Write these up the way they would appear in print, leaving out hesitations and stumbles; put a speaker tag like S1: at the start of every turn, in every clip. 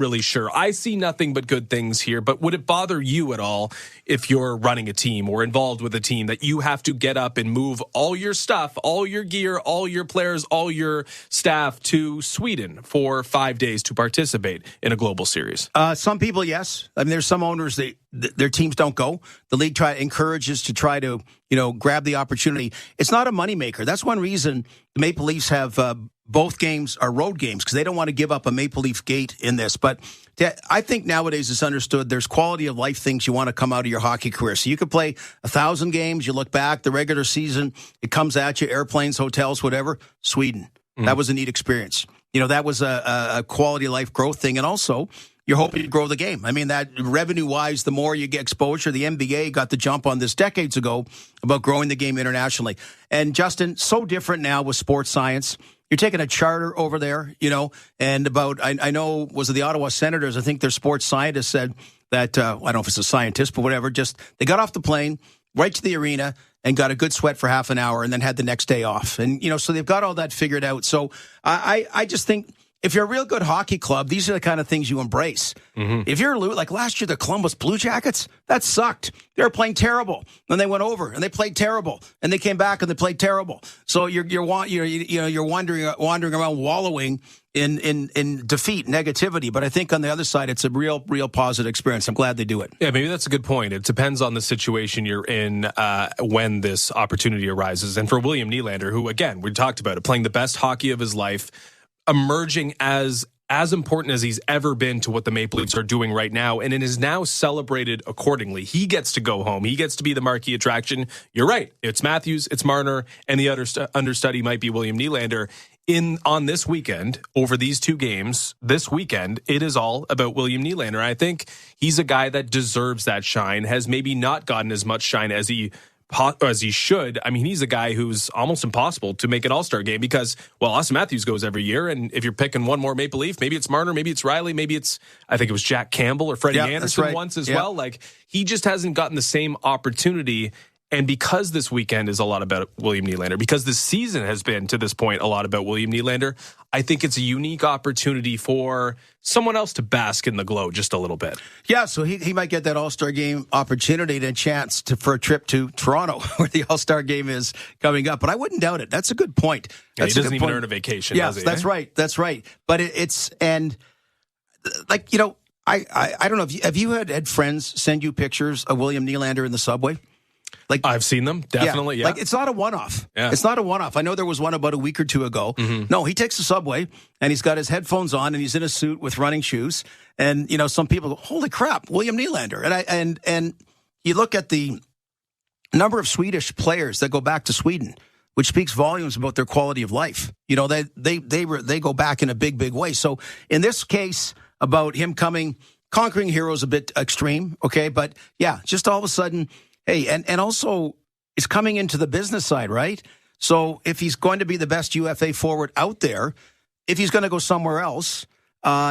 S1: really sure. I see nothing but good things here, but would it bother you at all if you're running a team or involved with a team that you have to get up and move all your stuff, all your gear, all your players, all your staff to Sweden for 5 days to participate in a global series?
S2: Some people, yes. I mean, there's some owners that their teams don't go. The league encourages to try to, grab the opportunity. It's not a moneymaker. That's one reason the Maple Leafs have both games are road games, because they don't want to give up a Maple Leaf gate in this. But I think nowadays it's understood there's quality of life things you want to come out of your hockey career. So you could play 1,000 games, you look back, the regular season, it comes at you, airplanes, hotels, whatever, Sweden. That was a neat experience. That was a quality of life growth thing. And also, you're hoping to grow the game. I mean, that revenue-wise, the more you get exposure, the NBA got the jump on this decades ago about growing the game internationally. And Justin, so different now with sports science. You're taking a charter over there, and about, I know, was it the Ottawa Senators? I think their sports scientist said that, I don't know if it's a scientist, but whatever, just they got off the plane, right to the arena, and got a good sweat for half an hour and then had the next day off. And, so they've got all that figured out. So I just think if you're a real good hockey club, these are the kind of things you embrace. Mm-hmm. If you're like last year, the Columbus Blue Jackets, that sucked. They were playing terrible. Then they went over and they played terrible, and they came back and they played terrible. So you're wandering around wallowing in defeat, negativity. But I think on the other side, it's a real positive experience. I'm glad they do it.
S1: Yeah, maybe that's a good point. It depends on the situation you're in when this opportunity arises. And for William Nylander, who, again, we talked about it, playing the best hockey of his life, emerging as important as he's ever been to what the Maple Leafs are doing right now, and it is now celebrated accordingly. He gets to go home. He gets to be the marquee attraction. You're right. It's Matthews, it's Marner, and the other understudy might be William Nylander. On this weekend, over these two games, this weekend, it is all about William Nylander. I think he's a guy that deserves that shine, has maybe not gotten as much shine as he should. I mean, he's a guy who's almost impossible to make an all-star game because, well, Austin Matthews goes every year, and if you're picking one more Maple Leaf, maybe it's Marner, maybe it's Riley, maybe it's, I think it was Jack Campbell or Freddie Anderson once as well. Like, he just hasn't gotten the same opportunity. And because this weekend is a lot about William Nylander, because this season has been, to this point, a lot about William Nylander, I think it's a unique opportunity for someone else to bask in the glow just a little bit. Yeah,
S2: so he might get that All-Star Game opportunity and a chance for a trip to Toronto, where the All-Star Game is coming up. But I wouldn't doubt it. That's a good point.
S1: He doesn't even earn a vacation, does he?
S2: That's right. That's right. But I don't know, have you had friends send you pictures of William Nylander in the subway?
S1: Like, I've seen them, definitely, yeah.
S2: Like, it's not a one-off. Yeah. It's not a one-off. I know there was one about a week or two ago. Mm-hmm. No, he takes the subway, and he's got his headphones on, and he's in a suit with running shoes. And, some people go, holy crap, William Nylander. And you look at the number of Swedish players that go back to Sweden, which speaks volumes about their quality of life. They go back in a big, big way. So in this case, about him conquering heroes a bit extreme, okay? But, yeah, just all of a sudden... Hey, and also, it's coming into the business side, right? So if he's going to be the best UFA forward out there, if he's going to go somewhere else,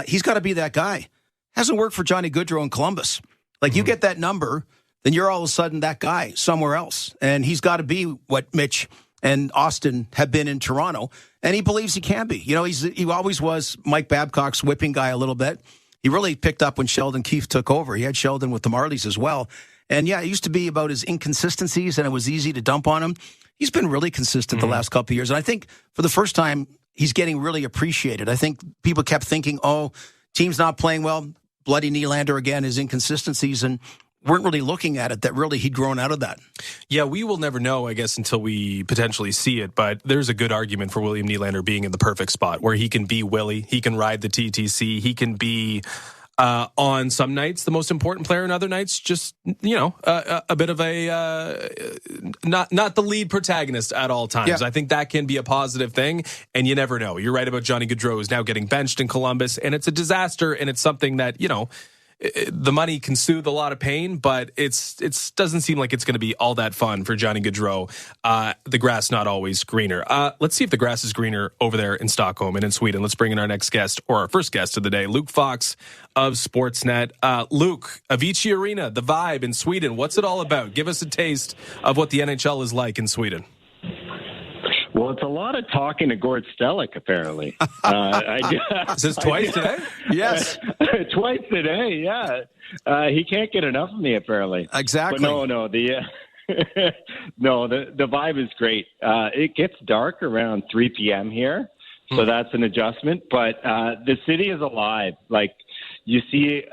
S2: he's got to be that guy. Hasn't worked for Johnny Gaudreau in Columbus. Like, you get that number, then you're all of a sudden that guy somewhere else. And he's got to be what Mitch and Austin have been in Toronto. And he believes he can be. He always was Mike Babcock's whipping guy a little bit. He really picked up when Sheldon Keefe took over. He had Sheldon with the Marlies as well. And, yeah, it used to be about his inconsistencies, and it was easy to dump on him. He's been really consistent the last couple of years. And I think for the first time, he's getting really appreciated. I think people kept thinking, team's not playing well. Bloody Nylander again, his inconsistencies, and weren't really looking at it, that really he'd grown out of that.
S1: Yeah, we will never know, I guess, until we potentially see it. But there's a good argument for William Nylander being in the perfect spot where he can be Willie. He can ride the TTC. He can be... on some nights, the most important player, and other nights, just, a bit of a, not the lead protagonist at all times. Yeah. I think that can be a positive thing, and you never know. You're right about Johnny Gaudreau, who's now getting benched in Columbus, and it's a disaster, and it's something that, the money can soothe a lot of pain, but it's doesn't seem like it's going to be all that fun for Johnny Gaudreau. The grass not always greener. Let's see if the grass is greener over there in Stockholm and in Sweden. Let's bring in our next guest, or our first guest of the day, Luke Fox of Sportsnet. Luke, Avicii Arena, the vibe in Sweden. What's it all about? Give us a taste of what the NHL is like in Sweden.
S3: Well, Well, it's a lot of talking to Gord Stellick, apparently.
S1: Is this twice today?
S2: Yes.
S3: Twice today, yeah. He can't get enough of me, apparently.
S2: Exactly.
S3: But no, the vibe is great. It gets dark around 3 p.m. here, so that's an adjustment. But the city is alive. Like, you see,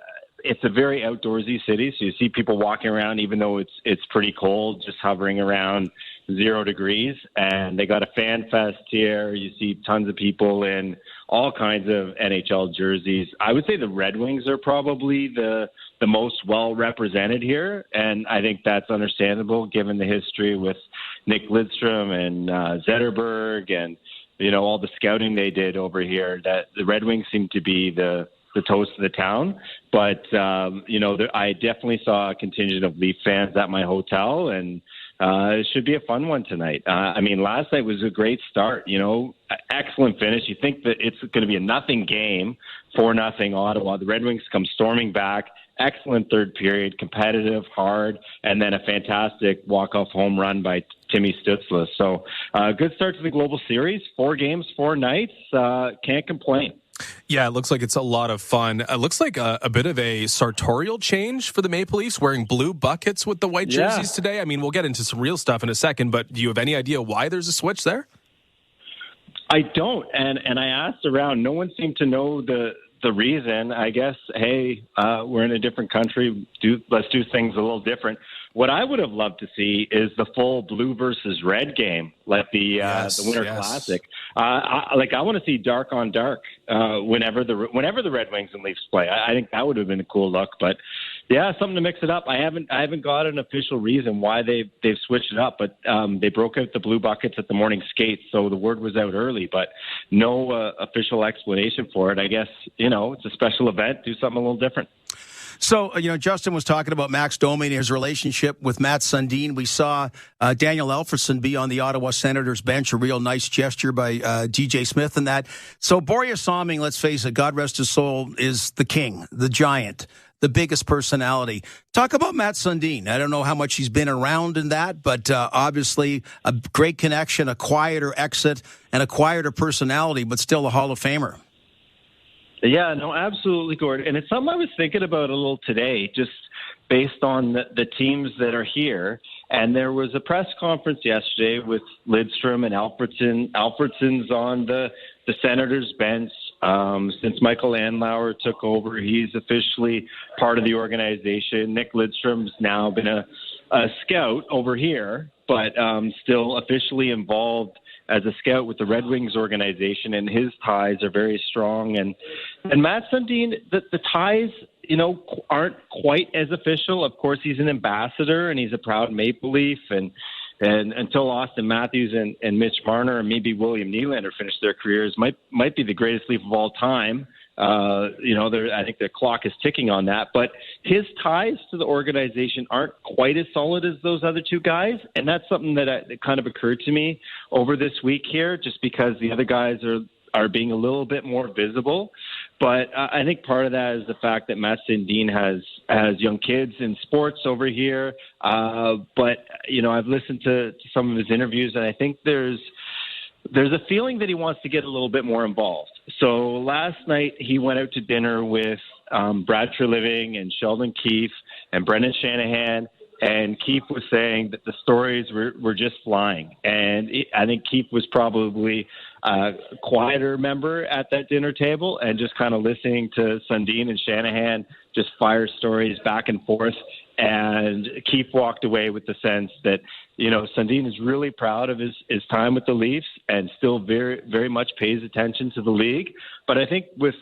S3: it's a very outdoorsy city, so you see people walking around, even though it's pretty cold, just hovering around 0 degrees. And they got a fan fest here. You see tons of people in all kinds of NHL jerseys. I would say the Red Wings are probably the most well represented here, and I think that's understandable given the history with Nick Lidstrom and Zetterberg and all the scouting they did over here. That the Red Wings seem to be the toast of the town. But I definitely saw a contingent of Leaf fans at my hotel, and it should be a fun one tonight. Last night was a great start. Excellent finish. You think that it's going to be a nothing game, 4-0 Ottawa. The Red Wings come storming back. Excellent third period, competitive, hard, and then a fantastic walk-off home run by Timmy Stützle. So good start to the Global Series. 4 games, 4 nights. Can't complain.
S1: Yeah, it looks like it's a lot of fun. It looks like a bit of a sartorial change for the Maple Leafs, wearing blue buckets with the white jerseys today. We'll get into some real stuff in a second, but do you have any idea why there's a switch there?
S3: I don't, and I asked around. No one seemed to know the reason. I guess, hey, we're in a different country. Let's do things a little different. What I would have loved to see is the full blue versus red game, like the Winter Classic. I want to see dark on dark whenever the Red Wings and Leafs play. I think that would have been a cool look. But yeah, something to mix it up. I haven't got an official reason why they've switched it up, but they broke out the blue buckets at the morning skate, so the word was out early. But no official explanation for it. I guess it's a special event. Do something a little different.
S2: So, Justin was talking about Max Domi and his relationship with Matt Sundin. We saw Daniel Alfredsson be on the Ottawa Senators bench, a real nice gesture by DJ Smith and that. So Borje Salming, let's face it, God rest his soul, is the king, the giant, the biggest personality. Talk about Matt Sundin. I don't know how much he's been around in that, but obviously a great connection, a quieter exit, and a quieter personality, but still a Hall of Famer.
S3: Yeah, no, absolutely, Gord. And it's something I was thinking about a little today, just based on the teams that are here. And there was a press conference yesterday with Lidstrom and Alfredsson. Alfredsson's on the Senators bench. Since Michael Andlauer took over, he's officially part of the organization. Nick Lidstrom's now been a scout over here, but still officially involved as a scout with the Red Wings organization, and his ties are very strong. And Matt Sundin, the ties, aren't quite as official. Of course, he's an ambassador, and he's a proud Maple Leaf. And until Austin Matthews and Mitch Marner and maybe William Nylander finish their careers, might be the greatest Leaf of all time. I think the clock is ticking on that, but his ties to the organization aren't quite as solid as those other two guys. And that's something that kind of occurred to me over this week here, just because the other guys are being a little bit more visible. But I think part of that is the fact that Matt Sundin has young kids in sports over here. But I've listened to some of his interviews, and I think there's a feeling that he wants to get a little bit more involved. So last night he went out to dinner with Brad Treliving and Sheldon Keefe and Brendan Shanahan, and Keefe was saying that the stories were just flying. And I think Keefe was probably a quieter member at that dinner table and just kind of listening to Sundin and Shanahan just fire stories back and forth. And Keefe walked away with the sense that, Sundin is really proud of his time with the Leafs and still very, very much pays attention to the league. But I think with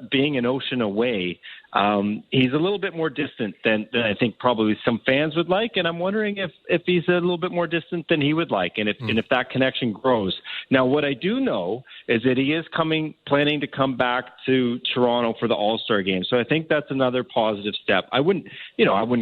S3: being an ocean away, he's a little bit more distant than I think probably some fans would like. And I'm wondering if he's a little bit more distant than he would like, and if that connection grows. Now, what I do know is that he is planning to come back to Toronto for the All-Star game. So I think that's another positive step. I wouldn't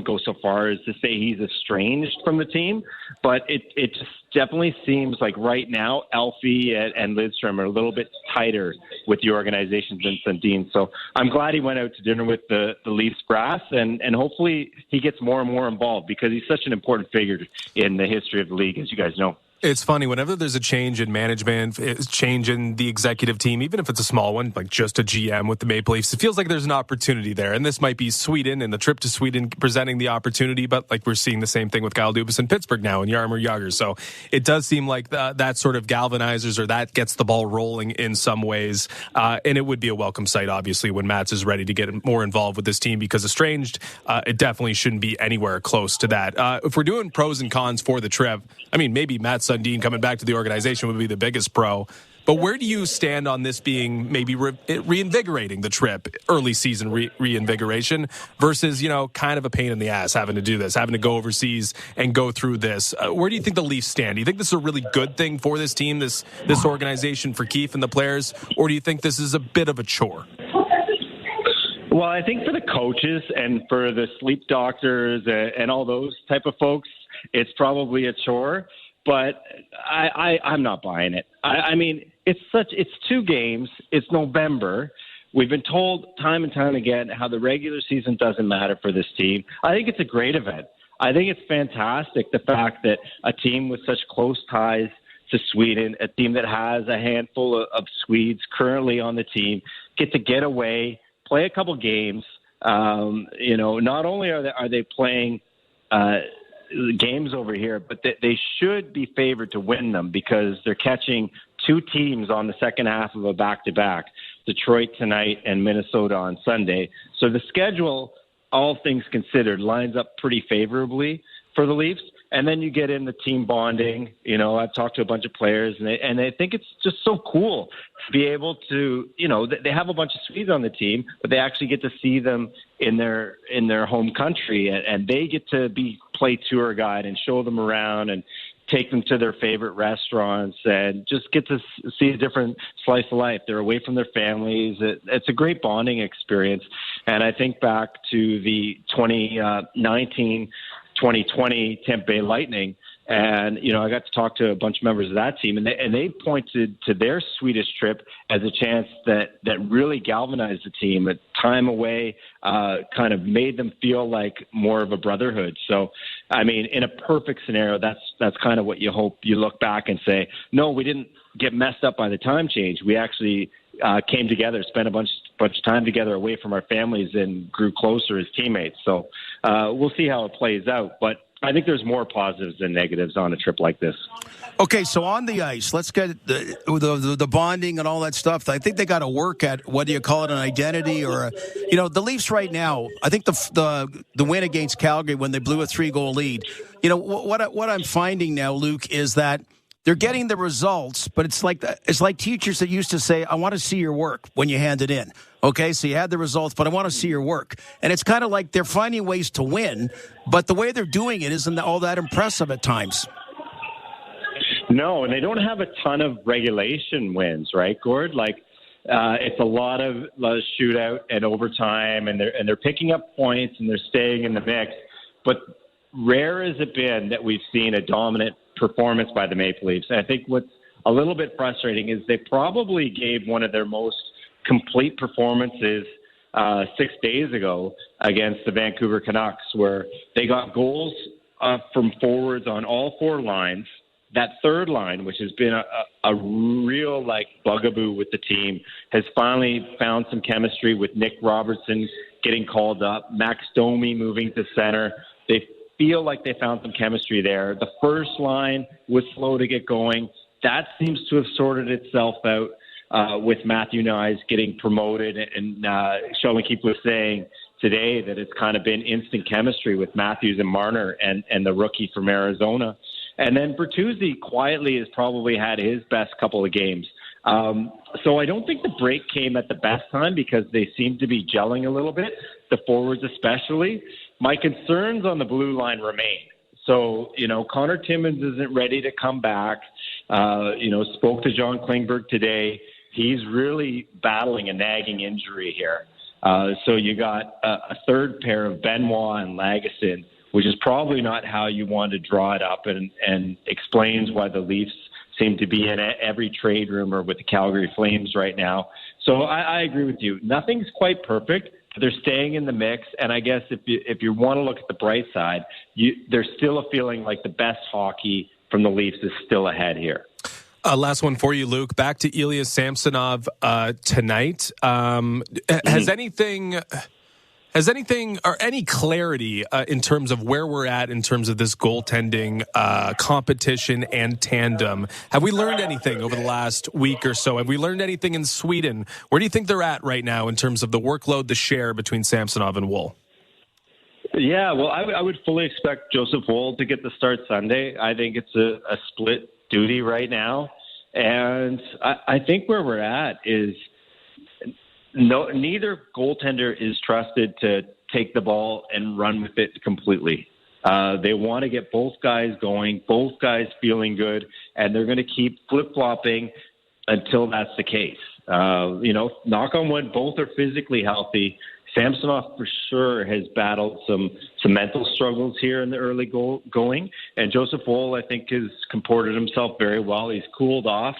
S3: go so far as to say he's estranged from the team, but it just definitely seems like right now Alfie and Lidstrom are a little bit tighter with the organization than Sundin. So I'm glad he went out to dinner with the Leafs brass, and hopefully he gets more and more involved because he's such an important figure in the history of the league, as you guys know.
S1: It's funny, whenever there's a change in management, change in the executive team, even if it's a small one, like just a GM with the Maple Leafs, it feels like there's an opportunity there. And this might be Sweden and the trip to Sweden presenting the opportunity, but like we're seeing the same thing with Kyle Dubas in Pittsburgh now and Jaromir Jagr. So it does seem like that sort of galvanizers or that gets the ball rolling in some ways. And it would be a welcome sight, obviously, when Mats is ready to get more involved with this team, because estranged, it definitely shouldn't be anywhere close to that. If we're doing pros and cons for the trip, I mean, maybe Matt Sundin coming back to the organization would be the biggest pro. But where do you stand on this being maybe reinvigorating the trip, early season reinvigoration versus, kind of a pain in the ass having to do this, having to go overseas and go through this? Where do you think the Leafs stand? Do you think this is a really good thing for this team, this organization, for Keefe and the players? Or do you think this is a bit of a chore?
S3: Well, I think for the coaches and for the sleep doctors and all those type of folks, it's probably a chore. But I'm not buying it. I mean, it's 2 games. It's November. We've been told time and time again how the regular season doesn't matter for this team. I think it's a great event. I think it's fantastic, the fact that a team with such close ties to Sweden, a team that has a handful of Swedes currently on the team, get away, play a couple games. Not only are they playing games over here, but they should be favored to win them, because they're catching 2 teams on the second half of a back-to-back, Detroit tonight and Minnesota on Sunday. So the schedule, all things considered, lines up pretty favorably for the Leafs. And then you get in the team bonding. I've talked to a bunch of players, and they think it's just so cool to be able to, they have a bunch of Swedes on the team, but they actually get to see them in their home country, and they get to play tour guide and show them around and take them to their favorite restaurants and just get to see a different slice of life. They're away from their families. It's a great bonding experience. And I think back to the 2020 Tampa Bay Lightning, and I got to talk to a bunch of members of that team, and they pointed to their Swedish trip as a chance that really galvanized the team. A time away kind of made them feel like more of a brotherhood. So, I mean, in a perfect scenario, that's kind of what you hope. You look back and say, no, we didn't get messed up by the time change. We actually came together, spent a bunch of time together away from our families, and grew closer as teammates. So we'll see how it plays out. But I think there's more positives than negatives on a trip like this.
S2: Okay, so on the ice, let's get the bonding and all that stuff. I think they got to work at, whether you call it an identity or, the Leafs right now, I think the win against Calgary when they blew a 3-goal lead, what I'm finding now, Luke, is that they're getting the results, but it's like teachers that used to say, I want to see your work when you hand it in. Okay, so you had the results, but I want to see your work. And it's kind of like they're finding ways to win, but the way they're doing it isn't all that impressive at times.
S3: No, and they don't have a ton of regulation wins, right, Gord? Like, it's a lot of shootout and overtime, and they're picking up points and they're staying in the mix. But rare has it been that we've seen a dominant performance by the Maple Leafs. And I think what's a little bit frustrating is they probably gave one of their most complete performances 6 days ago against the Vancouver Canucks, where they got goals from forwards on all 4 lines. That third line, which has been a real bugaboo with the team, has finally found some chemistry with Nick Robertson getting called up, Max Domi moving to center. They feel like they found some chemistry there. The first line was slow to get going. That seems to have sorted itself out with Matthew Nyes getting promoted. And Sheldon Keefe was saying today that it's kind of been instant chemistry with Matthews and Marner and the rookie from Arizona. And then Bertuzzi quietly has probably had his best couple of games. So I don't think the break came at the best time, because they seem to be gelling a little bit, the forwards especially. My concerns on the blue line remain. So, Connor Timmins isn't ready to come back. Spoke to John Klingberg today. He's really battling a nagging injury here. So you got a third pair of Benoit and Lagesson, which is probably not how you want to draw it up, and explains why the Leafs seem to be in every trade rumor with the Calgary Flames right now. So I agree with you. Nothing's quite perfect. They're staying in the mix, and I guess if you want to look at the bright side, there's still a feeling like the best hockey from the Leafs is still ahead here.
S1: Last one for you, Luke. Back to Ilya Samsonov tonight. Has anything or any clarity in terms of where we're at in terms of this goaltending competition and tandem? Have we learned anything over the last week or so? Have we learned anything in Sweden? Where do you think they're at right now in terms of the workload, the share between Samsonov and Woll?
S3: Yeah, well, I would fully expect Joseph Woll to get the start Sunday. I think it's a split duty right now. And I think where we're at is neither goaltender is trusted to take the ball and run with it completely. They want to get both guys going, both guys feeling good, and they're going to keep flip-flopping until that's the case. Knock on wood, both are physically healthy. Samsonov for sure has battled some mental struggles here in the early going. And Joseph Woll, I think, has comported himself very well. He's cooled off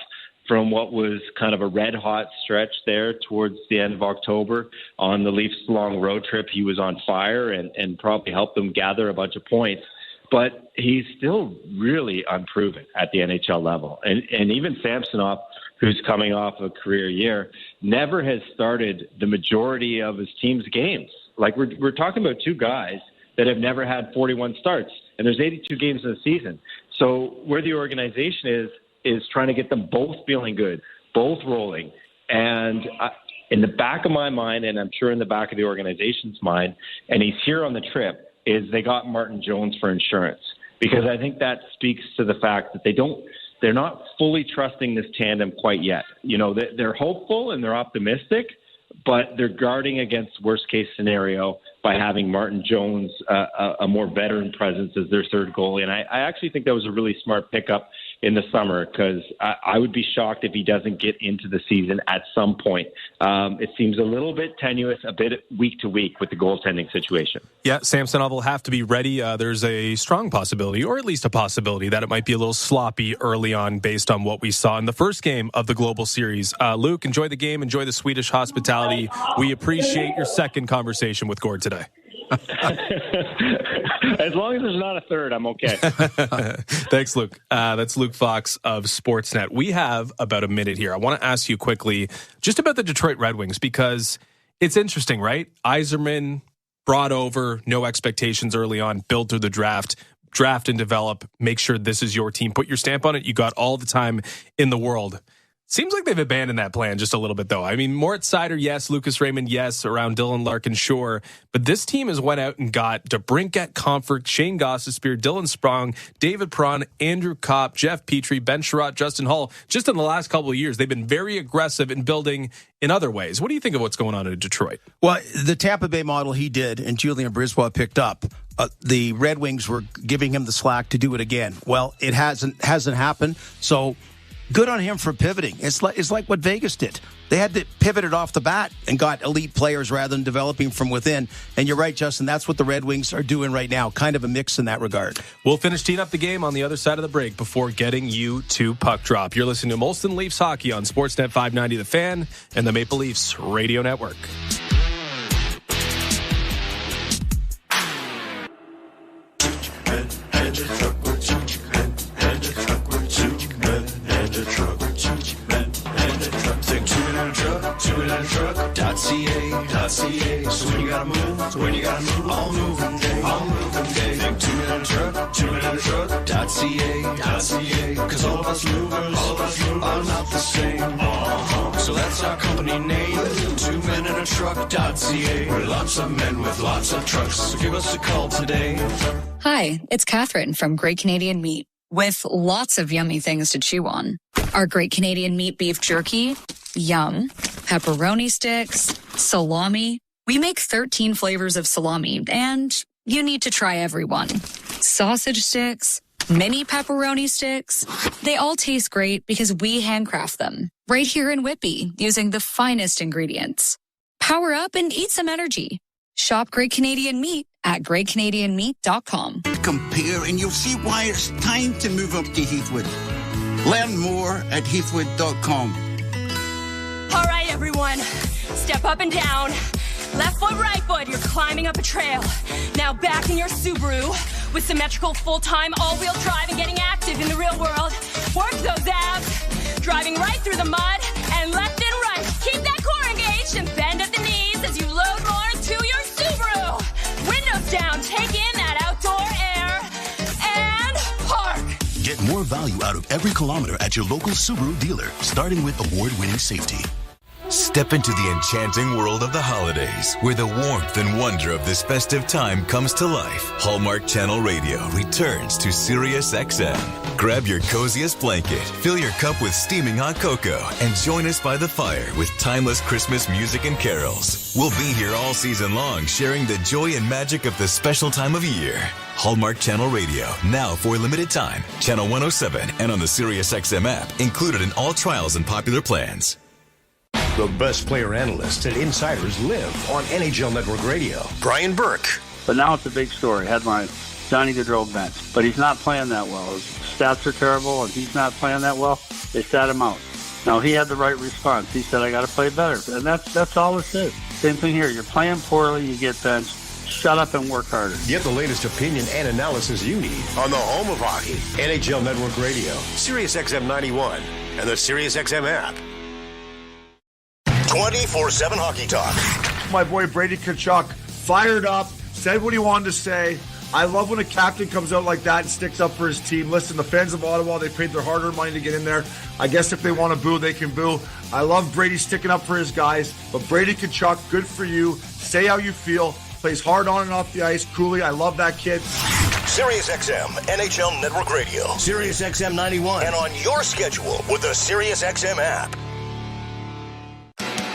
S3: from what was kind of a red-hot stretch there towards the end of October. On the Leafs' long road trip, he was on fire and probably helped them gather a bunch of points. But he's still really unproven at the NHL level. And even Samsonov, who's coming off a career year, never has started the majority of his team's games. Like, we're talking about two guys that have never had 41 starts, and there's 82 games in the season. So where the organization is trying to get them both feeling good, both rolling. And in the back of my mind, and I'm sure in the back of the organization's mind, and he's here on the trip, is they got Martin Jones for insurance. Because I think that speaks to the fact that they're not fully trusting this tandem quite yet. You know, they're hopeful and they're optimistic, but they're guarding against worst case scenario by having Martin Jones, a more veteran presence as their third goalie. And I actually think that was a really smart pickup in the summer, because I would be shocked if he doesn't get into the season at some point. It seems a little bit tenuous, a bit week to week with the goaltending situation. Yeah,
S1: Samsonov will have to be ready. There's a strong possibility, or at least a possibility, that it might be a little sloppy early on based on what we saw in the first game of the Global Series. Luke, enjoy the game. Enjoy the Swedish hospitality. We appreciate your second conversation with Gord today.
S3: As long as there's not a third, I'm okay.
S1: Thanks, Luke. That's Luke Fox of Sportsnet. We have about a minute here. I want to ask you quickly just about the Detroit Red Wings, because it's interesting, right? Yzerman brought over, no expectations early on, build through the draft and develop, make sure this is your team, put your stamp on it. You got all the time in the world. Seems like they've abandoned that plan just a little bit, though. I mean, Moritz Seider, yes. Lucas Raymond, yes. Around Dylan Larkin, sure. But this team has went out and got DeBrincat, Comfort, Shane Gostisbehere, Dylan Sprong, David Perron, Andrew Kopp, Jeff Petrie, Ben Sherratt, Justin Hull. Just in the last couple of years, they've been very aggressive in building in other ways. What do you think of what's going on in Detroit?
S2: Well, the Tampa Bay model he did and Julian Brisebois picked up, the Red Wings were giving him the slack to do it again. Well, it hasn't happened, so good on him for pivoting. It's like what Vegas did. They had to pivot it off the bat and got elite players rather than developing from within. And you're right, Justin, that's what the Red Wings are doing right now. Kind of a mix in that regard.
S1: We'll finish teeing up the game on the other side of the break before getting you to Puck Drop. You're listening to Molson Leafs Hockey on Sportsnet 590 The Fan and the Maple Leafs Radio Network.
S4: .ca. So when you gotta move, all moving day. Think 2 minute truck, 2 minute truck.ca. Cause all of us movers are not the same. So that's our company name, 2 minute truck.ca. We're lots of men with lots of trucks. So give us a call today.
S5: Hi, it's Catherine from Great Canadian Meat, with lots of yummy things to chew on. Our Great Canadian Meat beef jerky, yum. Pepperoni sticks, salami. We make 13 flavors of salami, and you need to try every one. Sausage sticks, mini pepperoni sticks. They all taste great because we handcraft them right here in Whitby using the finest ingredients. Power up and eat some energy. Shop Great Canadian Meat at greatcanadianmeat.com.
S6: Compare and you'll see why it's time to move up to Heathwood. Learn more at heathwood.com.
S7: All right, everyone. Step up and down. Left foot, right foot. You're climbing up a trail. Now back in your Subaru with symmetrical, full-time, all-wheel drive and getting active in the real world. Work those abs, driving right through the mud and left and right. Keep that core engaged and bend at the knees as you load more to your Subaru. Windows down, take in that outdoor air and park.
S8: Get more value out of every kilometer at your local Subaru dealer, starting with award-winning safety.
S9: Step into the enchanting world of the holidays, where the warmth and wonder of this festive time comes to life. Hallmark Channel Radio returns to Sirius XM. Grab your coziest blanket, fill your cup with steaming hot cocoa, and join us by the fire with timeless Christmas music and carols. We'll be here all season long, sharing the joy and magic of this special time of year. Hallmark Channel Radio, now for a limited time. Channel 107 and on the Sirius XM app, included in all trials and popular plans.
S10: The best player analysts and insiders live on NHL Network Radio. Brian Burke.
S11: But now it's a big story. Headline, Johnny Gaudreau bench. But he's not playing that well. His stats are terrible, and he's not playing that well. They sat him out. Now, he had the right response. He said, I got to play better. And that's all it is. Same thing here. You're playing poorly, you get benched. Shut up and work harder.
S10: Get the latest opinion and analysis you need on the home of hockey, NHL Network Radio, Sirius XM 91, and the Sirius XM app.
S12: 24/7 hockey talk.
S13: My boy Brady Tkachuk fired up, said what he wanted to say. I love when a captain comes out like that and sticks up for his team. Listen, the fans of Ottawa, they paid their hard-earned money to get in there. I guess if they want to boo, they can boo. I love Brady sticking up for his guys. But Brady Tkachuk, good for you. Say how you feel. Plays hard on and off the ice. Cooley, I love that kid.
S12: Sirius XM, NHL Network Radio.
S10: Sirius XM 91.
S12: And on your schedule with the Sirius XM app.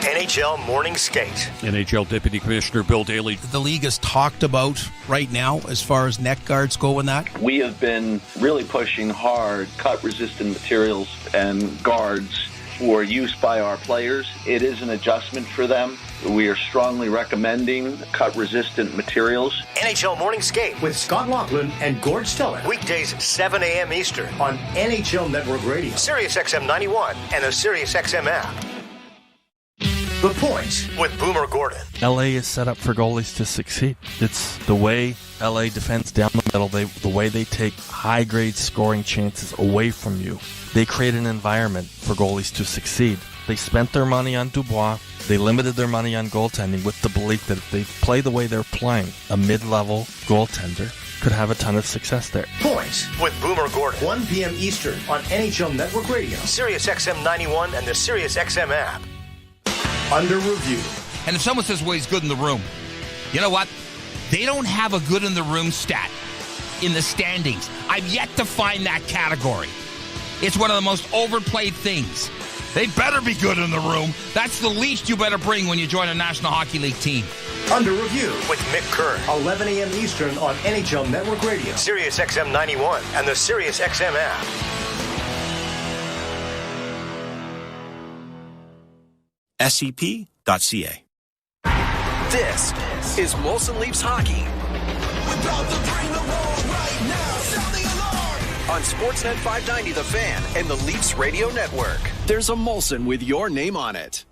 S12: NHL Morning Skate.
S14: NHL Deputy Commissioner Bill Daly.
S2: The league is talked about right now as far as neck guards go in that.
S15: We have been really pushing hard cut-resistant materials and guards for use by our players. It is an adjustment for them. We are strongly recommending cut-resistant materials.
S12: NHL Morning Skate
S10: with Scott Laughlin and Gord Stellick.
S12: Weekdays 7 a.m. Eastern
S10: on NHL Network Radio.
S12: Sirius XM 91 and the Sirius XM app. The Point with Boomer Gordon.
S16: LA is set up for goalies to succeed. It's the way LA defends down the middle, the way they take high-grade scoring chances away from you. They create an environment for goalies to succeed. They spent their money on Dubois. They limited their money on goaltending with the belief that if they play the way they're playing, a mid-level goaltender could have a ton of success there.
S12: Point with Boomer Gordon.
S10: 1 p.m. Eastern on NHL Network Radio.
S12: Sirius XM 91 and the Sirius XM app.
S10: Under review.
S17: And if someone says, well, he's good in the room, you know what? They don't have a good in the room stat in the standings. I've yet to find that category. It's one of the most overplayed things. They better be good in the room. That's the least you better bring when you join a National Hockey League team.
S10: Under review
S12: with Mick Kern.
S10: 11 a.m. Eastern on NHL Network Radio.
S12: Sirius XM 91 and the Sirius XM app.
S8: SCP.ca.
S12: This is Molson Leafs Hockey. On Sportsnet 590 The Fan and the Leafs Radio Network.
S18: There's a Molson with your name on it.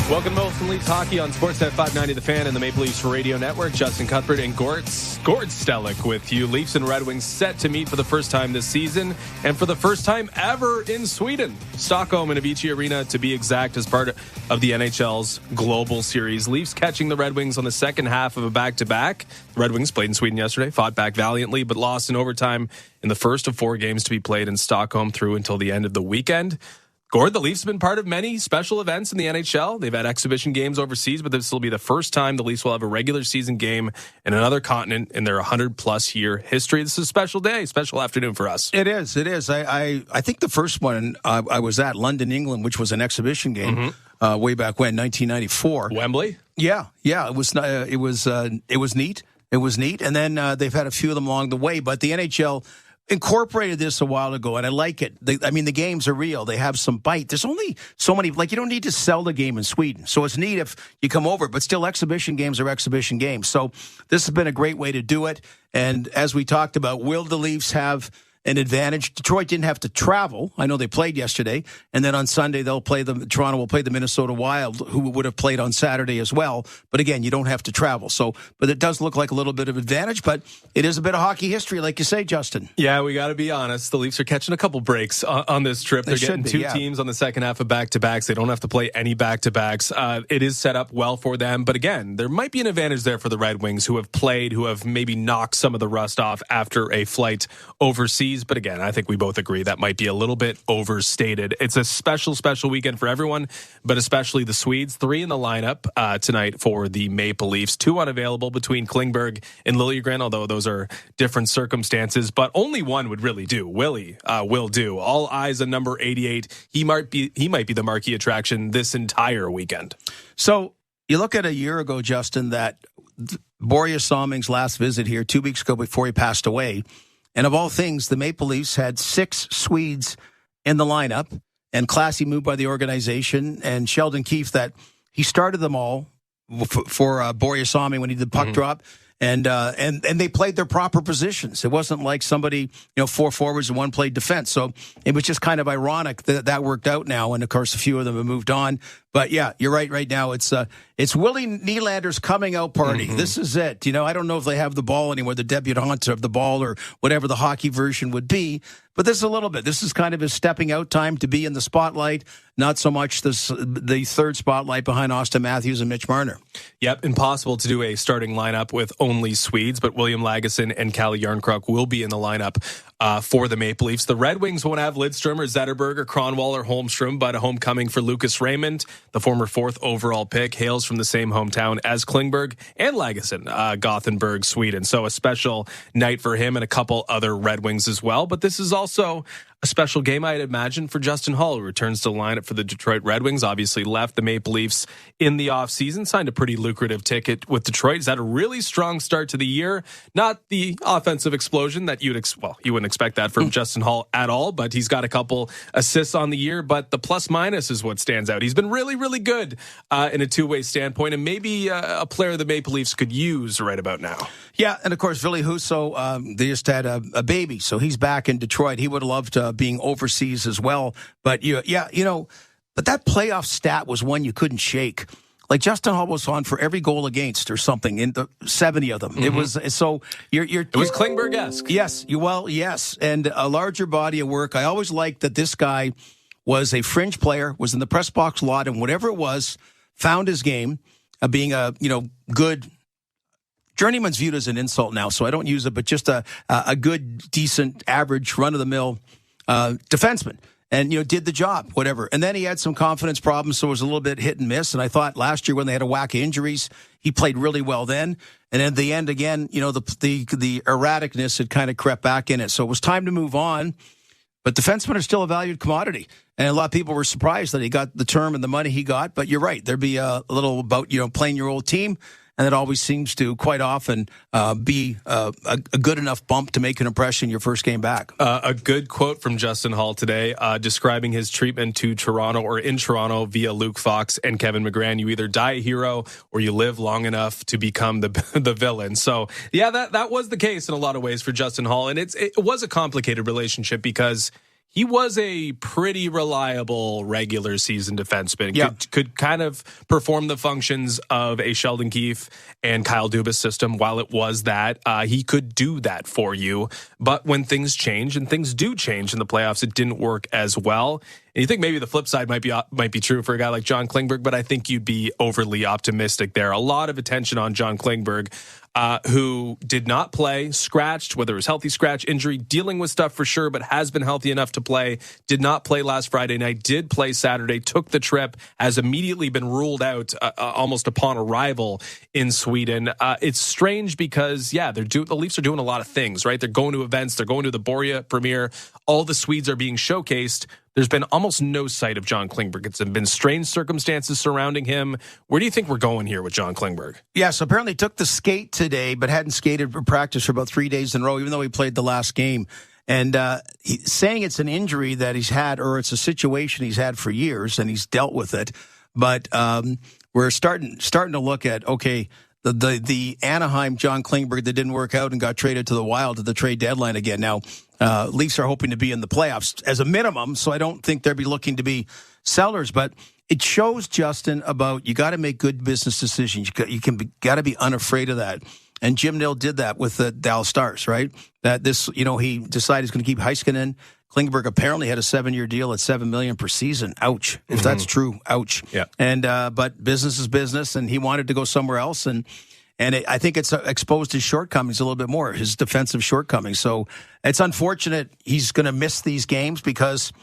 S1: Welcome to Molson Leafs Hockey on Sportsnet 590 The Fan and the Maple Leafs Radio Network. Justin Cuthbert and Gord Stellick with you. Leafs and Red Wings set to meet for the first time this season and for the first time ever in Sweden. Stockholm and Avicii Arena, to be exact, as part of the NHL's Global Series. Leafs catching the Red Wings on the second half of a back-to-back. The Red Wings played in Sweden yesterday, fought back valiantly, but lost in overtime in the first of 4 games to be played in Stockholm through until the end of the weekend. Gord, the Leafs have been part of many special events in the NHL. They've had exhibition games overseas, but this will be the first time the Leafs will have a regular season game in another continent in their 100-plus year history. This is a special day, special afternoon for us.
S2: It is. I think the first one I was at, London, England, which was an exhibition game way back when, 1994.
S1: Wembley?
S2: Yeah. It was neat. It was neat. And then they've had a few of them along the way, but the NHL incorporated this a while ago, and I like it. The games are real. They have some bite. There's only so many, you don't need to sell the game in Sweden. So it's neat if you come over, but still exhibition games are exhibition games. So this has been a great way to do it. And as we talked about, will the Leafs have an advantage. Detroit didn't have to travel. I know they played yesterday, and then on Sunday Toronto will play the Minnesota Wild, who would have played on Saturday as well. But again, you don't have to travel. But it does look like a little bit of advantage, but it is a bit of hockey history, like you say, Justin.
S1: Yeah, we got to be honest. The Leafs are catching a couple breaks on this trip. They're getting two teams on the second half of back-to-backs. They don't have to play any back-to-backs. It is set up well for them. But again, there might be an advantage there for the Red Wings, who have maybe knocked some of the rust off after a flight overseas. But again, I think we both agree that might be a little bit overstated. It's a special weekend for everyone, but especially the Swedes. 3 in the lineup tonight for the Maple Leafs. 2 unavailable between Klingberg and Liljegren, although those are different circumstances. But only one would really do. Willie will do. All eyes on number 88. He might be the marquee attraction this entire weekend.
S2: So you look at a year ago, Justin, that Boris Salming's last visit here 2 weeks ago before he passed away. And of all things, the Maple Leafs had 6 Swedes in the lineup, and classy move by the organization. And Sheldon Keefe, that he started them all for Boris Salming when he did puck drop. And they played their proper positions. It wasn't like somebody, 4 forwards and 1 played defense. So it was just kind of ironic that worked out now. And of course, a few of them have moved on. But yeah, you're right. Right now, it's Willie Nylander's coming out party. Mm-hmm. This is it. I don't know if they have the ball anymore, the debutante of the ball, or whatever the hockey version would be. But this is a little bit. This is kind of his stepping out time to be in the spotlight. Not so much the third spotlight behind Austin Matthews and Mitch Marner.
S1: Yep, impossible to do a starting lineup with only Swedes, but William Lagesson and Kalle Järnkrok will be in the lineup for the Maple Leafs. The Red Wings won't have Lidstrom or Zetterberg or Kronwall or Holmstrom, but a homecoming for Lucas Raymond, the former 4th overall pick, hails from the same hometown as Klingberg and Lagesson, Gothenburg, Sweden. So a special night for him and a couple other Red Wings as well. But this is also a special game, I'd imagine, for Justin Holl, who returns to the lineup for the Detroit Red Wings. Obviously left the Maple Leafs in the offseason, signed a pretty lucrative ticket with Detroit. He's had a really strong start to the year. Not the offensive explosion that you wouldn't expect that from Justin Holl at all, but he's got a couple assists on the year. But the plus-minus is what stands out. He's been really, really good in a two-way standpoint, and maybe a player the Maple Leafs could use right about now.
S2: Yeah, and of course, Ville Husso, they just had a baby, so he's back in Detroit. He would have loved being overseas as well. But but that playoff stat was one you couldn't shake. Like Justin Holl was on for every goal against or something in the 70 of them. Mm-hmm. It was so it
S1: was Klingberg-esque.
S2: Yes, yes, and a larger body of work. I always liked that this guy was a fringe player, was in the press box a lot, and whatever it was, found his game, being a good. Journeyman's viewed as an insult now, so I don't use it, but just a good, decent, average, run-of-the-mill defenseman. And, did the job, whatever. And then he had some confidence problems, so it was a little bit hit and miss. And I thought last year when they had a whack of injuries, he played really well then. And at the end, again, the erraticness had kind of crept back in it. So it was time to move on. But defensemen are still a valued commodity. And a lot of people were surprised that he got the term and the money he got. But you're right. There'd be a little about, playing your old team. And it always seems to quite often be a good enough bump to make an impression your first game back.
S1: A good quote from Justin Holl today describing his treatment to Toronto or in Toronto via Luke Fox and Kevin McGran. You either die a hero or you live long enough to become the villain. So, yeah, that was the case in a lot of ways for Justin Holl. And it was a complicated relationship because he was a pretty reliable regular season defenseman.
S2: Yeah.
S1: Could kind of perform the functions of a Sheldon Keefe and Kyle Dubas system. While it was that, he could do that for you. But when things change, and things do change in the playoffs, it didn't work as well. And you think maybe the flip side might be true for a guy like John Klingberg, but I think you'd be overly optimistic there. A lot of attention on John Klingberg, who did not play, scratched, whether it was healthy scratch, injury, dealing with stuff for sure, but has been healthy enough to play. Did not play last Friday night, did play Saturday, took the trip, has immediately been ruled out almost upon arrival in Sweden. It's strange because, the Leafs are doing a lot of things, right? They're going to events, they're going to the Borja premiere. All the Swedes are being showcased. There's been almost no sight of John Klingberg. It's been strange circumstances surrounding him. Where do you think we're going here with John Klingberg?
S2: Yes, apparently took the skate today, but hadn't skated for practice for about 3 days in a row, even though he played the last game. And saying it's an injury that he's had, or it's a situation he's had for years, and he's dealt with it. But we're starting to look at, okay, the Anaheim John Klingberg that didn't work out and got traded to the Wild at the trade deadline again. Now, Leafs are hoping to be in the playoffs as a minimum, so I don't think they'll be looking to be sellers. But it shows, Justin, about you got to make good business decisions. You got to be unafraid of that. And Jim Nill did that with the Dallas Stars, right? That he decided he's going to keep Heiskanen. Klingberg apparently had a 7-year deal at $7 million per season. Ouch. If that's true, ouch.
S1: Yeah.
S2: And but business is business, and he wanted to go somewhere else, and I think it's exposed his shortcomings a little bit more, his defensive shortcomings. So it's unfortunate he's going to miss these games because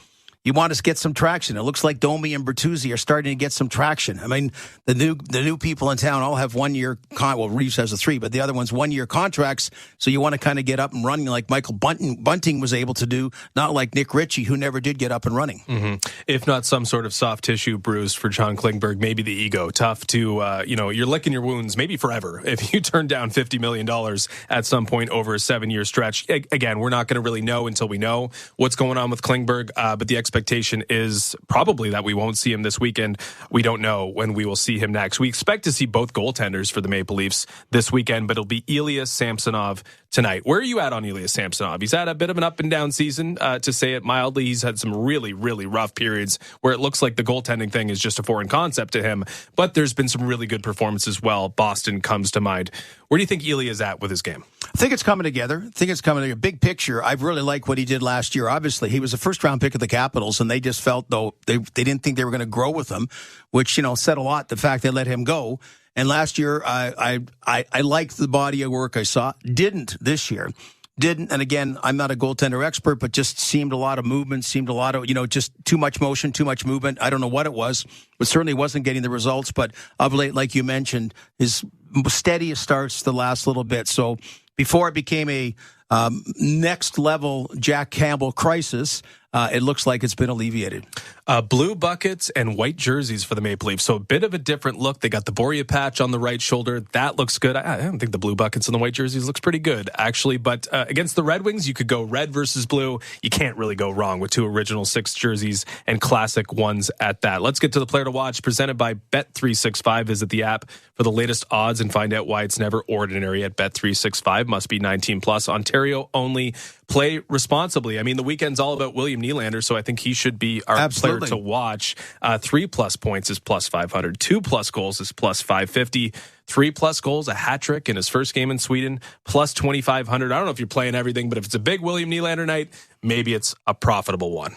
S2: you want to get some traction. It looks like Domi and Bertuzzi are starting to get some traction. I mean, the new people in town all have 1 year well, Reeves has a 3, but the other one's 1 year contracts. So you want to kind of get up and running like Michael Bunting was able to do, not like Nick Ritchie, who never did get up and running.
S1: Mm-hmm. If not some sort of soft tissue bruise for John Klingberg, maybe the ego. Tough to, you're licking your wounds maybe forever if you turn down $50 million at some point over a 7-year stretch. Again, we're not going to really know until we know what's going on with Klingberg, but the expectation is probably that we won't see him this weekend. We don't know when we will see him next. We expect to see both goaltenders for the Maple Leafs this weekend, but it'll be Ilya Samsonov tonight. Where are you at on Ilya Samsonov? He's had a bit of an up and down season, to say it mildly. He's had some really, really rough periods where it looks like the goaltending thing is just a foreign concept to him, but there's been some really good performances as well. Boston comes to mind. Where do you think Ilya is at with his game?
S2: I think it's coming together. Big picture, I really like what he did last year. Obviously, he was a first-round pick of the Capitals, and they just felt, though, they didn't think they were going to grow with him, which, said a lot, the fact they let him go. And last year, I liked the body of work I saw. Didn't this year. And again, I'm not a goaltender expert, but just seemed a lot of movement, just too much motion, too much movement. I don't know what it was, but certainly wasn't getting the results. But of late, like you mentioned, his steadiest starts the last little bit. So before it became a next level Jack Campbell crisis, it looks like it's been alleviated.
S1: Blue buckets and white jerseys for the Maple Leafs. So a bit of a different look. They got the Borja patch on the right shoulder. That looks good. I don't think the blue buckets and the white jerseys looks pretty good, actually. But against the Red Wings, you could go red versus blue. You can't really go wrong with two original 6 jerseys and classic ones at that. Let's get to the player to watch, presented by Bet365. Visit the app for the latest odds and find out why it's never ordinary at Bet365. Must be 19 plus. Ontario only. Play responsibly. I mean, the weekend's all about William Nylander, so I think he should be our player to watch. 3+ points is plus 500. 2+ goals is plus 550. 3+ goals, a hat trick in his first game in Sweden, plus 2,500. I don't know if you're playing everything, but if it's a big William Nylander night, maybe it's a profitable one.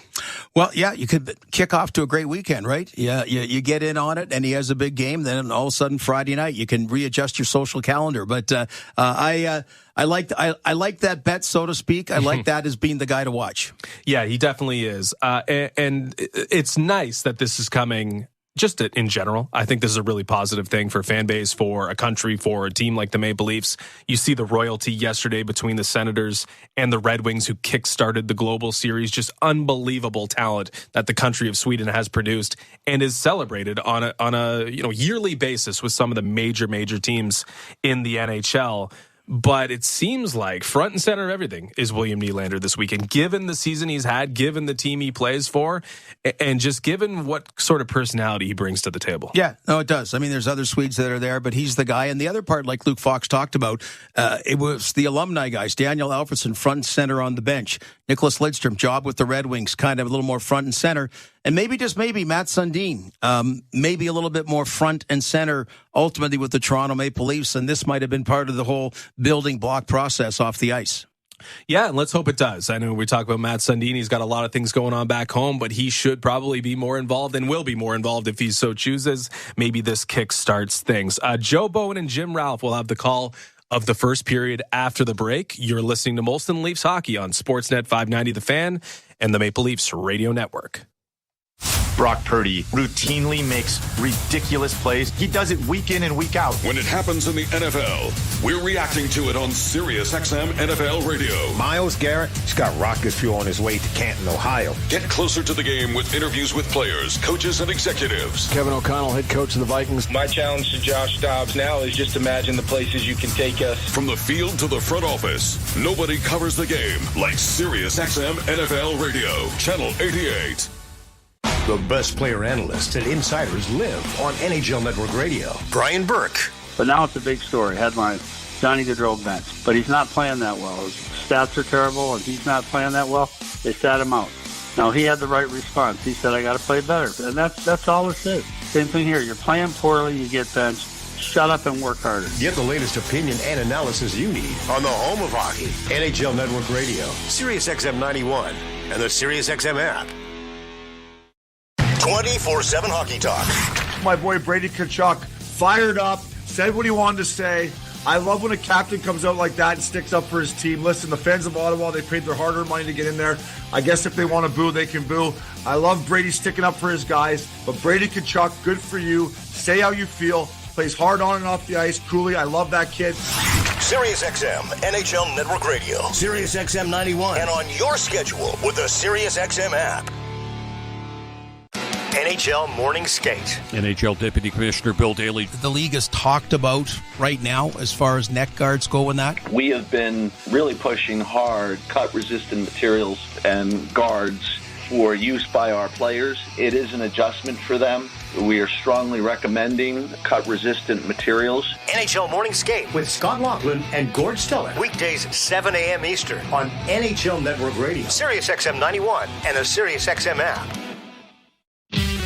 S2: Well, yeah, you could kick off to a great weekend, right? Yeah, you get in on it, and he has a big game. Then all of a sudden, Friday night, you can readjust your social calendar. But I like that bet, so to speak. I like that as being the guy to watch.
S1: Yeah, he definitely is, and it's nice that this is coming. Just in general, I think this is a really positive thing for fan base, for a country, for a team like the Maple Leafs. You see the royalty yesterday between the Senators and the Red Wings, who kickstarted the Global Series. Just unbelievable talent that the country of Sweden has produced and is celebrated on a yearly basis with some of the major teams in the NHL. But it seems like front and center of everything is William Nylander this weekend, given the season he's had, given the team he plays for, and just given what sort of personality he brings to the table.
S2: Yeah, no, it does. I mean, there's other Swedes that are there, but he's the guy. And the other part, like Luke Fox talked about, it was the alumni guys. Daniel Alfredsson, front and center on the bench. Nicholas Lidstrom, job with the Red Wings, kind of a little more front and center. And maybe, just maybe, Matt Sundin, maybe a little bit more front and center, ultimately with the Toronto Maple Leafs. And this might have been part of the whole building block process off the ice.
S1: Yeah, and let's hope it does. I know we talk about Matt Sundin. He's got a lot of things going on back home, but he should probably be more involved and will be more involved if he so chooses. Maybe this kick starts things. Joe Bowen and Jim Ralph will have the call of the first period after the break. You're listening to Molson Leafs Hockey on Sportsnet 590 The Fan and the Maple Leafs Radio Network.
S19: Brock Purdy routinely makes ridiculous plays. He does it week in and week out.
S20: When it happens in the NFL, we're reacting to it on SiriusXM NFL Radio.
S10: Myles Garrett, he's got rocket fuel on his way to Canton, Ohio.
S20: Get closer to the game with interviews with players, coaches, and executives.
S21: Kevin O'Connell, head coach of the Vikings.
S22: My challenge to Josh Dobbs now is just imagine the places you can take us.
S20: From the field to the front office, nobody covers the game like SiriusXM NFL Radio, Channel 88.
S10: The best player analysts and insiders live on NHL Network Radio. Brian Burke.
S11: But now it's a big story. Headline: Johnny Gaudreau bench, but he's not playing that well. His stats are terrible, and he's not playing that well. They sat him out. Now, he had the right response. He said, I got to play better. And that's all it is. Same thing here. You're playing poorly, you get benched. Shut up and work harder.
S10: Get the latest opinion and analysis you need on the home of hockey, NHL Network Radio, Sirius XM 91, and the Sirius XM app.
S12: 24/7 hockey talk.
S13: My boy Brady Tkachuk fired up, said what he wanted to say. I love when a captain comes out like that and sticks up for his team. Listen, the fans of Ottawa, they paid their hard-earned money to get in there. I guess if they want to boo, they can boo. I love Brady sticking up for his guys. But Brady Tkachuk, good for you. Say how you feel. Plays hard on and off the ice. Cooley, I love that kid.
S12: Sirius XM, NHL Network Radio.
S6: Sirius XM 91.
S12: And on your schedule with the Sirius XM app. NHL Morning Skate.
S14: NHL Deputy Commissioner Bill Daly.
S2: The league is talked about right now as far as neck guards go in that.
S15: We have been really pushing hard cut-resistant materials and guards for use by our players. It is an adjustment for them. We are strongly recommending cut-resistant materials.
S12: NHL Morning Skate
S6: With Scott Laughlin and Gord Stellar.
S12: weekdays 7 a.m. Eastern
S6: On NHL Network Radio.
S12: Sirius XM 91 and the Sirius XM app.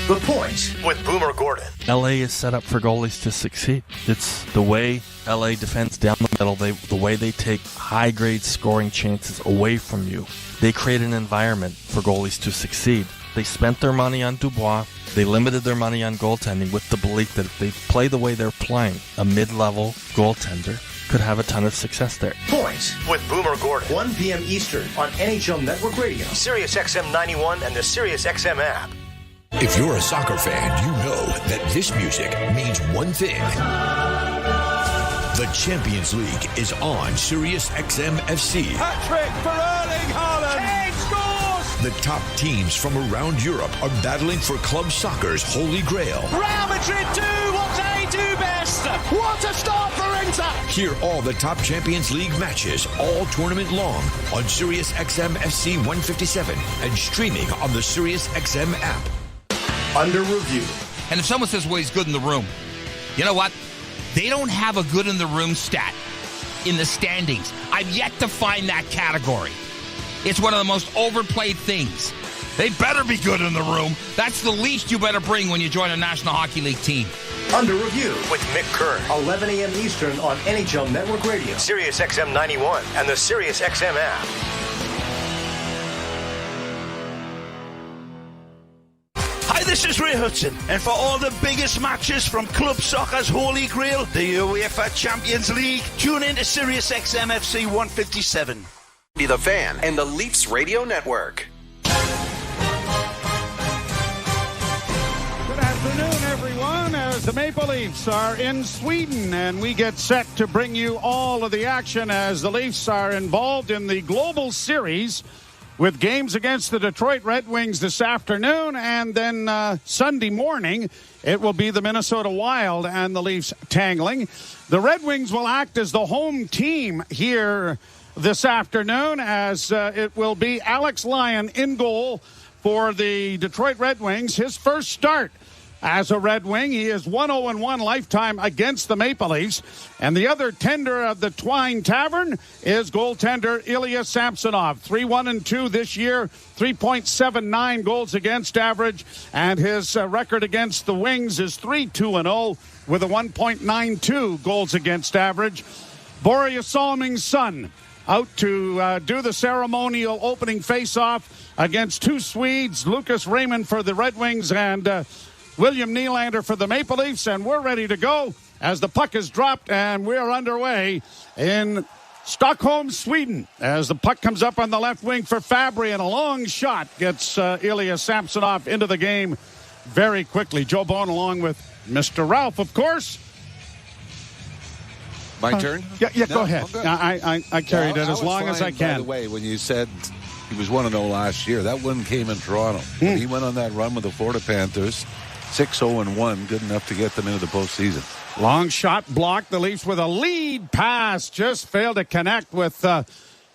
S6: The Point
S12: with Boomer Gordon.
S16: LA is set up for goalies to succeed. It's the way LA defends down the middle, the way they take high-grade scoring chances away from you. They create an environment for goalies to succeed. They spent their money on Dubois. They limited their money on goaltending with the belief that if they play the way they're playing, a mid-level goaltender could have a ton of success there.
S6: Point
S12: with Boomer Gordon.
S6: 1 p.m. Eastern on NHL Network Radio.
S12: Sirius XM 91 and the Sirius XM app.
S3: If you're a soccer fan, you know that this music means one thing. The Champions League is on Sirius XM FC.
S4: Hat-trick for Erling Haaland. Kane scores!
S3: The top teams from around Europe are battling for club soccer's holy grail.
S4: Real Madrid do what they do best. What a start for Inter!
S3: Hear all the top Champions League matches all tournament long on Sirius XM FC 157 and streaming on the Sirius XM app.
S6: Under review.
S17: And if someone says, well, he's good in the room, you know what? They don't have a good in the room stat in the standings. I've yet to find that category. It's one of the most overplayed things. They better be good in the room. That's the least you better bring when you join a National Hockey League team.
S6: Under review
S12: with Mick Kern.
S6: 11 a.m. Eastern on NHL Network Radio.
S12: Sirius XM 91 and the Sirius XM app.
S23: This is Ray Hudson, and for all the biggest matches from club soccer's holy grail, the UEFA Champions League, tune in to Sirius XM FC 157.
S18: Be the Fan and the Leafs Radio Network.
S24: Good afternoon, everyone, as the Maple Leafs are in Sweden, and we get set to bring you all of the action as the Leafs are involved in the Global Series with games against the Detroit Red Wings this afternoon, and then Sunday morning, it will be the Minnesota Wild and the Leafs tangling. The Red Wings will act as the home team here this afternoon, as it will be Alex Lyon in goal for the Detroit Red Wings. His first start as a Red Wing. He is 1-0-1 lifetime against the Maple Leafs. And the other tender of the Twine Tavern is goaltender Ilya Samsonov. 3-1-2 this year, 3.79 goals against average. And his record against the Wings is 3-2-0 with a 1.92 goals against average. Borja Salming's son out to do the ceremonial opening face-off against two Swedes, Lucas Raymond for the Red Wings and William Nylander for the Maple Leafs, and we're ready to go as the puck is dropped, and we're underway in Stockholm, Sweden, as the puck comes up on the left wing for Fabry, and a long shot gets Ilya Samsonov into the game very quickly. Joe Bone along with Mr. Ralph, of course.
S25: My turn?
S24: Yeah, go ahead. I carried it as long as I can.
S25: By the way, when you said he was 1-0 last year, that one came in Toronto. When he went on that run with the Florida Panthers, 6-0-1, good enough to get them into the postseason.
S24: Long shot blocked. The Leafs with a lead pass just failed to connect with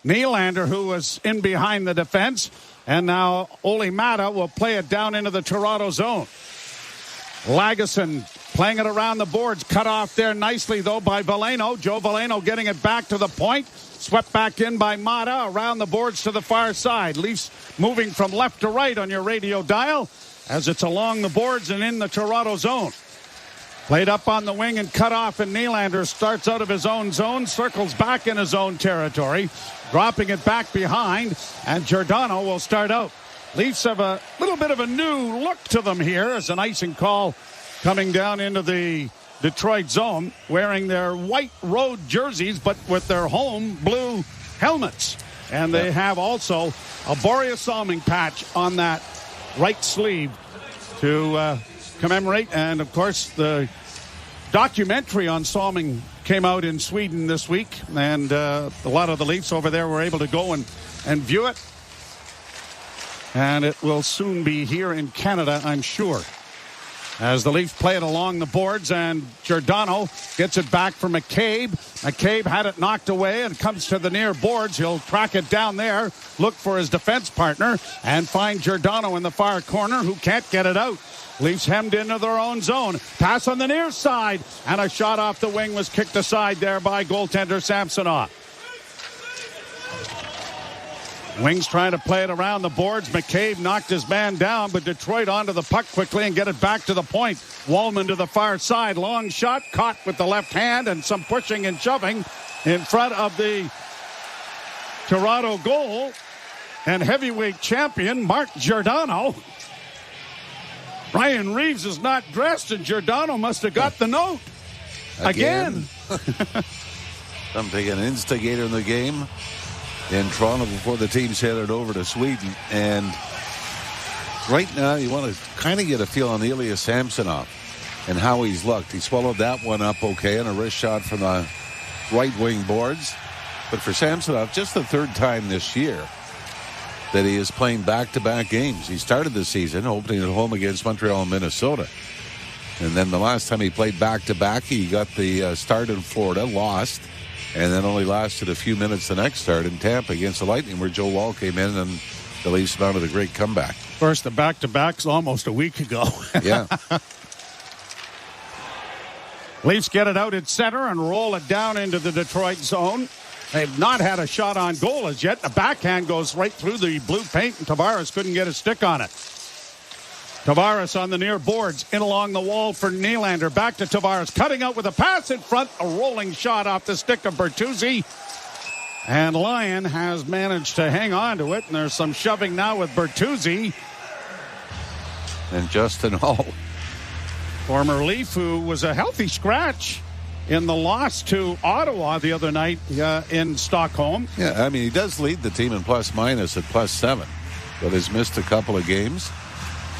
S24: Nylander, who was in behind the defense. And now Ole Mata will play it down into the Toronto zone. Lagesson playing it around the boards. Cut off there nicely, though, by Veleno. Joe Veleno getting it back to the point. Swept back in by Mata. Around the boards to the far side. Leafs moving from left to right on your radio dial as it's along the boards and in the Toronto zone. Played up on the wing and cut off, and Nylander starts out of his own zone, circles back in his own territory, dropping it back behind, and Giordano will start out. Leafs have a little bit of a new look to them here as an icing call coming down into the Detroit zone, wearing their white road jerseys, but with their home blue helmets. And they have also a Boreas Salming patch on that right sleeve to commemorate. And, of course, the documentary on Salming came out in Sweden this week, and a lot of the Leafs over there were able to go and view it. And it will soon be here in Canada, I'm sure, as the Leafs play it along the boards, and Giordano gets it back for McCabe. McCabe had it knocked away and comes to the near boards. He'll track it down there, look for his defense partner, and find Giordano in the far corner, who can't get it out. Leafs hemmed into their own zone. Pass on the near side, and a shot off the wing was kicked aside there by goaltender Samsonov. Wings trying to play it around the boards. McCabe knocked his man down, but Detroit onto the puck quickly and get it back to the point. Wallman to the far side. Long shot caught with the left hand, and some pushing and shoving in front of the Toronto goal. And heavyweight champion Mark Giordano. Ryan Reeves is not dressed, and Giordano must have got the note. Again.
S25: Something, an instigator in the game in Toronto before the team's headed over to Sweden. And right now you want to kind of get a feel on Ilya Samsonov and how he's looked. He swallowed that one up okay, and a wrist shot from the right wing boards. But for Samsonov, just the third time this year that he is playing back-to-back games. He started the season opening at home against Montreal and Minnesota. And then the last time he played back-to-back, he got the start in Florida, lost, and then only lasted a few minutes the next start in Tampa against the Lightning, where Joe Wall came in and the Leafs mounted a great comeback.
S24: Of course, the back-to-back's almost a week ago.
S25: Yeah.
S24: Leafs get it out at center and roll it down into the Detroit zone. They've not had a shot on goal as yet. The backhand goes right through the blue paint, and Tavares couldn't get a stick on it. Tavares on the near boards, in along the wall for Nylander. Back to Tavares, cutting out with a pass in front. A rolling shot off the stick of Bertuzzi. And Lyon has managed to hang on to it, and there's some shoving now with Bertuzzi.
S25: And Justin Hall.
S24: Former Leaf, who was a healthy scratch in the loss to Ottawa the other night in Stockholm.
S25: Yeah, I mean, he does lead the team in plus-minus at +7, but has missed a couple of games.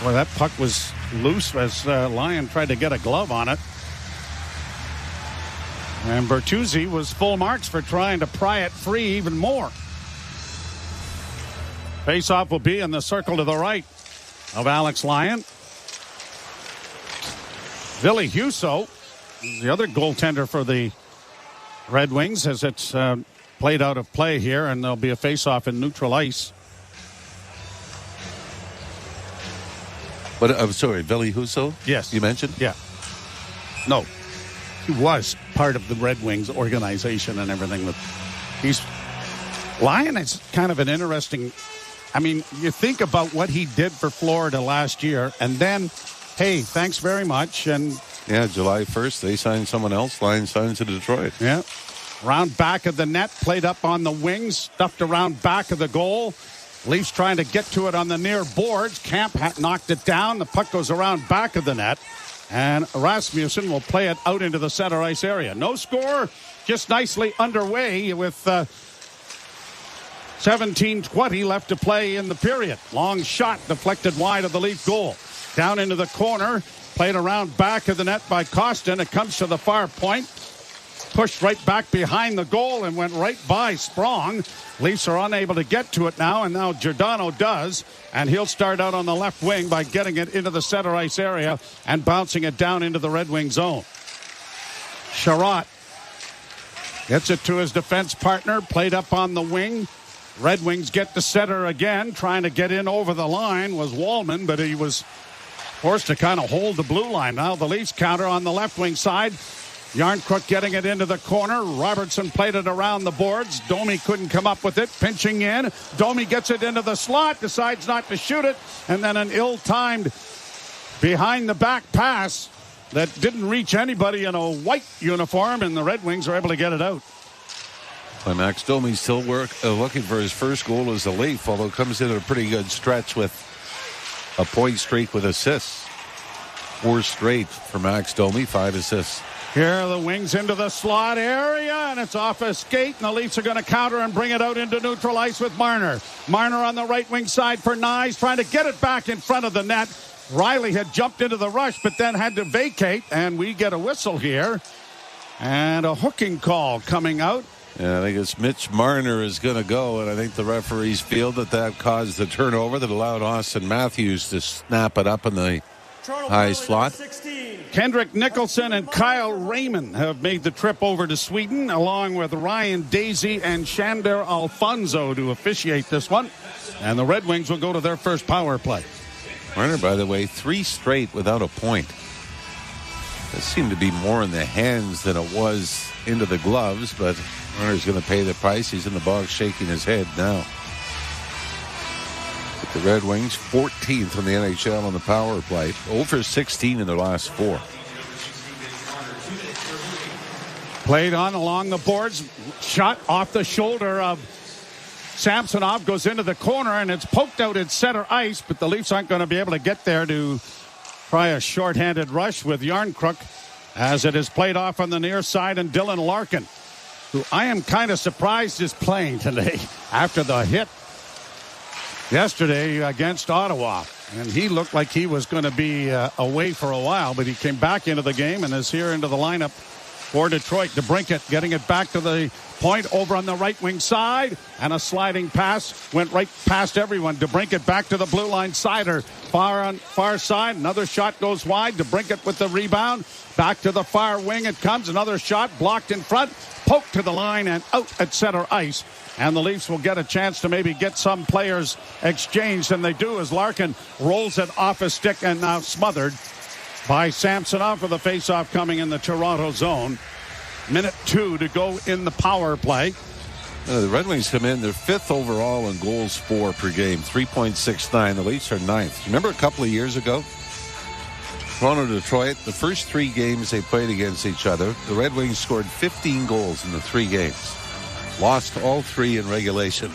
S24: Boy, that puck was loose as Lyon tried to get a glove on it. And Bertuzzi was full marks for trying to pry it free even more. Face-off will be in the circle to the right of Alex Lyon. Ville Husso, the other goaltender for the Red Wings, as it's played out of play here, and there'll be a face-off in neutral ice.
S25: But I'm sorry, Ville Husso?
S24: Yes.
S25: You mentioned?
S24: Yeah. No. He was part of the Red Wings organization and everything. Lyon is kind of an interesting, I mean, you think about what he did for Florida last year, and then, hey, thanks very much. And
S25: yeah, July 1st, they signed someone else. Lyon signs to Detroit.
S24: Yeah. Round back of the net, played up on the wings, stuffed around back of the goal. Leafs trying to get to it on the near boards. Camp knocked it down. The puck goes around back of the net. And Rasmussen will play it out into the center ice area. No score, just nicely underway with 17:20 left to play in the period. Long shot deflected wide of the Leaf goal. Down into the corner, played around back of the net by Kostin. It comes to the far point. Pushed right back behind the goal and went right by Sprong. Leafs are unable to get to it now, and now Giordano does, and he'll start out on the left wing by getting it into the center ice area and bouncing it down into the Red Wing zone. Sherratt gets it to his defense partner, played up on the wing. Red Wings get to center again, trying to get in over the line was Wallman, but he was forced to kind of hold the blue line. Now the Leafs counter on the left wing side. Yarncrook getting it into the corner. Robertson played it around the boards. Domi couldn't come up with it. Pinching in. Domi gets it into the slot. Decides not to shoot it. And then an ill-timed behind-the-back pass that didn't reach anybody in a white uniform. And the Red Wings are able to get it out.
S25: Well, Max Domi still looking for his first goal as a Leaf, although comes in a pretty good stretch with a point streak with assists. 4 straight for Max Domi, 5 assists.
S24: Here are the Wings into the slot area, and it's off a skate, and the Leafs are going to counter and bring it out into neutral ice with Marner. Marner on the right wing side for Nyes, trying to get it back in front of the net. Riley had jumped into the rush, but then had to vacate, and we get a whistle here. And a hooking call coming out.
S25: Yeah, I think it's Mitch Marner is going to go, and I think the referees feel that caused the turnover that allowed Austin Matthews to snap it up in the high slot.
S24: Kendrick Nicholson and Kyle Raymond have made the trip over to Sweden, along with Ryan Daisy and Shander Alfonso to officiate this one. And the Red Wings will go to their first power play.
S25: Marner, by the way, 3 straight without a point. This seemed to be more in the hands than it was into the gloves, but Marner's going to pay the price. He's in the box shaking his head now. With the Red Wings, 14th in the NHL on the power play. 0 for 16 in their last 4.
S24: Played on along the boards. Shot off the shoulder of Samsonov. Goes into the corner, and it's poked out at center ice, but the Leafs aren't going to be able to get there to try a shorthanded rush with Yarncrook as it is played off on the near side, and Dylan Larkin, who I am kind of surprised is playing today after the hit yesterday against Ottawa. And he looked like he was going to be away for a while, but he came back into the game and is here into the lineup for Detroit. DeBrincat getting it back to the point over on the right wing side, and a sliding pass went right past everyone. DeBrincat back to the blue line sider, far side. Another shot goes wide. DeBrincat with the rebound. Back to the far wing it comes. Another shot blocked in front. Poked to the line and out at center ice. And the Leafs will get a chance to maybe get some players exchanged, and they do as Larkin rolls it off a stick and now smothered by Samsonov for the faceoff coming in the Toronto zone. Minute 2 to go in the power play.
S25: The Red Wings come in. They're 5th overall in goals for per game, 3.69. The Leafs are 9th. Remember a couple of years ago? Toronto, Detroit, the first 3 games they played against each other, the Red Wings scored 15 goals in the 3 games. Lost all 3 in regulation.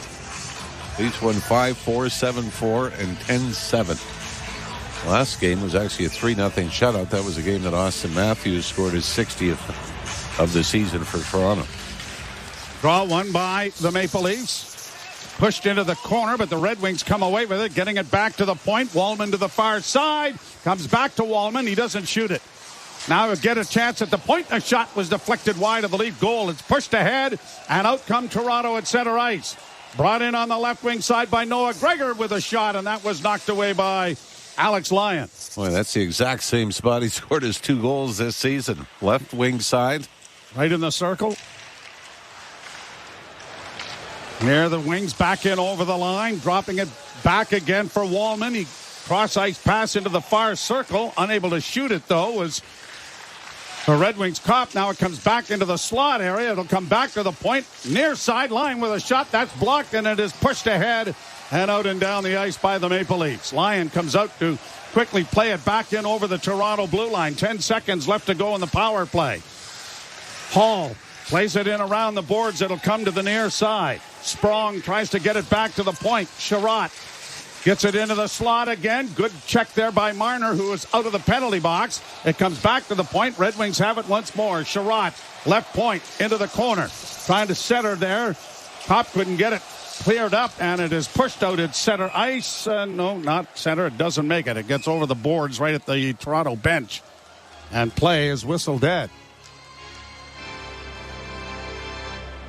S25: Leafs won 5-4, 7-4, and 10-7. Last game was actually a 3-0 shutout. That was a game that Austin Matthews scored his 60th of the season for Toronto.
S24: Draw one by the Maple Leafs. Pushed into the corner, but the Red Wings come away with it, getting it back to the point. Wallman to the far side. Comes back to Wallman. He doesn't shoot it. Now he'll get a chance at the point. A shot was deflected wide of the Leaf goal. It's pushed ahead, and out come Toronto at center ice. Brought in on the left wing side by Noah Gregor with a shot, and that was knocked away by Alex Lyon.
S25: Boy, that's the exact same spot he scored his 2 goals this season. Left wing side.
S24: Right in the circle. Here the Wings back in over the line, dropping it back again for Wallman. He cross-ice pass into the far circle. Unable to shoot it, though, was the Red Wings cop. Now it comes back into the slot area. It'll come back to the point. Near sideline with a shot. That's blocked, and it is pushed ahead and out and down the ice by the Maple Leafs. Lyon comes out to quickly play it back in over the Toronto blue line. 10 seconds left to go in the power play. Hall plays it in around the boards. It'll come to the near side. Sprong tries to get it back to the point. Sherratt gets it into the slot again. Good check there by Marner, who is out of the penalty box. It comes back to the point. Red Wings have it once more. Sherratt, left point, into the corner. Trying to center there. Pop couldn't get it cleared up, and it is pushed out at center ice. No, not center. It doesn't make it. It gets over the boards right at the Toronto bench. And play is whistled dead.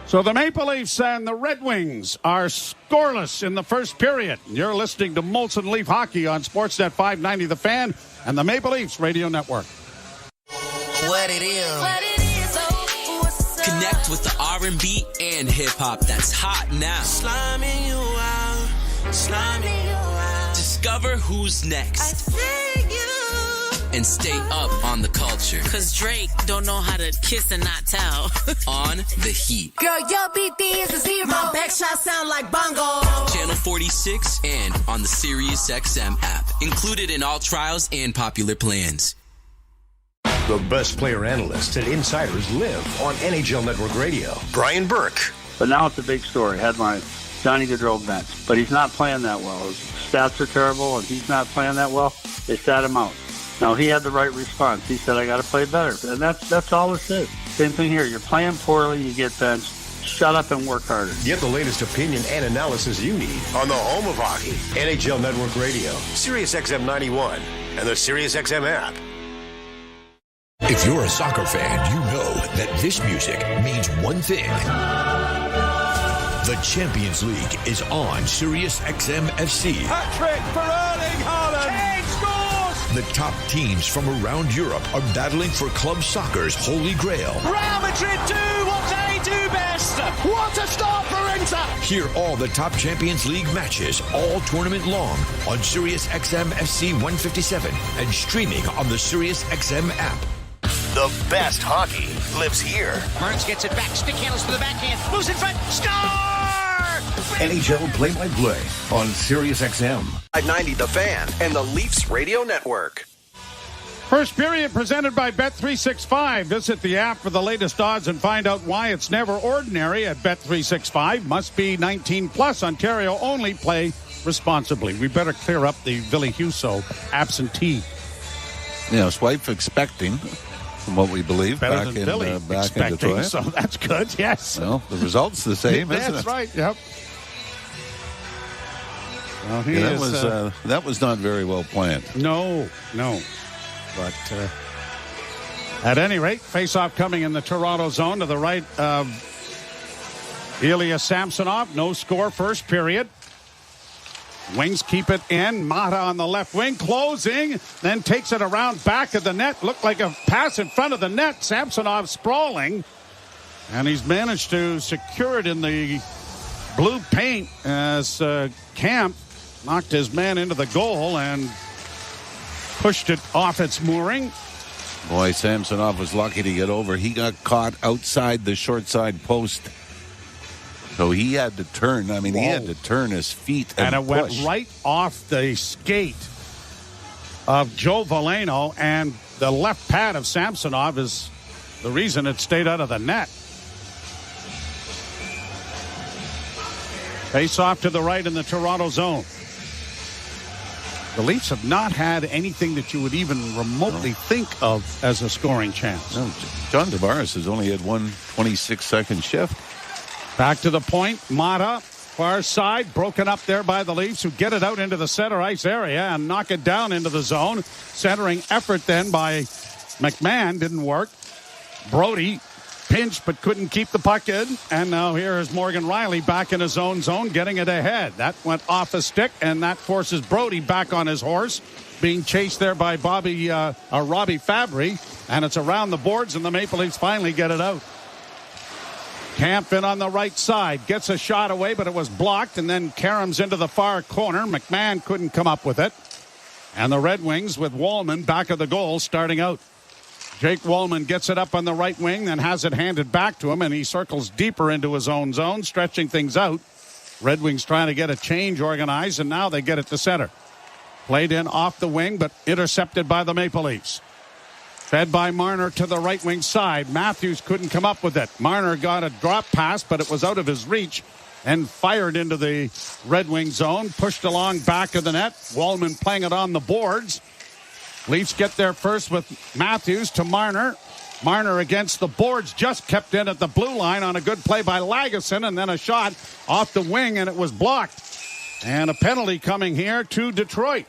S24: So the Maple Leafs and the Red Wings are scoreless in the first period. You're listening to Molson Leaf Hockey on Sportsnet 590 The Fan and the Maple Leafs Radio Network.
S1: What it is. Connect with the R&B and hip-hop that's hot now. Slamming you out. Discover who's next. I see you. and stay up on the culture.
S5: Cause Drake don't know how to kiss and not tell.
S1: On the Heat.
S5: Girl, your BD is a zero. My back shot sound like bongo.
S1: Channel 46 and on the Sirius XM app. Included in all trials and popular plans.
S10: The best player analysts and insiders live on NHL Network Radio. Brian Burke.
S11: But now it's a big story. Headline, Johnny Gaudreau bench. But he's not playing that well. His stats are terrible, and he's not playing that well. They sat him out. Now, he had the right response. He said, I got to play better. And that's all it is. Same thing here. You're playing poorly, you get benched. Shut up and work harder.
S10: Get the latest opinion and analysis you need on the home of hockey, NHL Network Radio, Sirius XM 91, and the Sirius XM app.
S3: If you're a soccer fan, you know that this music means one thing. The Champions League is on Sirius XM FC.
S4: Hat-trick for Erling Haaland. Kane scores!
S3: The top teams from around Europe are battling for club soccer's holy grail.
S4: Real Madrid do what they do best. What a start for Inter!
S3: Hear all the top Champions League matches all tournament long on Sirius XM FC 157 and streaming on the Sirius XM app.
S12: The best hockey lives here.
S4: Burns gets it back. Stick handles for the backhand. Moves in front. Score!
S10: NHL play-by-play on Sirius XM.
S18: 590 The Fan and the Leafs Radio Network.
S24: First period presented by Bet365. Visit the app for the latest odds and find out why it's never ordinary at Bet365. Must be 19 plus. Ontario only. Play responsibly. We better clear up the Billy Huso absentee.
S25: Yeah, his wife expecting, from what we believe,
S24: Better
S25: back
S24: than Billy
S25: in
S24: expecting,
S25: Detroit.
S24: so that's good, yes.
S25: Well, the result's the same, isn't it?
S24: That's right, yep. Well,
S25: that was not very well planned.
S24: No. But at any rate, face-off coming in the Toronto zone to the right of Ilya Samsonov. No score first period. Wings keep it in. Mata on the left wing, closing, then takes it around back of the net. Looked like a pass in front of the net. Samsonov sprawling, and he's managed to secure it in the blue paint as Camp knocked his man into the goal and pushed it off its mooring.
S25: Boy, Samsonov was lucky to get over. He got caught outside the short side post. So he had to turn. I mean, He had to turn his feet and
S24: it
S25: push.
S24: Went right off the skate of Joe Valeno, and the left pad of Samsonov is the reason it stayed out of the net. Face off to the right in the Toronto zone. The Leafs have not had anything that you would even remotely think of as a scoring chance.
S25: No, John Tavares has only had one 26-second shift.
S24: Back to the point. Mata, far side, broken up there by the Leafs, who get it out into the center ice area and knock it down into the zone. Centering effort then by McMahon didn't work. Brody pinched but couldn't keep the puck in. And now here is Morgan Riley back in his own zone, getting it ahead. That went off a stick, and that forces Brody back on his horse, being chased there by Robbie Fabry. And it's around the boards, and the Maple Leafs finally get it out. Camp in on the right side, gets a shot away, but it was blocked, and then Karam's into the far corner. McMahon couldn't come up with it. And the Red Wings with Wallman back of the goal starting out. Jake Wallman gets it up on the right wing, then has it handed back to him, and he circles deeper into his own zone, stretching things out. Red Wings trying to get a change organized, and now they get it to center. Played in off the wing, but intercepted by the Maple Leafs. Fed by Marner to the right wing side. Matthews couldn't come up with it. Marner got a drop pass, but it was out of his reach and fired into the Red Wing zone. Pushed along back of the net. Wallman playing it on the boards. Leafs get there first with Matthews to Marner. Marner against the boards, just kept in at the blue line on a good play by Lagesson, and then a shot off the wing, and it was blocked. And a penalty coming here to Detroit.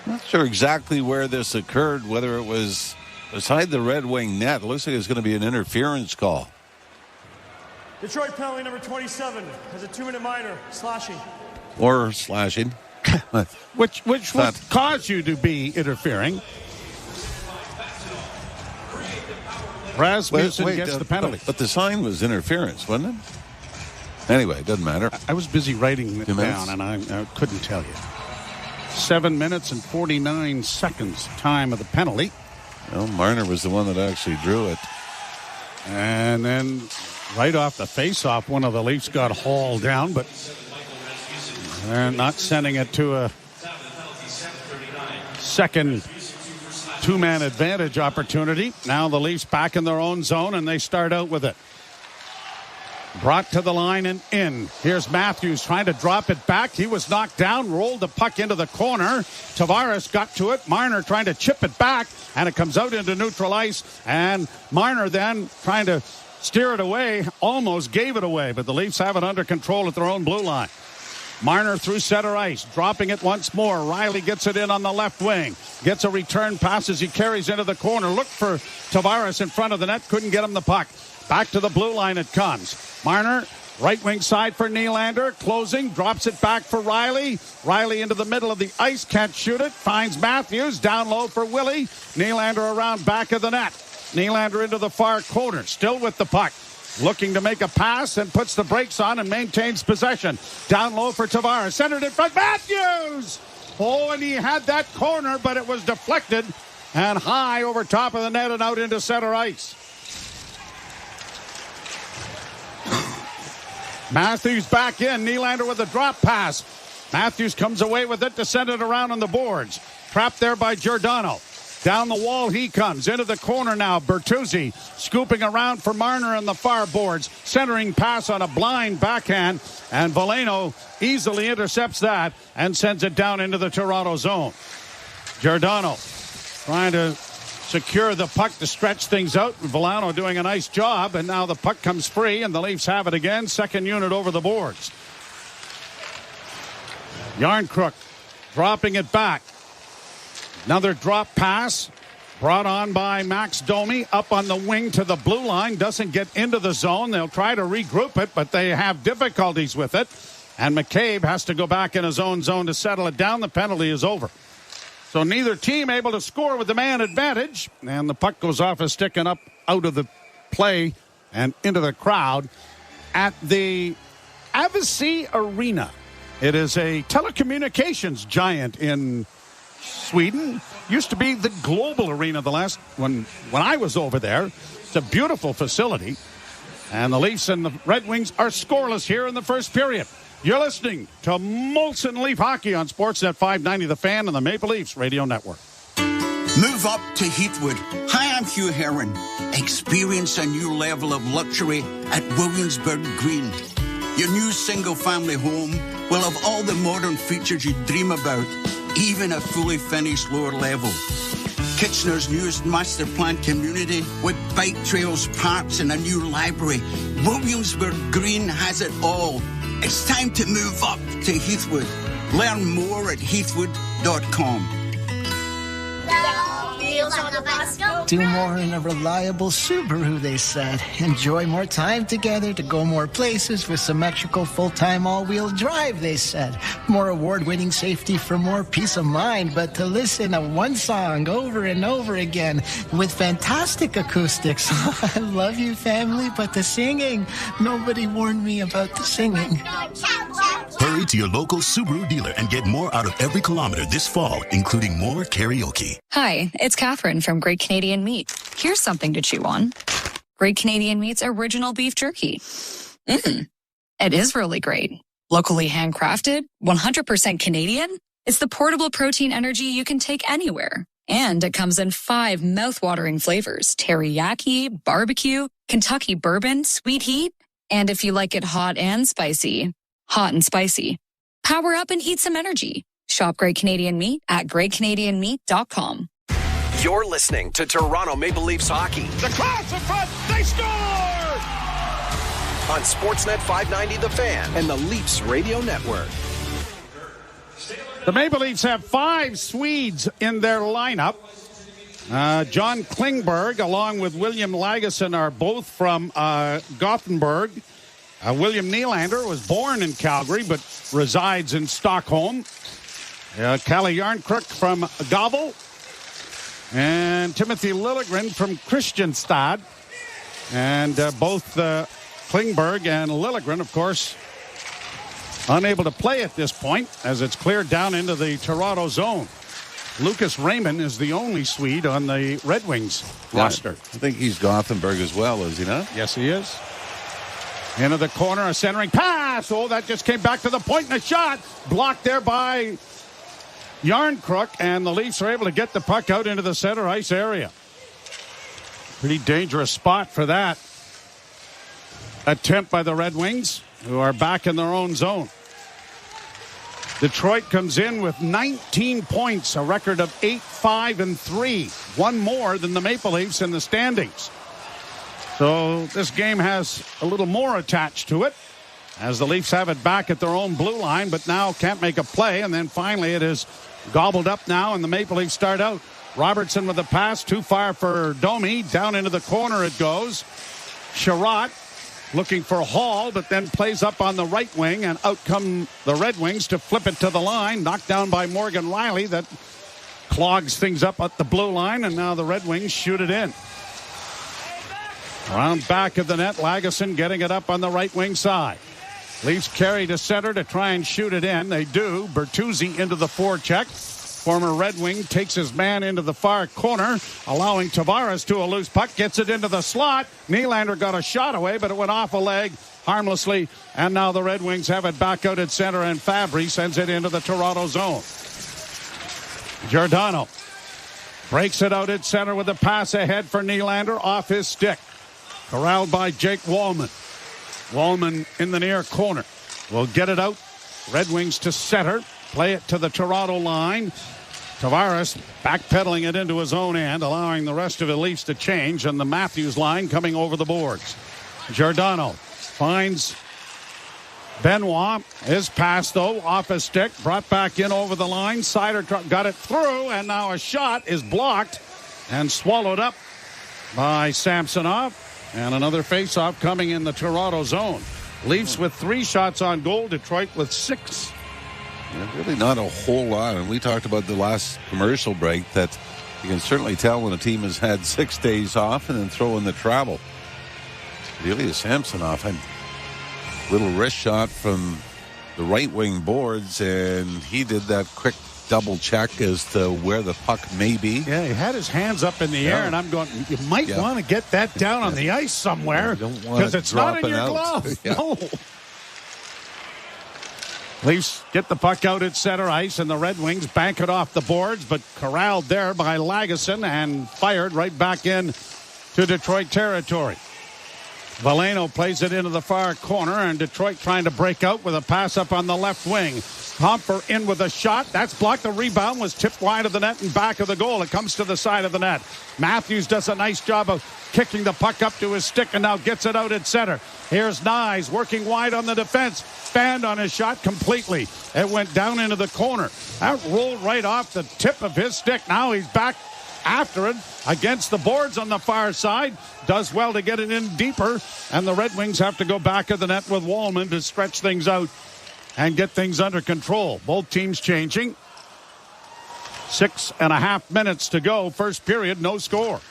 S25: Not sure exactly where this occurred, whether it was beside the Red Wing net. It looks like it's going to be an interference call.
S7: Detroit penalty number 27 has a 2-minute minor, slashing.
S25: Or slashing.
S24: which would cause you to be interfering. Rasmussen gets the penalty.
S25: But the sign was interference, wasn't it? Anyway, it doesn't matter.
S24: I was busy writing it
S25: 2 minutes?
S24: down, and I couldn't tell you. 7 minutes and 49 seconds time of the penalty.
S25: Well, Marner was the one that actually drew it.
S24: And then right off the face-off, one of the Leafs got hauled down, but they're not sending it to a second two-man advantage opportunity. Now the Leafs back in their own zone, and they start out with it. Brought to the line and in. Here's Matthews trying to drop it back. He was knocked down, rolled the puck into the corner. Tavares got to it. Marner trying to chip it back, and it comes out into neutral ice. And Marner then trying to steer it away, almost gave it away, but the Leafs have it under control at their own blue line. Marner through center ice, dropping it once more. Riley gets it in on the left wing. Gets a return pass as he carries into the corner. Looked for Tavares in front of the net. Couldn't get him the puck. Back to the blue line it comes. Marner, right wing side for Nylander. Closing, drops it back for Riley. Riley into the middle of the ice. Can't shoot it. Finds Matthews. Down low for Willie. Nylander around back of the net. Nylander into the far corner. Still with the puck. Looking to make a pass and puts the brakes on and maintains possession. Down low for Tavares. Centered in front. Matthews! Oh, and he had that corner, but it was deflected and high over top of the net and out into center ice. Matthews back in. Nylander with a drop pass. Matthews comes away with it to send it around on the boards. Trapped there by Giordano. Down the wall he comes. Into the corner now. Bertuzzi scooping around for Marner on the far boards. Centering pass on a blind backhand. And Veleno easily intercepts that and sends it down into the Toronto zone. Giordano trying to secure the puck to stretch things out. Veleno doing a nice job. And now the puck comes free and the Leafs have it again. Second unit over the boards. Yarncrook dropping it back. Another drop pass brought on by Max Domi up on the wing to the blue line. Doesn't get into the zone. They'll try to regroup it, but they have difficulties with it. And McCabe has to go back in his own zone to settle it down. The penalty is over. So neither team able to score with the man advantage. And the puck goes off a stick and up out of the play and into the crowd at the Avicii Arena. It is a telecommunications giant in Sweden. Used to be the Global Arena the last when I was over there. It's a beautiful facility. And the Leafs and the Red Wings are scoreless here in the first period. You're listening to Molson Leaf Hockey on Sportsnet 590 The Fan and the Maple Leafs Radio Network.
S6: Move up to Heathwood. Hi, I'm Hugh Herron. Experience a new level of luxury at Williamsburg Green. Your new single-family home will have all the modern features you dream about, even a fully finished lower level. Kitchener's newest master plan community with bike trails, parks and a new library. Williamsburg Green has it all. It's time to move up to Heathwood. Learn more at heathwood.com.
S8: Do more in a reliable Subaru, they said. Enjoy more time together to go more places with symmetrical full-time all-wheel drive, they said. More award-winning safety for more peace of mind, but to listen to one song over and over again with fantastic acoustics. I love you, family, but the singing, nobody warned me about the singing.
S9: Hurry to your local Subaru dealer and get more out of every kilometer this fall, including more karaoke.
S19: Hi, it's Catherine from Great Canadian Meat. Here's something to chew on. Great Canadian Meat's original beef jerky. It is really great. Locally handcrafted, 100% Canadian. It's the portable protein energy you can take anywhere. And it comes in 5 mouth-watering flavors: teriyaki, barbecue, Kentucky bourbon, sweet heat, and if you like it hot and spicy, hot and spicy. Power up and eat some energy. Shop Great Canadian Meat at greatcanadianmeat.com.
S18: You're listening to Toronto Maple Leafs hockey.
S24: The Crowds in front, they score!
S18: On Sportsnet 590 The Fan and the Leafs Radio Network.
S24: The Maple Leafs have 5 Swedes in their lineup. John Klingberg along with William Lagesson are both from Gothenburg. William Nylander was born in Calgary but resides in Stockholm. Kalle Järnkrok from Gavle. And Timothy Liljegren from Kristianstad. And both Klingberg and Liljegren, of course, unable to play at this point as it's cleared down into the Toronto zone. Lucas Raymond is the only Swede on the Red Wings roster.
S25: I think he's Gothenburg as well, is he not?
S24: Yes, he is. Into the corner, a centering pass. Oh, that just came back to the point, and a shot blocked there by Yarncrook, and the Leafs are able to get the puck out into the center ice area. Pretty dangerous spot for that attempt by the Red Wings, who are back in their own zone. Detroit comes in with 19 points, a record of 8-5-3, one more than the Maple Leafs in the standings. So this game has a little more attached to it, as the Leafs have it back at their own blue line, but now can't make a play, and then finally it is gobbled up now, and the Maple Leafs start out. Robertson with the pass, too far for Domi. Down into the corner it goes. Sherratt looking for Hall, but then plays up on the right wing, and out come the Red Wings to flip it to the line. Knocked down by Morgan Riley. That clogs things up at the blue line, and now the Red Wings shoot it in. Around back of the net, Lagesson getting it up on the right wing side. Leafs carry to center to try and shoot it in. They do. Bertuzzi into the forecheck. Former Red Wing takes his man into the far corner, allowing Tavares to a loose puck. Gets it into the slot. Nylander got a shot away, but it went off a leg harmlessly. And now the Red Wings have it back out at center, and Fabry sends it into the Toronto zone. Giordano breaks it out at center with a pass ahead for Nylander off his stick. Corralled by Jake Wallman. Wallman in the near corner. Will get it out. Red Wings to center. Play it to the Toronto line. Tavares backpedaling it into his own end, allowing the rest of the Leafs to change, and the Matthews line coming over the boards. Giordano finds Benoit. His pass, though, off his stick, brought back in over the line. Sider got it through, and now a shot is blocked and swallowed up by Samsonov. And another faceoff coming in the Toronto zone. Leafs with 3 shots on goal. Detroit with 6.
S25: Yeah, really not a whole lot. And we talked about the last commercial break that you can certainly tell when a team has had 6 days off and then throw in the travel. Ilya Samsonov had a little wrist shot from the right wing boards, and he did that quick double check as to where the puck may be.
S24: Yeah, he had his hands up in the air, and I'm going, you might want to get that down on the ice somewhere, because it's not in your glove. No. Leafs get the puck out at center ice, and the Red Wings bank it off the boards, but corralled there by Lagesson and fired right back in to Detroit territory. Valeno plays it into the far corner, and Detroit trying to break out with a pass up on the left wing. Comfer in with a shot. That's blocked. The rebound was tipped wide of the net and back of the goal. It comes to the side of the net. Matthews does a nice job of kicking the puck up to his stick and now gets it out at center. Here's Nyes working wide on the defense. Fanned on his shot completely. It went down into the corner. That rolled right off the tip of his stick. Now he's back after it against the boards on the far side. Does well to get it in deeper. And the Red Wings have to go back of the net with Wallman to stretch things out and get things under control. Both teams changing. 6.5 minutes to go. First period, no score.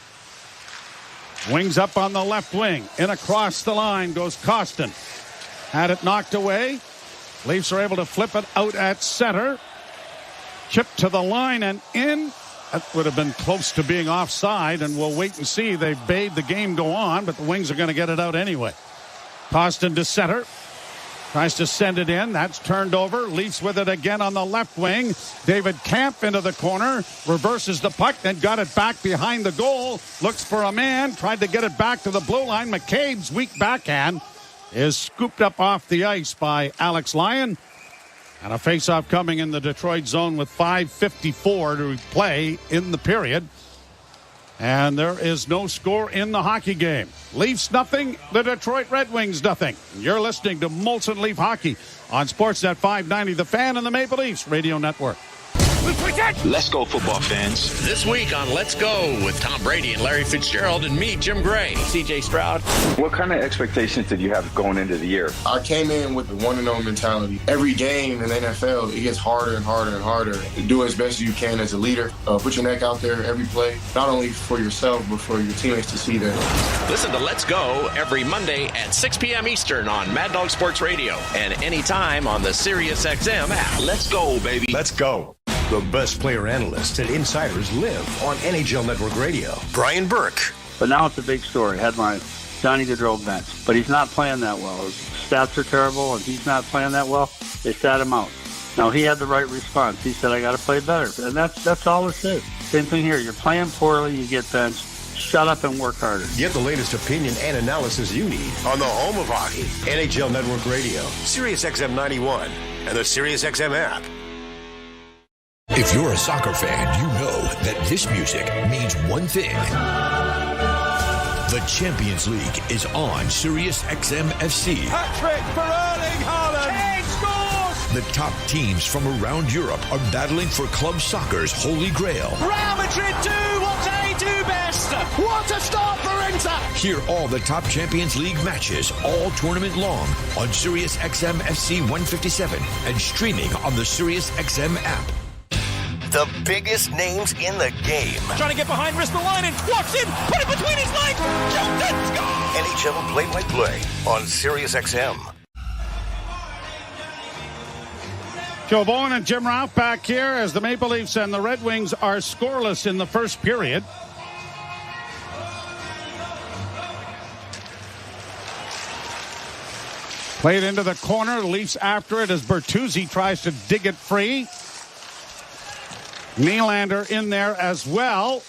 S24: Wings up on the left wing. In across the line goes Costin. Had it knocked away. Leafs are able to flip it out at center. Chip to the line and in. That would have been close to being offside, and we'll wait and see. They bade the game go on, but the Wings are going to get it out anyway. Costin to center. Tries to send it in. That's turned over. Leafs with it again on the left wing. David Kampf into the corner. Reverses the puck. Then got it back behind the goal. Looks for a man. Tried to get it back to the blue line. McCabe's weak backhand is scooped up off the ice by Alex Lyon. And a faceoff coming in the Detroit zone with 5:54 to play in the period. And there is no score in the hockey game. Leafs nothing, the Detroit Red Wings nothing. You're listening to Molson Leaf Hockey on Sportsnet 590, The Fan and the Maple Leafs Radio Network.
S13: Let's go, football fans.
S14: This week on Let's Go with Tom Brady and Larry Fitzgerald and me, Jim Gray.
S20: CJ Stroud.
S21: What kind of expectations did you have going into the year?
S22: I came in with the one-and-oh mentality. Every game in the NFL, it gets harder and harder and harder. Do as best as you can as a leader. Put your neck out there every play, not only for yourself, but for your teammates to see that.
S14: Listen to Let's Go every Monday at 6 p.m. Eastern on Mad Dog Sports Radio and anytime on the SiriusXM app.
S10: Let's go, baby. Let's go. The best player analysts and insiders live on NHL Network Radio. Brian Burke.
S11: But now it's a big story. Headline, Johnny Gaudreau bench. But he's not playing that well. His stats are terrible, and he's not playing that well. They sat him out. Now, he had the right response. He said, I got to play better. And that's all it is. Same thing here. You're playing poorly, you get benched. Shut up and work harder.
S10: Get the latest opinion and analysis you need on the home of hockey, NHL Network Radio, SiriusXM 91, and the SiriusXM app.
S3: If you're a soccer fan, you know that this music means one thing. The Champions League is on SiriusXM FC.
S4: Hat-trick for Erling Haaland. Kane scores!
S3: The top teams from around Europe are battling for club soccer's holy grail.
S4: Real Madrid do what they do best. What a start for Inter!
S3: Hear all the top Champions League matches all tournament long on SiriusXM FC 157 and streaming on the SiriusXM app.
S12: The biggest names in the game.
S4: Trying to get behind Ristolainen. Walks in. Put it between his legs. Shoots it. Score!
S12: NHL play-by-play on SiriusXM.
S24: Joe Bowen and Jim Ralph back here as the Maple Leafs and the Red Wings are scoreless in the first period. Played into the corner. The Leafs after it as Bertuzzi tries to dig it free. Nylander in there as well.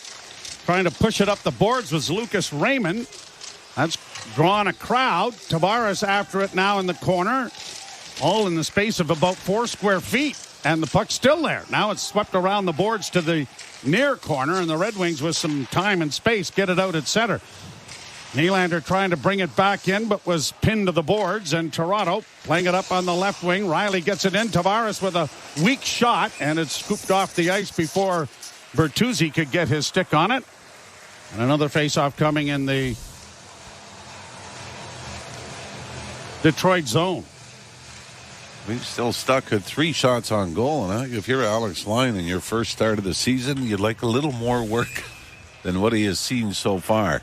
S24: Trying to push it up the boards was Lucas Raymond. That's drawn a crowd. Tavares after it now in the corner. All in the space of about 4 square feet. And the puck's still there. Now it's swept around the boards to the near corner. And the Red Wings with some time and space get it out at center. Nylander trying to bring it back in, but was pinned to the boards. And Toronto playing it up on the left wing. Riley gets it in. Tavares with a weak shot, and it's scooped off the ice before Bertuzzi could get his stick on it. And another faceoff coming in the Detroit zone.
S25: We've still stuck at 3 shots on goal. And I think if you're Alex Lyon in your first start of the season, you'd like a little more work than what he has seen so far.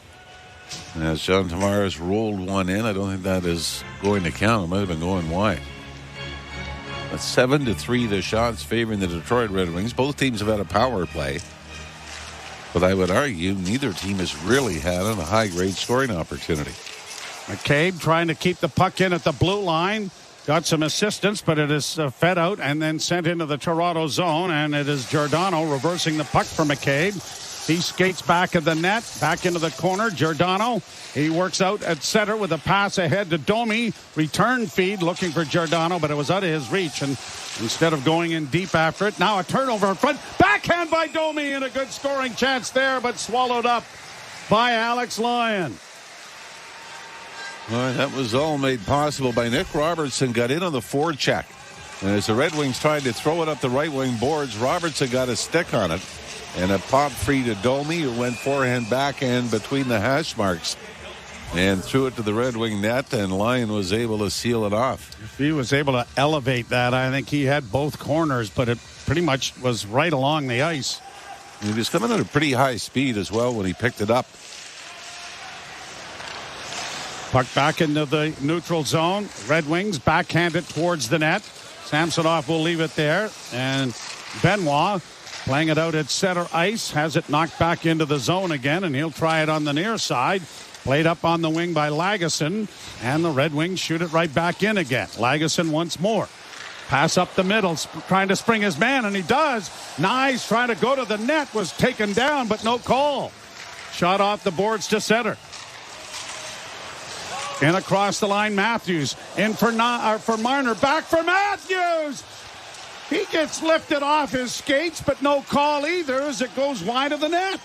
S25: And as John Tavares rolled one in, I don't think that is going to count. It might have been going wide. But 7-3 the shots favoring the Detroit Red Wings. Both teams have had a power play. But I would argue neither team has really had a high-grade scoring opportunity.
S24: McCabe trying to keep the puck in at the blue line. Got some assistance, but it is fed out and then sent into the Toronto zone. And it is Giordano reversing the puck for McCabe. He skates back at the net, back into the corner. Giordano, he works out at center with a pass ahead to Domi. Return feed looking for Giordano, but it was out of his reach. And instead of going in deep after it, now a turnover in front. Backhand by Domi and a good scoring chance there, but swallowed up by Alex Lyon.
S25: All right, that was all made possible by Nick Robertson. Got in on the forecheck. And as the Red Wings tried to throw it up the right wing boards, Robertson got a stick on it. And a pop free to Domi, who went forehand backhand between the hash marks and threw it to the Red Wing net, and Lyon was able to seal it off.
S24: If he was able to elevate that, I think he had both corners, but it pretty much was right along the ice.
S25: He was coming at a pretty high speed as well when he picked it up.
S24: Puck back into the neutral zone. Red Wings backhand it towards the net. Samsonov will leave it there. And Benoit playing it out at center ice. Has it knocked back into the zone again, and he'll try it on the near side. Played up on the wing by Lagesson. And the Red Wings shoot it right back in again. Lagesson once more. Pass up the middle, trying to spring his man, and he does. Nyes trying to go to the net, was taken down, but no call. Shot off the boards to center. And across the line, Matthews. In for Marner. Back for Matthews. He gets lifted off his skates, but no call either as it goes wide of the net.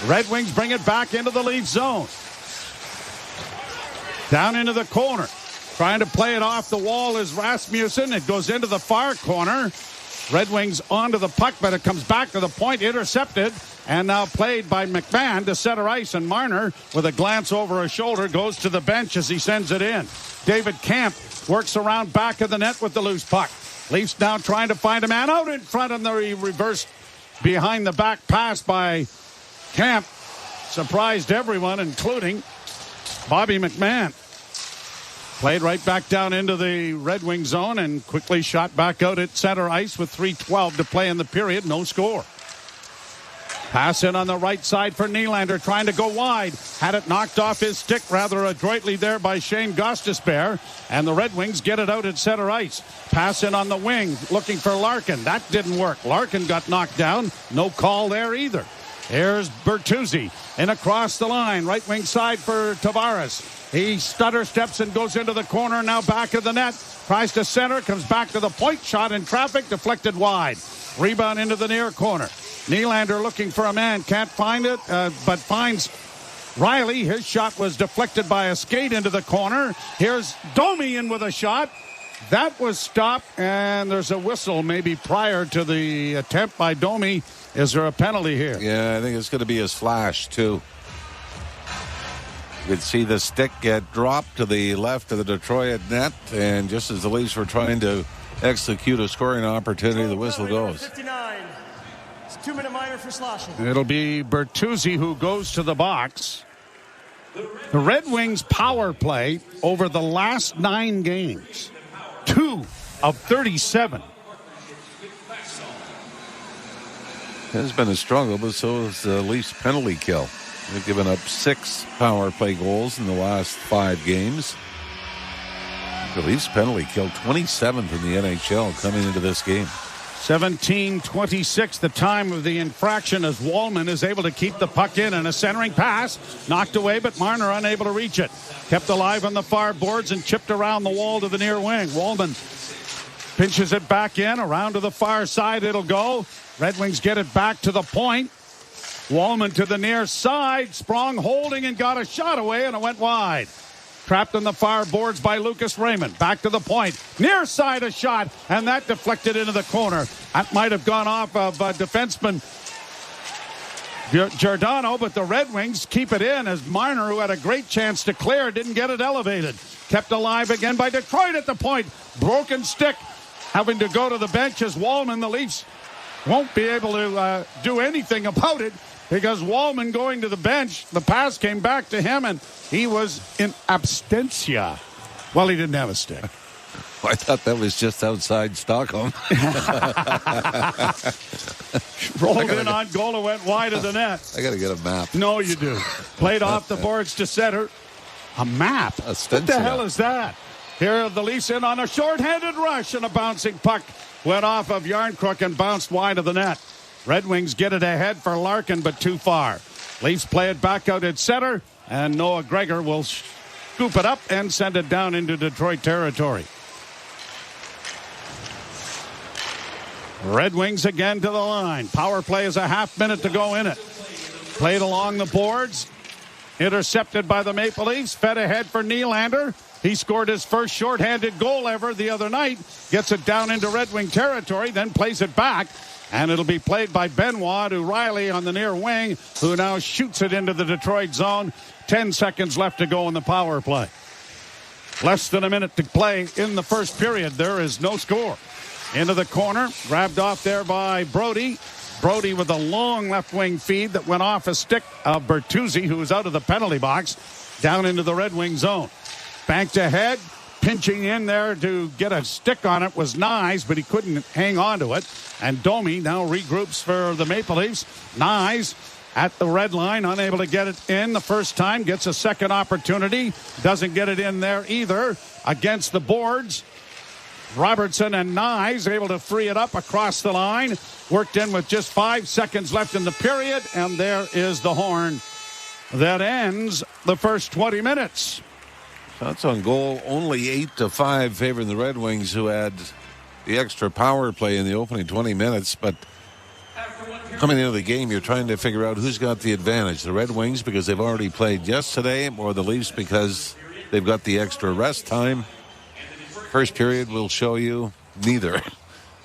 S24: Red Wings bring it back into the Leaf zone. Down into the corner. Trying to play it off the wall is Rasmussen. It goes into the far corner. Red Wings onto the puck, but it comes back to the point, intercepted, and now played by McMahon to center ice. And Marner, with a glance over his shoulder, goes to the bench as he sends it in. David Camp works around back of the net with the loose puck. Leafs now trying to find a man out in front, and the reverse behind the back pass by Camp surprised everyone, including Bobby McMahon. Played right back down into the Red Wing zone and quickly shot back out at center ice with 3:12 to play in the period. No score. Pass in on the right side for Nylander, trying to go wide. Had it knocked off his stick rather adroitly there by Shane Gostisbehere. And the Red Wings get it out at center ice. Pass in on the wing, looking for Larkin. That didn't work. Larkin got knocked down. No call there either. Here's Bertuzzi in across the line. Right wing side for Tavares. He stutter steps and goes into the corner. Now back of the net. Tries to center. Comes back to the point. Shot in traffic. Deflected wide. Rebound into the near corner. Nylander looking for a man. Can't find it, but finds Riley. His shot was deflected by a skate into the corner. Here's Domi in with a shot. That was stopped, and there's a whistle maybe prior to the attempt by Domi. Is there a penalty here?
S25: Yeah, I think it's going to be his flash, too. You could see the stick get dropped to the left of the Detroit net, and just as the Leafs were trying to execute a scoring opportunity, the whistle goes.
S7: 59. It's a 2-minute minor for sloshing.
S24: It'll be Bertuzzi who goes to the box. The Red Wings power play over the last 9 games, 2 of 37.
S25: It's been a struggle, but so is the Leafs penalty kill. They've given up 6 power play goals in the last 5 games. The Leafs penalty kill 27th in the NHL coming into this game.
S24: 17:26, the time of the infraction, as Wallman is able to keep the puck in, and a centering pass knocked away, but Marner unable to reach it. Kept alive on the far boards and chipped around the wall to the near wing. Wallman pinches it back in, around to the far side it'll go. Red Wings get it back to the point. Wallman to the near side. Sprong holding and got a shot away, and it went wide. Trapped on the far boards by Lucas Raymond. Back to the point. Near side a shot, and that deflected into the corner. That might have gone off of defenseman Giordano, but the Red Wings keep it in as Marner, who had a great chance to clear, didn't get it elevated. Kept alive again by Detroit at the point. Broken stick. Having to go to the bench as Wallman. The Leafs won't be able to do anything about it because Wallman going to the bench, the pass came back to him and he was in absentia. Well, he didn't have a stick.
S25: I thought that was just outside Stockholm.
S24: Rolled in on goal and went wide of the net.
S25: I got to get a map.
S24: No, you do. Played off the boards to center. A map? What the hell is that? Here are the Leafs in on a short-handed rush, and a bouncing puck went off of Yarncrook and bounced wide of the net. Red Wings get it ahead for Larkin, but too far. Leafs play it back out at center, and Noah Gregor will scoop it up and send it down into Detroit territory. Red Wings again to the line. Power play is a half minute to go in it. Played along the boards. Intercepted by the Maple Leafs. Fed ahead for Nylander. He scored his first shorthanded goal ever the other night. Gets it down into Red Wing territory, then plays it back. And it'll be played by Benoit to Riley on the near wing, who now shoots it into the Detroit zone. 10 seconds left to go in the power play. Less than a minute to play in the first period. There is no score. Into the corner. Grabbed off there by Brody. Brody with a long left wing feed that went off a stick of Bertuzzi, who was out of the penalty box, down into the Red Wing zone. Banked ahead. Pinching in there to get a stick on it was Nyes, but he couldn't hang on to it. And Domi now regroups for the Maple Leafs. Nyes at the red line, unable to get it in the first time. Gets a second opportunity. Doesn't get it in there either. Against the boards. Robertson and Nyes able to free it up across the line. Worked in with just 5 seconds left in the period. And there is the horn that ends the first 20 minutes.
S25: Shots on goal only 8-5 favoring the Red Wings, who had the extra power play in the opening 20 minutes. But coming into the game, you're trying to figure out who's got the advantage. The Red Wings because they've already played yesterday, or the Leafs because they've got the extra rest time. first period will show you neither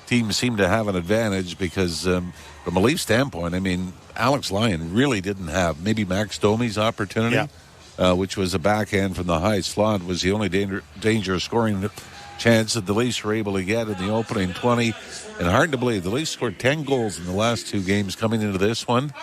S25: team seemed to have an advantage because from a Leaf standpoint, I mean, Alex Lyon really didn't have maybe Max Domi's opportunity, which was a backhand from the high slot, was the only danger of scoring chance that the Leafs were able to get in the opening 20. And hard to believe, the Leafs scored 10 goals in the last 2 games coming into this one.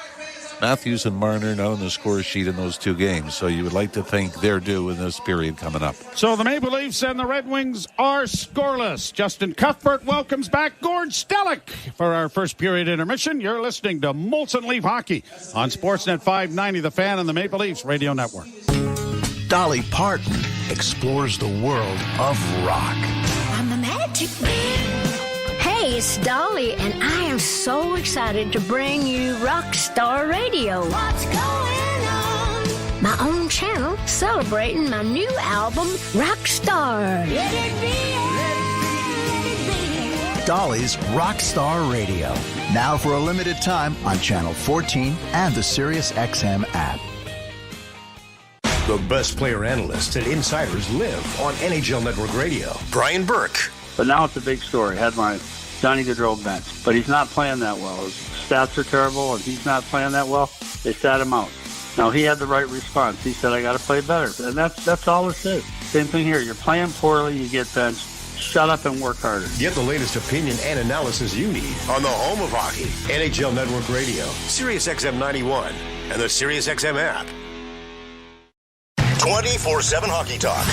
S25: Matthews and Marner not on the score sheet in those 2 games, so you would like to think they're due in this period coming up.
S24: So the Maple Leafs and the Red Wings are scoreless. Justin Cuthbert welcomes back Gord Stellick for our first period intermission. You're listening to Molson Leaf Hockey on Sportsnet 590, The Fan, and the Maple Leafs Radio Network.
S18: Dolly Parton explores the world of rock.
S2: I'm a magic man. Hey, it's Dolly, and I am so excited to bring you Rockstar Radio. What's going on? My own channel celebrating my new album, Rockstar. Let it be, let it be.
S18: Dolly's Rockstar Radio. Now for a limited time on Channel 14 and the SiriusXM app.
S12: The best player analysts and insiders live on NHL Network Radio. Brian Burke.
S11: But now it's a big story. Headline, Johnny Gaudreau bench. But he's not playing that well. His stats are terrible, and he's not playing that well. They sat him out. Now, he had the right response. He said, I got to play better. And that's all it is. Same thing here. You're playing poorly, you get benched. Shut up and work harder.
S10: Get the latest opinion and analysis you need on the home of hockey, NHL Network Radio, SiriusXM 91, and the SiriusXM app.
S12: 24/7 hockey talk.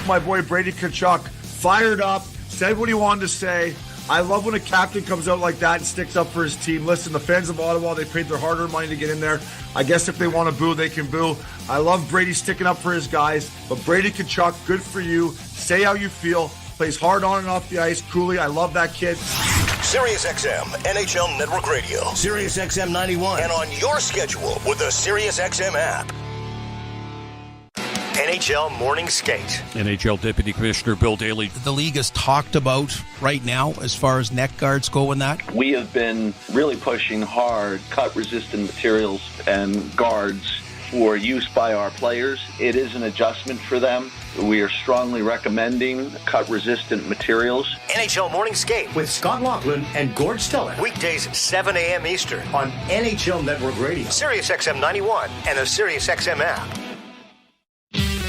S7: My boy Brady Tkachuk fired up, said what he wanted to say. I love when a captain comes out like that and sticks up for his team. Listen, the fans of Ottawa, they paid their hard-earned money to get in there. I guess if they want to boo, they can boo. I love Brady sticking up for his guys. But Brady Tkachuk, good for you. Say how you feel. Plays hard on and off the ice. Cooley, I love that kid.
S12: SiriusXM, NHL Network Radio, SiriusXM 91, and on your schedule with the SiriusXM app. NHL Morning Skate.
S15: NHL Deputy Commissioner Bill Daly.
S16: The league is talked about right now as far as neck guards go in that.
S21: We have been really pushing hard cut-resistant materials and guards for use by our players. It is an adjustment for them. We are strongly recommending cut-resistant materials.
S12: NHL Morning Skate with Scott Laughlin and Gord Stellick. Weekdays 7 a.m. Eastern on NHL Network Radio, SiriusXM 91, and the SiriusXM app.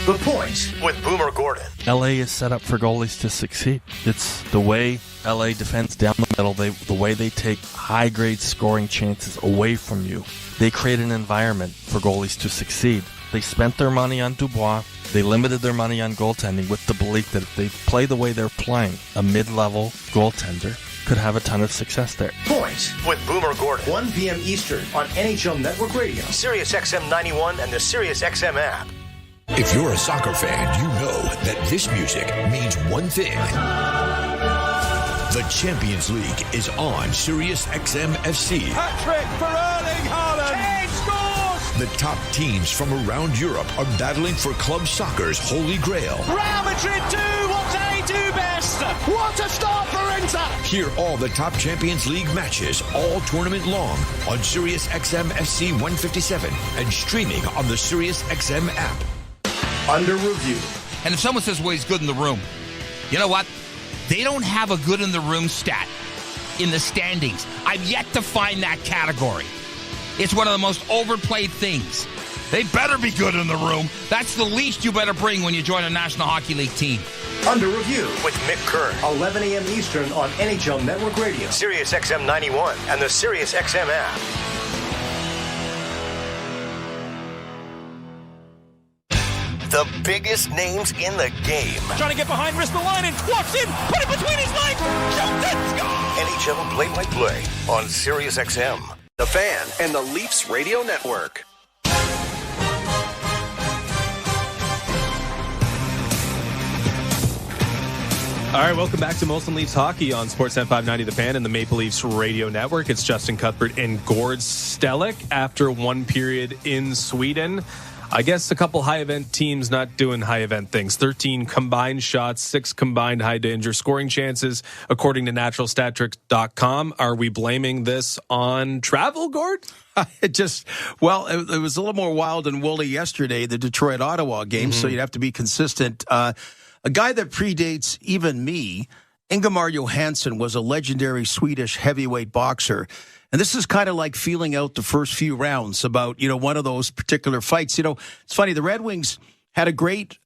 S12: The Point with Boomer Gordon.
S17: LA is set up for goalies to succeed. It's the way LA defends down the middle, the way they take high-grade scoring chances away from you. They create an environment for goalies to succeed. They spent their money on Dubois. They limited their money on goaltending with the belief that if they play the way they're playing, a mid-level goaltender could have a ton of success there.
S12: Point with Boomer Gordon. 1 p.m. Eastern on NHL Network Radio, SiriusXM 91, and the SiriusXM app.
S3: If you're a soccer fan, you know that this music means one thing. The Champions League is on SiriusXM FC.
S4: Hat-trick for Erling Haaland. Kane scores!
S3: The top teams from around Europe are battling for club soccer's holy grail.
S4: Real Madrid do what they do best. What a start for Inter!
S3: Hear all the top Champions League matches all tournament long on SiriusXM FC 157 and streaming on the SiriusXM app.
S12: Under review.
S20: And if someone says, well, he's good in the room, you know what? They don't have a good in the room stat in the standings. I've yet to find that category. It's one of the most overplayed things. They better be good in the room. That's the least you better bring when you join a National Hockey League team.
S12: Under review with Mick Kern, 11 a.m. Eastern on NHL Network Radio, SiriusXM 91, and the SiriusXM app. The biggest names in the game.
S4: Trying to get behind Ristolainen, walks in, put it between his legs, shoots it, scores!
S12: NHL play-by-play on SiriusXM.
S18: The Fan and the Leafs Radio Network.
S26: All right, welcome back to Molson Leafs Hockey on Sportsnet 590 The Fan and the Maple Leafs Radio Network. It's Justin Cuthbert and Gord Stellick after one period in Sweden. I guess a couple high-event teams not doing high-event things. 13 combined shots, 6 combined high-danger scoring chances, according to naturalstattrick.com. Are we blaming this on travel, Gord?
S16: It was a little more wild and woolly yesterday, the Detroit-Ottawa game, so you'd have to be consistent. a guy that predates even me. Ingemar Johansson was a legendary Swedish heavyweight boxer. And this is kind of like feeling out the first few rounds about, one of those particular fights. It's funny, the Red Wings had a great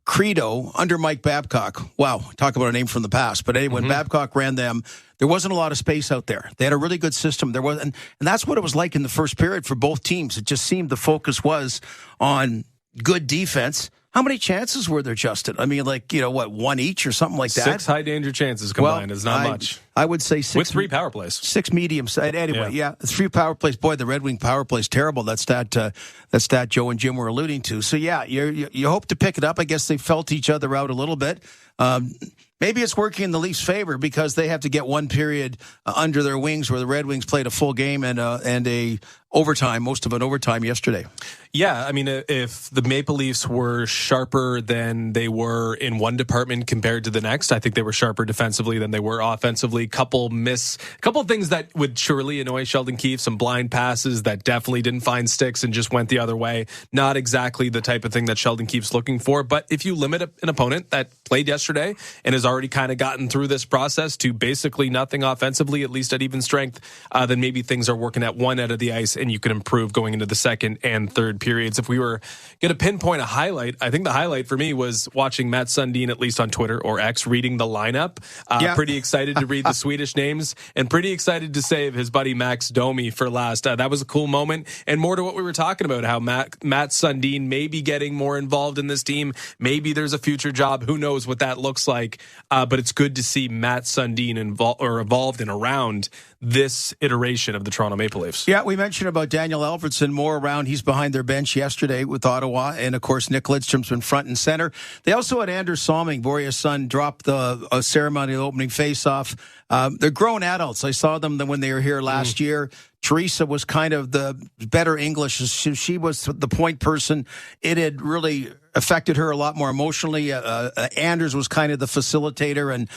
S16: credo under Mike Babcock. Wow, talk about a name from the past. But anyway, when Babcock ran them, there wasn't a lot of space out there. They had a really good system. There was, and that's what it was like in the first period for both teams. It just seemed the focus was on good defense. How many chances were there, Justin? I mean, one each or something like that?
S26: 6 high-danger chances combined is not much.
S16: I would say 6.
S26: With 3 power plays.
S16: 6 medium side. Anyway, yeah. 3 power plays. Boy, the Red Wing power play is terrible. That's that Joe and Jim were alluding to. So, yeah, you hope to pick it up. I guess they felt each other out a little bit. Maybe it's working in the Leafs' favor because they have to get one period under their wings where the Red Wings played a full game and a overtime, most of an overtime yesterday.
S26: Yeah, I mean, if the Maple Leafs were sharper than they were in one department compared to the next, I think they were sharper defensively than they were offensively. Couple things that would surely annoy Sheldon Keefe, some blind passes that definitely didn't find sticks and just went the other way. Not exactly the type of thing that Sheldon Keefe's looking for, but if you limit an opponent that played yesterday and has already kind of gotten through this process to basically nothing offensively, at least at even strength, then maybe things are working at one end of the ice and you can improve going into the second and third periods. If we were going to pinpoint a highlight, I think the highlight for me was watching Matt Sundin, at least on Twitter or X, reading the lineup. Pretty excited to read the Swedish names and pretty excited to save his buddy Max Domi for last. That was a cool moment. And more to what we were talking about, how Matt Sundin may be getting more involved in this team. Maybe there's a future job. Who knows what that looks like. But it's good to see Matt Sundin involved and around this iteration of the Toronto Maple Leafs.
S16: Yeah, we mentioned about Daniel Alfredsson more around. He's behind their bench yesterday with Ottawa. And, of course, Nick Lidstrom's been front and center. They also had Anders Salming, Borja's son, drop the ceremonial opening faceoff. They're grown adults. I saw them when they were here last year. Teresa was kind of the better English. She was the point person. It had really affected her a lot more emotionally. Anders was kind of the facilitator and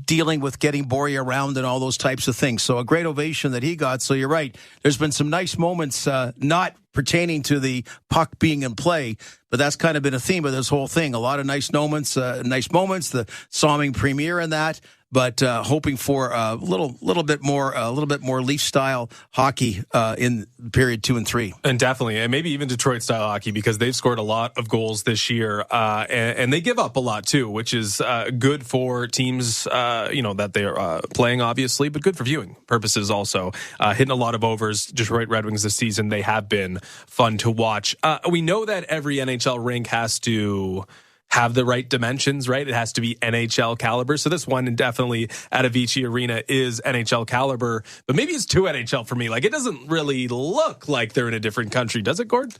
S16: dealing with getting Borja around and all those types of things. So a great ovation that he got. So you're right. There's been some nice moments, not pertaining to the puck being in play, but that's kind of been a theme of this whole thing. A lot of nice moments, the Salming premiere and that. But hoping for a little bit more Leaf style hockey in period 2 and 3,
S26: and definitely, and maybe even Detroit style hockey, because they've scored a lot of goals this year, and they give up a lot too, which is good for teams, that they are playing, obviously, but good for viewing purposes also. Hitting a lot of overs. Detroit Red Wings this season, they have been fun to watch. We know that every NHL rink has to have the right dimensions, right? It has to be NHL caliber. So this one, definitely at Avicii Arena, is NHL caliber, but maybe it's too NHL for me. Like, it doesn't really look like they're in a different country, does it, Gord?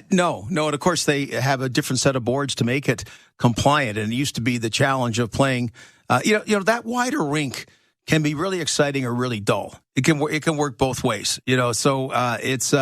S16: No. And of course they have a different set of boards to make it compliant. And it used to be the challenge of playing, that wider rink can be really exciting or really dull. It can work both ways, so it's,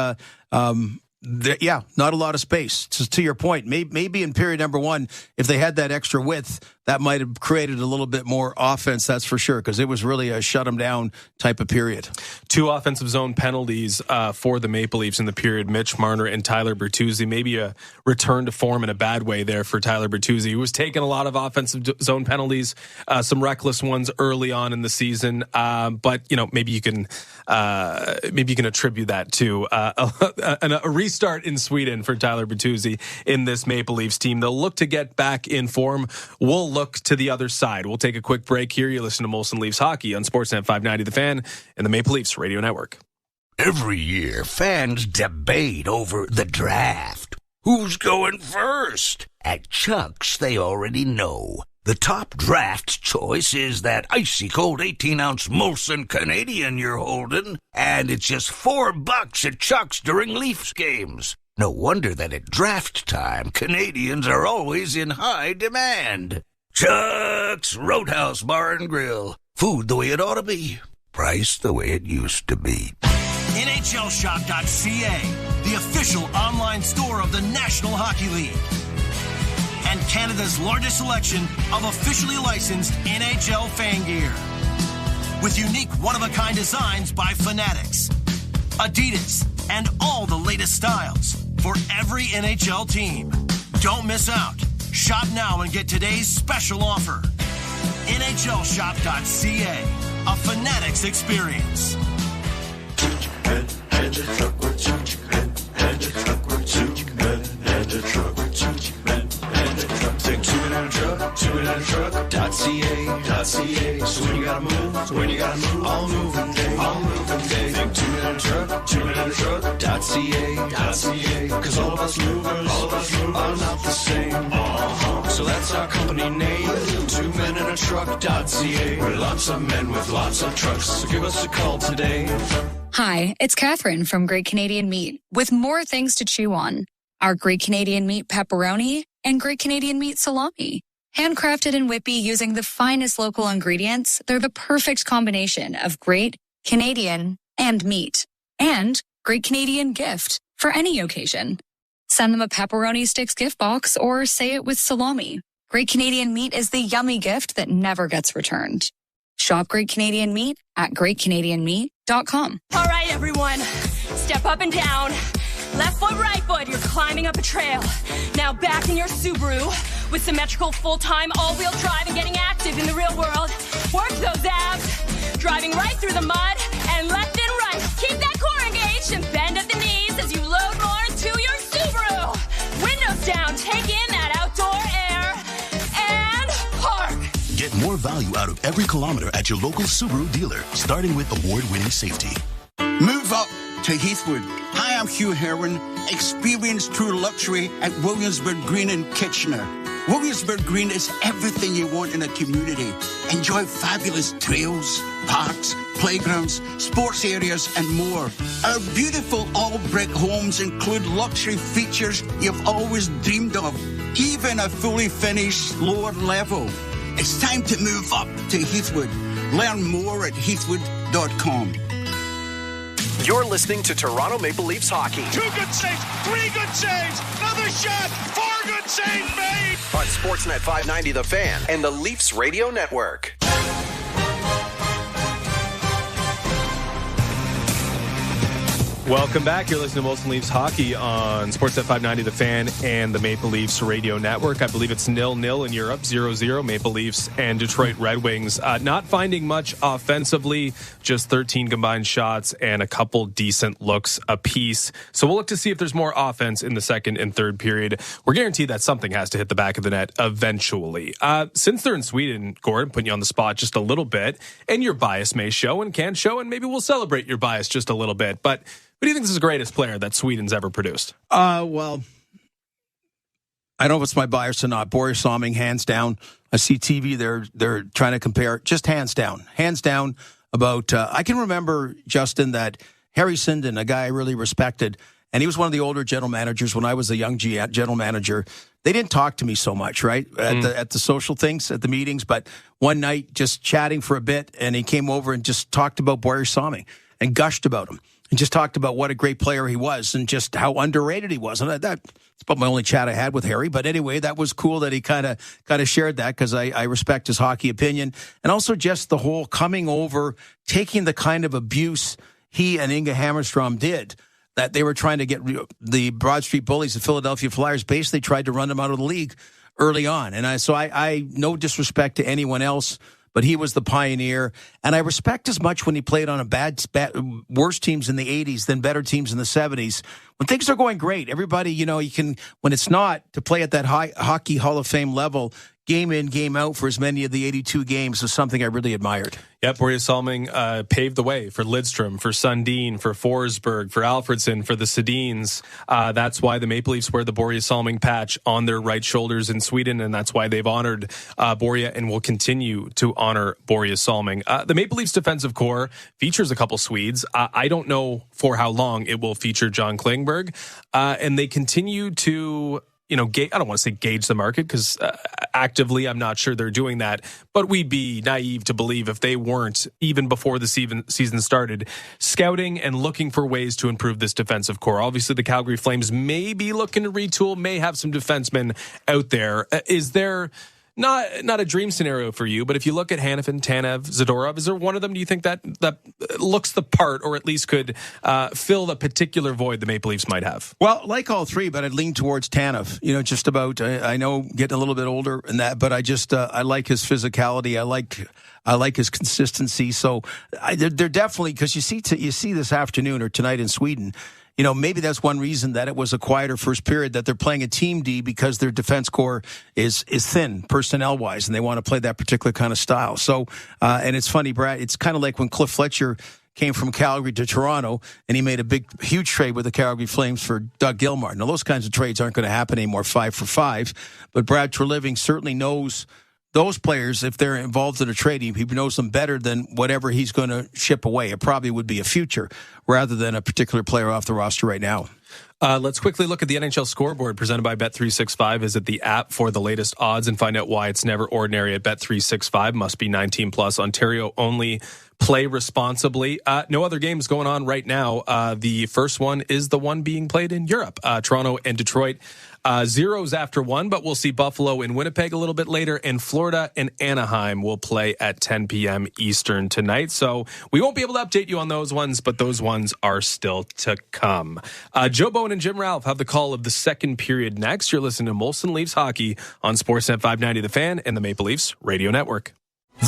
S16: not a lot of space. To your point, maybe in period number 1, if they had that extra width, that might have created a little bit more offense, that's for sure, because it was really a shut them down type of period.
S26: 2 offensive zone penalties for the Maple Leafs in the period. Mitch Marner and Tyler Bertuzzi. Maybe a return to form in a bad way there for Tyler Bertuzzi, who was taking a lot of offensive zone penalties, some reckless ones early on in the season. But maybe you can attribute that to a restart in Sweden for Tyler Bertuzzi in this Maple Leafs team. They'll look to get back in form. We'll look to the other side. We'll take a quick break here. You listen to Molson Leafs Hockey on Sportsnet 590 The Fan and the Maple Leafs Radio Network.
S1: Every year, fans debate over the draft. Who's going first? At Chuck's, they already know. The top draft choice is that icy cold 18-ounce Molson Canadian you're holding, and it's just $4 at Chuck's during Leafs games. No wonder that at draft time, Canadians are always in high demand. Chuck's Roadhouse Bar and Grill. Food the way it ought to be. Price the way it used to be.
S5: NHLShop.ca, the official online store of the National Hockey League. And Canada's largest selection of officially licensed NHL fan gear. With unique one-of-a-kind designs by Fanatics, Adidas, and all the latest styles for every NHL team. Don't miss out. Shop now and get today's special offer. NHLshop.ca, a Fanatics experience.
S4: Think 2 men in a truck, 2 men in a truck.ca. So when you gotta move, all moving day. Think 2 men in a truck, 2 men in a truck.ca. Cause all of us movers are not the same. So that's our company name, 2 men in a truck.ca. We're lots of men with lots of trucks, so give us a call today.
S6: Hi, it's Catherine from Great Canadian Meat, with more things to chew on. Our Great Canadian Meat pepperoni and Great Canadian Meat salami. Handcrafted in Whitby using the finest local ingredients, they're the perfect combination of great Canadian and meat. And Great Canadian gift for any occasion. Send them a pepperoni sticks gift box or say it with salami. Great Canadian Meat is the yummy gift that never gets returned. Shop Great Canadian Meat at greatcanadianmeat.com.
S8: All right, everyone. Step up and down. Left foot, right foot. You're climbing up a trail. Now back in your Subaru with symmetrical full-time all-wheel drive and getting active in the real world. Work those abs. Driving right through the mud and left and right. Keep that core engaged and bend at the knees as you load more into your Subaru. Windows down. Take in that outdoor air and park.
S9: Get more value out of every kilometer at your local Subaru dealer, starting with award-winning safety.
S13: Move up to Heathwood. Hi, I'm Hugh Herwin. Experience true luxury at Williamsburg Green in Kitchener. Williamsburg Green is everything you want in a community. Enjoy fabulous trails, parks, playgrounds, sports areas, and more. Our beautiful all-brick homes include luxury features you've always dreamed of, even a fully finished lower level. It's time to move up to Heathwood. Learn more at heathwood.com.
S19: You're listening to Toronto Maple Leafs hockey.
S4: 2 good saves, 3 good saves, another shot, 4 good saves made.
S19: On Sportsnet 590 The Fan and the Leafs Radio Network.
S26: Welcome back. You're listening to Molson Leafs hockey on Sportsnet 590 The Fan and the Maple Leafs Radio Network. I believe it's 0-0 in Europe, 0-0 Maple Leafs and Detroit Red Wings. Not finding much offensively, just 13 combined shots and a couple decent looks apiece. So we'll look to see if there's more offense in the second and third period. We're guaranteed that something has to hit the back of the net eventually. Since they're in Sweden, Gordon, putting you on the spot just a little bit, and your bias may show and can show, and maybe we'll celebrate your bias just a little bit. But who do you think is the greatest player that Sweden's ever produced?
S16: Well, I don't know if it's my bias or not. Boris Salming, hands down. I see TV, they're trying to compare, just hands down. Hands down about, I can remember, Justin, that Harry Sinden, a guy I really respected, and he was one of the older general managers when I was a young general manager. They didn't talk to me so much, right, at the social things, at the meetings. But one night, just chatting for a bit, and he came over and just talked about Boris Salming and gushed about him. And just talked about what a great player he was and just how underrated he was. And that's about my only chat I had with Harry. But anyway, that was cool that he kind of shared that because I respect his hockey opinion. And also just the whole coming over, taking the kind of abuse he and Inga Hammerstrom did, that they were trying to get the Broad Street Bullies, the Philadelphia Flyers, basically tried to run them out of the league early on. And I no disrespect to anyone else, but he was the pioneer. And I respect as much when he played on worse teams in the 80s than better teams in the 70s. When things are going great, everybody, you can, when it's not, to play at that high hockey Hall of Fame level, game in, game out for as many of the 82 games was something I really admired.
S26: Yep, Boris Salming paved the way for Lidstrom, for Sundin, for Forsberg, for Alfredson, for the Sedins. That's why the Maple Leafs wear the Boris Salming patch on their right shoulders in Sweden, and that's why they've honored Borja and will continue to honor Boris Salming. The Maple Leafs defensive core features a couple Swedes. I don't know for how long it will feature John Klingberg, and they continue to... I don't want to say gauge the market because actively I'm not sure they're doing that. But we'd be naive to believe if they weren't, even before the season started, scouting and looking for ways to improve this defensive core. Obviously, the Calgary Flames may be looking to retool, may have some defensemen out there. Is there not a dream scenario for you, but if you look at Hanifin, Tanev, Zadorov, is there one of them, do you think that looks the part, or at least could fill the particular void the Maple Leafs might have?
S16: Well, like all three, but I'd lean towards Tanev. Just about. I know getting a little bit older and that, but I like his physicality. I like his consistency. So they're definitely, because you see this afternoon or tonight in Sweden. Maybe that's one reason that it was a quieter first period, that they're playing a team D because their defense core is thin personnel-wise, and they want to play that particular kind of style. So, and it's funny, Brad, it's kind of like when Cliff Fletcher came from Calgary to Toronto, and he made a huge trade with the Calgary Flames for Doug Gilmour. Now, those kinds of trades aren't going to happen anymore 5 for 5, but Brad Treliving certainly knows those players. If they're involved in a trade, he knows them better than whatever he's going to ship away. It probably would be a future rather than a particular player off the roster right now.
S26: Let's quickly look at the NHL scoreboard presented by Bet365. Visit the app for the latest odds and find out why it's never ordinary at Bet365. Must be 19 plus. Ontario only. Play responsibly. No other games going on right now. The first one is the one being played in Europe. Toronto and Detroit. Zeros after 1, but we'll see Buffalo and Winnipeg a little bit later, and Florida and Anaheim will play at 10 p.m. Eastern tonight. So we won't be able to update you on those ones, but those ones are still to come. Joe Bowen and Jim Ralph have the call of the second period next. You're listening to Molson Leafs Hockey on Sportsnet 590 The Fan and the Maple Leafs Radio Network.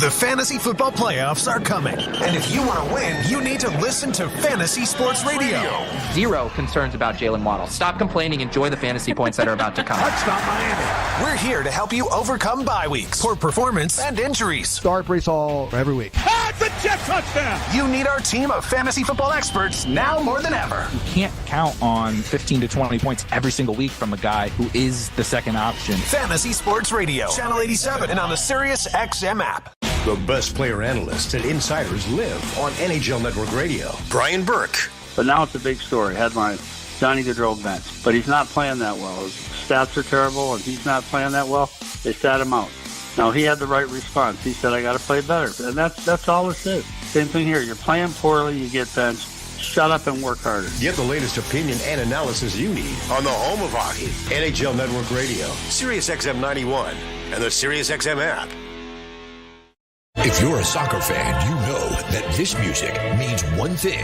S2: The fantasy football playoffs are coming. And if you want to win, you need to listen to Fantasy Sports Radio.
S14: Zero concerns about Jalen Waddle. Stop complaining. Enjoy the fantasy points that are about to come.
S2: Touchdown Miami. We're here to help you overcome bye weeks, poor performance, and injuries.
S22: Start Brees Hall every week.
S2: That's a jet touchdown. You need our team of fantasy football experts now more than ever.
S14: You can't count on 15 to 20 points every single week from a guy who is the second option.
S2: Fantasy Sports Radio, Channel 87, and on the Sirius XM app.
S10: The best player analysts and insiders live on NHL Network Radio. Brian Burke.
S11: But now it's a big story. Headline, Johnny Gaudreau bench. But he's not playing that well. His stats are terrible, and he's not playing that well. They sat him out. Now, he had the right response. He said, I got to play better. And that's all it is. Same thing here. You're playing poorly, you get benched. Shut up and work harder.
S10: Get the latest opinion and analysis you need on the home of hockey, NHL Network Radio, Sirius XM 91, and the Sirius XM app.
S3: If you're a soccer fan, you know that this music means one thing.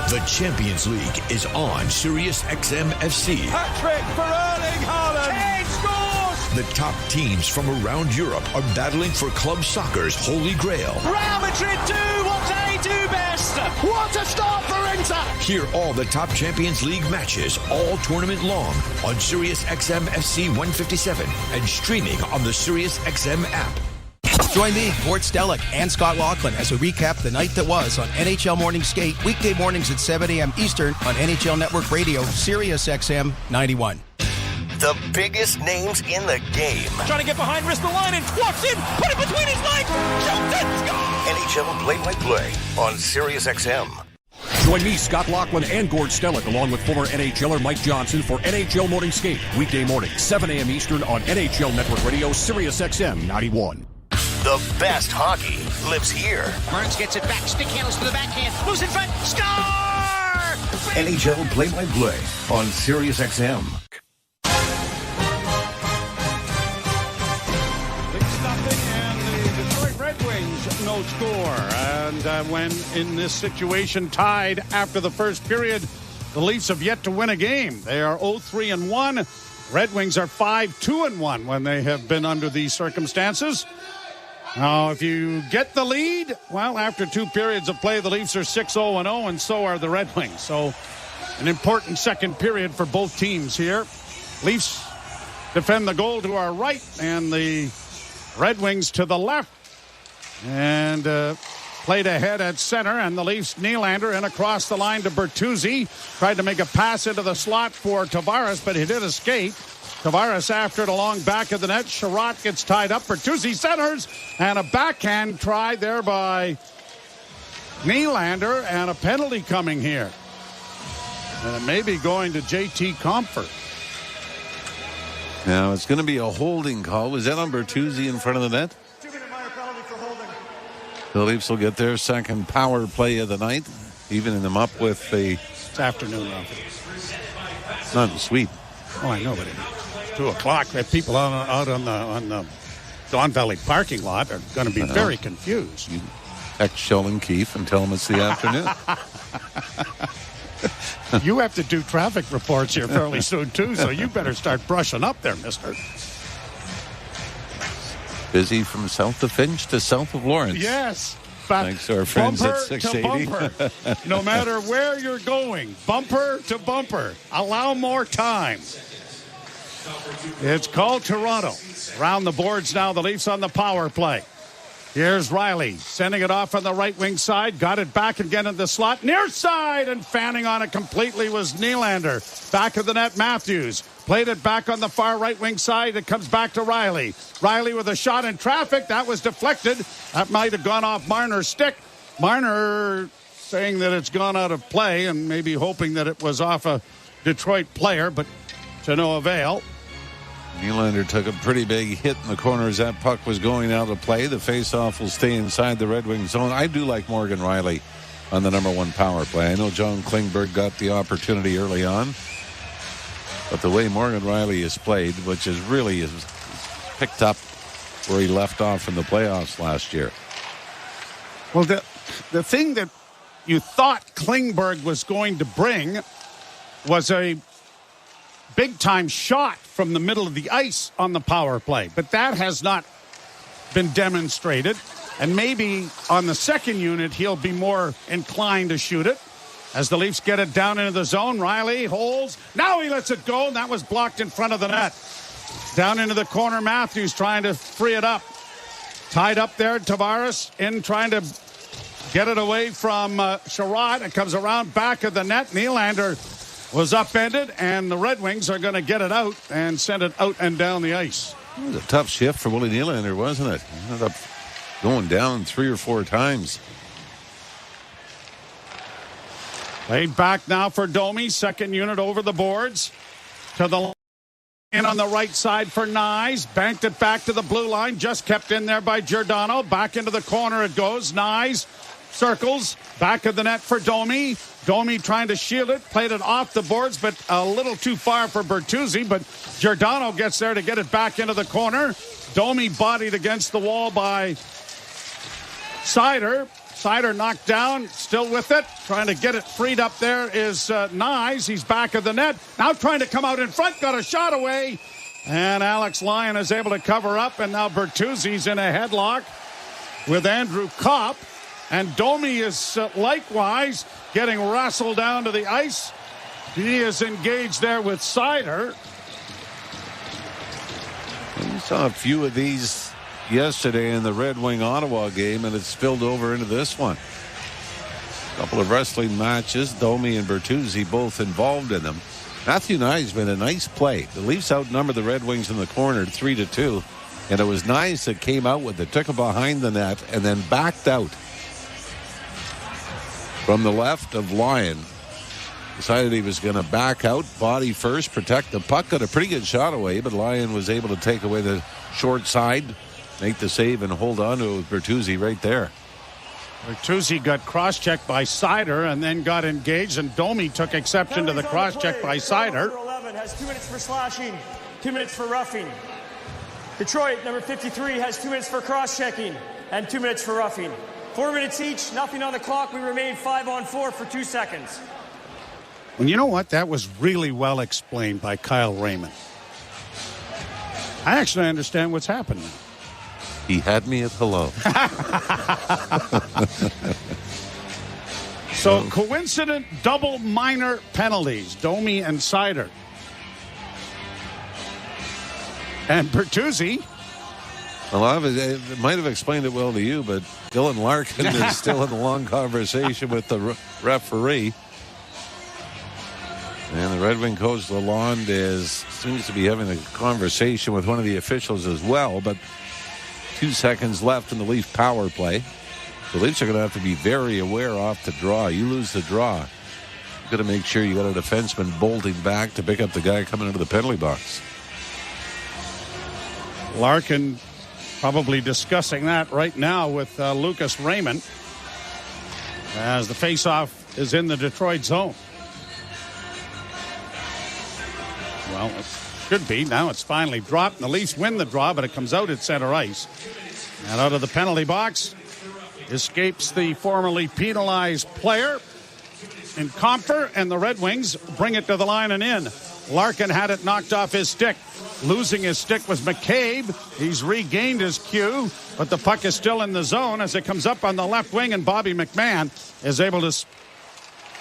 S3: The Champions League is on Sirius XM FC.
S4: Hat-trick for Erling Haaland. Kane scores!
S3: The top teams from around Europe are battling for club soccer's holy grail.
S4: Real Madrid do what they do best. What a start for Inter!
S3: Hear all the top Champions League matches all tournament long on Sirius XM FC 157 and streaming on the Sirius XM app.
S16: Join me, Gord Stellick, and Scott Laughlin as we recap the night that was on NHL Morning Skate, weekday mornings at 7 a.m. Eastern on NHL Network Radio, Sirius XM 91.
S12: The biggest names in the game.
S4: Trying to get behind Ristolainen, walks in, put it between his legs, shoots it, scores!
S12: NHL play-by-play on Sirius XM.
S15: Join me, Scott Laughlin, and Gord Stellick, along with former NHLer Mike Johnson for NHL Morning Skate, weekday morning, 7 a.m. Eastern on NHL Network Radio, Sirius XM 91.
S12: The best hockey lives here.
S4: Burns gets it back, stick handles to the backhand, moves in front, score!
S12: NHL play-by-play on Sirius XM.
S23: Red Wings, no score. And when in this situation tied after the first period, the Leafs have yet to win a game. They are 0-3-1. Red Wings are 5-2-1 when they have been under these circumstances. Now, if you get the lead, well, after 2 periods of play, the Leafs are 6-0-0, and so are the Red Wings. So an important second period for both teams here. Leafs defend the goal to our right, and the Red Wings to the left. And played ahead at center, and the Leafs Nylander in across the line to Bertuzzi. Tried to make a pass into the slot for Tavares, but he did escape. Tavares after it along back of the net. Sherratt gets tied up. Bertuzzi centers, and a backhand try there by Nylander, and a penalty coming here. And it may be going to JT Compher.
S24: Now it's going to be a holding call. Was that on Bertuzzi in front of the net? The Leafs will get their second power play of the night, evening them up with the...
S23: It's afternoon, Ralphie.
S24: Not in Sweden.
S23: Oh, I know, but 2 o'clock. People out on the Don Valley parking lot are going to be very confused.
S24: You text Sheldon Keefe and tell him it's the afternoon.
S23: You have to do traffic reports here fairly soon, too, so you better start brushing up there, mister.
S24: Busy from south of Finch to south of Lawrence.
S23: Yes.
S24: Thanks to our friends at
S23: Bumper
S24: 680.
S23: to bumper. No matter where you're going, bumper to bumper. Allow more time. It's called Toronto. Around the boards now, the Leafs on the power play. Here's Riley sending it off on the right wing side. Got it back again in the slot. Near side, and fanning on it completely was Nylander. Back of the net, Matthews. Played it back on the far right wing side. It comes back to Riley. Riley with a shot in traffic. That was deflected. That might have gone off Marner's stick. Marner saying that it's gone out of play and maybe hoping that it was off a Detroit player, but to no avail.
S24: Nylander took a pretty big hit in the corner as that puck was going out of play. The faceoff will stay inside the Red Wings zone. I do like Morgan Riley on the number 1 power play. I know John Klingberg got the opportunity early on, but the way Morgan Riley has played, which is really picked up where he left off in the playoffs last year.
S23: Well, the thing that you thought Klingberg was going to bring was a big-time shot from the middle of the ice on the power play. But that has not been demonstrated. And maybe on the second unit, he'll be more inclined to shoot it. As the Leafs get it down into the zone, Riley holds. Now he lets it go, and that was blocked in front of the net. Down into the corner, Matthews trying to free it up. Tied up there, Tavares in trying to get it away from Sherrod. It comes around back of the net. Nylander was upended, and the Red Wings are going to get it out and send it out and down the ice.
S24: It was a tough shift for Willie Nylander, wasn't it? He ended up going down 3 or 4 times.
S23: Laid back now for Domi. Second unit over the boards. To the line on the right side for Nyes. Banked it back to the blue line. Just kept in there by Giordano. Back into the corner it goes. Nyes circles. Back of the net for Domi. Domi trying to shield it. Played it off the boards, but a little too far for Bertuzzi. But Giordano gets there to get it back into the corner. Domi bodied against the wall by Seider. Seider knocked down, still with it. Trying to get it freed up there is Nyes. He's back of the net. Now trying to come out in front. Got a shot away. And Alex Lyon is able to cover up. And now Bertuzzi's in a headlock with Andrew Kopp. And Domi is likewise getting wrestled down to the ice. He is engaged there with Seider.
S24: We saw a few of these yesterday in the Red Wing Ottawa game, and it spilled over into this one. A couple of wrestling matches, Domi and Bertuzzi both involved in them. Matthew Nyes made a nice play. The Leafs outnumbered the Red Wings in the corner 3-2, and it was Nyes that came out with it, took it behind the net, and then backed out from the left of Lyon. Decided he was going to back out, body first, protect the puck. Got a pretty good shot away, but Lyon was able to take away the short side, make the save, and hold on to it with Bertuzzi right there.
S23: Bertuzzi got cross-checked by Seider and then got engaged, and Domi took exception to the cross-check by Seider.
S7: Number 11 has 2 minutes for slashing, 2 minutes for roughing. Detroit, number 53, has 2 minutes for cross-checking and 2 minutes for roughing. 4 minutes each, nothing on the clock. We remain 5-on-4 for 2 seconds.
S23: And you know what? That was really well explained by Kyle Raymond. I actually understand what's happening.
S24: He had me at hello.
S23: So coincident double minor penalties, Domi and Seider. And Bertuzzi.
S24: Well, it might have explained it well to you, but Dylan Larkin is still in a long conversation with the referee. And the Red Wing coach Lalonde seems to be having a conversation with one of the officials as well, but 2 seconds left in the Leaf power play. The Leafs are going to have to be very aware off the draw. You lose the draw, you've got to make sure you got a defenseman bolting back to pick up the guy coming into the penalty box.
S23: Larkin probably discussing that right now with Lucas Raymond as the faceoff is in the Detroit zone. Well, should be. Now it's finally dropped, and the Leafs win the draw, but it comes out at center ice. And out of the penalty box escapes the formerly penalized player in Comfer, and the Red Wings bring it to the line and in. Larkin had it knocked off his stick. Losing his stick was McCabe. He's regained his cue, but the puck is still in the zone as it comes up on the left wing, and Bobby McMahon is able to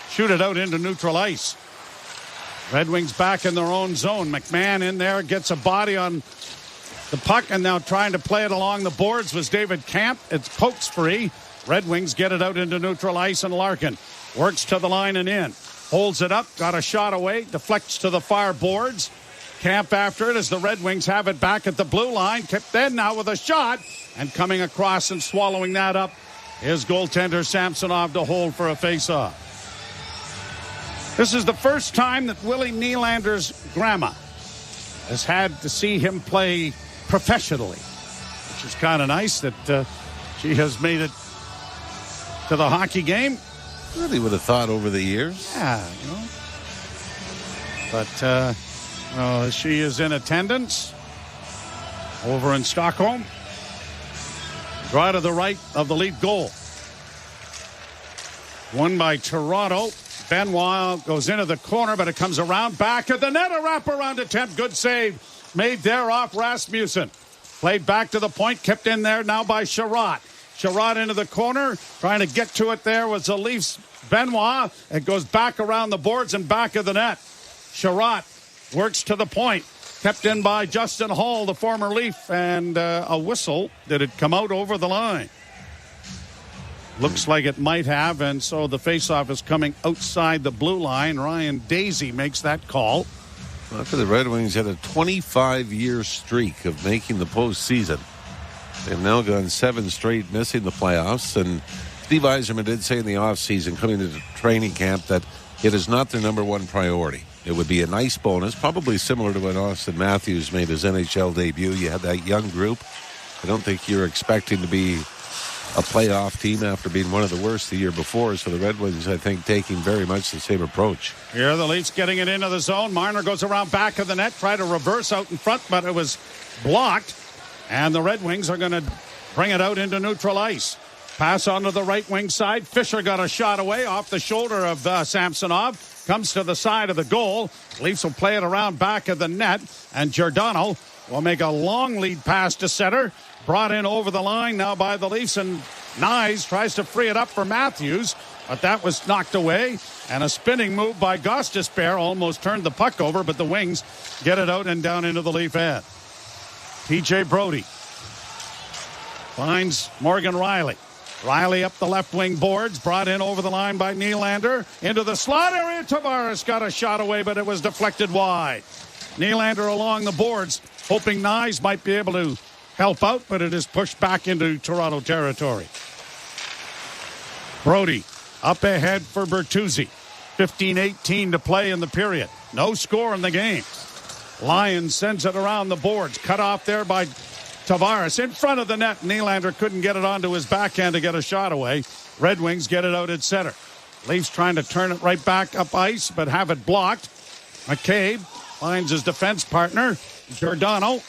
S23: shoot it out into neutral ice. Red Wings back in their own zone. McMahon in there, gets a body on the puck, and now trying to play it along the boards was David Camp. It's pokes free. Red Wings get it out into neutral ice, and Larkin works to the line and in. Holds it up, got a shot away, deflects to the far boards. Camp after it as the Red Wings have it back at the blue line. Kept in now with a shot, and coming across and swallowing that up is goaltender Samsonov to hold for a face-off. This is the first time that Willie Nylander's grandma has had to see him play professionally, which is kind of nice that she has made it to the hockey game.
S24: Really would have thought over the years.
S23: Yeah, you know. But she is in attendance over in Stockholm. Draw to the right of the lead goal. Won by Toronto. Benoit goes into the corner, but it comes around back of the net. A wraparound attempt. Good save made there off Rasmussen. Played back to the point. Kept in there now by Sherratt. Sherratt into the corner. Trying to get to it there was the Leafs' Benoit. It goes back around the boards and back of the net. Sherratt works to the point. Kept in by Justin Hall, the former Leaf, and a whistle. Did it come out over the line? Looks like it might have, and so the faceoff is coming outside the blue line. Ryan Daisy makes that call.
S24: After the Red Wings had a 25-year streak of making the postseason, they've now gone 7 straight missing the playoffs, and Steve Yzerman did say in the offseason coming into training camp that it is not their number one priority. It would be a nice bonus, probably similar to when Austin Matthews made his NHL debut. You had that young group. I don't think you're expecting to be a playoff team after being one of the worst the year before. So the Red Wings, I think, taking very much the same approach.
S23: Here the Leafs getting it into the zone. Marner goes around back of the net, try to reverse out in front, but it was blocked. And the Red Wings are going to bring it out into neutral ice. Pass onto the right wing side. Fisher got a shot away off the shoulder of Samsonov. Comes to the side of the goal. Leafs will play it around back of the net. And Giordano will make a long lead pass to center. Brought in over the line now by the Leafs. And Nyes tries to free it up for Matthews. But that was knocked away. And a spinning move by Gostisbehere almost turned the puck over. But the Wings get it out and down into the Leaf end. TJ Brody finds Morgan Riley. Riley up the left wing boards, brought in over the line by Nylander. Into the slot area, Tavares got a shot away, but it was deflected wide. Nylander along the boards, hoping Nyes might be able to help out, but it is pushed back into Toronto territory. Brody up ahead for Bertuzzi. 15-18 to play in the period. No score in the game. Lyons sends it around the boards, cut off there by Tavares in front of the net. Nylander couldn't get it onto his backhand to get a shot away. Red Wings get it out at center. Leafs trying to turn it right back up ice, but have it blocked. McCabe finds his defense partner, Giordano.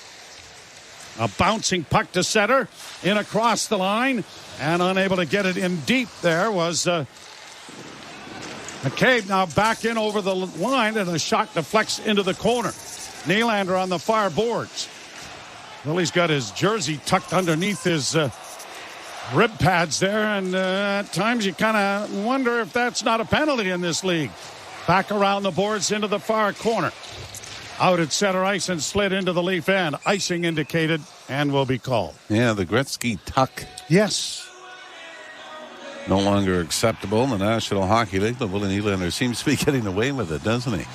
S23: A bouncing puck to center, in across the line, and unable to get it in deep there was McCabe. Now back in over the line, and a shot deflects into the corner. Nylander on the far boards. Well, he's got his jersey tucked underneath his rib pads there, and at times you kind of wonder if that's not a penalty in this league. Back around the boards into the far corner. Out at center ice and slid into the Leaf end. Icing indicated and will be called.
S24: Yeah, the Gretzky tuck.
S23: Yes.
S24: No longer acceptable in the National Hockey League, but Willie Nylander seems to be getting away with it, doesn't he?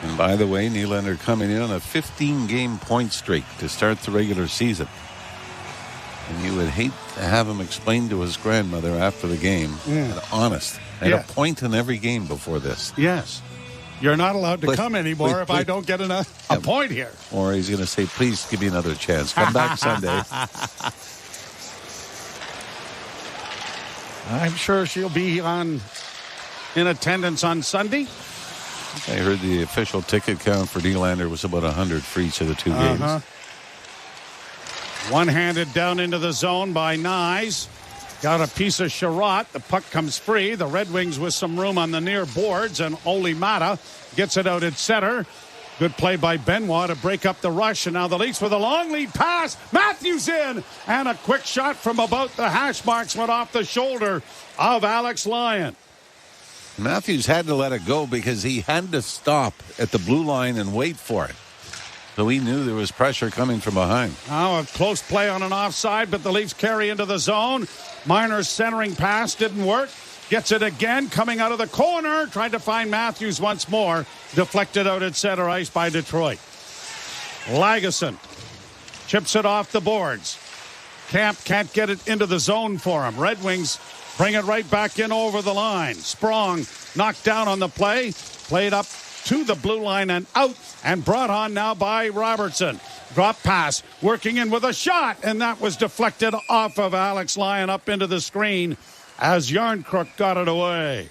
S24: And by the way, Nylander coming in on a 15-game point streak to start the regular season. And you would hate to have him explain to his grandmother after the game, honest, I had a point in every game before this.
S23: Yes. You're not allowed to come anymore if I don't get a point here.
S24: Or he's going to say, please give me another chance. Come back Sunday.
S23: I'm sure she'll be in attendance on Sunday.
S24: I heard the official ticket count for Nylander was about 100 for each of the two games.
S23: One-handed down into the zone by Nyes. Got a piece of Sherratt. The puck comes free. The Red Wings with some room on the near boards, and Olli Mata gets it out at center. Good play by Benoit to break up the rush, and now the Leafs with a long lead pass. Matthews in, and a quick shot from about the hash marks went off the shoulder of Alex Lyon.
S24: Matthews had to let it go because he had to stop at the blue line and wait for it. So he knew there was pressure coming from behind.
S23: Now a close play on an offside, but the Leafs carry into the zone. Marner's centering pass didn't work. Gets it again, coming out of the corner. Tried to find Matthews once more. Deflected out at center ice by Detroit. Lagesson chips it off the boards. Camp can't get it into the zone for him. Red Wings bring it right back in over the line. Sprong knocked down on the play. Played up to the blue line and out, and brought on now by Robertson. Drop pass, working in with a shot, and that was deflected off of Alex Lyon up into the screen as Yarncrook got it away.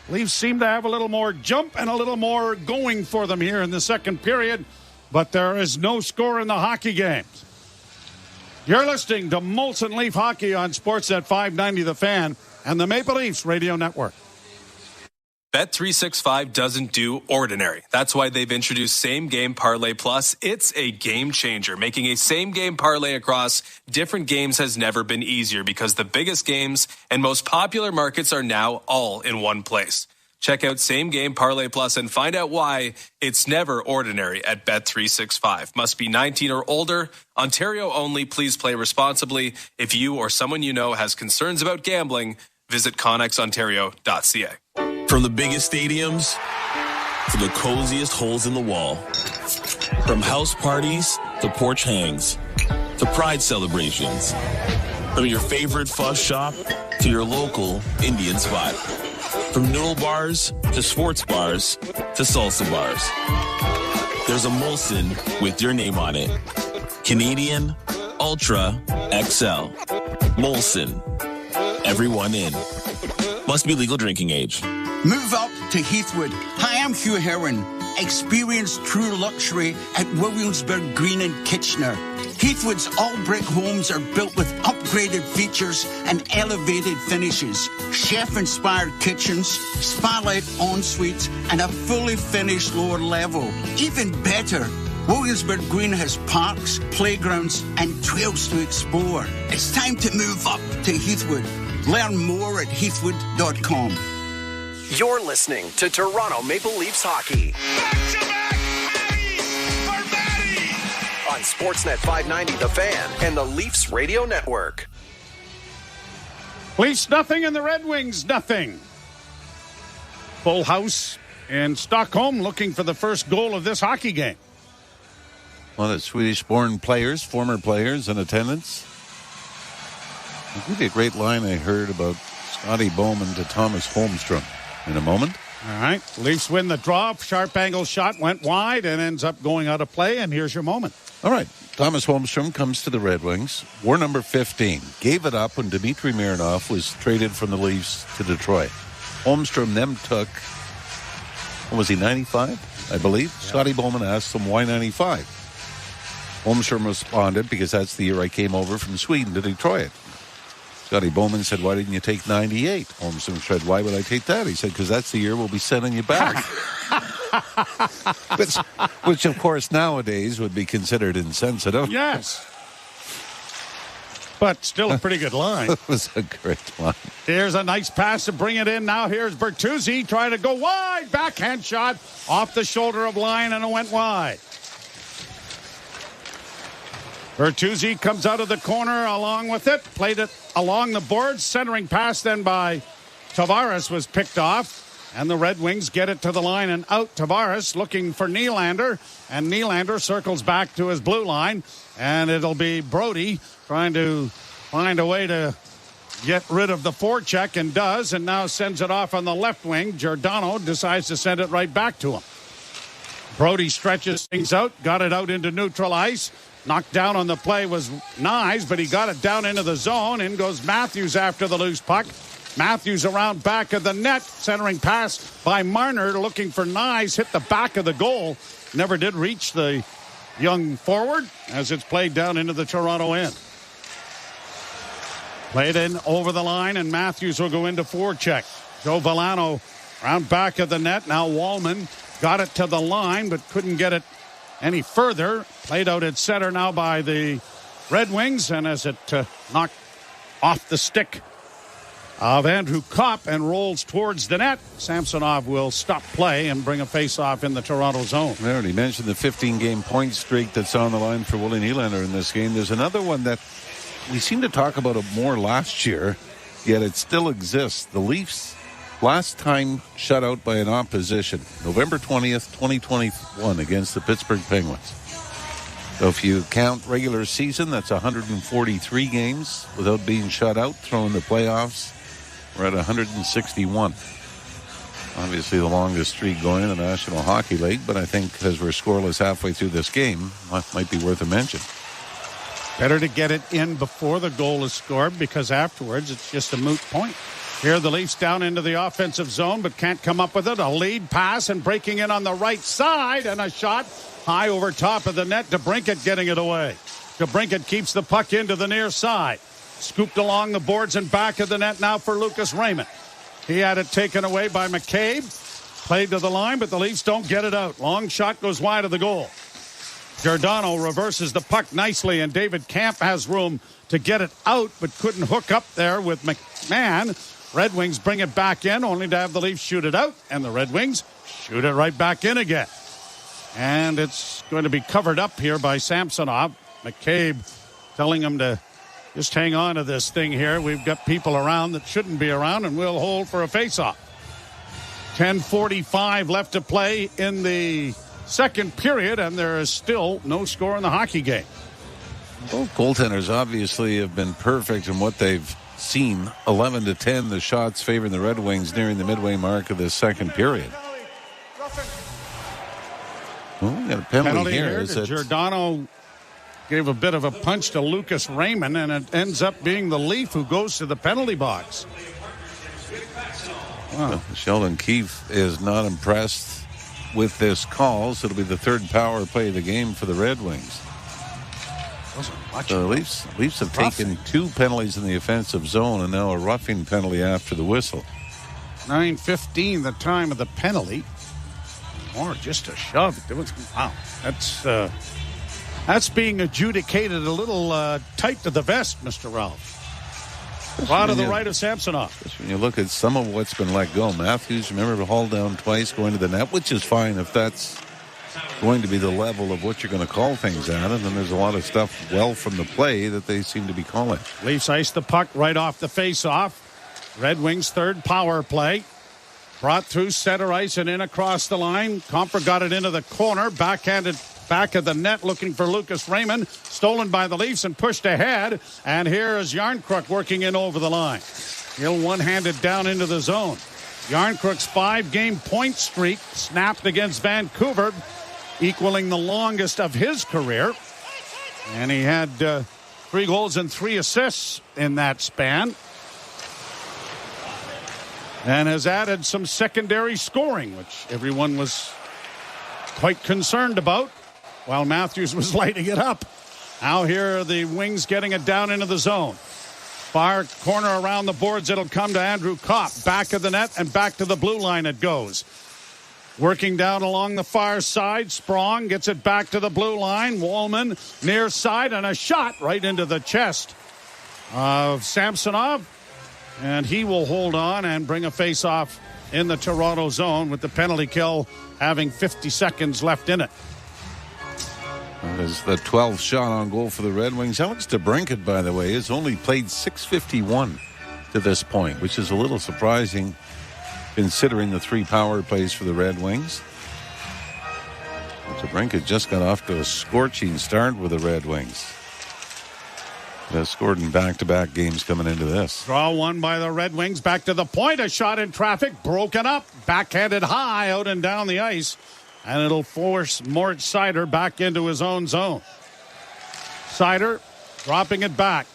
S23: Leafs seem to have a little more jump and a little more going for them here in the second period, but there is no score in the hockey games. You're listening to Molson Leaf Hockey on Sportsnet 590 The Fan and the Maple Leafs Radio Network.
S26: Bet365 doesn't do ordinary. That's why they've introduced Same Game Parlay Plus. It's a game changer. Making a same game parlay across different games has never been easier because the biggest games and most popular markets are now all in one place. Check out Same Game Parlay Plus and find out why it's never ordinary at Bet365. Must be 19 or older. Ontario only. Please play responsibly. If you or someone you know has concerns about gambling, visit connexontario.ca.
S1: From the biggest stadiums to the coziest holes in the wall. From house parties to porch hangs to pride celebrations. From your favorite fuzz shop to your local Indian spot. From noodle bars to sports bars to salsa bars. There's a Molson with your name on it. Canadian Ultra XL. Molson. Everyone in. Must be legal drinking age.
S13: Move up to Heathwood. Hi, I'm Hugh Heron. Experience true luxury at Williamsburg Green and Kitchener. Heathwood's all-brick homes are built with upgraded features and elevated finishes. Chef-inspired kitchens, spa-light en-suites, and a fully finished lower level. Even better, Williamsburg Green has parks, playgrounds, and trails to explore. It's time to move up to Heathwood. Learn more at heathwood.com.
S19: You're listening to Toronto Maple Leafs Hockey. On Sportsnet 590 The Fan and the Leafs Radio Network.
S23: Leafs nothing and the Red Wings nothing. Full house in Stockholm looking for the first goal of this hockey game.
S24: Well, the Swedish-born players, former players in attendance. I'll give you a great line I heard about Scotty Bowman to Thomas Holmstrom in a moment.
S23: All right. Leafs win the draw. Sharp angle shot went wide and ends up going out of play. And here's your moment.
S24: All right. Thomas Holmstrom comes to the Red Wings. We're number 15. Gave it up when Dmitry Mironov was traded from the Leafs to Detroit. Holmstrom then took, what was he, 95, I believe? Yeah. Scotty Bowman asked him, why 95? Holmstrom responded, because that's the year I came over from Sweden to Detroit. Scotty Bowman said, why didn't you take 98? Holmstrom said, why would I take that? He said, because that's the year we'll be sending you back. which, of course, nowadays would be considered insensitive.
S23: Yes. But still a pretty good line.
S24: It was a great line.
S23: Here's a nice pass to bring it in. Now here's Bertuzzi trying to go wide. Backhand shot off the shoulder of Lyon, and it went wide. Bertuzzi comes out of the corner along with it. Played it along the boards. Centering pass then by Tavares was picked off. And the Red Wings get it to the line and out. Tavares looking for Nylander. And Nylander circles back to his blue line. And it'll be Brody trying to find a way to get rid of the forecheck, and does. And now sends it off on the left wing. Giordano decides to send it right back to him. Brody stretches things out. Got it out into neutral ice. Knocked down on the play was Nyes, but he got it down into the zone. In goes Matthews after the loose puck. Matthews around back of the net. Centering pass by Marner, looking for Nyes. Hit the back of the goal. Never did reach the young forward as it's played down into the Toronto end. Played in over the line, and Matthews will go into forecheck. Joe Villano around back of the net. Now Wallman got it to the line, but couldn't get it any further. Played out at center now by the Red Wings, and as it knocked off the stick of Andrew Kopp and rolls towards the net, Samsonov will stop play and bring a face-off in the Toronto zone.
S24: I already mentioned the 15-game point streak that's on the line for Willie Nylander in this game. There's another one that we seem to talk about it more last year, yet it still exists. The Leafs last time shut out by an opposition, November 20th, 2021 against the Pittsburgh Penguins. So if you count regular season, that's 143 games without being shut out. Throw in the playoffs, we're at 161. Obviously the longest streak going in the National Hockey League, but I think as we're scoreless halfway through this game, might be worth a mention.
S23: Better to get it in before the goal is scored, because afterwards it's just a moot point. Here the Leafs down into the offensive zone, but can't come up with it. A lead pass and breaking in on the right side, and a shot high over top of the net. DeBrincat getting it away. DeBrincat keeps the puck into the near side. Scooped along the boards and back of the net now for Lucas Raymond. He had it taken away by McCabe. Played to the line, but the Leafs don't get it out. Long shot goes wide of the goal. Giordano reverses the puck nicely, and David Camp has room to get it out, but couldn't hook up there with McMahon. Red Wings bring it back in, only to have the Leafs shoot it out, and the Red Wings shoot it right back in again. And it's going to be covered up here by Samsonov. McCabe telling him to just hang on to this thing here. We've got people around that shouldn't be around, and we'll hold for a faceoff. 10:45 left to play in the second period, and there is still no score in the hockey game.
S24: Both goaltenders obviously have been perfect in what they've seen. 11-10, the shots favoring the Red Wings nearing the midway mark of the second period. Well, we got a penalty here.
S23: Giordano gave a bit of a punch to Lucas Raymond, and it ends up being the Leaf who goes to the penalty box.
S24: Wow. Sheldon Keefe is not impressed with this call, so it'll be the third power play of the game for the Red Wings. The Leafs have taken 2 penalties in the offensive zone and now a roughing penalty after the whistle.
S23: 9:15 the time of the penalty. Or just a shove. Wow. That's being adjudicated a little tight to the vest, Mr. Ralph. Out of the right of Samsonov.
S24: When you look at some of what's been let go, Matthews, remember, hauled down twice going to the net, which is fine if that's going to be the level of what you're going to call things at. And then there's a lot of stuff well from the play that they seem to be calling.
S23: Leafs ice the puck right off the face-off. Red Wings third power play. Brought through center ice and in across the line. Comper got it into the corner. Backhanded back of the net looking for Lucas Raymond. Stolen by the Leafs and pushed ahead. And here is Yarncrook working in over the line. He'll one-handed down into the zone. Yarncrook's 5-game point streak snapped against Vancouver, equaling the longest of his career. And he had 3 goals and 3 assists in that span. And has added some secondary scoring, which everyone was quite concerned about while Matthews was lighting it up. Now here are the Wings getting it down into the zone. Far corner around the boards. It'll come to Andrew Kopp. Back of the net and back to the blue line it goes. Working down along the far side. Sprong gets it back to the blue line. Wallman near side and a shot right into the chest of Samsonov. And he will hold on and bring a face-off in the Toronto zone with the penalty kill having 50 seconds left in it.
S24: That is the 12th shot on goal for the Red Wings. Alex DeBrincat, by the way, has only played .651 to this point, which is a little surprising considering the 3 power plays for the Red Wings. DeBrincat just got off to a scorching start with the Red Wings. Has scored in back-to-back games coming into this.
S23: Draw one by the Red Wings. Back to the point. A shot in traffic. Broken up. Backhanded high out and down the ice. And it'll force Moritz Seider back into his own zone. Seider dropping it back.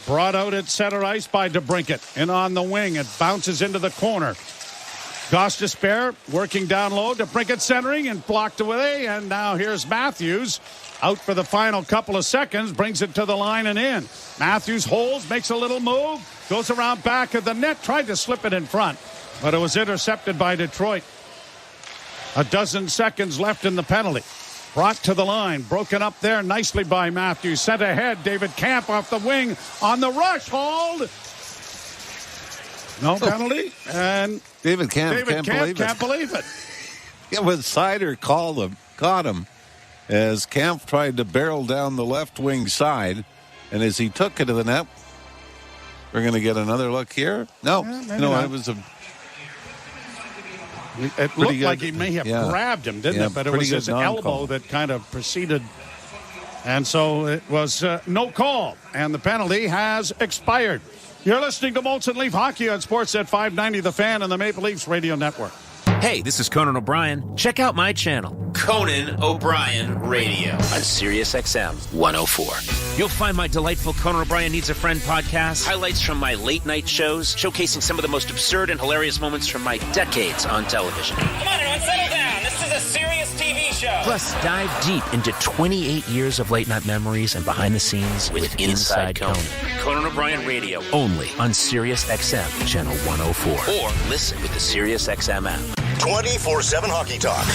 S23: Brought out at center ice by DeBrincat. And on the wing, it bounces into the corner. Gostisbehere working down low. DeBrincat centering and blocked away. And now here's Matthews. Out for the final couple of seconds. Brings it to the line and in. Matthews holds, makes a little move. Goes around back of the net. Tried to slip it in front. But it was intercepted by Detroit. A dozen seconds left in the penalty. Brought to the line. Broken up there nicely by Matthews. Sent ahead. David Camp off the wing. On the rush. Hold. No penalty. And
S24: David Camp can't believe it. Yeah, when Sider caught him as Camp tried to barrel down the left wing side. And as he took it to the net, we're going to get another look here. No, it was a...
S23: It looked like he may have grabbed him, didn't it? But it was his elbow that kind of preceded. And so it was no call. And the penalty has expired. You're listening to Molson Leaf Hockey on Sportsnet 590, The Fan, and the Maple Leafs Radio Network.
S5: Hey, this is Conan O'Brien. Check out my channel, Conan O'Brien Radio, on Sirius XM 104. You'll find my delightful Conan O'Brien Needs a Friend podcast, highlights from my late night shows, showcasing some of the most absurd and hilarious moments from my decades on television.
S17: Come on, everyone, settle down. This is a serious TV show.
S5: Plus, dive deep into 28 years of late night memories and behind the scenes with Inside Conan. Conan O'Brien Radio, only on Sirius XM Channel 104. Or listen with the Sirius XM app.
S18: 24/7 hockey talk.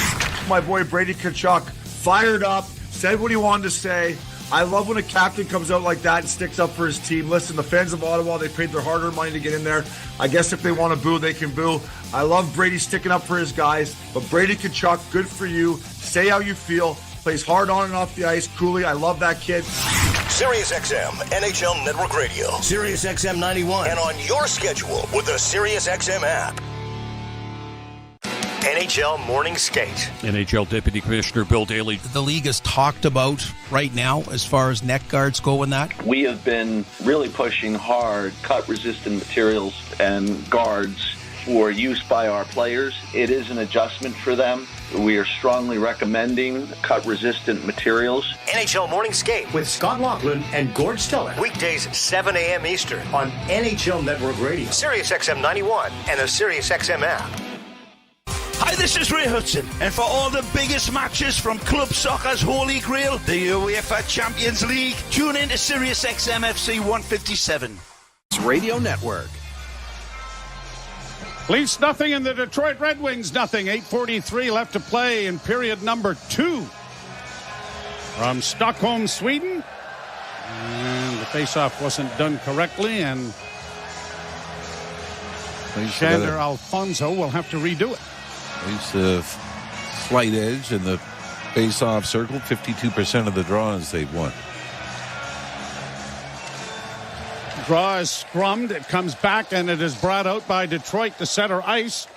S20: My boy Brady Tkachuk fired up, said what he wanted to say. I love when a captain comes out like that and sticks up for his team. Listen, the fans of Ottawa, they paid their hard-earned money to get in there. I guess if they want to boo, they can boo. I love Brady sticking up for his guys. But Brady Tkachuk, good for you. Say how you feel. Plays hard on and off the ice. Cooley, I love that kid.
S18: Sirius XM, NHL Network Radio. Sirius XM 91. And on your schedule with the Sirius XM app. NHL Morning Skate.
S15: NHL Deputy Commissioner Bill Daly.
S16: The league is talked about right now as far as neck guards go in that.
S21: We have been really pushing hard cut-resistant materials and guards for use by our players. It is an adjustment for them. We are strongly recommending cut-resistant materials.
S12: NHL Morning Skate with Scott Laughlin and Gord Stellick. Weekdays 7 a.m. Eastern on NHL Network Radio. Sirius XM 91 and the Sirius XM app.
S25: Hi, this is Ray Hudson, and for all the biggest matches from club soccer's holy grail, the UEFA Champions League, tune in to Sirius XM FC 157.
S19: Radio Network.
S23: Leafs nothing and the Detroit Red Wings nothing. 8:43 left to play in period number 2. From Stockholm, Sweden. And the faceoff wasn't done correctly, and Shander Alfonso will have to redo it.
S24: Leafs a slight edge in the face-off circle. 52% of the draws they've won.
S23: Draw is scrummed. It comes back, and it is brought out by Detroit to center ice.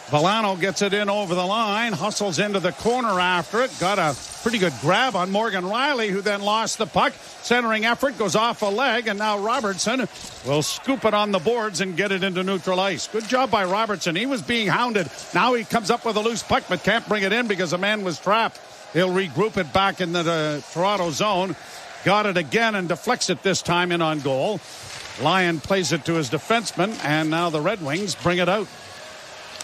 S23: Villano gets it in over the line, hustles into the corner after it. Got a pretty good grab on Morgan Rielly, who then lost the puck. Centering effort goes off a leg, and now Robertson will scoop it on the boards and get it into neutral ice. Good job by Robertson. He was being hounded. Now he comes up with a loose puck, but can't bring it in because the man was trapped. He'll regroup it back in the Toronto zone. Got it again and deflects it this time in on goal. Lyon plays it to his defenseman, and now the Red Wings bring it out.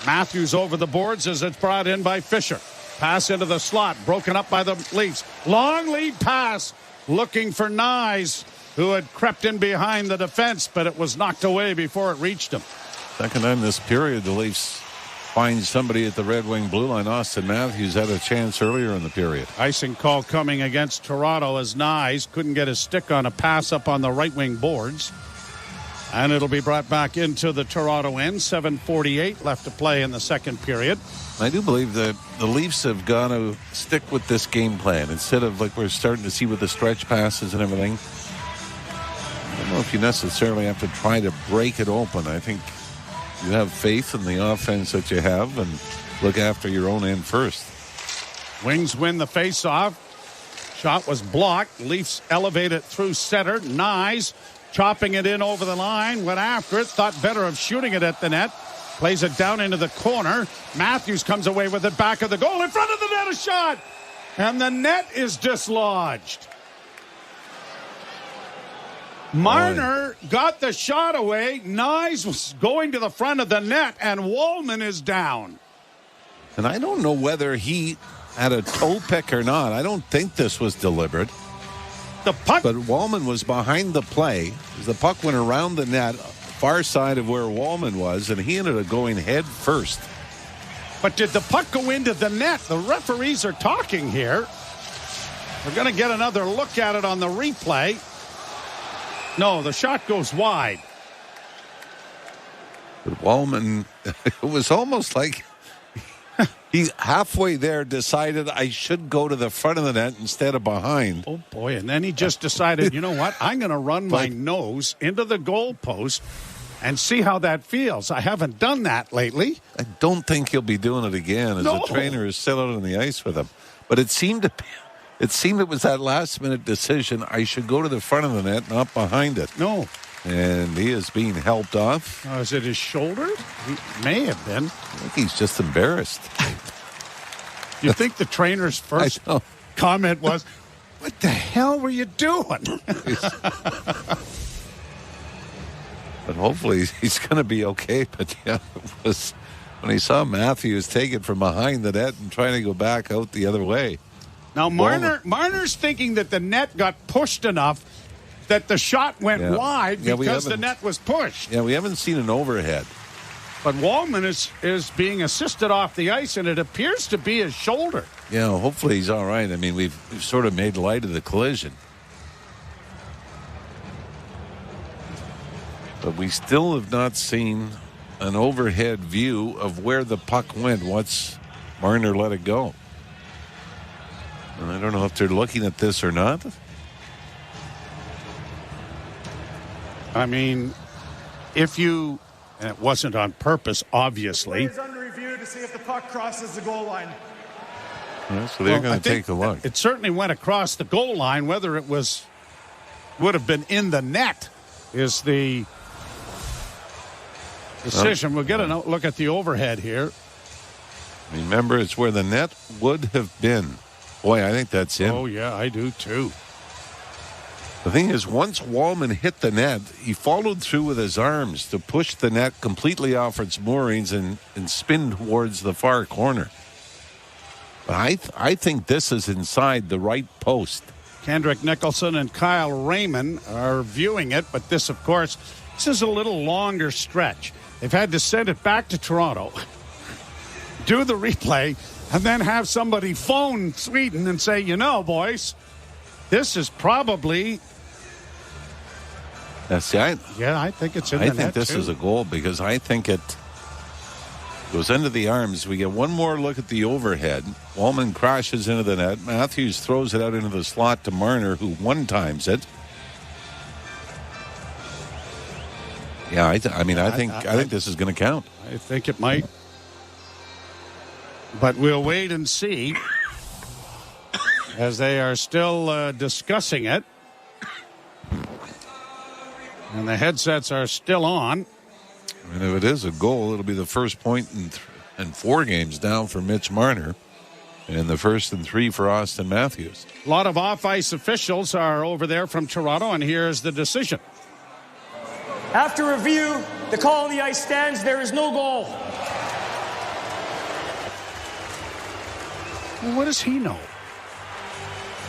S23: Matthews over the boards as it's brought in by Fisher. Pass into the slot, broken up by the Leafs. Long lead pass, looking for Nyes, who had crept in behind the defense, but it was knocked away before it reached him.
S24: Second time this period, the Leafs find somebody at the Red Wing blue line. Austin Matthews had a chance earlier in the period.
S23: Icing call coming against Toronto as Nyes couldn't get his stick on a pass up on the right wing boards. And it'll be brought back into the Toronto end. 7:48 left to play in the second period.
S24: I do believe that the Leafs have got to stick with this game plan instead of like we're starting to see with the stretch passes and everything. I don't know if you necessarily have to try to break it open. I think you have faith in the offense that you have and look after your own end first.
S23: Wings win the faceoff. Shot was blocked. Leafs elevate it through center. Nyes chopping it in over the line, went after it, thought better of shooting it at the net, plays it down into the corner. Matthews comes away with it back of the goal, in front of the net, a shot, and the net is dislodged. Marner got the shot away. Nyes was going to the front of the net, and Wallman is down.
S24: And I don't know whether he had a toe pick or not. I don't think this was deliberate.
S23: The puck.
S24: But Wallman was behind the play. The puck went around the net, far side of where Wallman was, and he ended up going head first.
S23: But did the puck go into the net? The referees are talking here. We're going to get another look at it on the replay. No, the shot goes wide.
S24: But Wallman, it was almost like he halfway there decided I should go to the front of the net instead of behind.
S23: Oh, boy. And then he just decided, you know what? I'm going to run my nose into the goalpost and see how that feels. I haven't done that lately.
S24: I don't think he'll be doing it again as the trainer is still out on the ice with him. But it seemed it was that last-minute decision. I should go to the front of the net, not behind it.
S23: No.
S24: And he is being helped off.
S23: Is it his shoulder? He may have been.
S24: I think he's just embarrassed.
S23: You think the trainer's first comment was, what the hell were you doing?
S24: But hopefully he's going to be okay. But yeah, it was when he saw Matthews take it from behind the net and trying to go back out the other way.
S23: Now, Marner's thinking that the net got pushed enough that the shot went wide because the net was pushed.
S24: Yeah, we haven't seen an overhead.
S23: But Wallman is being assisted off the ice, and it appears to be his shoulder.
S24: Yeah, hopefully he's all right. I mean, we've sort of made light of the collision. But we still have not seen an overhead view of where the puck went once Marner let it go. And I don't know if they're looking at this or not.
S23: I mean, and it wasn't on purpose, obviously.
S7: It's under review to see if the puck crosses the goal line.
S24: Yeah, so they're going to take a look.
S23: It certainly went across the goal line. Whether it would have been in the net is the decision. We'll get a look at the overhead here.
S24: Remember, it's where the net would have been. Boy, I think that's in.
S23: Oh, yeah, I do too.
S24: The thing is, once Wallman hit the net, he followed through with his arms to push the net completely off its moorings and spin towards the far corner. But I think this is inside the right post.
S23: Kendrick Nicholson and Kyle Raymond are viewing it, but this, of course, this is a little longer stretch. They've had to send it back to Toronto, do the replay, and then have somebody phone Sweden and say, boys, this is probably...
S24: I
S23: think it's in the net,
S24: I think this is a goal because I think it goes into the arms. We get one more look at the overhead. Wallman crashes into the net. Matthews throws it out into the slot to Marner, who one-times it. Yeah, I think this is going to count.
S23: I think it might. But we'll wait and see as they are still discussing it. And the headsets are still on.
S24: And if it is a goal, it'll be the first point in 4 games down for Mitch Marner and the first in 3 for Austin Matthews.
S23: A lot of off-ice officials are over there from Toronto, and here's the decision.
S7: After review, the call on the ice stands. There is no goal.
S23: Well, what does he know?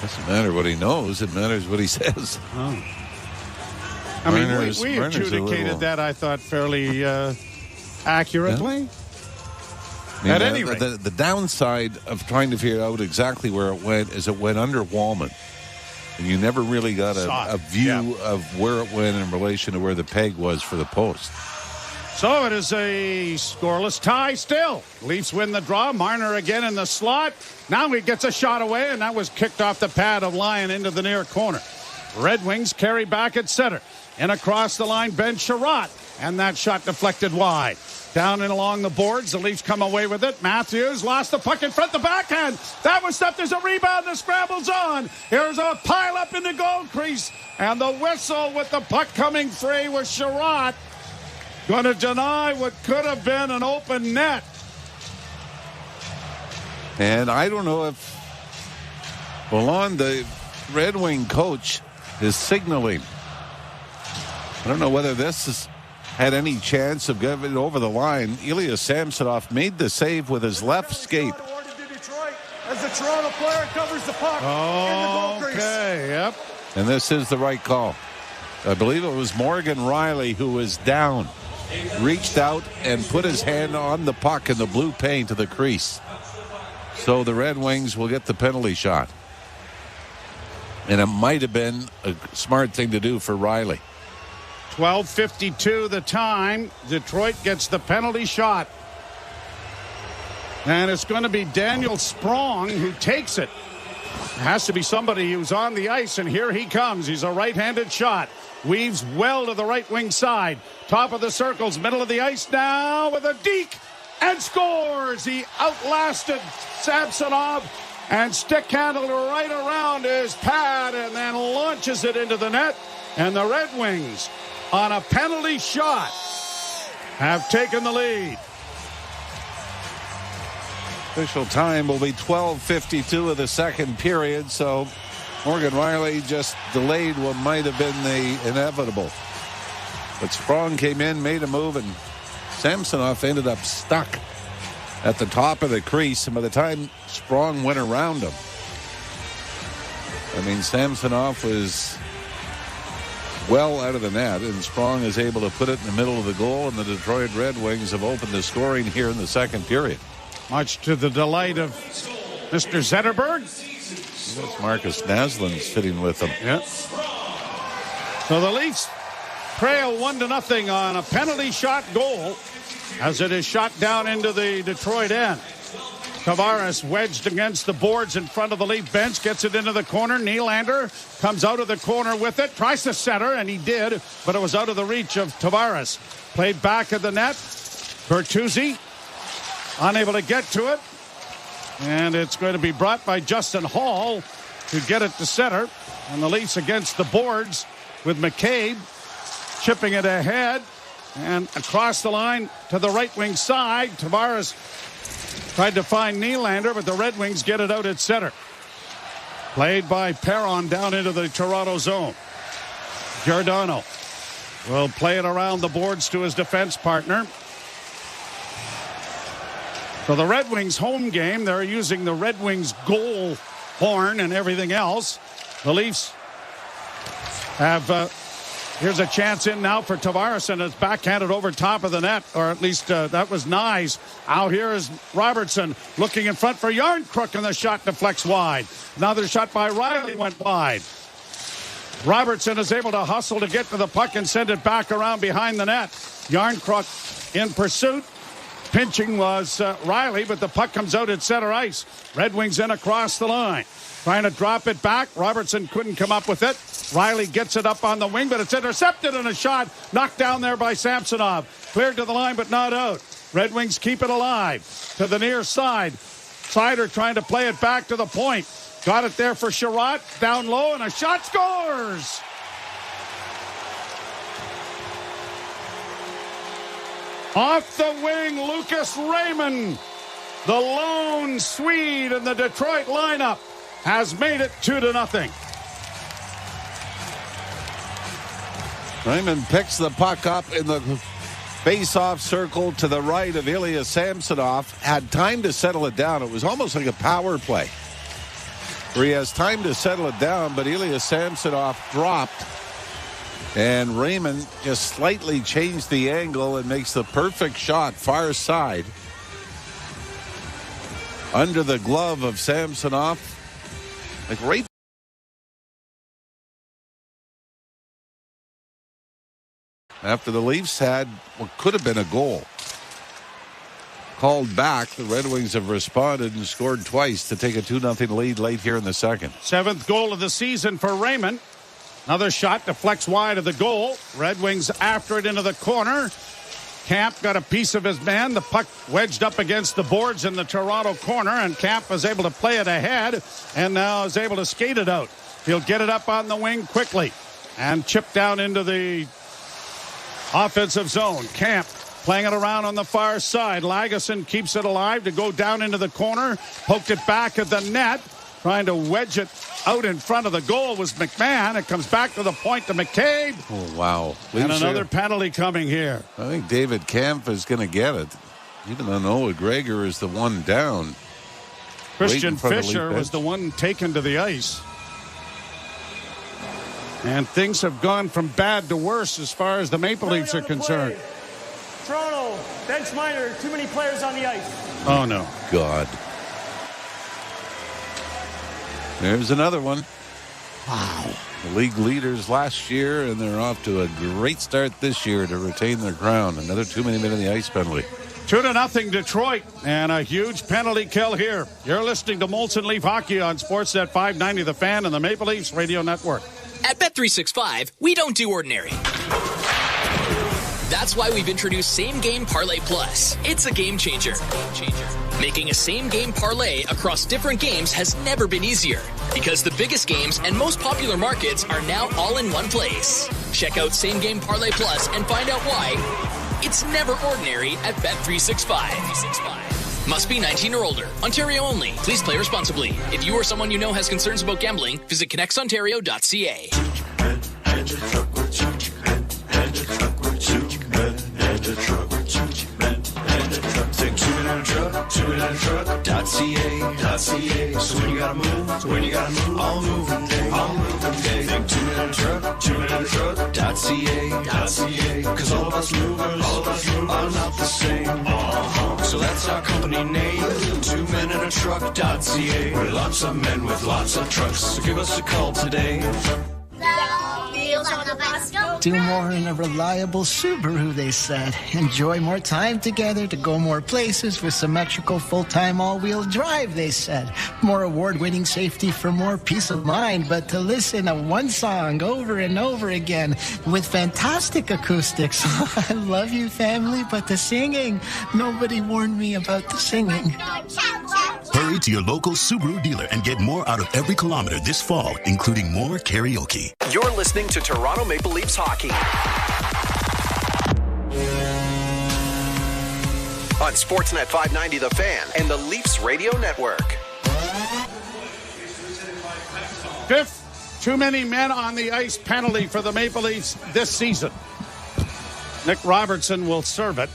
S24: Doesn't matter what he knows. It matters what he says.
S23: Oh. I mean, we adjudicated that, I thought, fairly accurately.
S24: At any rate. The downside of trying to figure out exactly where it went is it went under Wallman. And you never really got a view of where it went in relation to where the peg was for the post.
S23: So it is a scoreless tie still. Leafs win the draw. Marner again in the slot. Now he gets a shot away, and that was kicked off the pad of Lyon into the near corner. Red Wings carry back at center. And across the line, Ben Sherratt. And that shot deflected wide. Down and along the boards, the Leafs come away with it. Matthews lost the puck in front, the backhand. That was stuff. There's a rebound. The scramble's on. Here's a pile up in the goal crease. And the whistle with the puck coming free was Sherratt. Going to deny what could have been an open net.
S24: And I don't know if Ballon, the Red Wing coach, is signaling I don't know whether this has had any chance of getting it over the line. Ilya Samsonov made the save with his left skate.
S20: As the Toronto player covers the puck in the goal crease.
S23: Okay, yep.
S24: And this is the right call. I believe it was Morgan Riley who was down, reached out and put his hand on the puck in the blue paint to the crease. So the Red Wings will get the penalty shot. And it might have been a smart thing to do for Riley.
S23: 12:52 the time. Detroit gets the penalty shot. And it's going to be Daniel Sprong who takes it. It has to be somebody who's on the ice, and here he comes. He's a right-handed shot. Weaves well to the right wing side. Top of the circles, middle of the ice now with a deke, and scores. He outlasted Samsonov and stick-handled right around his pad and then launches it into the net. And the Red Wings, on a penalty shot, have taken the lead.
S24: Official time will be 12:52 of the second period, so Morgan Riley just delayed what might have been the inevitable. But Sprong came in, made a move, and Samsonov ended up stuck at the top of the crease. And by the time Sprong went around him, I mean, Samsonov was well out of the net, and Sprong is able to put it in the middle of the goal, and the Detroit Red Wings have opened the scoring here in the second period.
S23: Much to the delight of Mr. Zetterberg.
S24: That's Marcus Naslund sitting with them.
S23: Yeah. So the Leafs trail 1-0 on a penalty shot goal as it is shot down into the Detroit end. Tavares wedged against the boards in front of the Leaf bench, gets it into the corner. Nylander comes out of the corner with it, tries to center, and he did, but it was out of the reach of Tavares. Played back of the net. Bertuzzi unable to get to it, and it's going to be brought by Justin Hall to get it to center. And the Leafs against the boards with McCabe chipping it ahead and across the line to the right wing side. Tavares tried to find Nylander, but the Red Wings get it out at center. Played by Perron down into the Toronto zone. Giordano will play it around the boards to his defense partner. So the Red Wings home game, they're using the Red Wings goal horn and everything else. The Leafs have, here's a chance in now for Tavares, and it's backhanded over top of the net, or at least that was Nyes. Out here is Robertson looking in front for Yarncrook, and the shot deflects wide. Another shot by Riley went wide. Robertson is able to hustle to get to the puck and send it back around behind the net. Yarncrook in pursuit. Pinching was Riley, but the puck comes out at center ice. Red Wings in across the line. Trying to drop it back. Robertson couldn't come up with it. Riley gets it up on the wing, but it's intercepted, and a shot knocked down there by Samsonov. Cleared to the line, but not out. Red Wings keep it alive to the near side. Sider trying to play it back to the point. Got it there for Sherratt. Down low, and a shot scores. Off the wing, Lucas Raymond, the lone Swede in the Detroit lineup, has made it 2-0.
S24: Raymond picks the puck up in the face-off circle to the right of Ilya Samsonov. Had time to settle it down. It was almost like a power play where he has time to settle it down, but Ilya Samsonov dropped. And Raymond just slightly changed the angle and makes the perfect shot far side. Under the glove of Samsonov. Like right. After the Leafs had what could have been a goal called back, the Red Wings have responded and scored twice to take a 2-0 lead late here in the second.
S23: 7th goal of the season for Raymond. Another shot deflects wide of the goal. Red Wings after it into the corner. Camp got a piece of his man. The puck wedged up against the boards in the Toronto corner, and Camp was able to play it ahead and now is able to skate it out. He'll get it up on the wing quickly and chip down into the offensive zone. Camp playing it around on the far side. Lagesson keeps it alive to go down into the corner. Poked it back at the net. Trying to wedge it out in front of the goal was McMahon. It comes back to the point to McCabe.
S24: Oh, wow.
S23: And another penalty coming here.
S24: I think David Kampf is going to get it, even though Noah Gregor is the one down.
S23: Christian Fisher was the one taken to the ice. And things have gone from bad to worse as far as the Maple Leafs are concerned.
S7: Toronto, bench minor, too many players on the ice.
S23: Oh, no.
S24: God. There's another one.
S23: Wow.
S24: The league leaders last year, and they're off to a great start this year to retain their crown. Another too many men in the ice penalty.
S23: 2-0 Detroit, and a huge penalty kill here. You're listening to Molson Leaf Hockey on Sportsnet 590 The Fan and the Maple Leafs Radio Network.
S2: At Bet365, we don't do ordinary. That's why we've introduced Same Game Parlay Plus. It's a game changer. Making a same game parlay across different games has never been easier because the biggest games and most popular markets are now all in one place. Check out Same Game Parlay Plus and find out why it's never ordinary at Bet365. Must be 19 or older. Ontario only. Please play responsibly. If you or someone you know has concerns about gambling, visit connectsontario.ca.
S4: Think two-man-in-a-truck.ca. So when you gotta move, all moving day. Think two-man-in-a-truck.ca. Cause all of us movers are not the same. So that's our company name, two-men-in-a-truck.ca. We're lots of men with lots of trucks. So give us a call today.
S6: Do more in a reliable Subaru, they said. Enjoy more time together to go more places with symmetrical full-time all-wheel drive, they said. More award-winning safety for more peace of mind, but to listen to one song over and over again with fantastic acoustics. I love you, family, but the singing, nobody warned me about the singing.
S8: Hurry to your local Subaru dealer and get more out of every kilometer this fall, including more karaoke.
S19: You're listening to Toronto Maple Leafs hockey on Sportsnet 590 The Fan and the Leafs Radio Network.
S23: Fifth, too many men on the ice penalty for the Maple Leafs this season. Nick Robertson will serve it.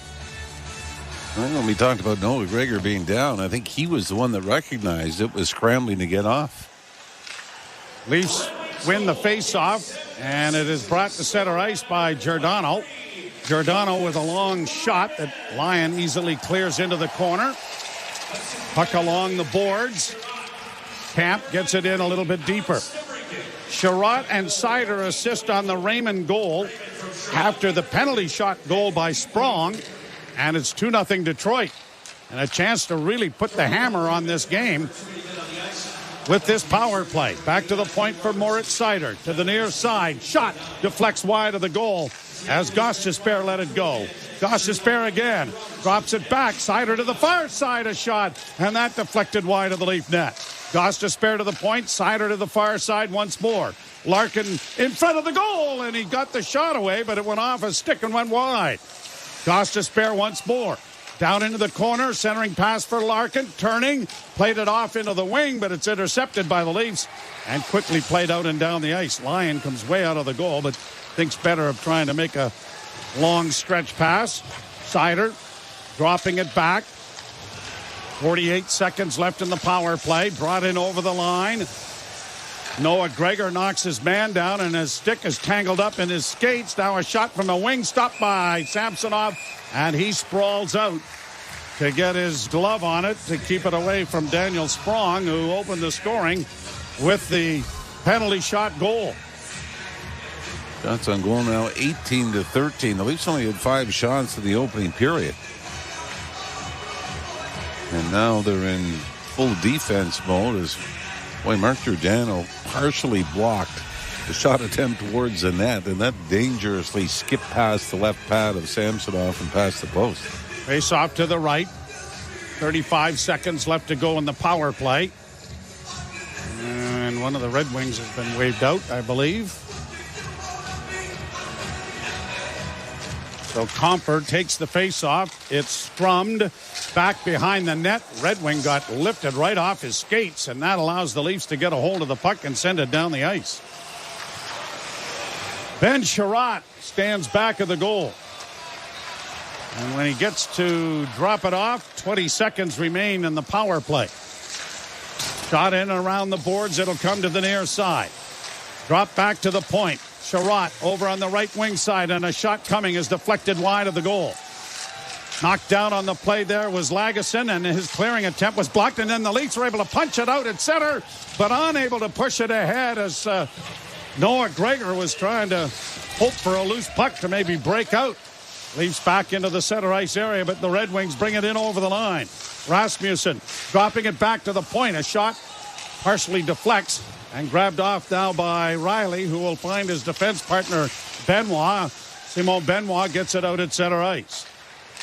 S24: Well, we talked about Noah Gregor being down. I think he was the one that recognized it, was scrambling to get off.
S23: Leafs win the face-off, and it is brought to center ice by Giordano. Giordano with a long shot that Lyon easily clears into the corner. Puck along the boards. Camp gets it in a little bit deeper. Sherratt and Seider assist on the Raymond goal after the penalty shot goal by Sprong. And it's 2-0 Detroit. And a chance to really put the hammer on this game with this power play. Back to the point for Moritz Seider. To the near side. Shot deflects wide of the goal as Gostisbehere let it go. Gostisbehere again. Drops it back. Seider to the far side. A shot. And that deflected wide of the Leaf net. Gostisbehere to the point. Seider to the far side once more. Larkin in front of the goal. And he got the shot away, but it went off a stick and went wide. Gostisbehere once more. Down into the corner, centering pass for Larkin, turning, played it off into the wing, but it's intercepted by the Leafs and quickly played out and down the ice. Lyon comes way out of the goal, but thinks better of trying to make a long stretch pass. Seider dropping it back. 48 seconds left in the power play. Brought in over the line. Noah Gregor knocks his man down, and his stick is tangled up in his skates. Now a shot from the wing, stopped by Samsonov, and he sprawls out to get his glove on it to keep it away from Daniel Sprong, who opened the scoring with the penalty shot goal.
S24: Shots on goal now 18-13. The Leafs only had 5 shots in the opening period. And now they're in full defense mode as Mark Giordano partially blocked the shot attempt towards the net, and that dangerously skipped past the left pad of Samsonov and past the post.
S23: Face off to the right. 35 seconds left to go in the power play. And one of the Red Wings has been waved out, I believe. So Comfort takes the face-off. It's scrummed back behind the net. Red Wing got lifted right off his skates, and that allows the Leafs to get a hold of the puck and send it down the ice. Ben Sherratt stands back of the goal. And when he gets to drop it off, 20 seconds remain in the power play. Shot in and around the boards. It'll come to the near side. Drop back to the point. Sherratt over on the right wing side, and a shot coming is deflected wide of the goal. Knocked down on the play there was Lagesson, and his clearing attempt was blocked, and then the Leafs were able to punch it out at center, but unable to push it ahead as Noah Gregor was trying to hope for a loose puck to maybe break out. Leafs back into the center ice area, but the Red Wings bring it in over the line. Rasmussen dropping it back to the point. A shot partially deflects and grabbed off now by Riley, who will find his defense partner Benoit. Simon Benoit gets it out at center ice.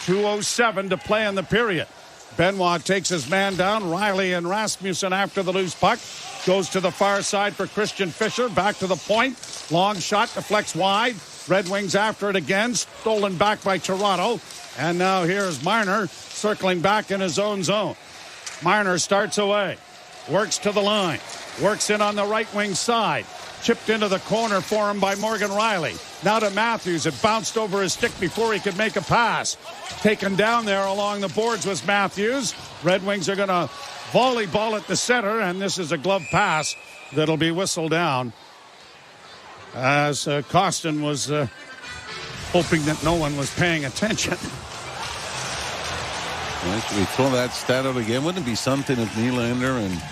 S23: 2:07 to play in the period. Benoit takes his man down. Riley and Rasmussen after the loose puck. Goes to the far side for Christian Fischer. Back to the point. Long shot deflects wide. Red Wings after it again. Stolen back by Toronto. And now here's Marner circling back in his own zone. Marner starts away. Works to the line. Works in on the right wing side. Chipped into the corner for him by Morgan Riley. Now to Matthews. It bounced over his stick before he could make a pass. Taken down there along the boards was Matthews. Red Wings are going to volleyball at the center, and this is a glove pass that'll be whistled down as Costin was hoping that no one was paying attention.
S24: Well, should we throw that stat out again? Wouldn't it be something if Nylander and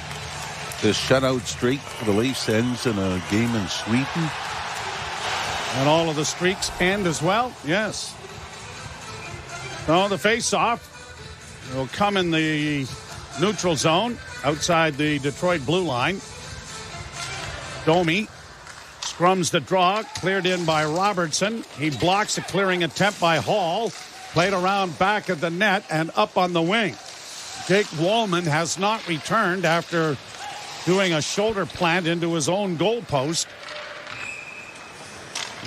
S24: this shutout streak for the Leafs ends in a game in Sweden?
S23: And all of the streaks end as well? Yes. So the face-off will come in the neutral zone outside the Detroit blue line. Domi scrums the draw, cleared in by Robertson. He blocks a clearing attempt by Hall. Played around back of the net and up on the wing. Jake Wallman has not returned after doing a shoulder plant into his own goal post.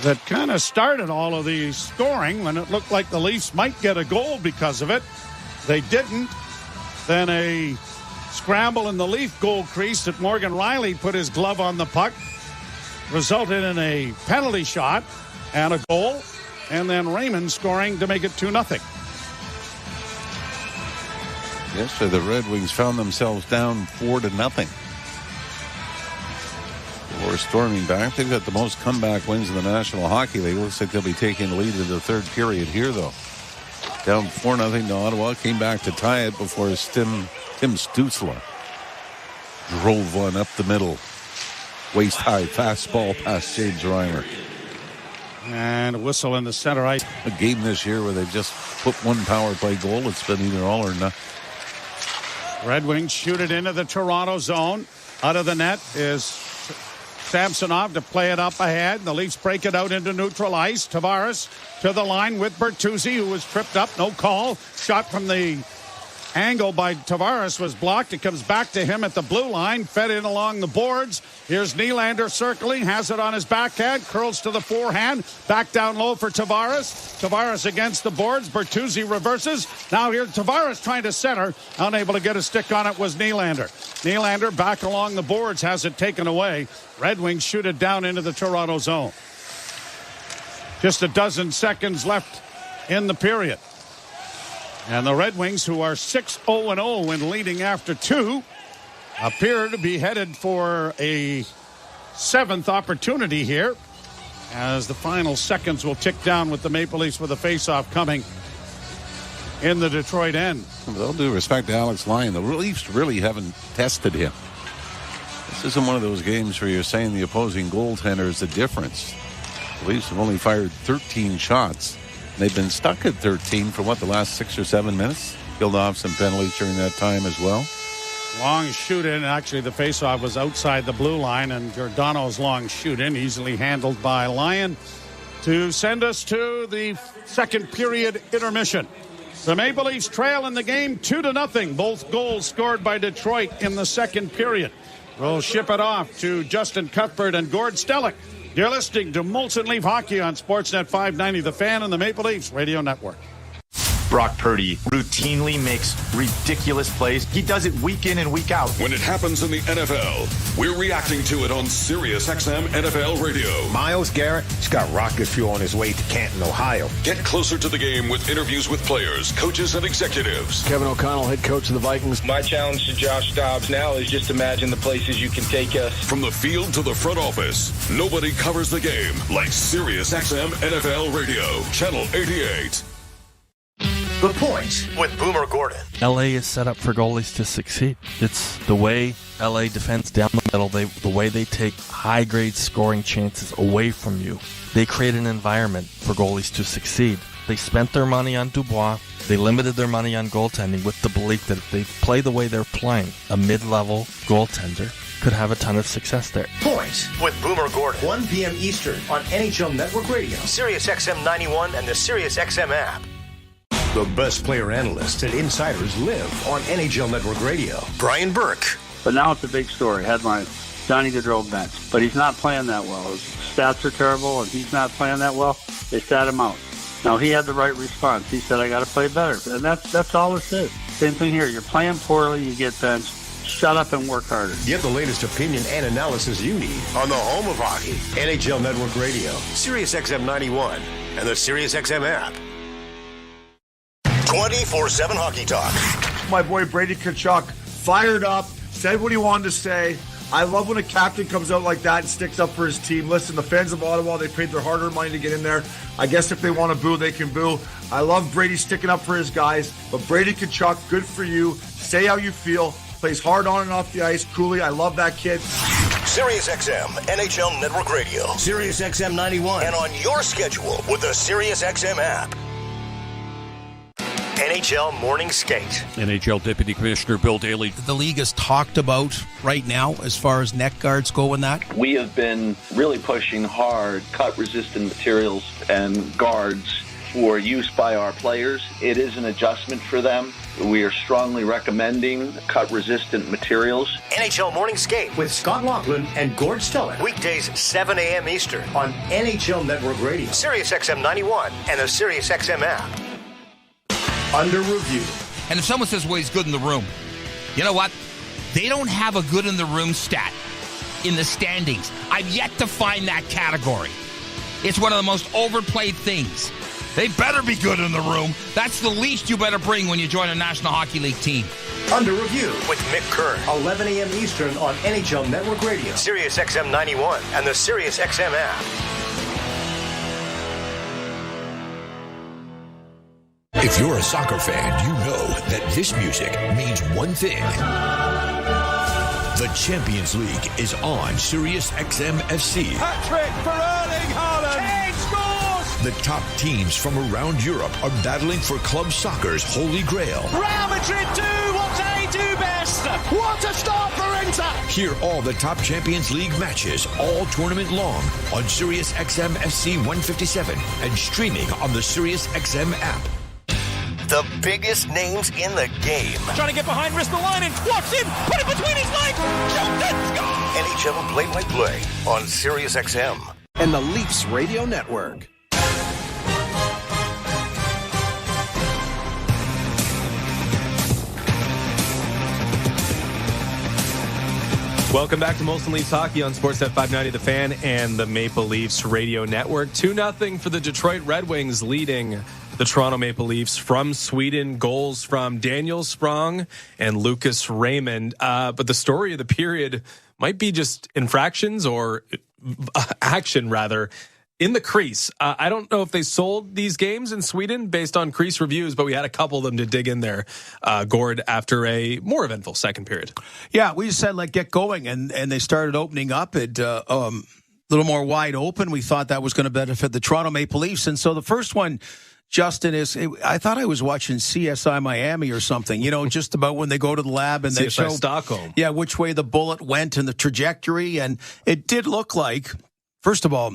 S23: That kind of started all of the scoring when it looked like the Leafs might get a goal because of it. They didn't. Then a scramble in the Leaf goal crease that Morgan Riley put his glove on the puck resulted in a penalty shot and a goal, and then Raymond scoring to make it 2-0.
S24: Yes, so the Red Wings found themselves down 4-0. Or storming back. They've got the most comeback wins in the National Hockey League. Looks like they'll be taking the lead in the third period here, though. Down 4-0 to Ottawa. Came back to tie it before Tim Stützle drove one up the middle. Waist-high fastball past James Reimer.
S23: And a whistle in the center ice.
S24: A game this year where they've just put one power play goal. It's been either all or nothing.
S23: Red Wings shoot it into the Toronto zone. Out of the net is Samsonov to play it up ahead. The Leafs break it out into neutral ice. Tavares to the line with Bertuzzi, who was tripped up. No call. Shot from the angle by Tavares was blocked. It comes back to him at the blue line. Fed in along the boards. Here's Nylander circling. Has it on his backhand. Curls to the forehand. Back down low for Tavares. Tavares against the boards. Bertuzzi reverses. Now here's Tavares trying to center. Unable to get a stick on it was Nylander. Nylander back along the boards. Has it taken away. Red Wings shoot it down into the Toronto zone. Just a dozen seconds left in the period. And the Red Wings, who are 6-0-0 when leading after two, appear to be headed for a seventh opportunity here as the final seconds will tick down with the Maple Leafs with a face-off coming in the Detroit end.
S24: With all due respect to Alex Lyon, the Leafs really haven't tested him. This isn't one of those games where you're saying the opposing goaltender is the difference. The Leafs have only fired 13 shots. They've been stuck at 13 for the last 6 or 7 minutes. Killed off some penalties during that time as well.
S23: Long shoot in. Actually, the faceoff was outside the blue line, and Giordano's long shoot in, easily handled by Lyon to send us to the second period intermission. The Maple Leafs trail in the game 2-0. Both goals scored by Detroit in the second period. We'll ship it off to Justin Cuthbert and Gord Stellick You're listening to Molson Leaf Hockey on Sportsnet 590, The Fan, and the Maple Leafs Radio Network.
S3: Brock Purdy routinely makes ridiculous plays. He does it week in and week out.
S9: When it happens in the NFL, we're reacting to it on SiriusXM NFL Radio.
S10: Myles Garrett, he's got rocket fuel on his way to Canton, Ohio.
S9: Get closer to the game with interviews with players, coaches, and executives.
S11: Kevin O'Connell, head coach of the Vikings.
S14: My challenge to Josh Dobbs now is just imagine the places you can take us.
S9: From the field to the front office, nobody covers the game like SiriusXM NFL Radio, Channel 88.
S12: The Point with Boomer Gordon.
S22: LA is set up for goalies to succeed. It's the way LA defends down the middle, the way they take high-grade scoring chances away from you. They create an environment for goalies to succeed. They spent their money on Dubois. They limited their money on goaltending with the belief that if they play the way they're playing, a mid-level goaltender could have a ton of success there.
S12: Point with Boomer Gordon. 1 p.m. Eastern on NHL Network Radio, SiriusXM 91, and the SiriusXM app. The best player analysts and insiders live on NHL Network Radio. Brian Burke.
S27: But now it's a big story. Headline, Johnny Gaudreau bench. But he's not playing that well. His stats are terrible, and he's not playing that well. They sat him out. Now, he had the right response. He said, I got to play better. And that's all it is. Same thing here. You're playing poorly, you get benched. Shut up and work harder.
S12: Get the latest opinion and analysis you need on the home of hockey. NHL Network Radio, SiriusXM 91, and the SiriusXM app. 24/7 Hockey Talk.
S20: My boy Brady Tkachuk fired up, said what he wanted to say. I love when a captain comes out like that and sticks up for his team. Listen, the fans of Ottawa, they paid their hard-earned money to get in there. I guess if they want to boo, they can boo. I love Brady sticking up for his guys. But Brady Tkachuk, good for you. Say how you feel. Plays hard on and off the ice. Cooley, I love that kid.
S18: SiriusXM, NHL Network Radio.
S12: SiriusXM 91.
S18: And on your schedule with the SiriusXM app.
S12: NHL Morning Skate.
S15: NHL Deputy Commissioner Bill Daly.
S16: The league is talked about right now as far as neck guards go in that.
S21: We have been really pushing hard cut-resistant materials and guards for use by our players. It is an adjustment for them. We are strongly recommending cut-resistant materials.
S12: NHL Morning Skate with Scott Laughlin and Gord Stellick. Weekdays 7 a.m. Eastern on NHL Network Radio, SiriusXM 91, and the SiriusXM app. Under review.
S28: And if someone says, well, he's good in the room, you know what? They don't have a good in the room stat in the standings. I've yet to find that category. It's one of the most overplayed things. They better be good in the room. That's the least you better bring when you join a National Hockey League team.
S12: Under review with Mick Kern, 11 a.m. Eastern on NHL Network Radio, SiriusXM 91, and the SiriusXM app.
S29: If you're a soccer fan, you know that this music means one thing. The Champions League is on SiriusXM FC.
S25: Hat-trick for Erling Haaland. Kane scores!
S29: The top teams from around Europe are battling for club soccer's holy grail.
S25: Real Madrid do what they do best. What a start for Inter!
S29: Hear all the top Champions League matches all tournament long on SiriusXM FC 157 and streaming on the SiriusXM app.
S12: The biggest names in the game.
S25: Trying to get behind Ristolainen. Walks in. Put it between his legs. Shoots it. Score!
S12: NHL play-by-play on SiriusXM.
S19: And the Leafs Radio Network.
S26: Welcome back to Molson Leafs Hockey on Sportsnet 590 The Fan and the Maple Leafs Radio Network. 2-0 for the Detroit Red Wings, leading the Toronto Maple Leafs from Sweden. Goals from Daniel Sprong and Lucas Raymond. But the story of the period might be just infractions or action, rather, in the crease. I don't know if they sold these games in Sweden based on crease reviews, but we had a couple of them to dig in there, Gord, after a more eventful second period.
S16: Yeah, we just said, get going, and they started opening up it a little more wide open. We thought that was going to benefit the Toronto Maple Leafs. And so the first one, Justin, I thought I was watching CSI Miami or something, just about when they go to the lab and they show
S26: Stockholm.
S16: Yeah, which way the bullet went and the trajectory. And it did look like, first of all,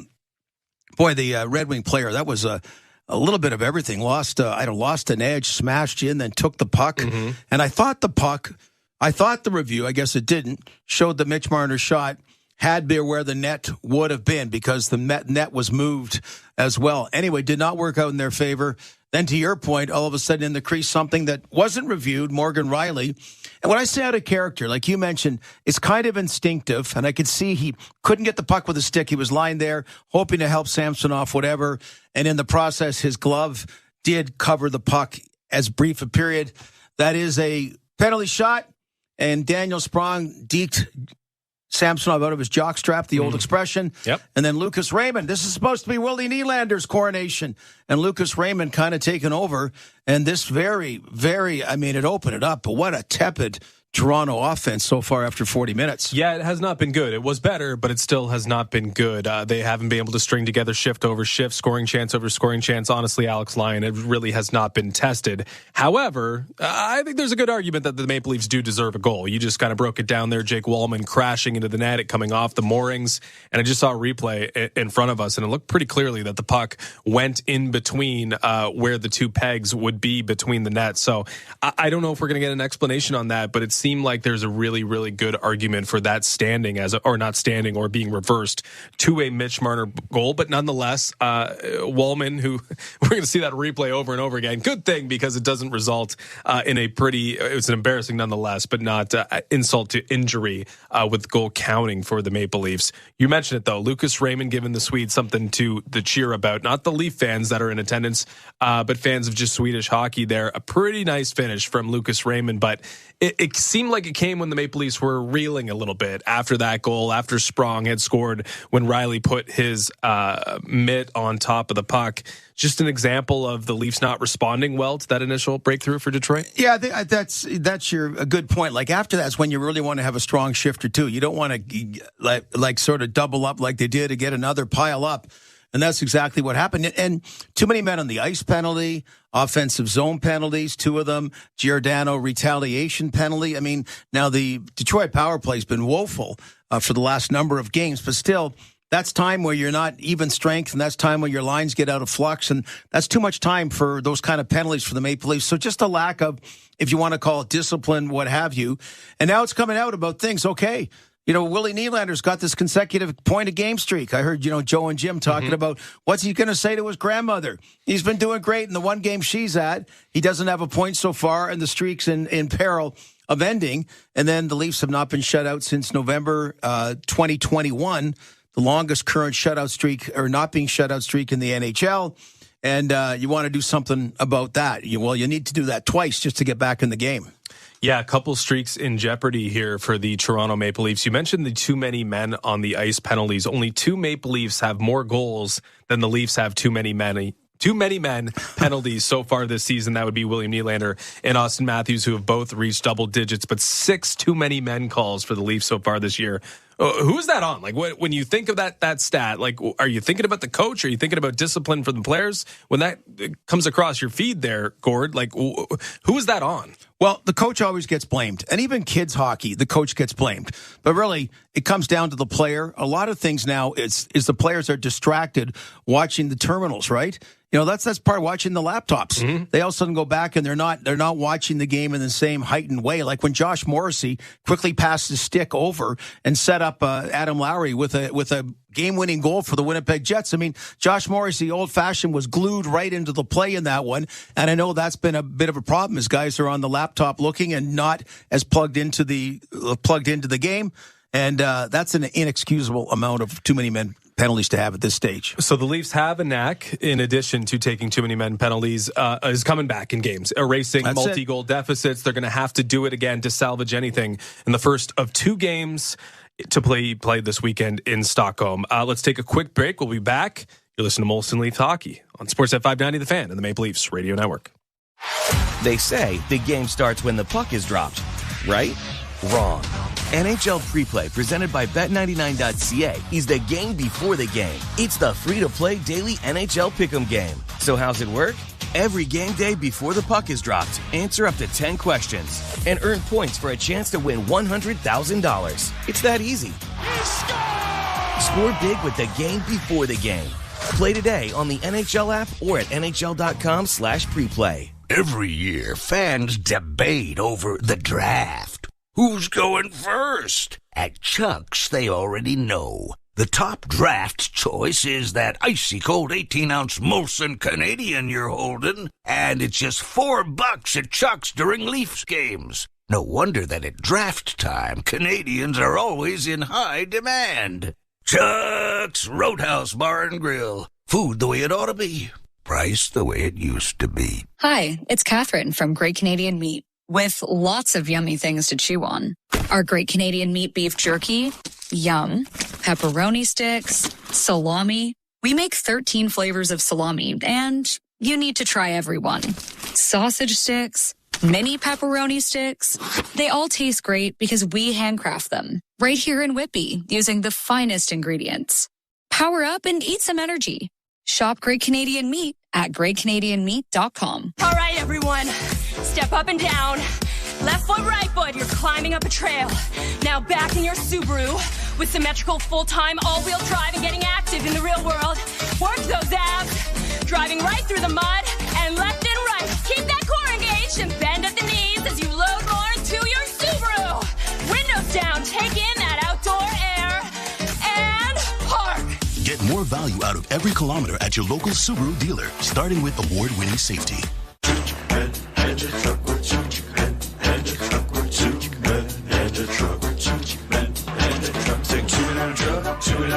S16: boy, the Red Wing player, that was a little bit of everything. Lost an edge, smashed in, then took the puck. Mm-hmm. And I thought the review, I guess it didn't, showed that Mitch Marner's shot had been where the net would have been because the net was moved as well. Anyway, did not work out in their favor. Then to your point, all of a sudden in the crease, something that wasn't reviewed, Morgan Rielly. And when I say out of character, like you mentioned, it's kind of instinctive. And I could see he couldn't get the puck with a stick. He was lying there hoping to help Samsonov, whatever. And in the process, his glove did cover the puck as brief a period. That is a penalty shot. And Daniel Sprong deked Samsonov out of his jockstrap, the old expression.
S26: Yep.
S16: And then Lucas Raymond. This is supposed to be Willie Nylander's coronation. And Lucas Raymond kind of taken over. And this very, it opened it up. But what a tepid Toronto offense so far after 40 minutes.
S26: Yeah, it has not been good. It was better, but it still has not been good. They haven't been able to string together shift over shift, scoring chance over scoring chance. Honestly, Alex Lyon, it really has not been tested. However, I think there's a good argument that the Maple Leafs do deserve a goal. You just kind of broke it down there. Jake Wallman crashing into the net, it coming off the moorings. And I just saw a replay in front of us, and it looked pretty clearly that the puck went in between where the two pegs would be between the nets. So I don't know if we're going to get an explanation on that, but it's seem like there's a really, really good argument for that standing or not standing or being reversed to a Mitch Marner goal. But nonetheless, Wallman, who we're going to see that replay over and over again. Good thing because it doesn't result in it's an embarrassing nonetheless, but not insult to injury with goal counting for the Maple Leafs. You mentioned it though, Lucas Raymond giving the Swedes something to cheer about. Not the Leaf fans that are in attendance, but fans of just Swedish hockey there. A pretty nice finish from Lucas Raymond, but it seemed like it came when the Maple Leafs were reeling a little bit after that goal, after Sprong had scored, when Rielly put his mitt on top of the puck. Just an example of the Leafs not responding well to that initial breakthrough for Detroit?
S16: Yeah, I think that's a good point. Like after that's when you really want to have a strong shifter too. You don't want to like sort of double up like they did to get another pile up. And that's exactly what happened. And too many men on the ice penalty, offensive zone penalties, 2 of them, Giordano retaliation penalty. I mean, now the Detroit power play has been woeful for the last number of games, but still, that's time where you're not even strength, and that's time when your lines get out of flux, and that's too much time for those kind of penalties for the Maple Leafs. So just a lack of, if you want to call it discipline, what have you. And now it's coming out about things, okay, Willie Nylander's got this consecutive point-a-game streak. I heard, Joe and Jim talking about what's he going to say to his grandmother. He's been doing great in the one game she's at. He doesn't have a point so far, and the streak's in peril of ending. And then the Leafs have not been shut out since November 2021, the longest current shutout streak, or not being shutout streak in the NHL. And you want to do something about that. You need to do that twice just to get back in the game.
S26: Yeah, a couple streaks in jeopardy here for the Toronto Maple Leafs. You mentioned the too many men on the ice penalties. Only 2 Maple Leafs have more goals than the Leafs have too many men penalties so far this season. That would be William Nylander and Austin Matthews, who have both reached double digits, but 6 too many men calls for the Leafs so far this year. Who's that on? Like, when you think of that stat, like, are you thinking about the coach? Are you thinking about discipline for the players? When that comes across your feed there, Gord, like, who is that on?
S16: Well, the coach always gets blamed. And even kids hockey, the coach gets blamed. But really, it comes down to the player. A lot of things now is the players are distracted watching the terminals, right? That's part of watching the laptops. Mm-hmm. They all of a sudden go back and they're not watching the game in the same heightened way. Like when Josh Morrissey quickly passed the stick over and set up Adam Lowry with a game-winning goal for the Winnipeg Jets. I mean, Josh Morrissey, old-fashioned, was glued right into the play in that one. And I know that's been a bit of a problem as guys are on the laptop looking and not as plugged into the game. And that's an inexcusable amount of too many men penalties to have at this stage.
S26: So the Leafs have a knack, in addition to taking too many men penalties, is coming back in games, erasing multi-goal deficits. They're going to have to do it again to salvage anything in the first of 2 games to play this weekend in Stockholm. Let's take a quick break. We'll be back. You're listening to Molson Leafs Hockey on Sportsnet 590 The Fan and the Maple Leafs Radio Network.
S1: They say the game starts when the puck is dropped, right? Wrong. NHL Preplay, presented by Bet99.ca, is the game before the game. It's the free-to-play daily NHL Pick'em game. So how's it work? Every game day before the puck is dropped, answer up to 10 questions and earn points for a chance to win $100,000. It's that easy. Score big with the game before the game. Play today on the NHL app or at NHL.com/preplay.
S2: Every year, fans debate over the draft.
S25: Who's going first? At Chuck's, they already know. The top draft choice is that icy cold 18-ounce Molson Canadian you're holding, and it's just $4 at Chuck's during Leafs games. No wonder that at draft time, Canadians are always in high demand. Chuck's Roadhouse Bar and Grill. Food the way it ought to be. Price the way it used to be.
S2: Hi, it's Catherine from Great Canadian Meat, with lots of yummy things to chew on. Our Great Canadian Meat beef jerky, yum, pepperoni sticks, salami. We make 13 flavors of salami, and you need to try every one. Sausage sticks, mini pepperoni sticks. They all taste great because we handcraft them right here in Whitby using the finest ingredients. Power up and eat some energy. Shop Great Canadian Meat at greatcanadianmeat.com.
S4: All right, everyone. Step up and down. Left foot, right foot. You're climbing up a trail. Now back in your Subaru with symmetrical full-time all-wheel drive and getting active in the real world. Work those abs. Driving right through the mud and left and right. Keep that core engaged and bend at the knees as you load more into your Subaru. Windows down. Take in that outdoor air and park.
S5: Get more value out of every kilometer at your local Subaru dealer, starting with award-winning safety.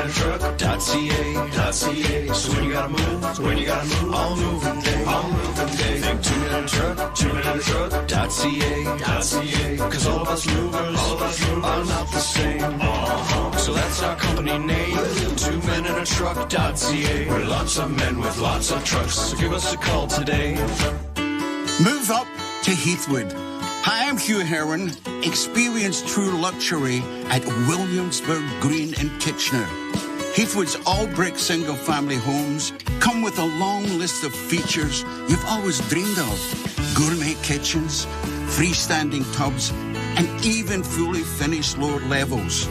S6: Truck.ca. So when you gotta move, all moving day. Think 2-minute truck.ca. Cause all of us movers are not the same. So that's our company name, 2-minute truck.ca. We're lots of men with lots of trucks, so give us a call today.
S7: Move up to Heathwood. Hi, I'm Hugh Heron. Experience true luxury at Williamsburg Green in Kitchener. Heathwood's all-brick single-family homes come with a long list of features you've always dreamed of. Gourmet kitchens, freestanding tubs, and even fully finished lower levels.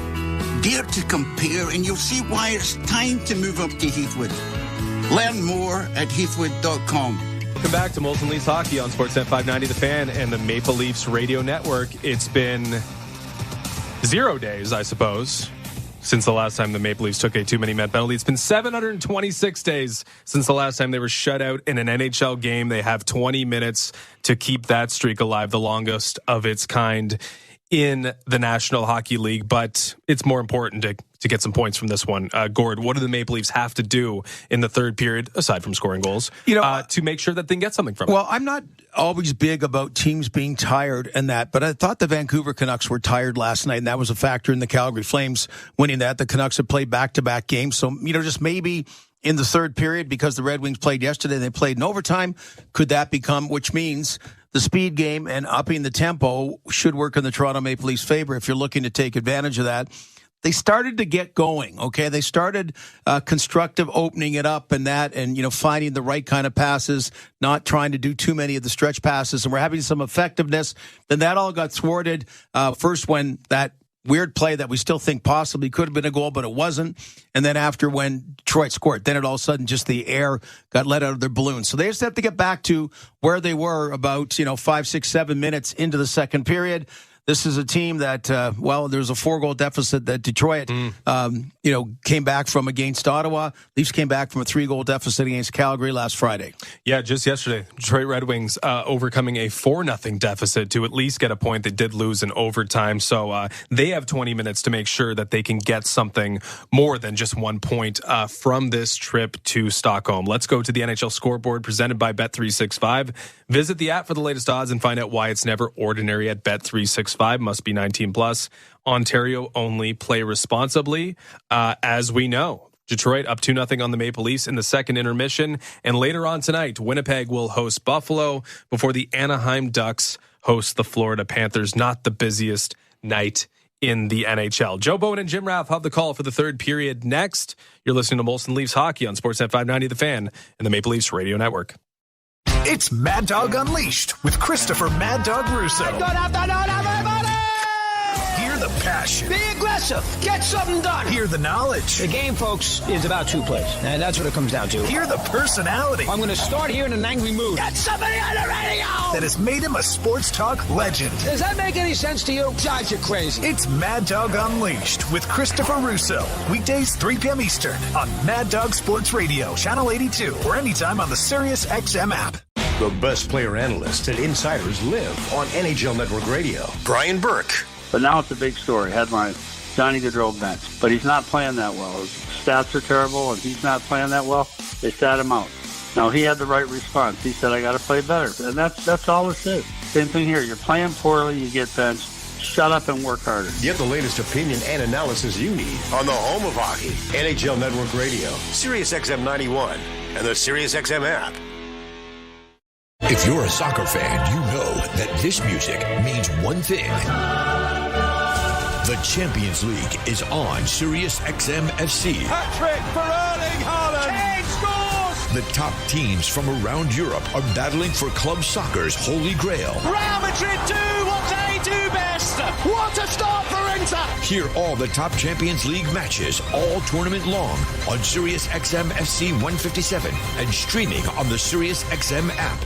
S7: Dare to compare and you'll see why it's time to move up to Heathwood. Learn more at heathwood.com.
S26: Welcome back to Molson Leafs Hockey on Sportsnet 590 The Fan and the Maple Leafs Radio Network. It's been 0 days, I suppose, since the last time the Maple Leafs took a too-many-men penalty. It's been 726 days since the last time they were shut out in an NHL game. They have 20 minutes to keep that streak alive, the longest of its kind in the National Hockey League. But it's more important to get some points from this one. Gord, what do the Maple Leafs have to do in the third period, aside from scoring goals, to make sure that they can get something from it?
S16: Well, I'm not always big about teams being tired and that, but I thought the Vancouver Canucks were tired last night, and that was a factor in the Calgary Flames winning that. The Canucks have played back-to-back games, so, just maybe in the third period, because the Red Wings played yesterday, they played in overtime, could that become, which means the speed game and upping the tempo should work in the Toronto Maple Leafs' favor if you're looking to take advantage of that. They started to get going, okay? They started constructive opening it up and that, and, finding the right kind of passes, not trying to do too many of the stretch passes, and we're having some effectiveness. Then that all got thwarted first when that weird play that we still think possibly could have been a goal, but it wasn't. And then after when Detroit scored, then it all of a sudden just the air got let out of their balloon. So they just have to get back to where they were about, 5, 6, 7 minutes into the second period. This is a team that, there's a 4-goal deficit that Detroit, came back from against Ottawa. Leafs came back from a 3-goal deficit against Calgary last Friday.
S26: Yeah, just yesterday, Detroit Red Wings overcoming a 4-0 deficit to at least get a point. They did lose in overtime, so they have 20 minutes to make sure that they can get something more than just 1 point from this trip to Stockholm. Let's go to the NHL scoreboard presented by Bet365. Visit the app for the latest odds and find out why it's never ordinary at Bet365. Must be 19 plus. Ontario only. Play responsibly. As we know, Detroit up 2-0 on the Maple Leafs in the second intermission. And later on tonight, Winnipeg will host Buffalo before the Anaheim Ducks host the Florida Panthers. Not the busiest night in the NHL. Joe Bowen and Jim Raff have the call for the third period next. You're listening to Molson Leafs Hockey on Sportsnet 590 The Fan and the Maple Leafs Radio Network.
S8: It's Mad Dog Unleashed with Christopher Mad Dog Russo. Good afternoon, everybody! Here Hear the passion.
S3: Be aggressive. Get something done.
S8: Hear the knowledge.
S3: The game, folks, is about two plays. And that's what it comes down to.
S8: Hear the personality.
S3: I'm going to start here in an angry mood. Get somebody on the radio!
S8: That has made him a sports talk legend.
S3: Does that make any sense to you? Drives you crazy.
S8: It's Mad Dog Unleashed with Christopher Russo. Weekdays, 3 p.m. Eastern on Mad Dog Sports Radio, Channel 82, or anytime on the Sirius XM app.
S12: The best player analysts and insiders live on NHL Network Radio. Brian Burke.
S27: But now it's a big story. Headline, Johnny Gaudreau bench. But he's not playing that well. His stats are terrible, and he's not playing that well. They sat him out. Now, he had the right response. He said, I got to play better. And that's all it is. Same thing here. You're playing poorly, you get benched. Shut up and work harder.
S12: Get the latest opinion and analysis you need on the home of hockey, NHL Network Radio, Sirius XM 91, and the Sirius XM app.
S29: If you're a soccer fan, you know that this music means one thing. The Champions League is on Sirius XM FC.
S6: Hat-trick for Erling Haaland. Kane scores!
S29: The top teams from around Europe are battling for club soccer's holy grail.
S6: Real Madrid do what they do best. What a start for Inter!
S29: Hear all the top Champions League matches all tournament long on Sirius XM FC 157 and streaming on the Sirius XM app.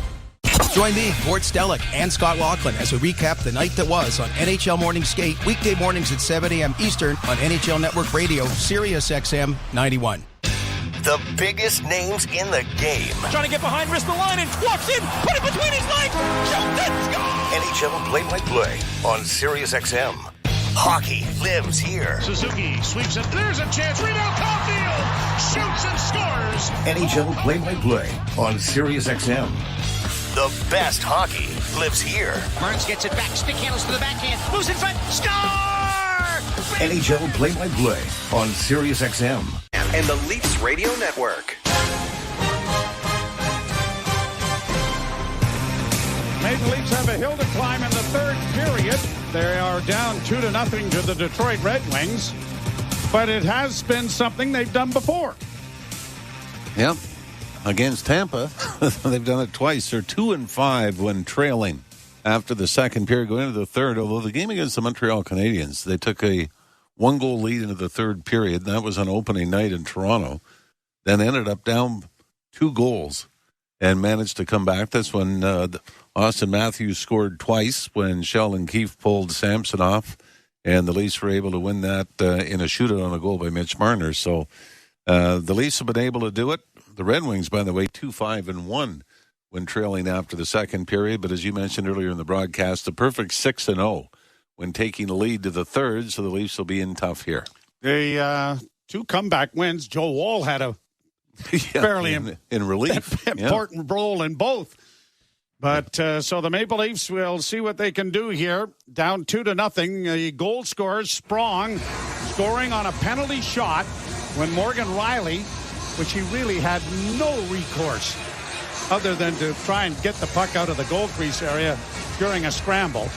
S16: Join me, Gord Stellick, and Scott Laughlin as we recap the night that was on NHL Morning Skate, weekday mornings at 7 a.m. Eastern on NHL Network Radio, Sirius XM 91.
S18: The biggest names in the game.
S6: Trying to get behind Ristolainen, walks in, put it between his legs, shoots and scores!
S18: NHL play-by-play on Sirius XM. Hockey lives here.
S6: Suzuki sweeps it. There's a chance. Rebound, Caulfield shoots and scores.
S12: NHL play-by-play on Sirius XM.
S18: The best hockey lives here.
S3: Burns gets it back. Stick handles to the backhand. Moves in front. Score!
S12: NHL play-by-play on Sirius XM.
S19: And the Leafs Radio Network.
S9: Maple Leafs have a hill to climb in the third period. They are down 2-0 to the Detroit Red Wings. But it has been something they've done before.
S10: Yep. Against Tampa, they've done it twice. They're 2-5 when trailing after the second period, going into the third. Although the game against the Montreal Canadiens, they took a 1-goal lead into the third period. That was on opening night in Toronto. Then ended up down 2 goals and managed to come back. That's when Austin Matthews scored twice when Sheldon Keefe pulled Samsonov, and the Leafs were able to win that in a shootout on a goal by Mitch Marner. So the Leafs have been able to do it. The Red Wings, by the way, 2-5-1 when trailing after the second period. But as you mentioned earlier in the broadcast, the perfect 6-0 when taking the lead to the third. So the Leafs will be in tough here.
S9: The 2 comeback wins. Joe Woll had a fairly
S10: in relief
S9: important role in both. But so the Maple Leafs will see what they can do here. Down 2-0. The goal scorer Sprong scoring on a penalty shot when Morgan Riley, which he really had no recourse other than to try and get the puck out of the goal crease area during a scramble.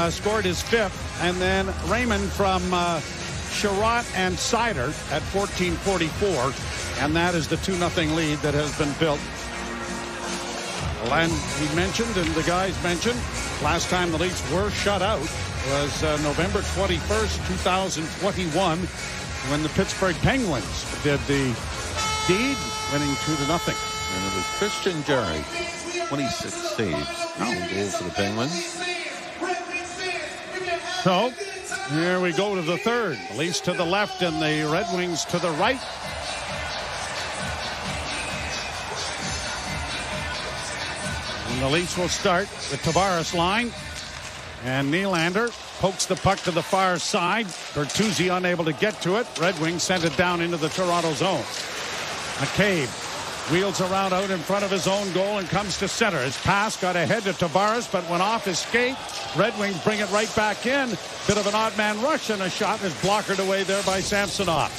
S9: Scored his 5th. And then Raymond from Sherratt and Sider at 14:44. And that is the 2-0 lead that has been built. And we mentioned, and the guys mentioned, last time the Leafs were shut out was November 21st, 2021, when the Pittsburgh Penguins did the deed, winning 2-0.
S10: And it was Christian Jarry, 26 saves, goals for the Penguins.
S9: So here we go to the third. The Leafs to the left and the Red Wings to the right. And the Leafs will start the Tavares line. And Nylander pokes the puck to the far side. Bertuzzi unable to get to it. Red Wings send it down into the Toronto zone. McCabe wheels around out in front of his own goal and comes to center. His pass got ahead to Tavares, but went off his skate. Red Wings bring it right back in. Bit of an odd man rush, and a shot is blockered away there by Samsonov.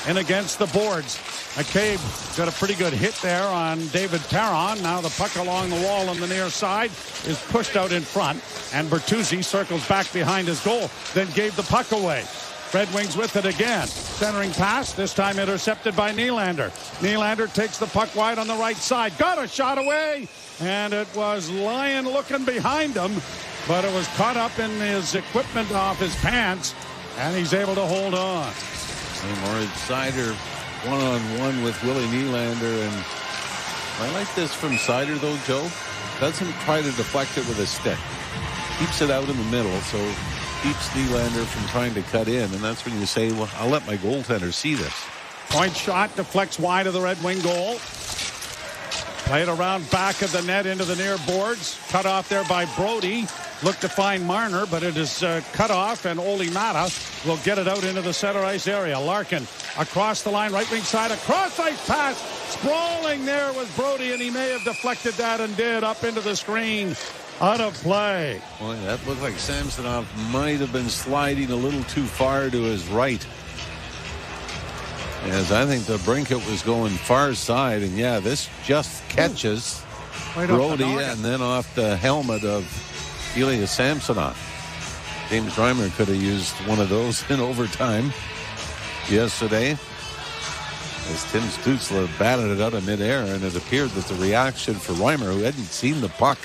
S9: And against the boards, McCabe got a pretty good hit there on David Perron. Now the puck along the wall on the near side is pushed out in front, and Bertuzzi circles back behind his goal, then gave the puck away. Red Wings with it again. Centering pass, this time intercepted by Nylander. Nylander takes the puck wide on the right side. Got a shot away, and it was Lyon looking behind him. but it was caught up in his equipment off his pants, and he's able to hold on.
S10: Morris Seider one-on-one with Willie Nylander, and I like this from Seider, though, Joe. Doesn't try to deflect it with a stick. Keeps it out in the middle, so keeps Nylander from trying to cut in, and that's when you say, well, I'll let my goaltender see this.
S9: Point shot deflects wide of the Red Wing goal. Played around back of the net into the near boards. Cut off there by Brody. Looked to find Marner, but it is cut off, and Olli Mata will get it out into the center ice area. Larkin across the line, right wing side, a cross ice pass. Sprawling there was Brody, and he may have deflected that and did up into the screen. Out of play.
S10: Boy, that looked like Samsonov might have been sliding a little too far to his right. As I think the Brinket was going far side, and yeah, this just catches Brody and then off the helmet of Ilya Samsonov. James Reimer could have used one of those in overtime yesterday, as Tim Stützle batted it out of midair, and it appeared that the reaction for Reimer, who hadn't seen the puck,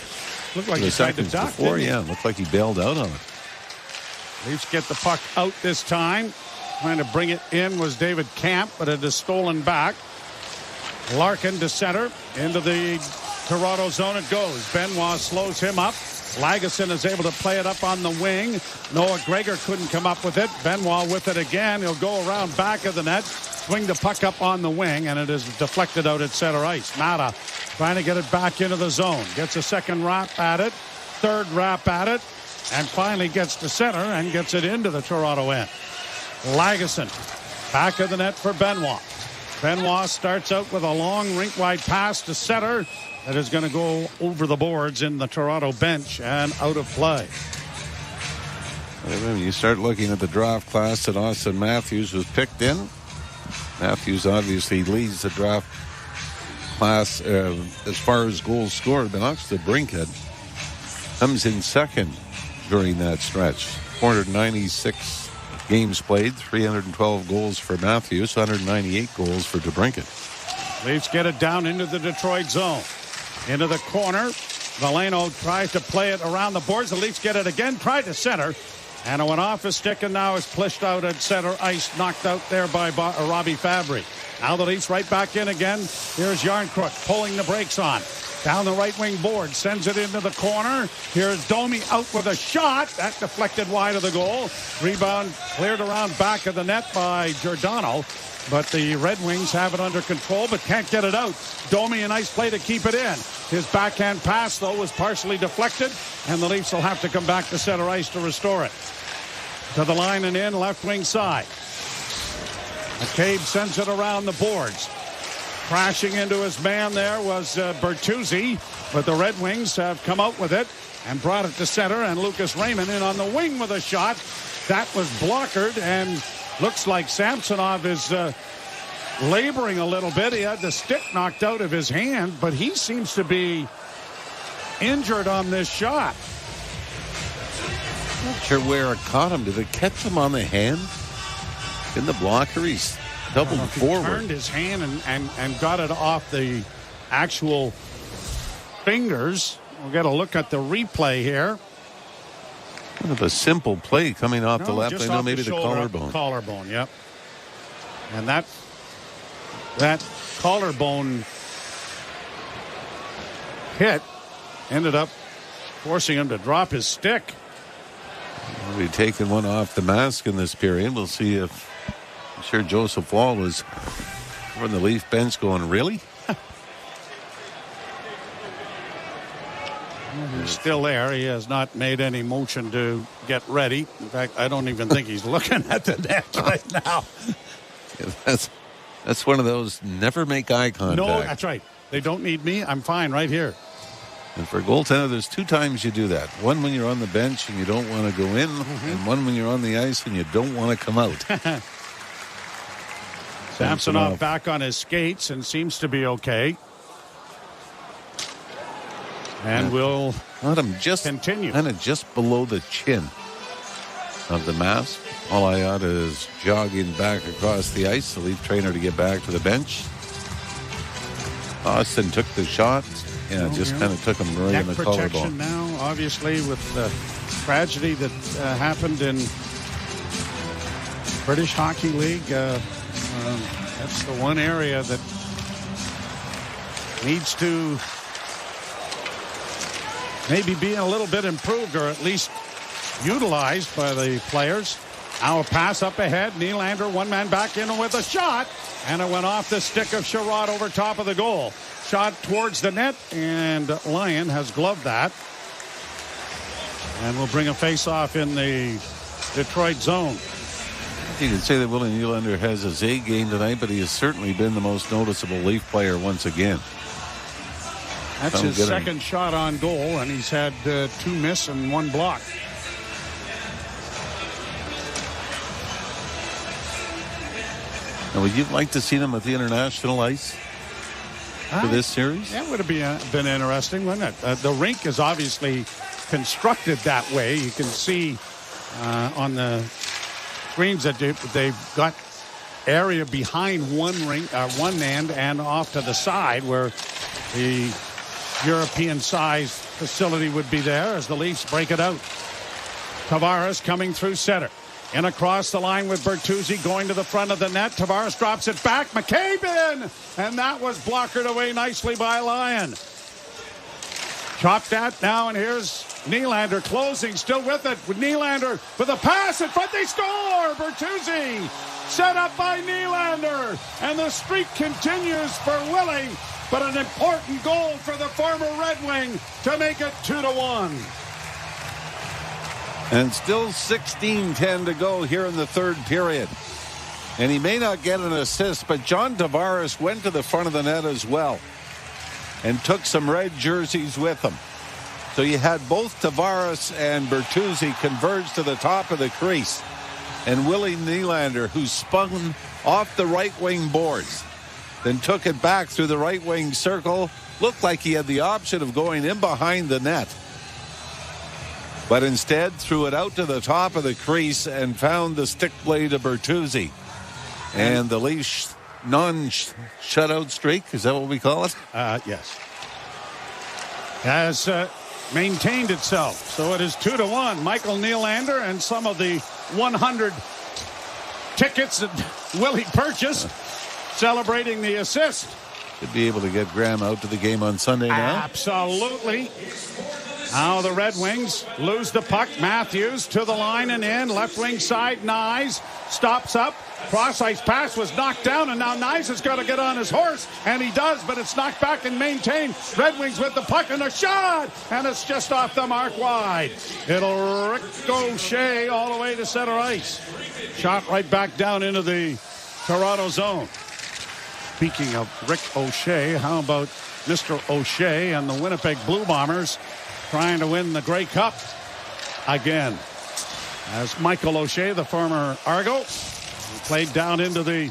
S9: looked like he tried to duck
S10: before, looked like he bailed out on it.
S9: Leafs get the puck out this time. Trying to bring it in was David Camp, but it is stolen back. Larkin to center. Into the Toronto zone it goes. Benoit slows him up. Lagesson is able to play it up on the wing. Noah Gregor couldn't come up with it. Benoit with it again. He'll go around back of the net. Swing the puck up on the wing, and it is deflected out at center ice. Mata trying to get it back into the zone. Gets a second wrap at it. Third wrap at it. And finally gets to center and gets it into the Toronto end. Lagesson back of the net for Benoit. Benoit starts out with a long rink-wide pass to center that is going to go over the boards in the Toronto bench and out of play.
S10: When you start looking at the draft class that Austin Matthews was picked in, Matthews obviously leads the draft class as far as goals scored, but Oxford Brinkhead comes in second during that stretch. 496 games played, 312 goals for Matthews, 198 goals for DeBrincat.
S9: Leafs get it down into the Detroit zone. Into the corner. Valeno tries to play it around the boards. The Leafs get it again, tried to center. And it went off his stick and now is plished out at center ice, knocked out there by Robbie Fabry. Now the Leafs right back in again. Here's Yarncrook pulling the brakes on. Down the right wing board, sends it into the corner. Here's Domi out with a shot. That deflected wide of the goal. Rebound cleared around back of the net by Giordano. But the Red Wings have it under control, but can't get it out. Domi, a nice play to keep it in. His backhand pass, though, was partially deflected, and the Leafs will have to come back to center ice to restore it. To the line and in, left wing side. McCabe sends it around the boards. Crashing into his man there was Bertuzzi, but the Red Wings have come out with it and brought it to center, and Lucas Raymond in on the wing with a shot. That was blockered, and looks like Samsonov is laboring a little bit. He had the stick knocked out of his hand, but he seems to be injured on this shot.
S10: Not sure where it caught him. Did it catch him on the hand? In the blocker, he's doubled forward.
S9: He turned his hand and got it off the actual fingers. We'll get a look at the replay here.
S10: Kind of a simple play coming off the left. I know maybe the collarbone.
S9: Collarbone, yep. And that collarbone hit ended up forcing him to drop his stick.
S10: We'll be taking one off the mask in this period. We'll see if, I'm sure Joseph Wall was from the Leaf bench going, really?
S9: He's still there. He has not made any motion to get ready. In fact, I don't even think he's looking at the net right now.
S10: Yeah, that's one of those never make eye contact.
S9: No, that's right. They don't need me. I'm fine right here.
S10: And for a goaltender, there's two times you do that. One when you're on the bench and you don't want to go in, and one when you're on the ice and you don't want to come out.
S9: Samsonov back on his skates and seems to be okay. And we'll continue.
S10: Kind of just below the chin of the mask. Alayada is jogging back across the ice. The Leaf trainer to get back to the bench. Austin took the shot. Yeah, just kind of took him right in the collarbone.
S9: Now, obviously, with the tragedy that happened in British Hockey League. That's the one area that needs to maybe be a little bit improved, or at least utilized by the players. Now a pass up ahead. Nylander, one man back in with a shot, and it went off the stick of Sherrod over top of the goal. Shot towards the net, and Lyon has gloved that. And will bring a face-off in the Detroit zone.
S10: You can say that Willie Nylander has his A game tonight, but he has certainly been the most noticeable Leaf player once again.
S9: That's his second shot on goal, and he's had 2 miss and 1 block.
S10: Now, would you like to see them at the international ice for this series?
S9: That would have been interesting, wouldn't it? The rink is obviously constructed that way. You can see on the screens that they've got area behind one end and off to the side where the European-sized facility would be there as the Leafs break it out. Tavares coming through center. In across the line with Bertuzzi going to the front of the net. Tavares drops it back. McCabe in! And that was blockered away nicely by Lyon. Chopped at now, and here's Nylander closing, still with it. With Nylander with a pass in front. They score! Bertuzzi set up by Nylander. And the streak continues for Willie. But an important goal for the former Red Wing to make it 2-1.
S10: And still 16-10 to go here in the third period. And he may not get an assist, but John Tavares went to the front of the net as well and took some red jerseys with him. So you had both Tavares and Bertuzzi converge to the top of the crease. And Willie Nylander, who spun off the right wing boards, then took it back through the right wing circle, looked like he had the option of going in behind the net, but instead threw it out to the top of the crease and found the stick blade of Bertuzzi. And the Leafs non-shutout streak, is that what we call it?
S9: Yes. Has maintained itself. So it is 2-1. Michael Nylander and some of the 100 tickets that Willie purchased celebrating the assist.
S10: Could be able to get Graham out to the game on Sunday now.
S9: Absolutely. Now the Red Wings lose the puck. Matthews to the line and in. Left wing side, Nyes stops up. Cross-ice pass was knocked down, and now Nyes has got to get on his horse, and he does, but it's knocked back and maintained. Red Wings with the puck and a shot, and it's just off the mark wide. It'll ricochet all the way to center ice. Shot right back down into the Toronto zone. Speaking of Rick O'Shea, how about Mr. O'Shea and the Winnipeg Blue Bombers trying to win the Grey Cup again? As Michael O'Shea, the former Argo, played down into the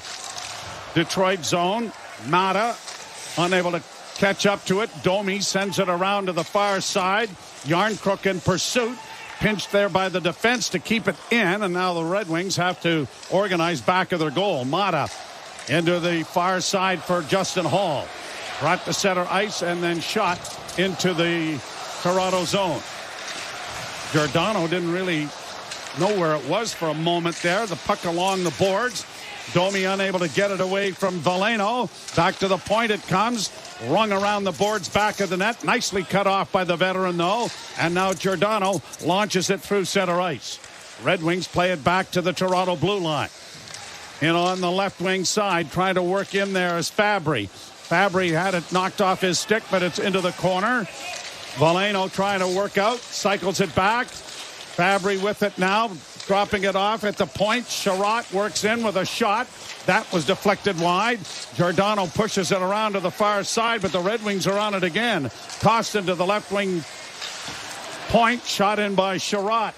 S9: Detroit zone. Mata unable to catch up to it. Domi sends it around to the far side. Yarncrook in pursuit. Pinched there by the defense to keep it in, and now the Red Wings have to organize back of their goal. Mata into the far side for Justin Hall. Brought to center ice and then shot into the Toronto zone. Giordano didn't really know where it was for a moment there. The puck along the boards. Domi unable to get it away from Veleno. Back to the point it comes. Rung around the boards back of the net. Nicely cut off by the veteran though. And now Giordano launches it through center ice. Red Wings play it back to the Toronto blue line. And on the left wing side, trying to work in there is Fabry. Fabry had it knocked off his stick, but it's into the corner. Veleno trying to work out. Cycles it back. Fabry with it now, dropping it off at the point. Sherrod works in with a shot. That was deflected wide. Giordano pushes it around to the far side, but the Red Wings are on it again. Tossed into the left wing point. Shot in by Sherrod.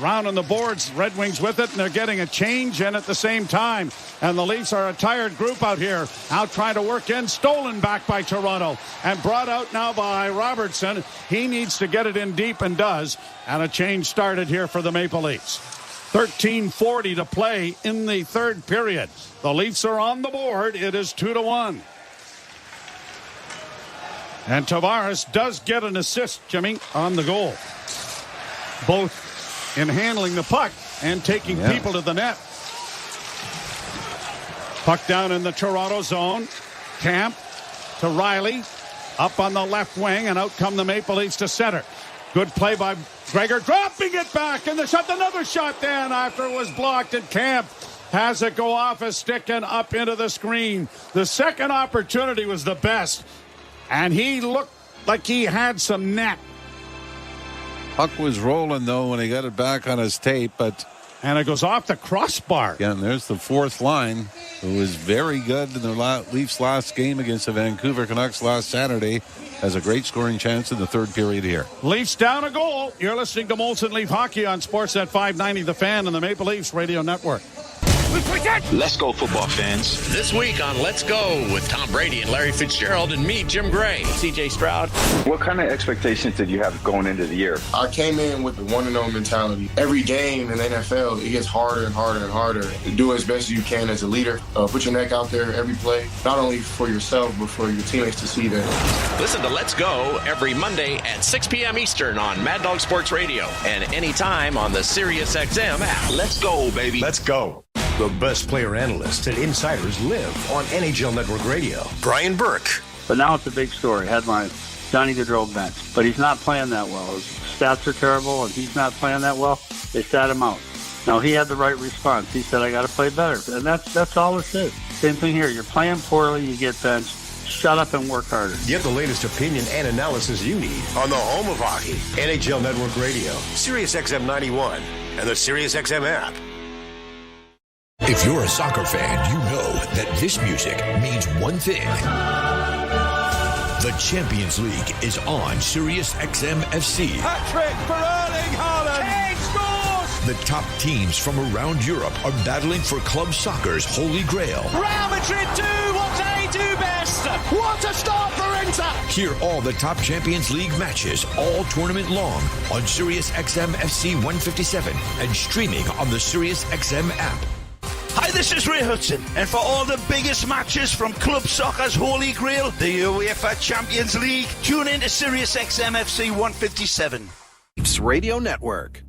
S9: Round on the boards. Red Wings with it, and they're getting a change in at the same time. And the Leafs are a tired group out here. Out trying to work in. Stolen back by Toronto. And brought out now by Robertson. He needs to get it in deep and does. And a change started here for the Maple Leafs. 13:40 to play in the third period. The Leafs are on the board. It is 2-1. And Tavares does get an assist, Jimmy, on the goal. both in handling the puck and taking people to the net. Puck down in the Toronto zone. Camp to Riley. Up on the left wing, and out come the Maple Leafs to center. Good play by Gregor, dropping it back, and the shot, another shot then after it was blocked, and Camp has it go off a stick and up into the screen. The second opportunity was the best, and he looked like he had some net.
S10: Puck was rolling, though, when he got it back on his tape,
S9: and it goes off the crossbar.
S10: Yeah, and there's the fourth line, who was very good in the Leafs' last game against the Vancouver Canucks last Saturday. Has a great scoring chance in the third period here.
S9: Leafs down a goal. You're listening to Molson Leaf Hockey on Sportsnet 590 The Fan and the Maple Leafs Radio Network.
S11: Let's go, football fans. This week on Let's Go with Tom Brady and Larry Fitzgerald and me, Jim Gray, CJ Stroud.
S13: What kind of expectations did you have going into the year?
S14: I came in with the 1-0 mentality. Every game in the NFL, it gets harder and harder and harder. Do as best as you can as a leader. Put your neck out there every play, not only for yourself, but for your teammates to see that.
S11: Listen to Let's Go every Monday at 6 p.m. Eastern on Mad Dog Sports Radio and anytime on the SiriusXM app. Let's go, baby.
S12: Let's go. The best player analysts and insiders live on NHL Network Radio. Brian Burke.
S27: But now it's a big story. Headline, Johnny Gaudreau bench. But he's not playing that well. His stats are terrible, and he's not playing that well. They sat him out. Now, he had the right response. He said, I got to play better. And that's all it is. Same thing here. You're playing poorly, you get benched. Shut up and work harder.
S12: Get the latest opinion and analysis you need on the home of hockey, NHL Network Radio, SiriusXM 91, and the SiriusXM app.
S29: If you're a soccer fan, you know that this music means one thing. The Champions League is on SiriusXM FC.
S6: Hat-trick for Erling Haaland. Kane scores!
S29: The top teams from around Europe are battling for club soccer's holy grail.
S3: Real Madrid do what they do best. What a start for Inter!
S29: Hear all the top Champions League matches all tournament long on SiriusXM FC 157 and streaming on the SiriusXM app.
S15: Hi, this is Ray Hudson, and for all the biggest matches from club soccer's holy grail, the UEFA Champions League, tune in to SiriusXM FC 157.
S19: Radio Network.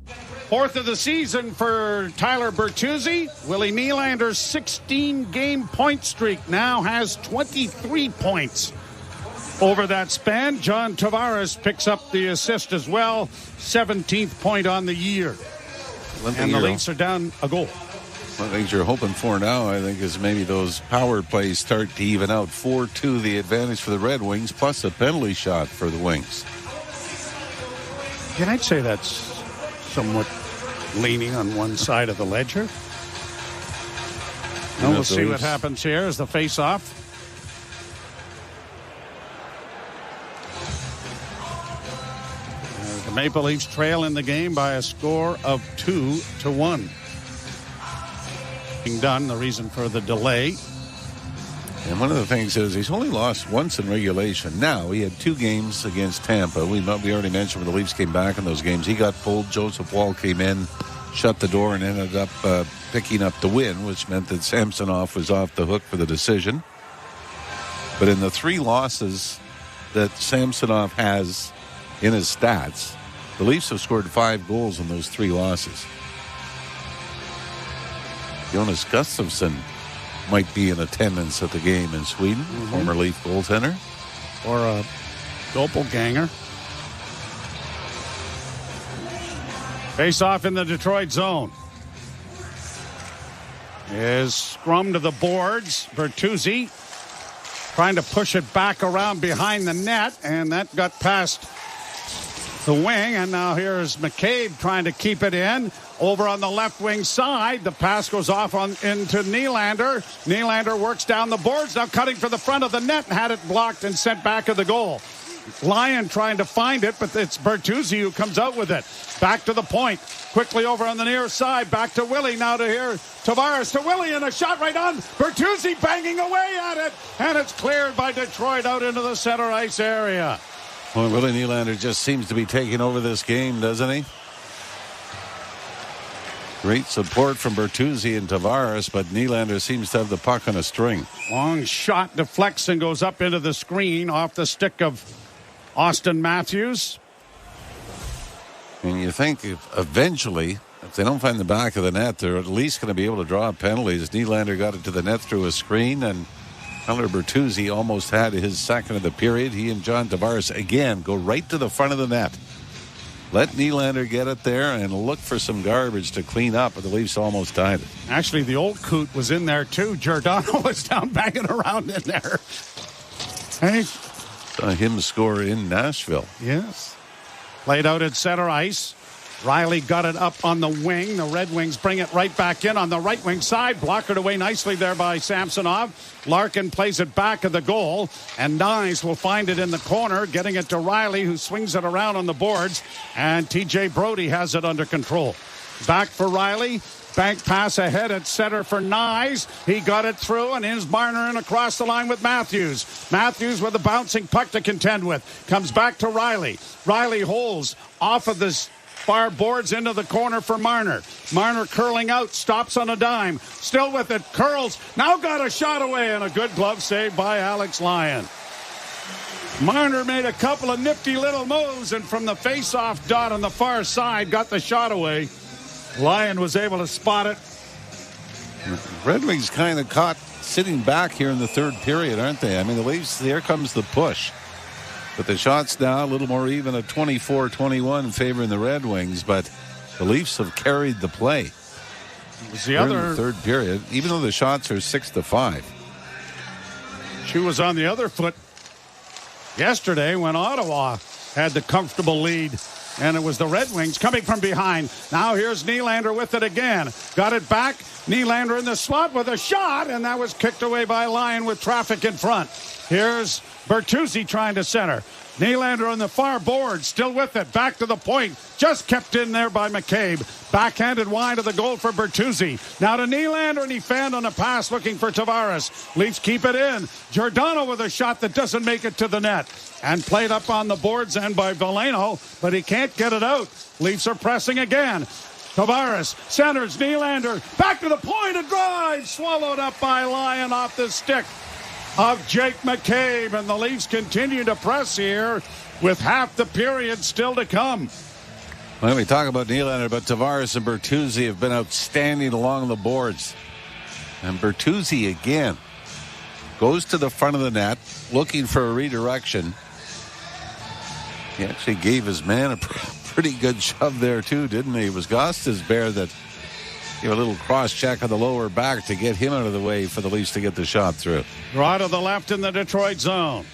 S9: Fourth of the season for Tyler Bertuzzi. Willie Nylander's 16-game point streak now has 23 points. Over that span, John Tavares picks up the assist as well, 17th point on the year. And the Leafs are down a goal.
S10: One of the things you're hoping for now, I think, is maybe those power plays start to even out. 4-2 the advantage for the Red Wings, plus a penalty shot for the Wings.
S9: Can I say that's somewhat leaning on one side of the ledger? And we'll see what happens here as the face-off. The Maple Leafs trail in the game by a score of 2-1. Done, the reason for the delay.
S10: And one of the things is he's only lost once in regulation. Now, he had 2 games against Tampa. We already mentioned when the Leafs came back in those games. He got pulled. Joseph Woll came in, shut the door, and ended up picking up the win, which meant that Samsonov was off the hook for the decision. But in the 3 losses that Samsonov has in his stats, the Leafs have scored 5 goals in those 3 losses. Jonas Gustafsson might be in attendance at the game in Sweden, former Leaf goaltender.
S9: Or a doppelganger. Face off in the Detroit zone. Is scrum to the boards. Bertuzzi trying to push it back around behind the net, and that got past the wing, and now here's McCabe trying to keep it in. Over on the left wing side, the pass goes off into Nylander. Nylander works down the boards, now cutting for the front of the net, and had it blocked and sent back of the goal. Lyon trying to find it, but it's Bertuzzi who comes out with it. Back to the point. Quickly over on the near side. Back to Willie. Now to here. Tavares to Willie, and a shot right on. Bertuzzi banging away at it. And it's cleared by Detroit out into the center ice area.
S10: Well, Willie Nylander just seems to be taking over this game, doesn't he? Great support from Bertuzzi and Tavares, but Nylander seems to have the puck on a string.
S9: Long shot deflects and goes up into the screen off the stick of Austin Matthews.
S10: And you think eventually, if they don't find the back of the net, they're at least going to be able to draw penalties. Nylander got it to the net through a screen, and Tyler Bertuzzi almost had his second of the period. He and John Tavares again go right to the front of the net. Let Nylander get it there and look for some garbage to clean up, but the Leafs almost tied it.
S9: Actually, the old coot was in there too. Giordano was down banging around in there. Hey.
S10: Saw him score in Nashville.
S9: Yes. Played out at center ice. Riley got it up on the wing. The Red Wings bring it right back in on the right wing side. Blockered away nicely there by Samsonov. Larkin plays it back at the goal. And Nyes will find it in the corner, getting it to Riley, who swings it around on the boards. And TJ Brody has it under control. Back for Riley. Bank pass ahead at center for Nyes. He got it through, and here's Marner in across the line with Matthews. Matthews with a bouncing puck to contend with. Comes back to Riley. Riley holds off of this far boards into the corner for Marner. Marner curling out, stops on a dime. Still with it, curls. Now got a shot away, and a good glove save by Alex Lyon. Marner made a couple of nifty little moves, and from the face-off dot on the far side, got the shot away. Lyon was able to spot it.
S10: Red Wings kind of caught sitting back here in the third period, aren't they? I mean, the Leafs, here comes the push. But the shots now a little more even at 24-21 favoring the Red Wings, but the Leafs have carried the play.
S9: It was the other
S10: third period, even though the shots are 6-5.
S9: She was on the other foot yesterday when Ottawa had the comfortable lead. And it was the Red Wings coming from behind. Now here's Nylander with it again. Got it back. Nylander in the slot with a shot, and that was kicked away by Lyon with traffic in front. Here's Bertuzzi trying to center. Nylander on the far board, still with it. Back to the point. Just kept in there by McCabe. Backhanded wide of the goal for Bertuzzi. Now to Nylander, and he fanned on a pass looking for Tavares. Leafs keep it in. Giordano with a shot that doesn't make it to the net. And played up on the boards and by Veleno, but he can't get it out. Leafs are pressing again. Tavares centers Nylander. Back to the point, a drive. Swallowed up by Lyon off the stick of Jake McCabe, and the Leafs continue to press here with half the period still to come.
S10: When we talk about Nylander, but Tavares and Bertuzzi have been outstanding along the boards. And Bertuzzi again goes to the front of the net looking for a redirection. He actually gave his man a pretty good shove there too, didn't he? It was Gostisbehere that gave a little cross check on the lower back to get him out of the way for the Leafs to get the shot through.
S9: Draw to the left in the Detroit zone.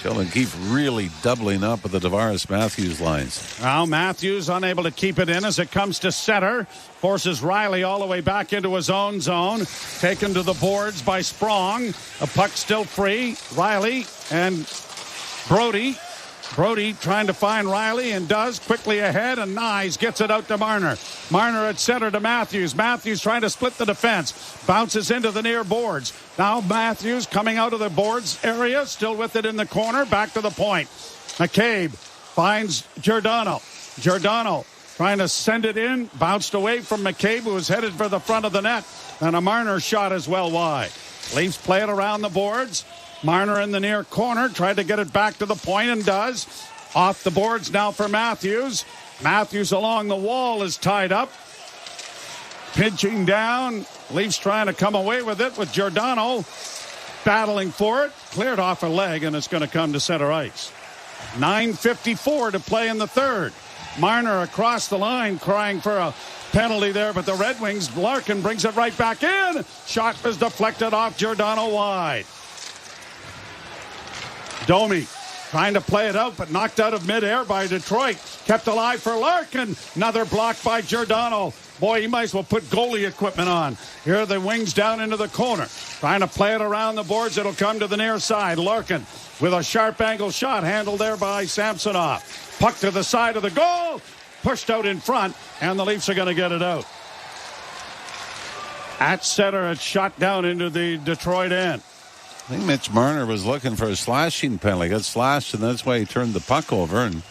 S10: Sheldon Keefe really doubling up with the Tavares-Matthews lines.
S9: Now Matthews unable to keep it in as it comes to center. Forces Riley all the way back into his own zone. Taken to the boards by Sprong. A puck still free. Riley and Brody. Brody trying to find Riley and does. Quickly ahead, and Nyes gets it out to Marner. Marner at center to Matthews. Matthews trying to split the defense. Bounces into the near boards. Now Matthews coming out of the boards area. Still with it in the corner. Back to the point. McCabe finds Giordano. Giordano trying to send it in. Bounced away from McCabe, who was headed for the front of the net. And a Marner shot as well wide. Leafs play it around the boards. Marner in the near corner, tried to get it back to the point and does. Off the boards now for Matthews. Matthews along the wall is tied up. Pinching down. Leafs trying to come away with it with Giordano battling for it. Cleared off a leg, and it's going to come to center ice. 9:54 to play in the third. Marner across the line crying for a penalty there, but the Red Wings, Larkin brings it right back in. Shot was deflected off Giordano wide. Domi trying to play it out, but knocked out of midair by Detroit. Kept alive for Larkin. Another block by Giordano. Boy, he might as well put goalie equipment on. Here are the Wings down into the corner. Trying to play it around the boards. It'll come to the near side. Larkin with a sharp angle shot handled there by Samsonov. Puck to the side of the goal. Pushed out in front, and the Leafs are going to get it out. At center, it's shot down into the Detroit end.
S10: I think Mitch Marner was looking for a slashing penalty. Got slashed, and that's why he turned the puck over, and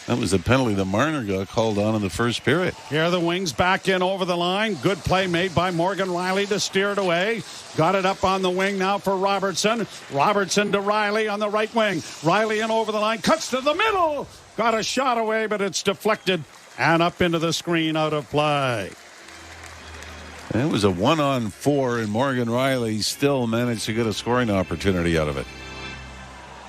S10: that was the penalty that Marner got called on in the first period.
S9: Here are the Wings back in over the line. Good play made by Morgan Riley to steer it away. Got it up on the wing now for Robertson. Robertson to Riley on the right wing. Riley in over the line. Cuts to the middle. Got a shot away, but it's deflected and up into the screen, out of play.
S10: And it was a 1-on-4, and Morgan Riley still managed to get a scoring opportunity out of it.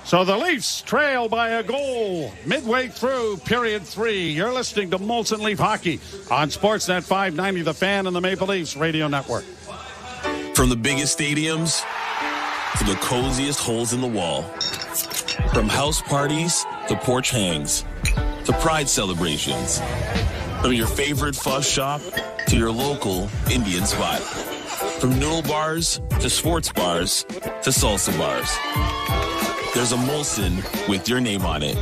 S9: So the Leafs trail by a goal midway through period 3. You're listening to Molson Leaf Hockey on Sportsnet 590, The Fan, and the Maple Leafs Radio Network.
S1: From the biggest stadiums to the coziest holes in the wall. From house parties to porch hangs to pride celebrations. From your favorite fuzz shop to your local Indian spot. From noodle bars to sports bars to salsa bars. There's a Molson with your name on it.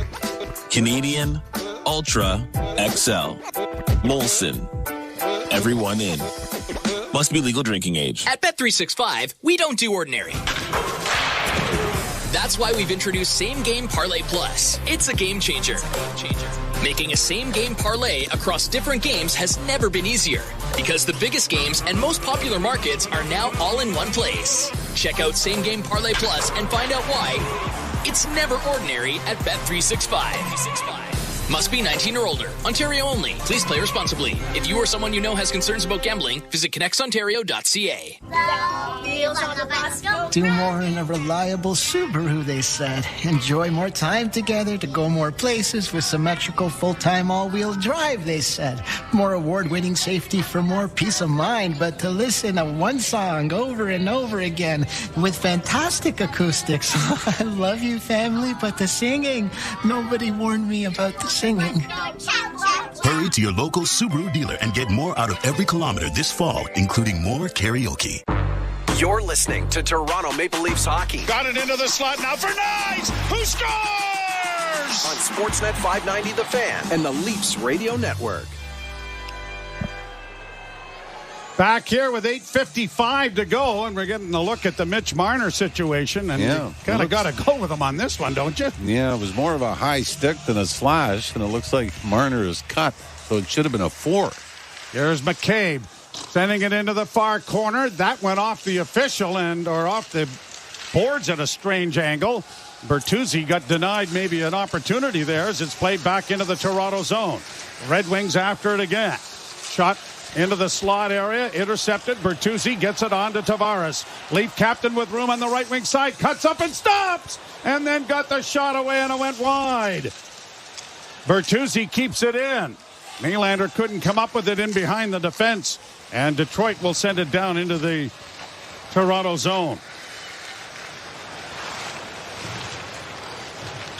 S1: Canadian Ultra XL. Molson. Everyone in. Must be legal drinking age.
S17: At Bet365, we don't do ordinary. That's why we've introduced Same Game Parlay Plus. It's a game changer. Making a same game parlay across different games has never been easier because the biggest games and most popular markets are now all in one place. Check out Same Game Parlay Plus and find out why it's never ordinary at Bet365. Must be 19 or older. Ontario only. Please play responsibly. If you or someone you know has concerns about gambling, visit connectsontario.ca.
S20: Do more in a reliable Subaru, they said. Enjoy more time together to go more places with symmetrical full-time all-wheel drive, they said. More award-winning safety for more peace of mind, but to listen to one song over and over again with fantastic acoustics. I love you, family, but the singing, nobody warned me about the singing.
S5: Hurry to your local Subaru dealer and get more out of every kilometer this fall, including more karaoke.
S19: You're listening to Toronto Maple Leafs hockey.
S9: Got it into the slot now for Knies, who scores!
S19: On Sportsnet 590 The Fan and the Leafs Radio Network.
S9: Back here with 8:55 to go, and we're getting a look at the Mitch Marner situation, and you kind of got to go with him on this one, don't you?
S10: Yeah, it was more of a high stick than a slash, and it looks like Marner is cut, so it should have been a 4.
S9: Here's McCabe sending it into the far corner. That went off the official or off the boards at a strange angle. Bertuzzi got denied maybe an opportunity there as it's played back into the Toronto zone. Red Wings after it again. Shot into the slot area, intercepted. Bertuzzi gets it on to Tavares. Leaf captain with room on the right wing side, cuts up and stops, and then got the shot away and it went wide. Bertuzzi keeps it in. Nylander couldn't come up with it in behind the defense, and Detroit will send it down into the Toronto zone.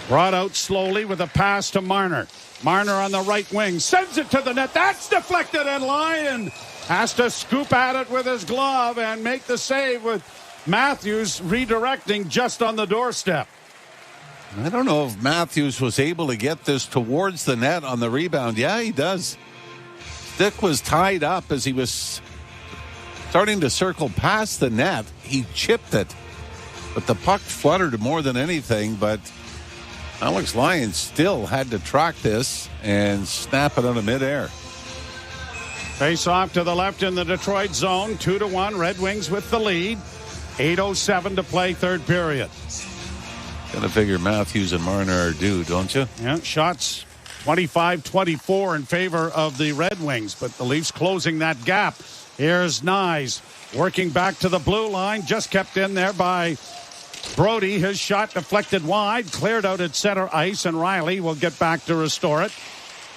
S9: Brought out slowly with a pass to Marner. Marner on the right wing sends it to the net. That's deflected, and Lyon has to scoop at it with his glove and make the save with Matthews redirecting just on the doorstep.
S10: I don't know if Matthews was able to get this towards the net on the rebound. Yeah, he does. Stick was tied up as he was starting to circle past the net. He chipped it, but the puck fluttered more than anything, but Alex Lyon still had to track this and snap it out of midair.
S9: Face off to the left in the Detroit zone. 2-1. Red Wings with the lead. 8:07 to play, third period.
S10: Got to figure Matthews and Marner are due, don't you?
S9: Yeah, shots 25-24 in favor of the Red Wings, but the Leafs closing that gap. Here's Knies working back to the blue line. Just kept in there by Brody. His shot deflected wide, cleared out at center ice, and Riley will get back to restore it.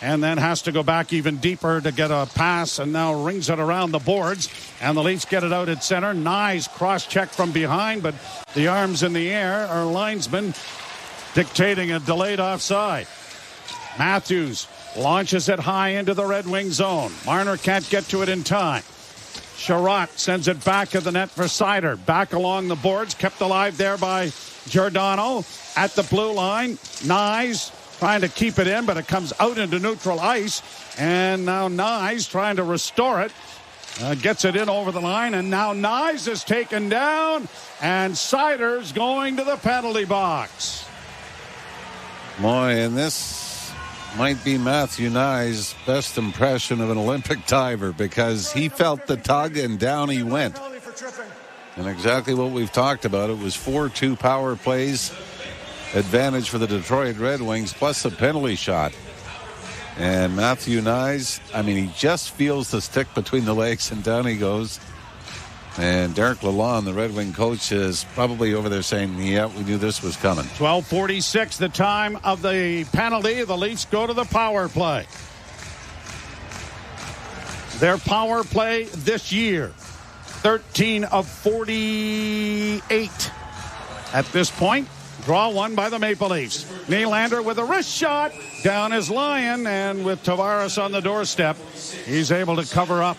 S9: And then has to go back even deeper to get a pass, and now rings it around the boards. And the Leafs get it out at center. Knies cross-check from behind, but the arms in the air. Our linesman dictating a delayed offside. Matthews launches it high into the Red Wing zone. Marner can't get to it in time. Sherratt sends it back at the net for Seider. Back along the boards, kept alive there by Giordano. At the blue line, Knies trying to keep it in, but it comes out into neutral ice. And now Knies trying to restore it. Gets it in over the line, and now Knies is taken down, and Seider's going to the penalty box.
S10: Boy, and this might be Matthew Knies' best impression of an Olympic diver, because he felt the tug and down he went. And exactly what we've talked about. It was 4-2 power plays, advantage for the Detroit Red Wings, plus a penalty shot. And Matthew Nyes, he just feels the stick between the legs, and down he goes. And Derek Lalonde, the Red Wing coach, is probably over there saying, yeah, we knew this was coming.
S9: 12:46, the time of the penalty. The Leafs go to the power play. Their power play this year, 13 of 48 at this point. Draw one by the Maple Leafs. Nylander with a wrist shot. Down is Lyon, and with Tavares on the doorstep, he's able to cover up.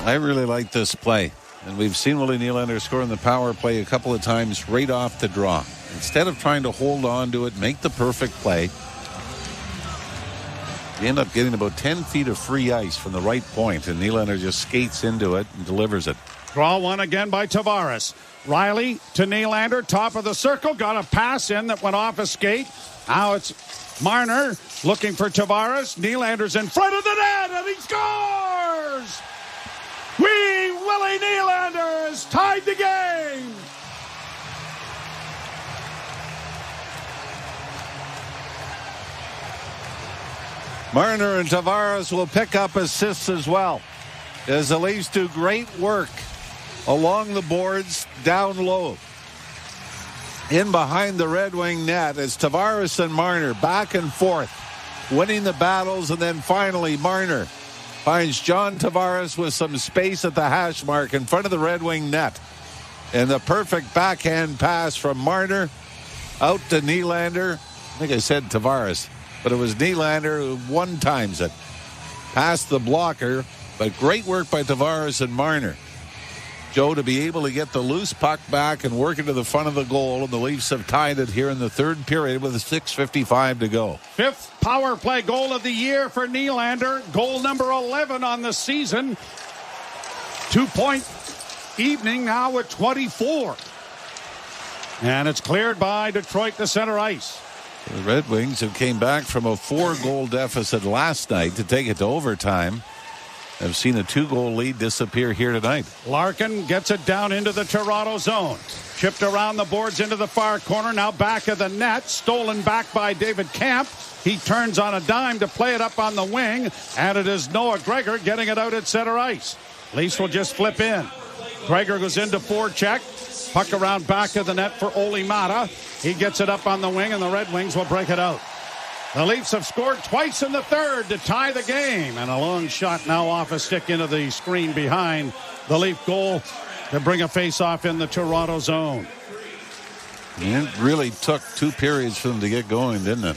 S10: I really like this play. And we've seen Willie Nylander score in the power play a couple of times right off the draw. Instead of trying to hold on to it, make the perfect play, you end up getting about 10 feet of free ice from the right point, and Nylander just skates into it and delivers it.
S9: Draw one again by Tavares. Riley to Nylander, top of the circle, got a pass in that went off a skate. Now it's Marner looking for Tavares. Nylander's in front of the net, and he scores! Willie Nylander has tied the game!
S10: Marner and Tavares will pick up assists as well, as the Leafs do great work along the boards, down low. In behind the Red Wing net is Tavares and Marner back and forth, winning the battles, and then finally Marner finds John Tavares with some space at the hash mark in front of the Red Wing net. And the perfect backhand pass from Marner out to Nylander. I think I said Tavares, but it was Nylander who one times it. Past the blocker, but great work by Tavares and Marner. Joe, to be able to get the loose puck back and work it to the front of the goal, and the Leafs have tied it here in the third period with 6:55 to go.
S9: Fifth power play goal of the year for Nylander. Goal number 11 on the season. 2-point evening now with 24. And it's cleared by Detroit to center ice.
S10: The Red Wings have came back from a 4-goal deficit last night to take it to overtime. I've seen a 2-goal lead disappear here tonight.
S9: Larkin gets it down into the Toronto zone. Chipped around the boards into the far corner. Now back of the net. Stolen back by David Kampf. He turns on a dime to play it up on the wing. And it is Noah Gregor getting it out at center ice. Leafs will just flip in. Gregor goes into forecheck. Puck around back of the net for Olli Mata. He gets it up on the wing, and the Red Wings will break it out. The Leafs have scored twice in the third to tie the game. And a long shot now off a stick into the screen behind the Leaf goal to bring a face-off in the Toronto zone.
S10: It really took 2 periods for them to get going, didn't it?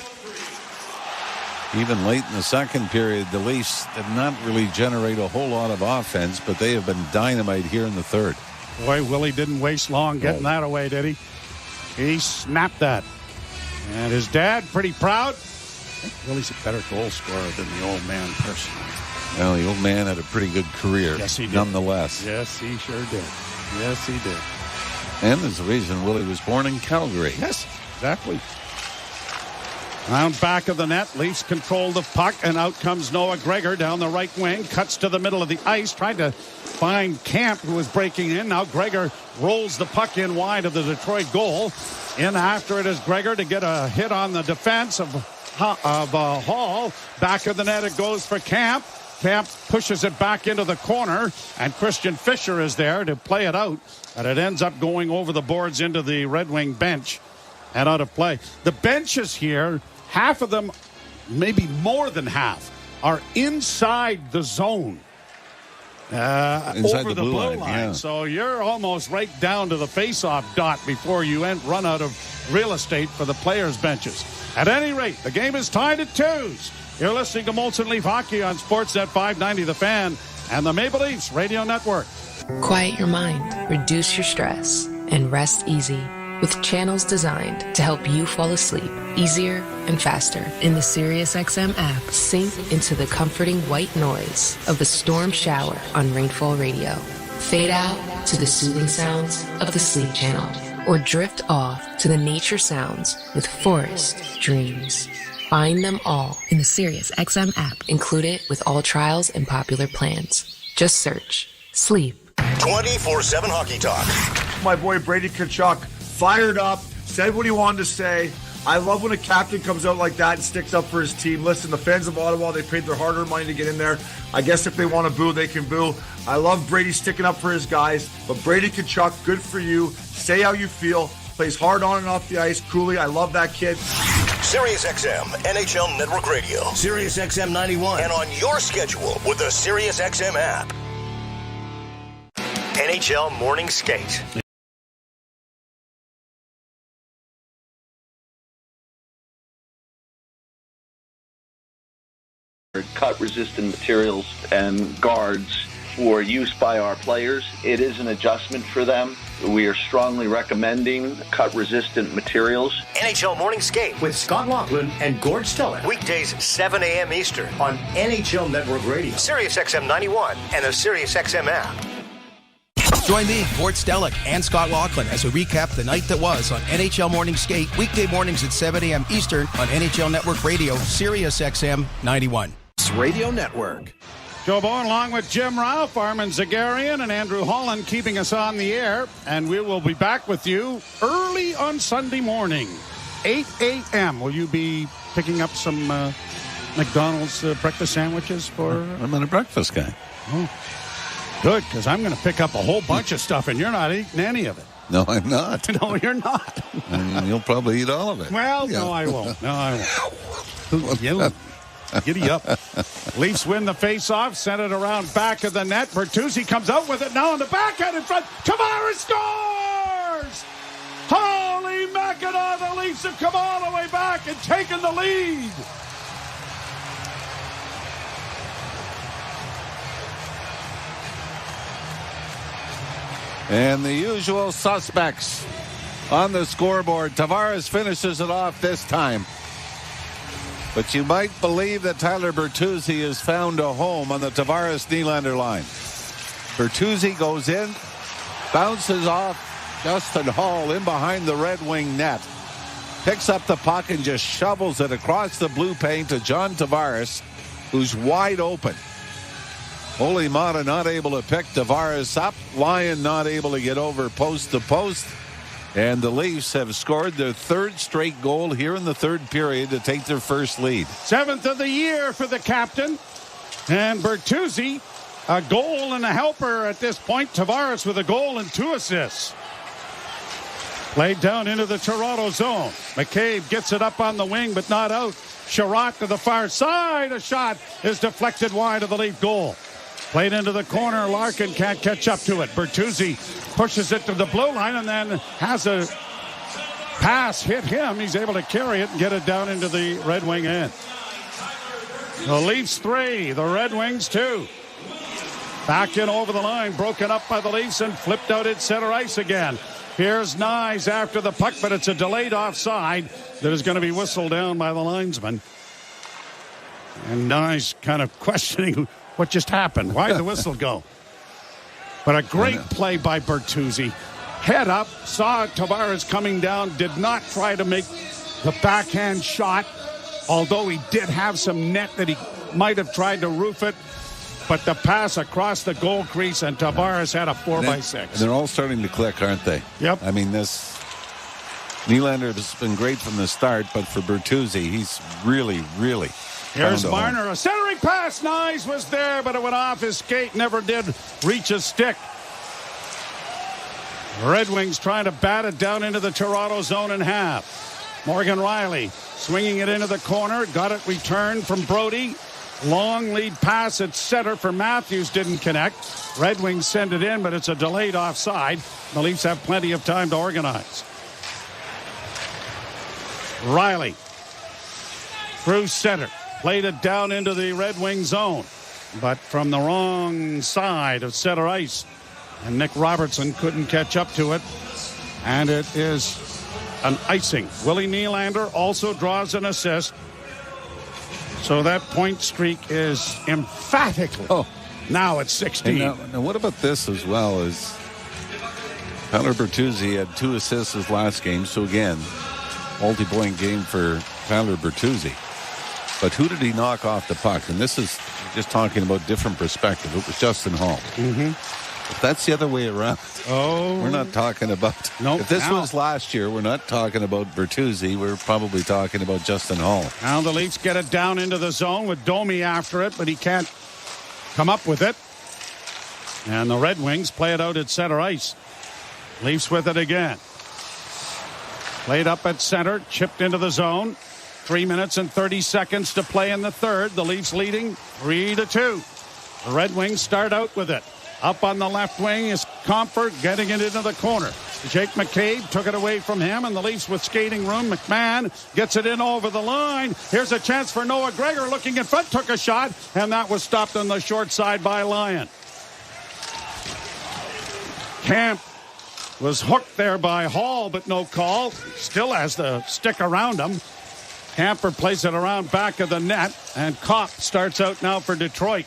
S10: Even late in the second period, the Leafs did not really generate a whole lot of offense, but they have been dynamite here in the third.
S9: Boy, Willie didn't waste long getting that away, did he? He snapped that. And his dad, pretty proud. I think Willie's a better goal scorer than the old man personally.
S10: Well, the old man had a pretty good career.
S9: Yes, he did.
S10: Nonetheless.
S9: Yes, he sure did. Yes, he did.
S10: And there's the reason Willie was born in Calgary.
S9: Yes, exactly. Round back of the net. Leafs control the puck, and out comes Noah Gregor down the right wing. Cuts to the middle of the ice. Tried to find Camp, who was breaking in. Now Gregor rolls the puck in wide of the Detroit goal. In after it is Gregor to get a hit on the defense of Hall. Back of the net it goes for Camp. Camp pushes it back into the corner, and Christian Fischer is there to play it out. And it ends up going over the boards into the Red Wing bench and out of play. The benches here, half of them, maybe more than half, are inside the zone.
S10: Inside
S9: over
S10: the blue line. Yeah.
S9: So you're almost right down to the face-off dot before you run out of real estate for the players' benches. At any rate, the game is tied at 2s. You're listening to Molson Leaf Hockey on Sportsnet 590 The Fan and the Maple Leafs Radio Network.
S2: Quiet your mind, reduce your stress, and rest easy with channels designed to help you fall asleep easier and faster. In the SiriusXM app, sink into the comforting white noise of the storm shower on Rainfall Radio. Fade out to the soothing sounds of the Sleep Channel, or drift off to the nature sounds with Forest Dreams. Find them all in the SiriusXM app, included with all trials and popular plans. Just search Sleep.
S18: 24/7 Hockey Talk.
S4: My boy Brady Tkachuk fired up, said what he wanted to say. I love when a captain comes out like that and sticks up for his team. Listen, the fans of Ottawa, they paid their hard-earned money to get in there. I guess if they want to boo, they can boo. I love Brady sticking up for his guys, but Brady Tkachuk, good for you. Say how you feel. Plays hard on and off the ice. Cooley, I love that kid.
S18: SiriusXM, NHL Network Radio.
S12: SiriusXM 91.
S18: And on your schedule with the SiriusXM app. NHL Morning Skate.
S7: Cut-resistant materials and guards for use by our players. It is an adjustment for them. We are strongly recommending cut-resistant materials.
S12: NHL Morning Skate with Scott Laughlin and Gord Stellick. Weekdays 7 a.m. Eastern on NHL Network Radio. SiriusXM 91 and the SiriusXM app.
S16: Join me, Gord Stellick, and Scott Laughlin as we recap the night that was on NHL Morning Skate, weekday mornings at 7 a.m. Eastern on NHL Network Radio, SiriusXM 91.
S19: Radio Network.
S9: Joe Bowen along with Jim Ralph, Armin Zagarian, and Andrew Holland keeping us on the air. And we will be back with you early on Sunday morning, 8 a.m. Will you be picking up some McDonald's breakfast sandwiches for...
S10: I'm not a breakfast guy.
S9: Oh, good, because I'm going to pick up a whole bunch of stuff, and you're not eating any of it.
S10: No, I'm not.
S9: No, you're not.
S10: And you'll probably eat all of it.
S9: Well, yeah. No, I won't. No, I won't. You giddy up. Leafs win the face-off, sent it around back of the net. Bertuzzi comes out with it now on the backhand in front. Tavares scores! Holy Mackinac, the Leafs have come all the way back and taken the lead.
S10: And the usual suspects on the scoreboard. Tavares finishes it off this time. But you might believe that Tyler Bertuzzi has found a home on the Tavares-Nylander line. Bertuzzi goes in, bounces off Justin Hall in behind the Red Wing net. Picks up the puck and just shovels it across the blue paint to John Tavares, who's wide open. Holy Mata not able to pick Tavares up. Lyon not able to get over post to post. And the Leafs have scored their third straight goal here in the third period to take their first lead.
S9: 7th of the year for the captain. And Bertuzzi, a goal and a helper at this point. Tavares with a goal and 2 assists. Played down into the Toronto zone. McCabe gets it up on the wing, but not out. Sherratt to the far side. A shot is deflected wide of the Leaf goal. Played into the corner. Larkin can't catch up to it. Bertuzzi pushes it to the blue line and then has a pass hit him. He's able to carry it and get it down into the Red Wing end. The Leafs 3, the Red Wings 2. Back in over the line, broken up by the Leafs and flipped out at center ice again. Here's Nyes after the puck, but it's a delayed offside that is going to be whistled down by the linesman. And Nyes kind of questioning what just happened. Why did the whistle go? But a great play by Bertuzzi. Head up, saw Tavares coming down, did not try to make the backhand shot, although he did have some net that he might have tried to roof it. But the pass across the goal crease, and Tavares had a 4x6.
S10: They're all starting to click, aren't they?
S9: Yep.
S10: I mean, this Nylander has been great from the start, but for Bertuzzi, he's really, really...
S9: Here's Marner, a centering pass. Nyes was there, but it went off his skate. Never did reach a stick. Red Wings trying to bat it down into the Toronto zone in half. Morgan Riley swinging it into the corner. Got it returned from Brody. Long lead pass at center for Matthews. Didn't connect. Red Wings send it in, but it's a delayed offside. The Leafs have plenty of time to organize. Riley through center. Played it down into the Red Wing zone, but from the wrong side of center ice. And Nick Robertson couldn't catch up to it. And it is an icing. Willie Nylander also draws an assist. So that point streak is emphatically now at 16.
S10: Now what about this as well? Is Tyler Bertuzzi had 2 assists his last game. So again, multi-point game for Tyler Bertuzzi. But who did he knock off the puck? And this is just talking about different perspective. It was Justin Hall.
S9: Mm-hmm.
S10: That's the other way around.
S9: Oh.
S10: We're not talking about...
S9: Nope.
S10: If this was last year, we're not talking about Bertuzzi. We're probably talking about Justin Hall.
S9: Now the Leafs get it down into the zone with Domi after it, but he can't come up with it. And the Red Wings play it out at center ice. Leafs with it again. Played up at center, chipped into the zone. 3 minutes and 30 seconds to play in the third. The Leafs leading 3-2. The Red Wings start out with it. Up on the left wing is Comfort getting it into the corner. Jake McCabe took it away from him, and the Leafs with skating room. McMahon gets it in over the line. Here's a chance for Noah Gregor looking in front, took a shot, and that was stopped on the short side by Lyon. Camp was hooked there by Hall, but no call. Still has the stick around him. Camper plays it around back of the net, and Kopp starts out now for Detroit.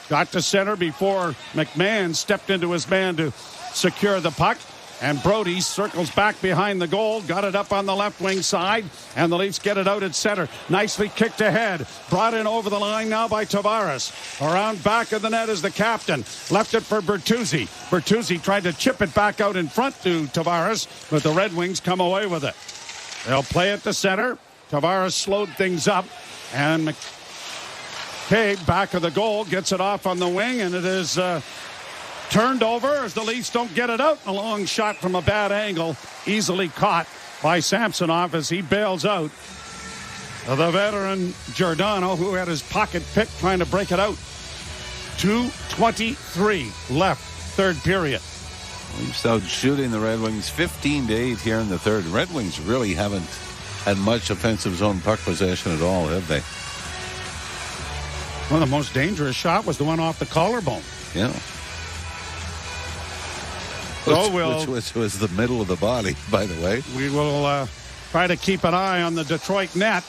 S9: Got to center before McMahon stepped into his man to secure the puck. And Brody circles back behind the goal, got it up on the left wing side, and the Leafs get it out at center. Nicely kicked ahead. Brought in over the line now by Tavares. Around back of the net is the captain. Left it for Bertuzzi. Bertuzzi tried to chip it back out in front to Tavares, but the Red Wings come away with it. They'll play it to center. Tavares slowed things up, and McCabe, back of the goal, gets it off on the wing, and it is turned over as the Leafs don't get it out. A long shot from a bad angle, easily caught by Samsonov as he bails out. The veteran Giordano, who had his pocket picked, trying to break it out. 2:23 left, third period.
S10: Leafs out shooting the Red Wings 15-8 here in the third. Red Wings really haven't had much offensive zone puck possession at all, have they?
S9: Well, the most dangerous shot was the one off the collarbone.
S10: Yeah. Which was the middle of the body, by the way.
S9: We will try to keep an eye on the Detroit net.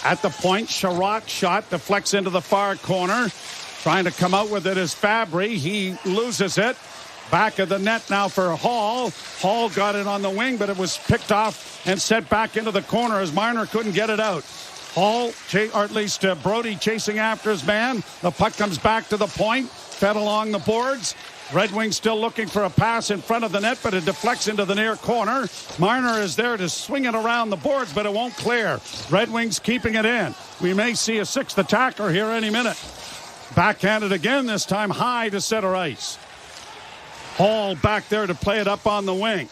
S9: At the point, Sherratt shot deflects into the far corner. Trying to come out with it is Fabry. He loses it. Back of the net now for Hall. Hall got it on the wing, but it was picked off and sent back into the corner as Marner couldn't get it out. Hall, or at least Brody chasing after his man. The puck comes back to the point. Fed along the boards. Red Wings still looking for a pass in front of the net, but it deflects into the near corner. Marner is there to swing it around the boards, but it won't clear. Red Wings keeping it in. We may see a sixth attacker here any minute. Backhanded again, this time high to center ice. Hall back there to play it up on the wing.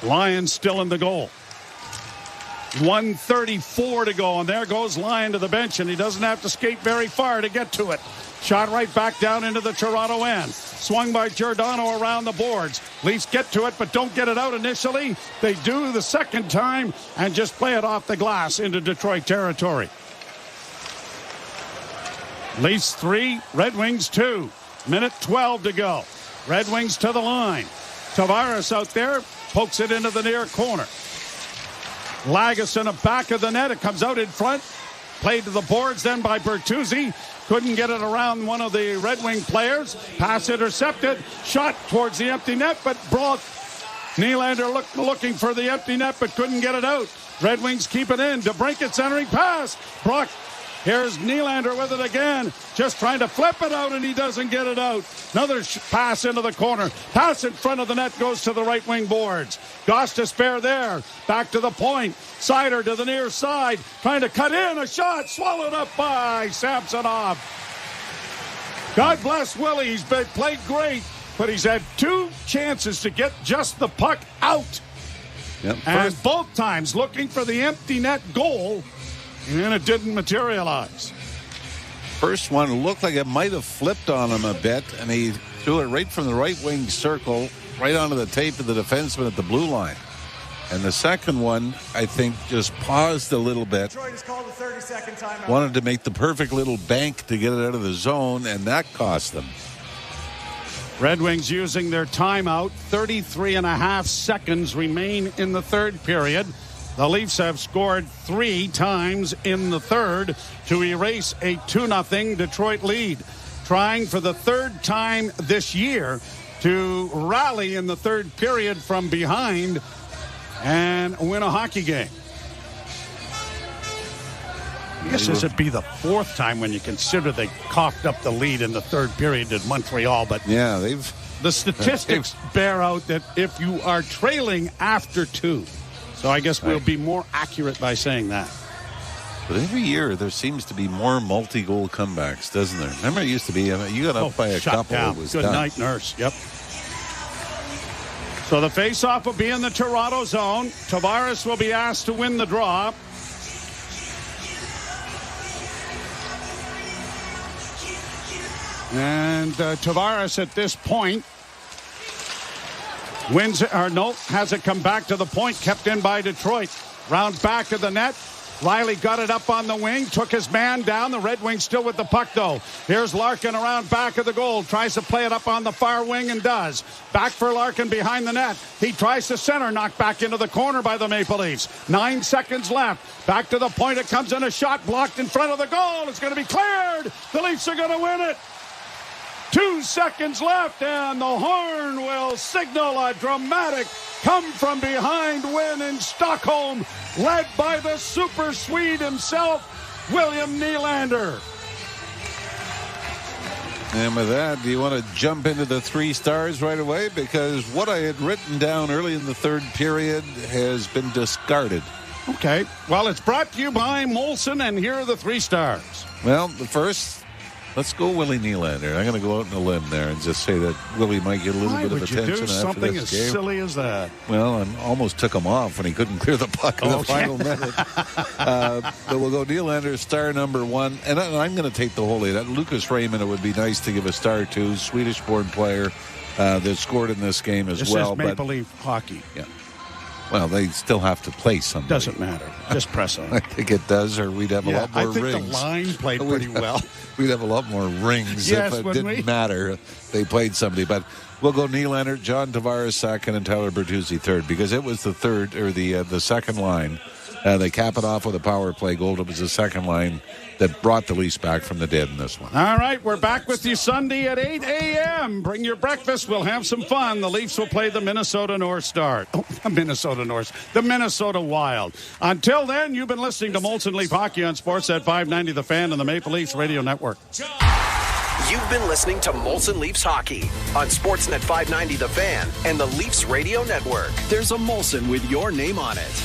S9: Lions still in the goal. 1:34 to go, and there goes Lyon to the bench, and he doesn't have to skate very far to get to it. Shot right back down into the Toronto end. Swung by Giordano around the boards. Leafs get to it, but don't get it out initially. They do the second time and just play it off the glass into Detroit territory. Leafs 3, Red Wings 2. Minute 12 to go. Red Wings to the line. Tavares out there, pokes it into the near corner. Lagesson at back of the net. It comes out in front. Played to the boards then by Bertuzzi. Couldn't get it around one of the Red Wing players. Pass intercepted. Shot towards the empty net, but Brock Nylander looking for the empty net, but couldn't get it out. Red Wings keep it in. DeBrincat centering pass. Brock. Here's Nylander with it again. Just trying to flip it out, and he doesn't get it out. Another pass into the corner. Pass in front of the net goes to the right wing boards. Goss to spare there. Back to the point. Sider to the near side. Trying to cut in. A shot swallowed up by Samsonov. God bless Willie. He's been played great, but he's had two chances to get just the puck out.
S10: Yep.
S9: And both times looking for the empty net goal. And it didn't materialize.
S10: First one looked like it might have flipped on him a bit, and he threw it right from the right wing circle, right onto the tape of the defenseman at the blue line. And the second one, I think, just paused a little bit. Wanted to make the perfect little bank to get it out of the zone, and that cost them.
S9: Red Wings using their timeout. 33.5 seconds remain in the third period. The Leafs have scored 3 times in the third to erase a 2-0 Detroit lead. Trying for the third time this year to rally in the third period from behind and win a hockey game. I guess this would be the fourth time when you consider they coughed up the lead in the third period at Montreal. But
S10: yeah,
S9: the statistics bear out that if you are trailing after 2, so I guess we'll be more accurate by saying that.
S10: But every year there seems to be more multi-goal comebacks, doesn't there? Remember, it used to be you got up by a couple.
S9: Down.
S10: It was
S9: Good
S10: done.
S9: night, Nurse. Yep. So the face-off will be in the Toronto zone. Tavares will be asked to win the draw. And Tavares at this point has it come back to the point, kept in by Detroit. Round back of the net. Riley got it up on the wing, took his man down. The Red Wings still with the puck, though. Here's Larkin around back of the goal. Tries to play it up on the far wing and does. Back for Larkin behind the net. He tries to center, knocked back into the corner by the Maple Leafs. 9 seconds left. Back to the point. It comes in a shot blocked in front of the goal. It's going to be cleared. The Leafs are going to win it. 2 seconds left, and the horn will signal a dramatic come-from-behind win in Stockholm, led by the super Swede himself, William Nylander.
S10: And with that, do you want to jump into the 3 stars right away? Because what I had written down early in the third period has been discarded.
S9: Okay. Well, it's brought to you by Molson, and here are the 3 stars.
S10: Well, the first... Let's go Willie Nylander. I'm going to go out on a limb there and just say that Willie might get a little bit of attention after this game.
S9: Why would you do something as silly as that?
S10: Well, I almost took him off when he couldn't clear the puck in the final minute. But we'll go Nylander, star number 1. And I'm going to take the whole lead. Lucas Raymond, it would be nice to give a star to. Swedish-born player that scored in this game as well.
S9: This is Maple Leaf hockey.
S10: Yeah. Well, they still have to play somebody.
S9: Doesn't matter. Just press on.
S10: I think it does, or we'd have a lot more rings.
S9: I think the line played pretty well.
S10: We'd have a lot more rings if it didn't matter. They played somebody. But we'll go Nylander, John Tavares second, and Tyler Bertuzzi third, because it was the third, or the second line. They cap it off with a power play goal. It was the second line that brought the Leafs back from the dead in this one.
S9: All right, we're back with you Sunday at 8 a.m. Bring your breakfast. We'll have some fun. The Leafs will play the Minnesota North Star. Oh, the Minnesota Wild. Until then, you've been listening to Molson Leaf Hockey on Sportsnet 590 The Fan and the Maple Leafs Radio Network.
S19: You've been listening to Molson Leafs Hockey on Sportsnet 590 The Fan and the Leafs Radio Network.
S8: There's a Molson with your name on it.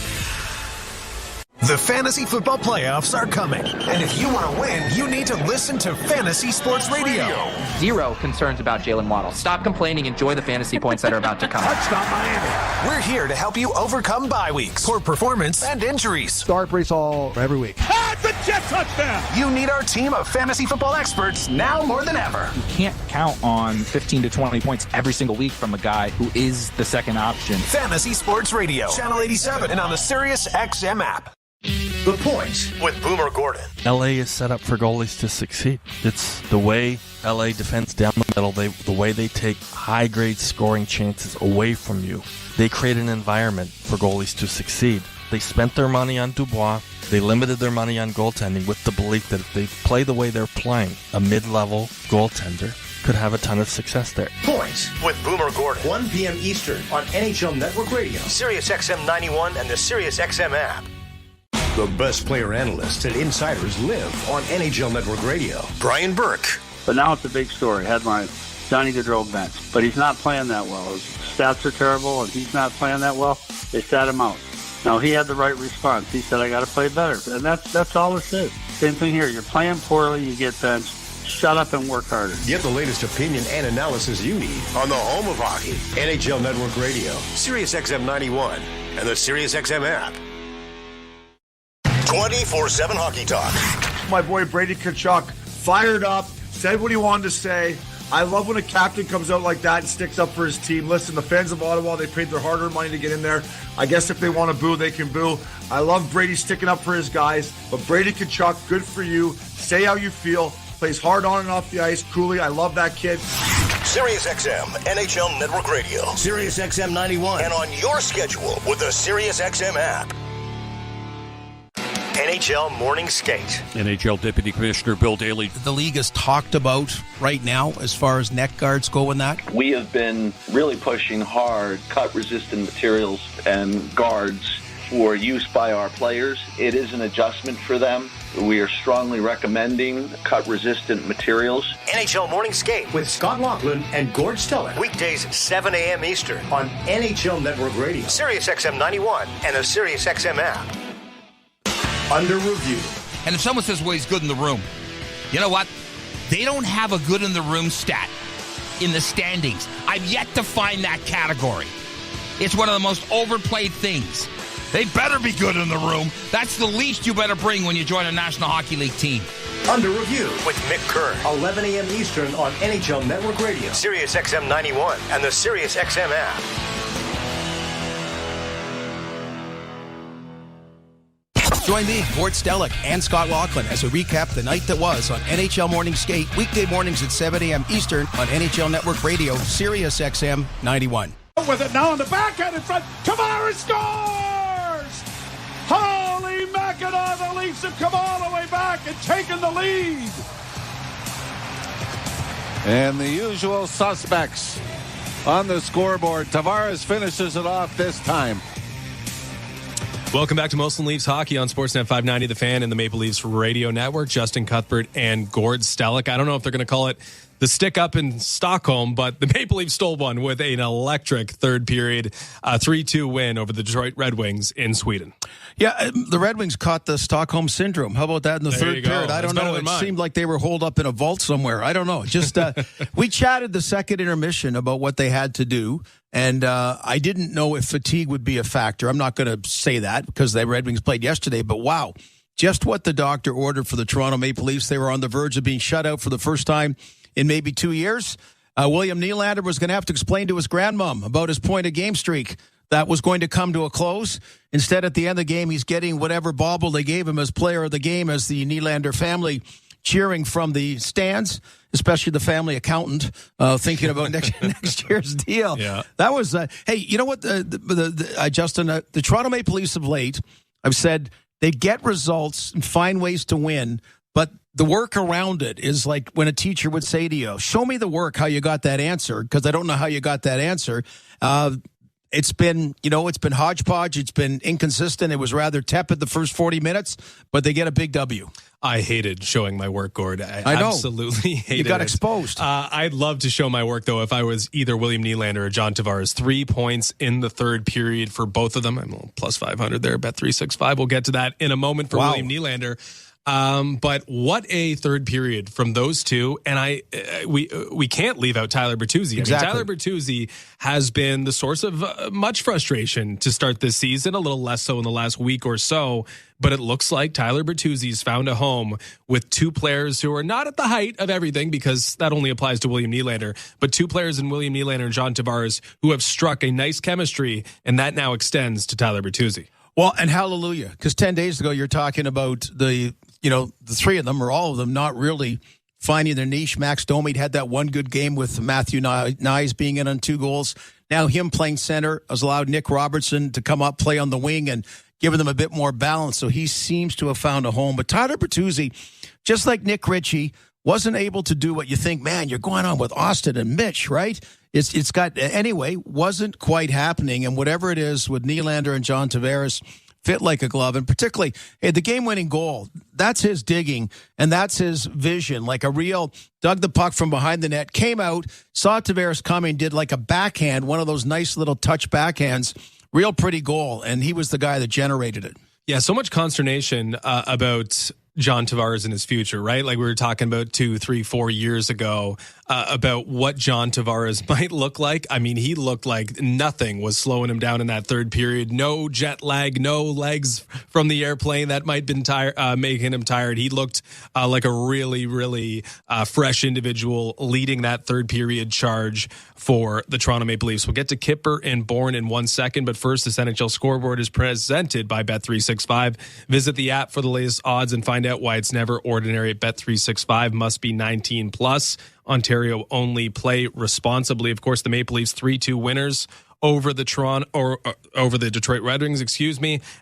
S18: The fantasy football playoffs are coming. And if you want to win, you need to listen to Fantasy Sports Radio.
S13: 0 concerns about Jalen Waddle. Stop complaining. Enjoy the fantasy points that are about to come.
S18: Touchdown Miami. We're here to help you overcome bye weeks, poor performance, and injuries.
S21: Start Brees Hall every week.
S18: The Jet touchdown. You need our team of fantasy football experts now more than ever.
S13: You can't count on 15 to 20 points every single week from a guy who is the second option.
S18: Fantasy Sports Radio, Channel 87, and on the Sirius XM app. The Point with Boomer Gordon.
S22: LA is set up for goalies to succeed. It's the way LA defends down the middle, the way they take high-grade scoring chances away from you. They create an environment for goalies to succeed. They spent their money on Dubois. They limited their money on goaltending with the belief that if they play the way they're playing, a mid-level goaltender could have a ton of success there.
S12: Point with Boomer Gordon. 1 p.m. Eastern on NHL Network Radio, Sirius XM 91, and the Sirius XM app. The best player analysts and insiders live on NHL Network Radio. Brian Burke.
S27: But now it's a big story. Headline, Johnny Gaudreau bench. But he's not playing that well. His stats are terrible, and he's not playing that well. They sat him out. Now, he had the right response. He said, I got to play better. And that's all it is. Same thing here. You're playing poorly, you get benched. Shut up and work harder.
S18: Get the latest opinion and analysis you need on the home of hockey, NHL Network Radio, Sirius XM 91, and the Sirius XM app. 24/7 Hockey Talk.
S4: My boy Brady Tkachuk fired up, said what he wanted to say. I love when a captain comes out like that and sticks up for his team. Listen, the fans of Ottawa, they paid their hard-earned money to get in there. I guess if they want to boo, they can boo. I love Brady sticking up for his guys. But Brady Tkachuk, good for you. Say how you feel. Plays hard on and off the ice. Cooley, I love that kid.
S18: Sirius XM, NHL Network Radio, Sirius XM 91, and on your schedule with the Sirius XM app. NHL Morning Skate.
S23: NHL Deputy Commissioner Bill Daly.
S16: The league is talked about right now as far as neck guards go in that?
S7: We have been really pushing hard cut-resistant materials and guards for use by our players. It is an adjustment for them. We are strongly recommending cut-resistant materials.
S12: NHL Morning Skate with Scott Laughlin and Gord Stellick. Weekdays 7 a.m. Eastern on NHL Network Radio, Sirius XM 91, and the Sirius XM app. Under review.
S3: And if someone says, well, he's good in the room, you know what? They don't have a good in the room stat in the standings. I've yet to find that category. It's one of the most overplayed things. They better be good in the room. That's the least you better bring when you join a National Hockey League team.
S12: Under review with Mick Kerr, 11 a.m. Eastern on NHL Network Radio, Sirius XM 91, and the Sirius XM app.
S16: Join me, Gord Stellick, and Scott Laughlin as we recap the night that was on NHL Morning Skate, weekday mornings at 7 a.m. Eastern on NHL Network Radio, Sirius XM 91.
S9: With it now on the backhand in front. Tavares scores! Holy Mackinac, the Leafs have come all the way back and taken the lead.
S10: And the usual suspects on the scoreboard. Tavares finishes it off this time.
S6: Welcome back to Molson Leafs Hockey on Sportsnet 590 The Fan and the Maple Leafs Radio Network. Justin Cuthbert and Gord Stellick. I don't know if they're going to call it the stick up in Stockholm, but the Maple Leafs stole one with an electric third period 3-2 win over the Detroit Red Wings in Sweden.
S16: Yeah, the Red Wings caught the Stockholm syndrome. How about that in the third period? I don't know. It seemed like they were holed up in a vault somewhere. I don't know. Just we chatted the second intermission about what they had to do, and I didn't know if fatigue would be a factor. I'm not going to say that because the Red Wings played yesterday, but wow. Just what the doctor ordered for the Toronto Maple Leafs. They were on the verge of being shut out for the first time in maybe 2 years. William Nylander was going to have to explain to his grandmom about his point-of-game streak that was going to come to a close. Instead, at the end of the game, he's getting whatever bauble they gave him as player of the game as the Nylander family cheering from the stands, especially the family accountant thinking about next year's deal.
S6: Yeah.
S16: That was, hey, you know what, Justin, the Toronto Maple Leafs of late, I've said they get results and find ways to win, but the work around it is like when a teacher would say to you, show me the work, how you got that answer, because I don't know how you got that answer. It's been hodgepodge. It's been inconsistent. It was rather tepid the first 40 minutes, but they get a big W.
S6: I hated showing my work, Gord. I
S16: know.
S6: Absolutely hated it.
S16: You got exposed.
S6: I'd love to show my work, though, if I was either William Nylander or John Tavares. 3 points in the third period for both of them. I'm a plus 500 there, bet 365. We'll get to that in a moment for William Nylander. But what a third period from those two, and we can't leave out Tyler Bertuzzi.
S16: Exactly.
S6: I mean, Tyler Bertuzzi has been the source of much frustration to start this season, a little less so in the last week or so, but it looks like Tyler Bertuzzi's found a home with two players who are not at the height of everything, because that only applies to William Nylander, but two players in William Nylander and John Tavares who have struck a nice chemistry, and that now extends to Tyler Bertuzzi.
S16: Well, and hallelujah, because 10 days ago you're talking about the three of them or all of them not really finding their niche. Max Domi had that one good game with Matthew Nyes being in on 2 goals. Now him playing center has allowed Nick Robertson to come up, play on the wing, and giving them a bit more balance. So he seems to have found a home. But Tyler Bertuzzi, just like Nick Ritchie, wasn't able to do what you think, man, you're going on with Austin and Mitch, right? Wasn't quite happening. And whatever it is with Nylander and John Tavares, fit like a glove. And particularly, the game-winning goal, that's his digging, and that's his vision. Like a real, dug the puck from behind the net, came out, saw Tavares coming, did like a backhand, one of those nice little touch backhands, real pretty goal, and he was the guy that generated it.
S6: Yeah, so much consternation about John Tavares and his future, right? Like we were talking about 2, 3, 4 years ago about what John Tavares might look like. I mean, he looked like nothing was slowing him down in that third period. No jet lag, no legs from the airplane that might have been making him tired. He looked like a really, really fresh individual leading that third period charge for the Toronto Maple Leafs. We'll get to Kipper and Bourne in 1 second, but first, this NHL scoreboard is presented by Bet365. Visit the app for the latest odds and find out why it's never ordinary at Bet365. Must be 19 plus. Ontario only. Play responsibly. Of course, the Maple Leafs 3-2 winners over the over the Detroit Red Wings,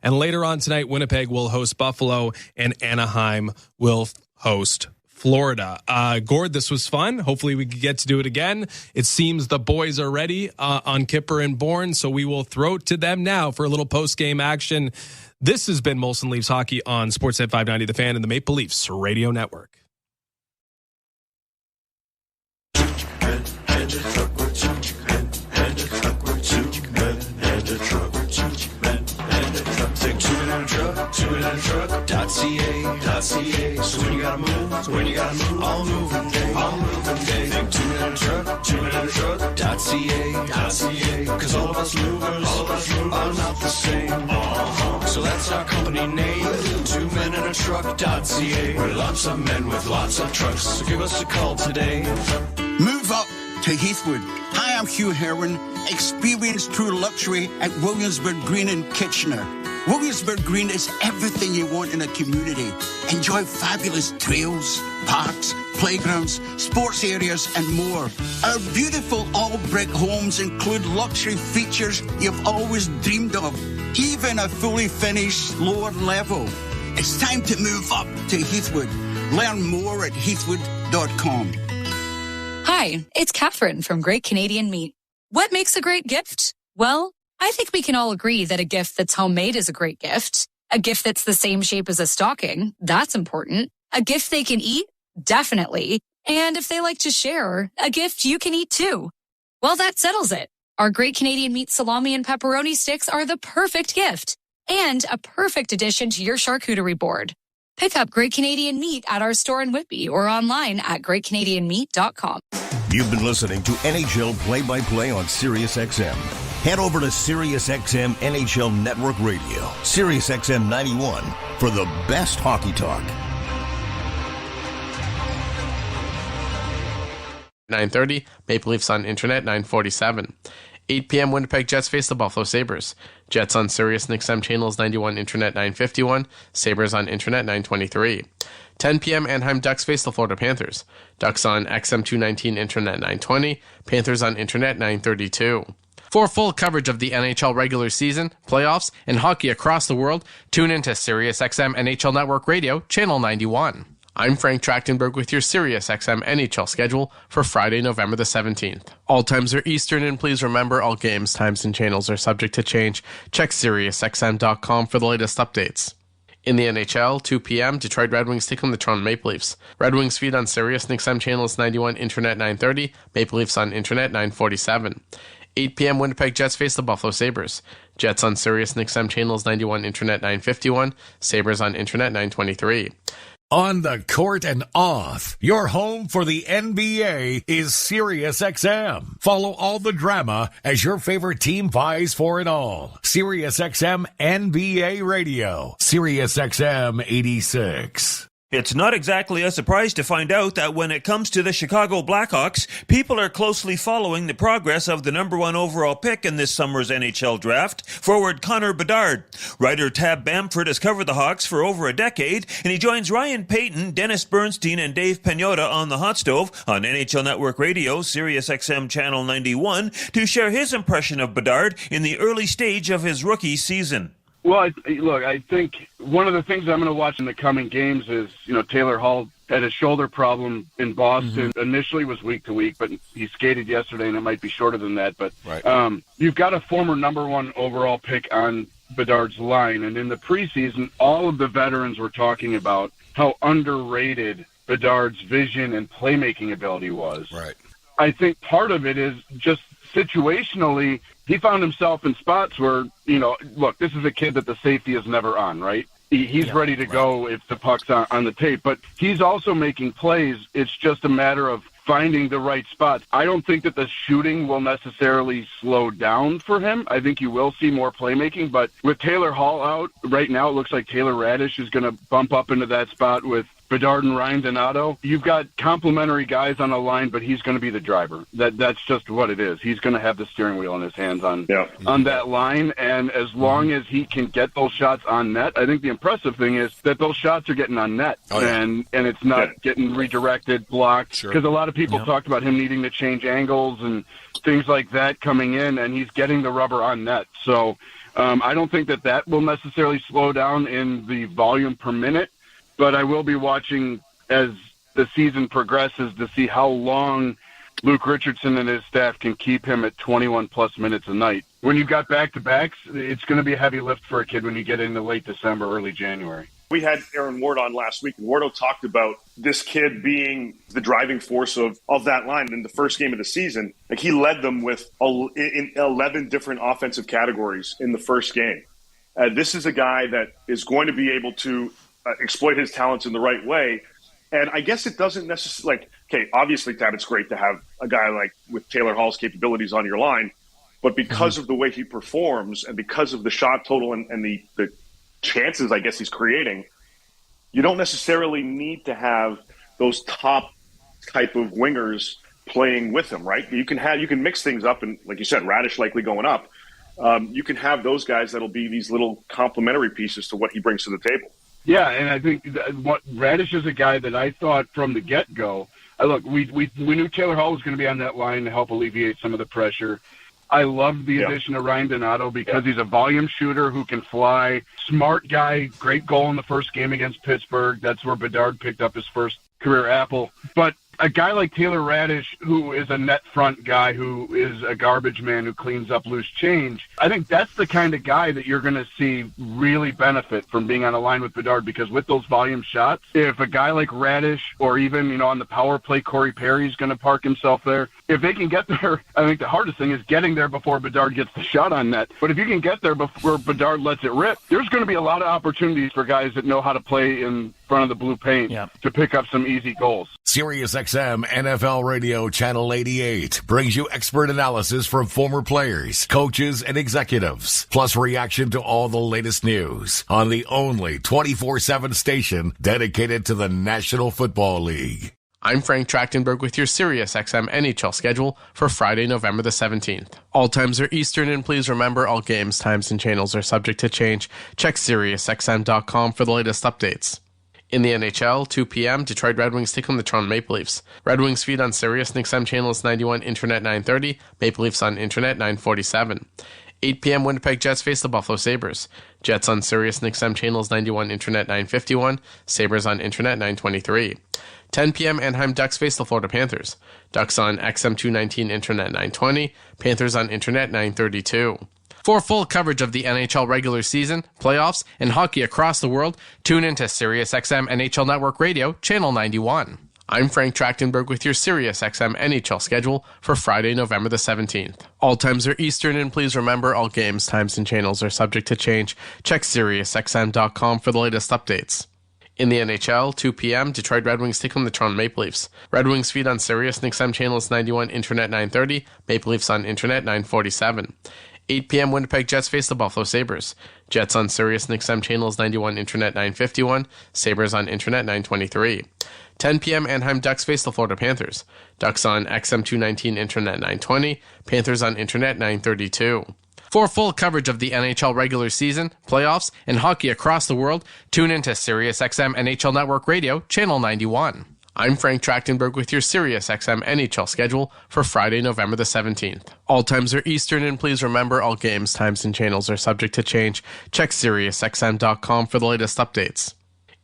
S6: And later on tonight, Winnipeg will host Buffalo and Anaheim will host Florida. Gord, this was fun. Hopefully we can get to do it again. It seems the boys are ready on Kipper and Bourne, so we will throw it to them now for a little post-game action. This has been Molson Leafs Hockey on Sportsnet 590 The Fan and the Maple Leafs Radio Network.
S11: Truck.ca. So when you gotta move, all moving day. Think 2-minute truck.ca. Cause all of us movers are not the same. So that's our company name, 2-minute-truck.ca. We're lots of men with lots of trucks, so give us a call today.
S14: Move up to Heathwood. Hi, I'm Hugh Herwin. Experience true luxury at Williamsburg Green in Kitchener. Williamsburg Green is everything you want in a community. Enjoy fabulous trails, parks, playgrounds, sports areas, and more. Our beautiful all-brick homes include luxury features you've always dreamed of, even a fully finished lower level. It's time to move up to Heathwood. Learn more at heathwood.com.
S15: Hi, it's Catherine from Great Canadian Meat. What makes a great gift? Well, I think we can all agree that a gift that's homemade is a great gift. A gift that's the same shape as a stocking, that's important. A gift they can eat, definitely. And if they like to share, a gift you can eat too. Well, that settles it. Our Great Canadian Meat salami and pepperoni sticks are the perfect gift and a perfect addition to your charcuterie board. Pick up Great Canadian Meat at our store in Whitby or online at greatcanadianmeat.com.
S18: You've been listening to NHL Play-by-Play on SiriusXM. Head over to SiriusXM NHL Network Radio, SiriusXM 91, for the best hockey talk.
S21: 9:30, Maple Leafs on Internet, 9:47. 8 p.m. Winnipeg Jets face the Buffalo Sabres. Jets on Sirius and XM channels 91, Internet 951. Sabres on Internet 923. 10 p.m. Anaheim Ducks face the Florida Panthers. Ducks on XM 219, Internet 920. Panthers on Internet 932. For full coverage of the NHL regular season, playoffs, and hockey across the world, tune into SiriusXM NHL Network Radio, Channel 91. I'm Frank Trachtenberg with your SiriusXM NHL schedule for Friday, November the 17th. All times are Eastern, and please remember all games, times, and channels are subject to change. Check SiriusXM.com for the latest updates. In the NHL, 2 p.m., Detroit Red Wings take on the Toronto Maple Leafs. Red Wings feed on Sirius and XM channels 91, Internet 930, Maple Leafs on Internet 947. 8 p.m. Winnipeg Jets face the Buffalo Sabres. Jets on Sirius and XM channels 91, Internet 951, Sabres on Internet 923.
S24: On the court and off, your home for the NBA is SiriusXM. Follow all the drama as your favorite team vies for it all. SiriusXM NBA Radio, SiriusXM 86.
S25: It's not exactly a surprise to find out that when it comes to the Chicago Blackhawks, people are closely following the progress of the number 1 overall pick in this summer's NHL draft, forward Connor Bedard. Writer Tab Bamford has covered the Hawks for over a decade, and he joins Ryan Payton, Dennis Bernstein, and Dave Pagnotta on the Hot Stove on NHL Network Radio, SiriusXM Channel 91, to share his impression of Bedard in the early stage of his rookie season.
S26: Well, I think one of the things I'm going to watch in the coming games is, Taylor Hall had a shoulder problem in Boston. Initially was week to week, but he skated yesterday, and it might be shorter than that. But you've got a former number 1 overall pick on Bedard's line, and in the preseason, all of the veterans were talking about how underrated Bedard's vision and playmaking ability was.
S10: Right.
S26: I think part of it is just situationally, he found himself in spots where, look, this is a kid that the safety is never on, right? He's ready to go if the puck's on the tape, but he's also making plays. It's just a matter of finding the right spots. I don't think that the shooting will necessarily slow down for him. I think you will see more playmaking, but with Taylor Hall out right now, it looks like Taylor Radish is going to bump up into that spot with Bedard and Ryan Donato. You've got complementary guys on the line, but he's going to be the driver. That's just what it is. He's going to have the steering wheel in his hands on that line, and as long as he can get those shots on net, I think the impressive thing is that those shots are getting on net, and it's not getting redirected, blocked, because a lot of people talked about him needing to change angles and things like that coming in, and he's getting the rubber on net. So I don't think that will necessarily slow down in the volume per minute, but I will be watching as the season progresses to see how long Luke Richardson and his staff can keep him at 21-plus minutes a night. When you've got back-to-backs, it's going to be a heavy lift for a kid when you get into late December, early January.
S1: We had Aaron Ward on last week, and Wardo talked about this kid being the driving force of that line in the first game of the season. Like, he led them with in 11 different offensive categories in the first game. This is a guy that is going to be able to exploit his talents in the right way. And I guess it doesn't necessarily, like, okay, obviously, Tab, it's great to have a guy like with Taylor Hall's capabilities on your line. But because of the way he performs and because of the shot total and the chances, I guess, he's creating, you don't necessarily need to have those top type of wingers playing with him, right? You can mix things up, and like you said, Radish likely going up. You can have those guys that'll be these little complementary pieces to what he brings to the table.
S26: Yeah, and I think Radish is a guy that I thought from the get-go. Look, we knew Taylor Hall was going to be on that line to help alleviate some of the pressure. I loved the addition of Ryan Donato because he's a volume shooter who can fly. Smart guy, great goal in the first game against Pittsburgh. That's where Bedard picked up his first career apple. But a guy like Taylor Radish, who is a net front guy, who is a garbage man who cleans up loose change, I think that's the kind of guy that you're going to see really benefit from being on a line with Bedard, because with those volume shots, if a guy like Radish or even, on the power play, Corey Perry's going to park himself there, if they can get there, I think the hardest thing is getting there before Bedard gets the shot on net. But if you can get there before Bedard lets it rip, there's going to be a lot of opportunities for guys that know how to play in front of the blue paint to pick up some easy goals.
S24: SiriusXM NFL Radio Channel 88 brings you expert analysis from former players, coaches, and executives, plus reaction to all the latest news on the only 24/7 station dedicated to the National Football League.
S21: I'm Frank Trachtenberg with your SiriusXM NHL schedule for Friday, November the 17th. All times are Eastern, and please remember all games, times, and channels are subject to change. Check SiriusXM.com for the latest updates. In the NHL, 2 p.m., Detroit Red Wings take on the Toronto Maple Leafs. Red Wings feed on Sirius XM channels 91, Internet 930, Maple Leafs on Internet 947. 8 p.m., Winnipeg Jets face the Buffalo Sabres. Jets on Sirius XM channels 91, Internet 951, Sabres on Internet 923. 10 p.m., Anaheim Ducks face the Florida Panthers. Ducks on XM 219, Internet 920, Panthers on Internet 932. For full coverage of the NHL regular season, playoffs, and hockey across the world, tune into SiriusXM NHL Network Radio, Channel 91. I'm Frank Trachtenberg with your SiriusXM NHL schedule for Friday, November the 17th. All times are Eastern, and please remember all games, times, and channels are subject to change. Check SiriusXM.com for the latest updates. In the NHL, 2 p.m., Detroit Red Wings take on the Toronto Maple Leafs. Red Wings feed on Sirius XM channels 91, Internet 930, Maple Leafs on Internet 947. 8 p.m., Winnipeg Jets face the Buffalo Sabres. Jets on Sirius XM channels 91, Internet 951, Sabres on Internet 923. 10 p.m., Anaheim Ducks face the Florida Panthers. Ducks on XM 219, Internet 920, Panthers on Internet 932. For full coverage of the NHL regular season, playoffs, and hockey across the world, tune into SiriusXM NHL Network Radio, Channel 91. I'm Frank Trachtenberg with your SiriusXM NHL schedule for Friday, November the 17th. All times are Eastern, and please remember all games, times, and channels are subject to change. Check SiriusXM.com for the latest updates.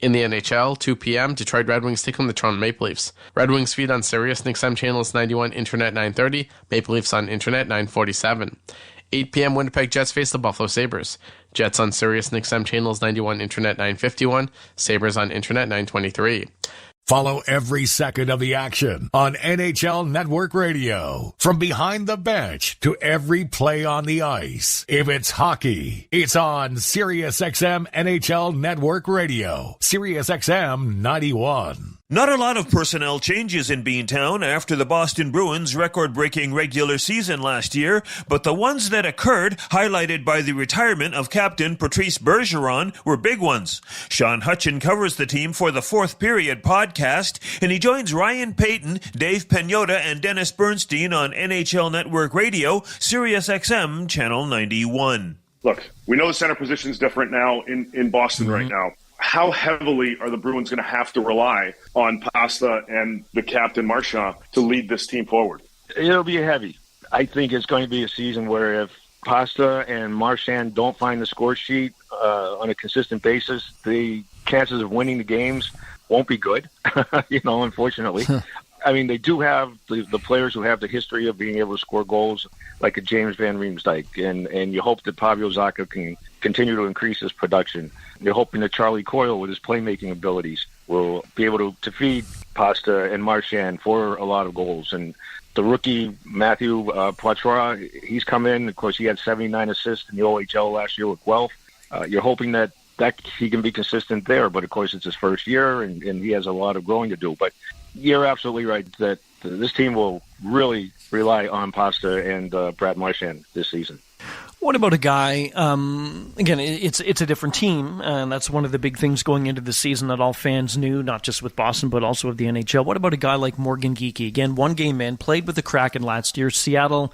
S21: In the NHL, 2 p.m., Detroit Red Wings take on the Toronto Maple Leafs. Red Wings feed on Sirius XM channels 91, Internet 930, Maple Leafs on Internet 947. 8 p.m., Winnipeg Jets face the Buffalo Sabres. Jets on Sirius XM channels 91, Internet 951, Sabres on Internet 923.
S24: Follow every second of the action on NHL Network Radio. From behind the bench to every play on the ice. If it's hockey, it's on SiriusXM NHL Network Radio. SiriusXM 91.
S25: Not a lot of personnel changes in Beantown after the Boston Bruins' record-breaking regular season last year, but the ones that occurred, highlighted by the retirement of captain Patrice Bergeron, were big ones. Sean Hutchin covers the team for the Fourth Period podcast, and he joins Ryan Payton, Dave Pagnotta, and Dennis Bernstein on NHL Network Radio, SiriusXM Channel 91.
S1: Look, we know the center position is different now in Boston right now. How heavily are the Bruins going to have to rely on Pasta and the captain Marchand to lead this team forward?
S27: It'll be heavy. I think it's going to be a season where if Pasta and Marchand don't find the score sheet on a consistent basis, the chances of winning the games
S2: won't be good, unfortunately. I mean, they do have the players who have the history of being able to score goals, like a James Van Riemsdyk, and you hope that Pavel Zacha can continue to increase his production. You're hoping that Charlie Coyle, with his playmaking abilities, will be able to feed Pasta and Marchand for a lot of goals. And the rookie, Matthew Poitras, he's come in. Of course, he had 79 assists in the OHL last year with Guelph. You're hoping that he can be consistent there. But, of course, it's his first year, and he has a lot of growing to do. But you're absolutely right that this team will really rely on Pasta and Brad Marchand this season.
S5: What about a guy, again, it's a different team, and that's one of the big things going into the season that all fans knew, not just with Boston, but also with the NHL. What about a guy like Morgan Geekie? Again, one game in, played with the Kraken last year. Seattle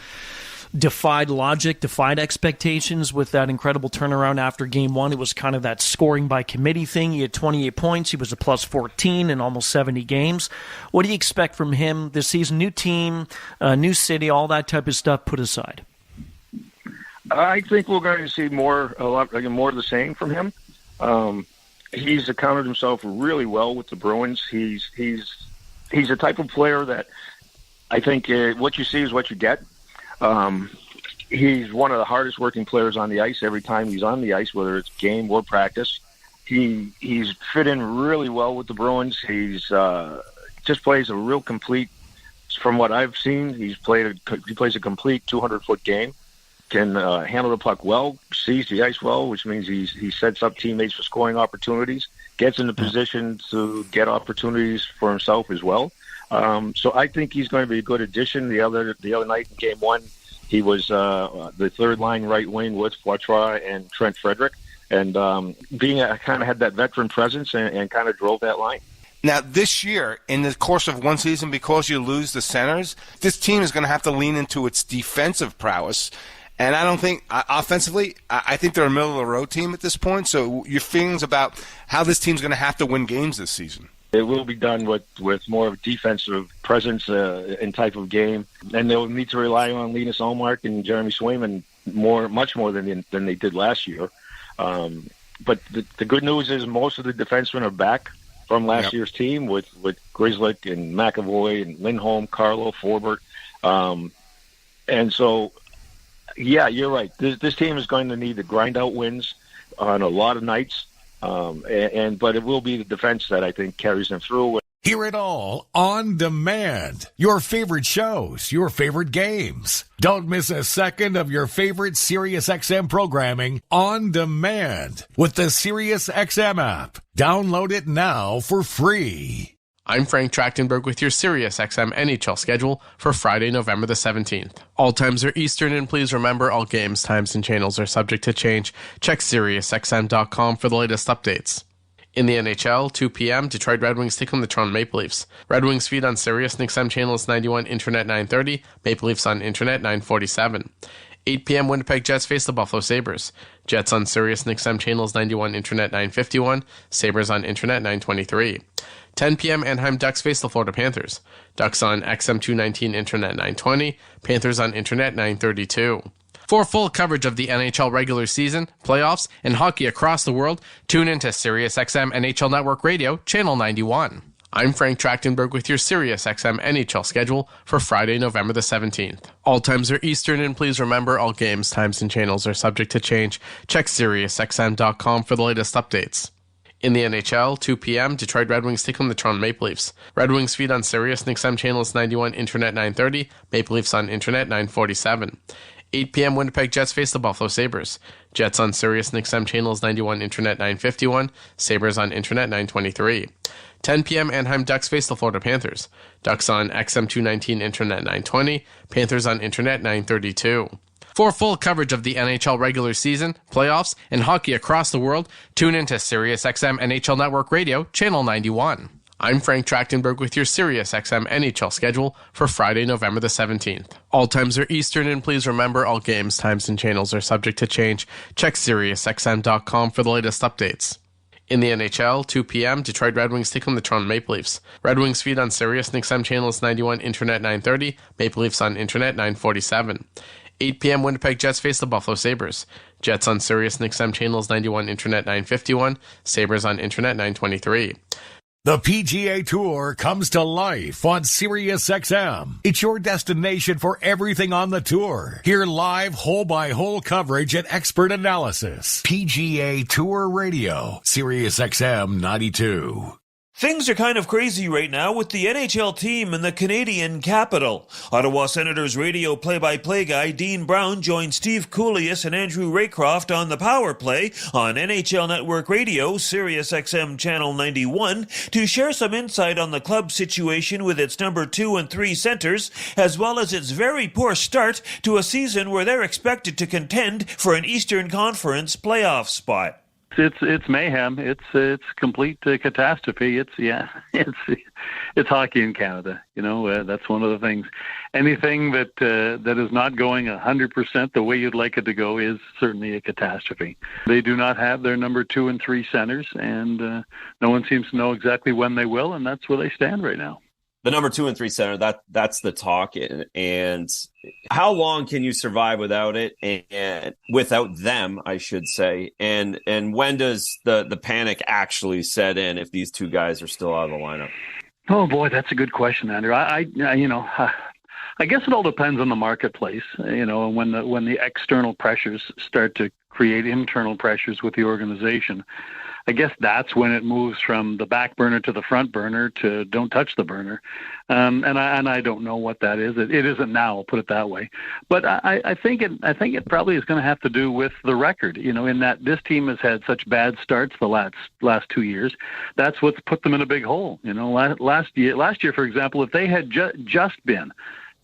S5: defied logic, defied expectations with that incredible turnaround after Game 1. It was kind of that scoring by committee thing. He had 28 points. He was a plus 14 in almost 70 games. What do you expect from him this season? New team, new city, all that type of stuff put aside.
S2: I think we're going to see more of the same from him. He's accounted himself really well with the Bruins. He's a type of player that I think what you see is what you get. He's one of the hardest working players on the ice every time he's on the ice, whether it's game or practice. He's fit in really well with the Bruins. He's just plays a real complete. From what I've seen, he plays a complete 200-foot game. Can handle the puck well, sees the ice well, which means he sets up teammates for scoring opportunities, gets into position to get opportunities for himself as well. So I think he's going to be a good addition. The other night in Game 1, he was the third line right wing with Poitras and Trent Frederick, and kind of had that veteran presence and kind of drove that line.
S8: Now, this year, in the course of one season, because you lose the centers, this team is going to have to lean into its defensive prowess. And I don't think, offensively, I think they're a middle-of-the-road team at this point. So your feelings about how this team's going to have to win games this season?
S2: It will be done with more of a defensive presence and type of game. And they'll need to rely on Linus Ullmark and Jeremy Swayman much more than they did last year. But the good news is most of the defensemen are back from last year's team with Grzelcyk and McAvoy and Lindholm, Carlo, Forbert. And so... yeah, you're right. This team is going to need to grind out wins on a lot of nights, but it will be the defense that I think carries them through.
S24: Hear it all on demand. Your favorite shows, your favorite games. Don't miss a second of your favorite SiriusXM programming on demand with the SiriusXM app. Download it now for free.
S21: I'm Frank Trachtenberg with your SiriusXM NHL schedule for Friday, November the 17th. All times are Eastern, and please remember all games, times, and channels are subject to change. Check SiriusXM.com for the latest updates. In the NHL, 2 p.m., Detroit Red Wings take on the Toronto Maple Leafs. Red Wings feed on Sirius XM channels 91, Internet 930, Maple Leafs on Internet 947. 8 p.m. Winnipeg Jets face the Buffalo Sabres. Jets on Sirius XM channels 91, Internet 951, Sabres on Internet 923. 10 p.m. Anaheim Ducks face the Florida Panthers. Ducks on XM 219, Internet 920, Panthers on Internet 932. For full coverage of the NHL regular season, playoffs, and hockey across the world, tune into SiriusXM NHL Network Radio, Channel 91. I'm Frank Trachtenberg with your SiriusXM NHL schedule for Friday, November the 17th. All times are Eastern, and please remember all games, times, and channels are subject to change. Check SiriusXM.com for the latest updates. In the NHL, 2 p.m., Detroit Red Wings take on the Toronto Maple Leafs. Red Wings feed on Sirius XM channels 91, Internet 930, Maple Leafs on Internet 947. 8 p.m., Winnipeg Jets face the Buffalo Sabres. Jets on Sirius XM channels 91, Internet 951, Sabres on Internet 923. 10 p.m., Anaheim Ducks face the Florida Panthers. Ducks on XM 219, Internet 920, Panthers on Internet 932. For full coverage of the NHL regular season, playoffs, and hockey across the world, tune into SiriusXM NHL Network Radio, Channel 91. I'm Frank Trachtenberg with your SiriusXM NHL schedule for Friday, November the 17th. All times are Eastern, and please remember all games, times, and channels are subject to change. Check SiriusXM.com for the latest updates. In the NHL, 2 p.m., Detroit Red Wings take on the Toronto Maple Leafs. Red Wings feed on Sirius XM channels 91, Internet 930, Maple Leafs on Internet 947. 8 p.m. Winnipeg Jets face the Buffalo Sabres. Jets on Sirius XM channels 91, Internet 951, Sabres on Internet 923.
S24: The PGA Tour comes to life on SiriusXM. It's your destination for everything on the tour. Hear live hole-by-hole coverage and expert analysis. PGA Tour Radio, SiriusXM 92.
S25: Things are kind of crazy right now with the NHL team in the Canadian capital. Ottawa Senators radio play-by-play guy Dean Brown joined Steve Coolius and Andrew Raycroft on the Power Play on NHL Network Radio, SiriusXM Channel 91, to share some insight on the club's situation with its number 2 and 3 centers, as well as its very poor start to a season where they're expected to contend for an Eastern Conference playoff spot.
S27: It's mayhem. It's complete catastrophe. It's hockey in Canada. That's one of the things. Anything that is not going 100% the way you'd like it to go is certainly a catastrophe. They do not have their number 2 and 3 centers, and no one seems to know exactly when they will, and that's where they stand right now.
S4: The number 2 and 3 center, that's the talk. And how long can you survive without it, and without them, I should say? And when does the panic actually set in if these two guys are still out of the lineup?
S27: Oh boy, that's a good question, Andrew. I guess it all depends on the marketplace. When the external pressures start to create internal pressures with the organization, I guess that's when it moves from the back burner to the front burner to don't touch the burner. And I don't know what that is. It isn't now, I'll put it that way. But I think it probably is going to have to do with the record, in that this team has had such bad starts the last 2 years. That's what's put them in a big hole. Last year, for example, if they had just been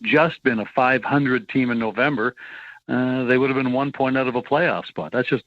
S27: a 500 team in November, they would have been 1 point out of a playoff spot. That's just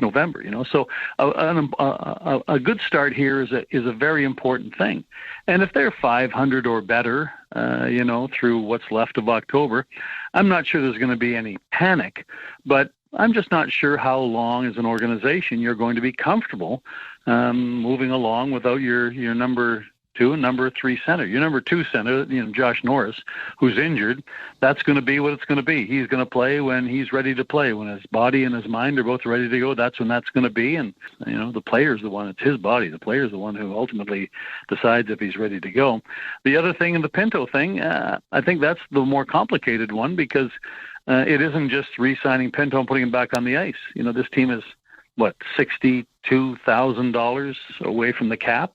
S27: November, So a good start here is a very important thing. And if they're 500 or better, through what's left of October, I'm not sure there's going to be any panic, but I'm just not sure how long as an organization you're going to be comfortable moving along without your number 2 and number 3 center. Your number 2 center, Josh Norris, who's injured, that's going to be what it's going to be. He's going to play when he's ready to play. When his body and his mind are both ready to go, that's when that's going to be. And, the player's the one, it's his body. The player's the one who ultimately decides if he's ready to go. The other thing in the Pinto thing, I think that's the more complicated one because it isn't just re-signing Pinto and putting him back on the ice. This team is, $62,000 away from the cap.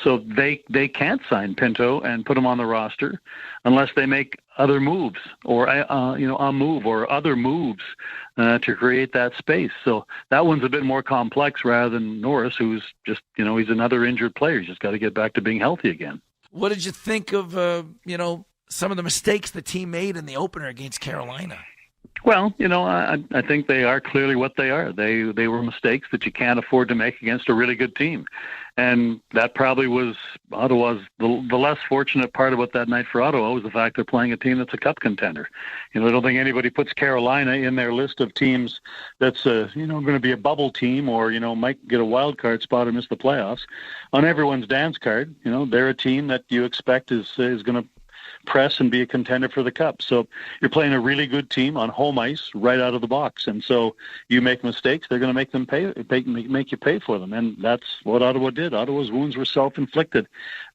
S27: So they can't sign Pinto and put him on the roster unless they make other moves or a move or other moves to create that space. So that one's a bit more complex rather than Norris, who's just he's another injured player. He's just got to get back to being healthy again.
S3: What did you think of some of the mistakes the team made in the opener against Carolina?
S27: Well, I think they are clearly what they are. They were mistakes that you can't afford to make against a really good team. And that probably was Ottawa's, the less fortunate part about that night for Ottawa was the fact they're playing a team that's a cup contender. I don't think anybody puts Carolina in their list of teams that's, going to be a bubble team or, might get a wild card spot or miss the playoffs. On everyone's dance card, they're a team that you expect is going to press and be a contender for the cup. So you're playing a really good team on home ice right out of the box. And so you make mistakes, they're going to make them make you pay for them. And that's what Ottawa did. Ottawa's wounds were self-inflicted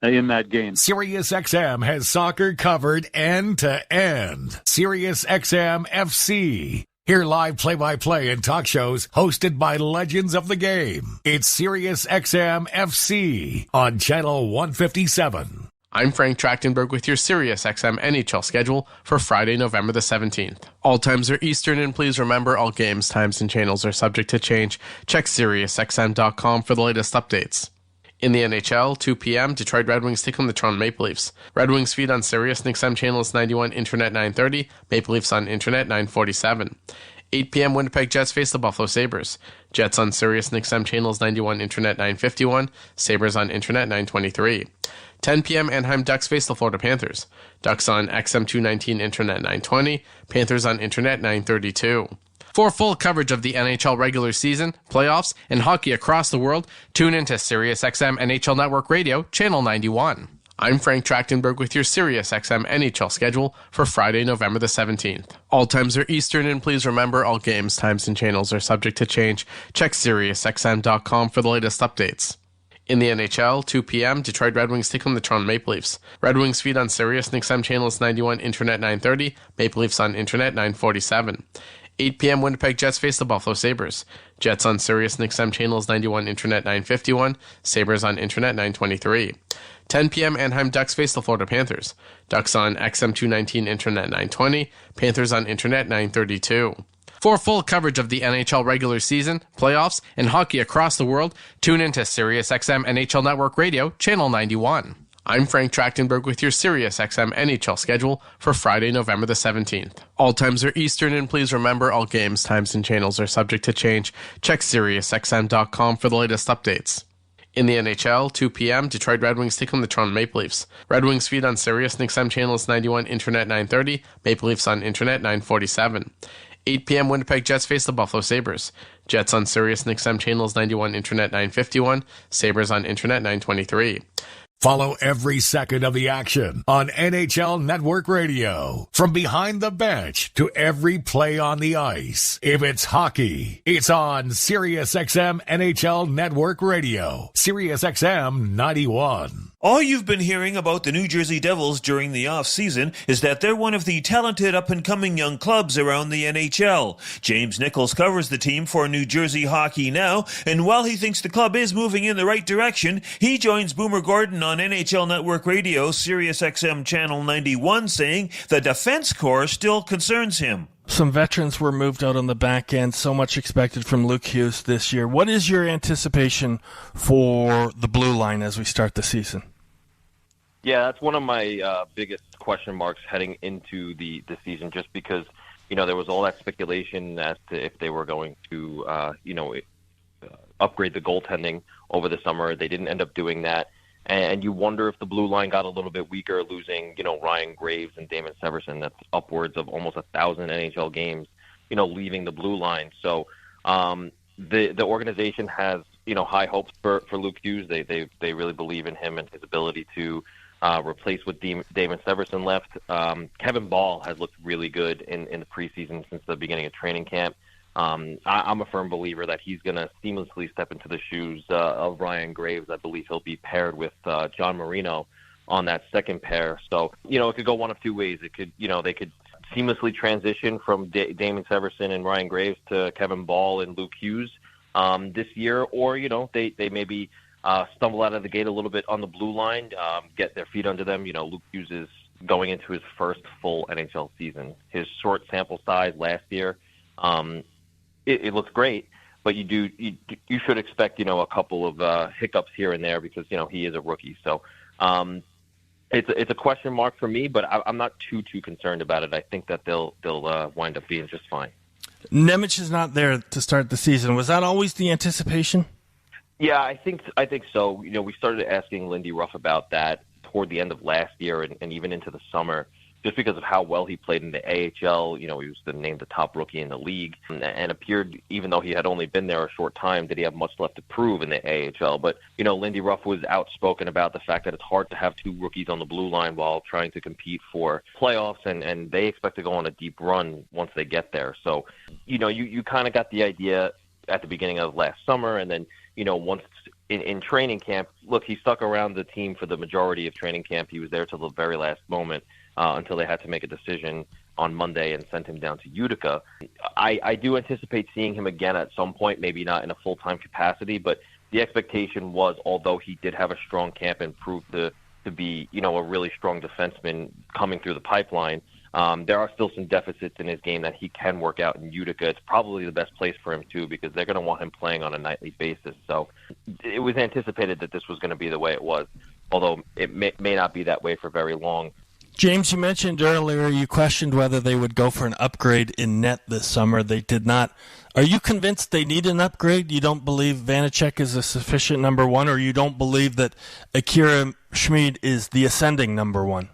S27: in that game.
S24: SiriusXM has soccer covered end to end. SiriusXM FC. Hear live play-by-play and talk shows hosted by legends of the game. It's SiriusXM FC on Channel 157.
S21: I'm Frank Trachtenberg with your SiriusXM NHL schedule for Friday, November the 17th. All times are Eastern, and please remember all games, times, and channels are subject to change. Check SiriusXM.com for the latest updates. In the NHL, 2 p.m., Detroit Red Wings take on the Toronto Maple Leafs. Red Wings feed on Sirius XM channels 91, Internet 930, Maple Leafs on Internet 947. 8 p.m. Winnipeg Jets face the Buffalo Sabres. Jets on Sirius XM channels 91, Internet 951, Sabres on Internet 923. 10 p.m. Anaheim Ducks face the Florida Panthers. Ducks on XM219, Internet 920, Panthers on Internet 932. For full coverage of the NHL regular season, playoffs, and hockey across the world, tune into SiriusXM NHL Network Radio, Channel 91. I'm Frank Trachtenberg with your SiriusXM NHL schedule for Friday, November the 17th. All times are Eastern, and please remember all games, times, and channels are subject to change. Check SiriusXM.com for the latest updates. In the NHL, 2 p.m., Detroit Red Wings take on the Toronto Maple Leafs. Red Wings feed on Sirius XM channels 91, Internet 930, Maple Leafs on Internet 947. 8 p.m., Winnipeg Jets face the Buffalo Sabres. Jets on Sirius XM channels 91, Internet 951, Sabres on Internet 923. 10 p.m., Anaheim Ducks face the Florida Panthers. Ducks on XM 219, Internet 920, Panthers on Internet 932. For full coverage of the NHL regular season, playoffs, and hockey across the world, tune into SiriusXM NHL Network Radio, Channel 91. I'm Frank Trachtenberg with your SiriusXM NHL schedule for Friday, November the 17th. All times are Eastern, and please remember all games, times, and channels are subject to change. Check SiriusXM.com for the latest updates. In the NHL, 2 p.m., Detroit Red Wings take on the Toronto Maple Leafs. Red Wings feed on Sirius XM channels 91, Internet 930, Maple Leafs on Internet 947. 8 p.m., Winnipeg Jets face the Buffalo Sabres. Jets on Sirius XM channels 91, Internet 951, Sabres on Internet 923.
S24: Follow every second of the action on NHL Network Radio. From behind the bench to every play on the ice. If it's hockey, it's on SiriusXM NHL Network Radio. SiriusXM 91.
S25: All you've been hearing about the New Jersey Devils during the off-season is that they're one of the talented up-and-coming young clubs around the NHL. James Nichols covers the team for New Jersey Hockey Now, and while he thinks the club is moving in the right direction, he joins Boomer Gordon on NHL Network Radio, SiriusXM Channel 91, saying the defense corps still concerns him.
S7: Some veterans were moved out on the back end, so much expected from Luke Hughes this year. What is your anticipation for the blue line as we start the season?
S13: Yeah, that's one of my biggest question marks heading into the season, just because, there was all that speculation as to if they were going to, upgrade the goaltending over the summer. They didn't end up doing that. And you wonder if the blue line got a little bit weaker, losing, Ryan Graves and Damon Severson. That's upwards of almost 1,000 NHL games, leaving the blue line. So the organization has, high hopes for Luke Hughes. They really believe in him and his ability to replace what Damon Severson left. Kevin Ball has looked really good in the preseason since the beginning of training camp. I'm a firm believer that he's going to seamlessly step into the shoes of Ryan Graves. I believe he'll be paired with John Marino on that second pair. So, it could go one of two ways. It could, they could seamlessly transition from Damon Severson and Ryan Graves to Kevin Ball and Luke Hughes this year, or, they maybe stumble out of the gate a little bit on the blue line, get their feet under them. Luke Hughes is going into his first full NHL season. His short sample size last year, it looks great, but you should expect, a couple of hiccups here and there because, he is a rookie. So it's a question mark for me, but I'm not too concerned about it. I think that they'll wind up being just fine.
S7: Nemec is not there to start the season. Was that always the anticipation?
S13: Yeah, I think so. We started asking Lindy Ruff about that toward the end of last year and even into the summer, just because of how well he played in the AHL. He was named the top rookie in the league and appeared, even though he had only been there a short time, did he have much left to prove in the AHL. But, Lindy Ruff was outspoken about the fact that it's hard to have two rookies on the blue line while trying to compete for playoffs, and they expect to go on a deep run once they get there. So, you kind of got the idea at the beginning of last summer, and then, once in training camp, look, he stuck around the team for the majority of training camp. He was there till the very last moment until they had to make a decision on Monday and sent him down to Utica. I do anticipate seeing him again at some point, maybe not in a full-time capacity, but the expectation was, although he did have a strong camp and proved to be, a really strong defenseman coming through the pipeline, there are still some deficits in his game that he can work out in Utica. It's probably the best place for him, too, because they're going to want him playing on a nightly basis. So it was anticipated that this was going to be the way it was, although it may not be that way for very long.
S7: James, you mentioned earlier you questioned whether they would go for an upgrade in net this summer. They did not. Are you convinced they need an upgrade? You don't believe Vanacek is a sufficient number one, or you don't believe that Akira Schmid is the ascending number one?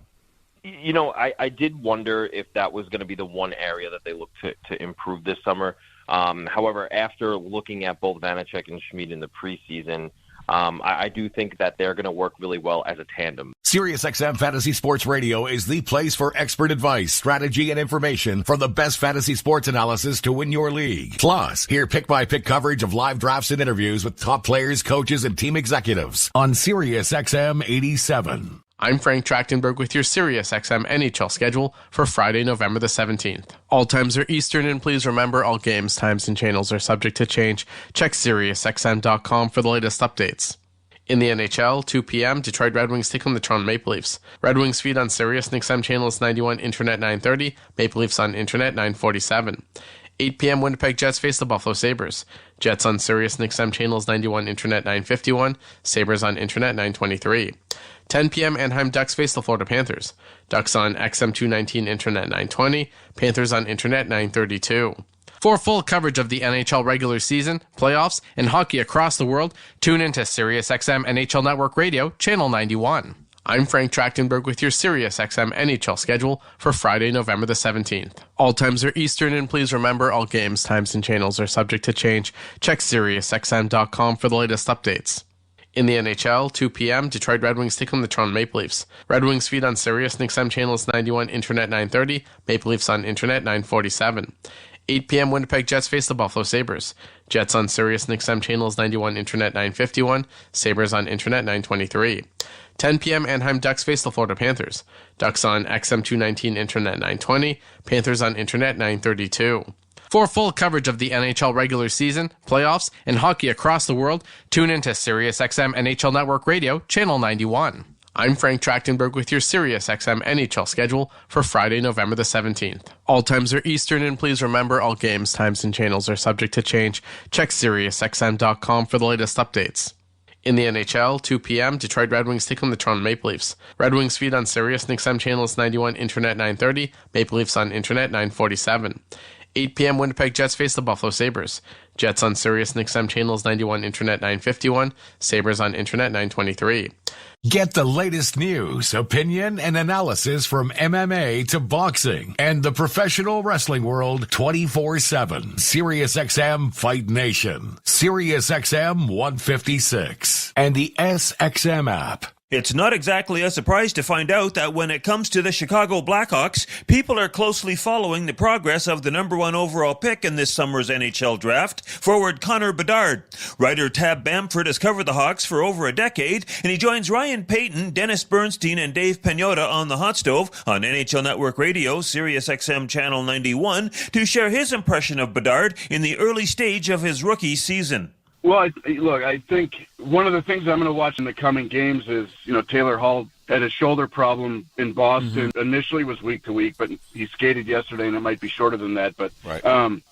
S13: I did wonder if that was going to be the one area that they looked to improve this summer. However, after looking at both Vanacek and Schmid in the preseason, I do think that they're going to work really well as a tandem.
S24: SiriusXM Fantasy Sports Radio is the place for expert advice, strategy, and information from the best fantasy sports analysis to win your league. Plus, hear pick-by-pick coverage of live drafts and interviews with top players, coaches, and team executives on SiriusXM 87.
S21: I'm Frank Trachtenberg with your SiriusXM NHL schedule for Friday, November the 17th. All times are Eastern, and please remember all games, times, and channels are subject to change. Check SiriusXM.com for the latest updates. In the NHL, 2 p.m., Detroit Red Wings take on the Toronto Maple Leafs. Red Wings feed on Sirius XM channels 91, Internet 930, Maple Leafs on Internet 947. 8 p.m., Winnipeg Jets face the Buffalo Sabres. Jets on Sirius XM channels 91, Internet 951, Sabres on Internet 923. 10 p.m., Anaheim Ducks face the Florida Panthers. Ducks on XM 219, Internet 920, Panthers on Internet 932. For full coverage of the NHL regular season, playoffs, and hockey across the world, tune into SiriusXM NHL Network Radio, Channel 91. I'm Frank Trachtenberg with your SiriusXM NHL schedule for Friday, November the 17th. All times are Eastern, and please remember all games, times, and channels are subject to change. Check SiriusXM.com for the latest updates. In the NHL, 2 p.m., Detroit Red Wings take on the Toronto Maple Leafs. Red Wings feed on Sirius XM channels 91, Internet 930, Maple Leafs on Internet 947. 8 p.m., Winnipeg Jets face the Buffalo Sabres. Jets on Sirius XM channels 91, Internet 951, Sabres on Internet 923. 10 p.m., Anaheim Ducks face the Florida Panthers. Ducks on XM 219, Internet 920, Panthers on Internet 932. For full coverage of the NHL regular season, playoffs, and hockey across the world, tune into SiriusXM NHL Network Radio, Channel 91. I'm Frank Trachtenberg with your SiriusXM NHL schedule for Friday, November the 17th. All times are Eastern, and please remember all games, times, and channels are subject to change. Check SiriusXM.com for the latest updates. In the NHL, 2 p.m., Detroit Red Wings take on the Toronto Maple Leafs. Red Wings feed on Sirius XM channels 91, Internet 930, Maple Leafs on Internet 947. 8 p.m., Winnipeg Jets face the Buffalo Sabres. Jets on Sirius XM channels 91, Internet 951, Sabres on Internet 923.
S24: Get the latest news, opinion, and analysis from MMA to boxing and the professional wrestling world 24/7. SiriusXM Fight Nation, SiriusXM 156, and the SXM app.
S25: It's not exactly a surprise to find out that when it comes to the Chicago Blackhawks, people are closely following the progress of the number 1 overall pick in this summer's NHL draft, forward Connor Bedard. Writer Tab Bamford has covered the Hawks for over a decade, and he joins Ryan Payton, Dennis Bernstein, and Dave Pagnotta on the Hot Stove on NHL Network Radio, SiriusXM Channel 91, to share his impression of Bedard in the early stage of his rookie season.
S26: Well, I think one of the things I'm going to watch in the coming games is, Taylor Hall had a shoulder problem in Boston. Initially was week to week, but he skated yesterday, and it might be shorter than that. But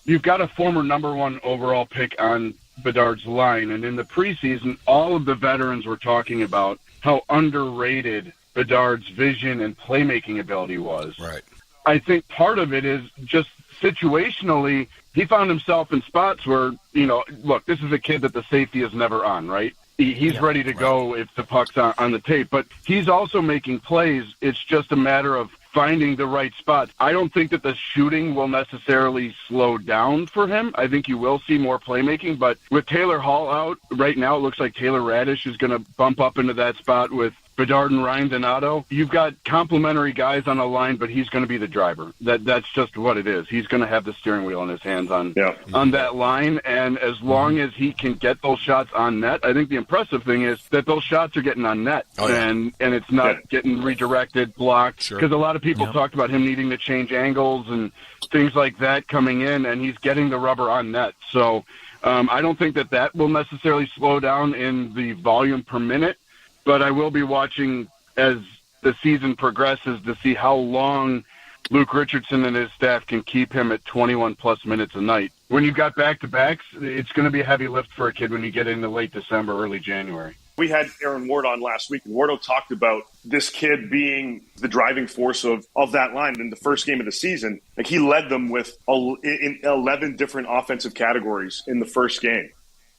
S26: you've got a former number 1 overall pick on Bedard's line, and in the preseason, all of the veterans were talking about how underrated Bedard's vision and playmaking ability was.
S8: Right.
S26: I think part of it is just situationally, he found himself in spots where, look, this is a kid that the safety is never on, right? He's ready to go if the puck's on the tape, but he's also making plays. It's just a matter of finding the right spot. I don't think that the shooting will necessarily slow down for him. I think you will see more playmaking, but with Taylor Hall out, right now it looks like Taylor Radish is going to bump up into that spot with Bedard and Ryan Donato. You've got complementary guys on the line, but he's going to be the driver. That's just what it is. He's going to have the steering wheel in his hands on that line, and as long as he can get those shots on net, I think the impressive thing is that those shots are getting on net, and it's not getting redirected, blocked, because a lot of people talked about him needing to change angles and things like that coming in, and he's getting the rubber on net. So I don't think that will necessarily slow down in the volume per minute, but I will be watching as the season progresses to see how long Luke Richardson and his staff can keep him at 21-plus minutes a night. When you've got back-to-backs, it's going to be a heavy lift for a kid when you get into late December, early January.
S1: We had Aaron Ward on last week, and Wardo talked about this kid being the driving force of that line in the first game of the season. Like, he led them with 11 different offensive categories in the first game.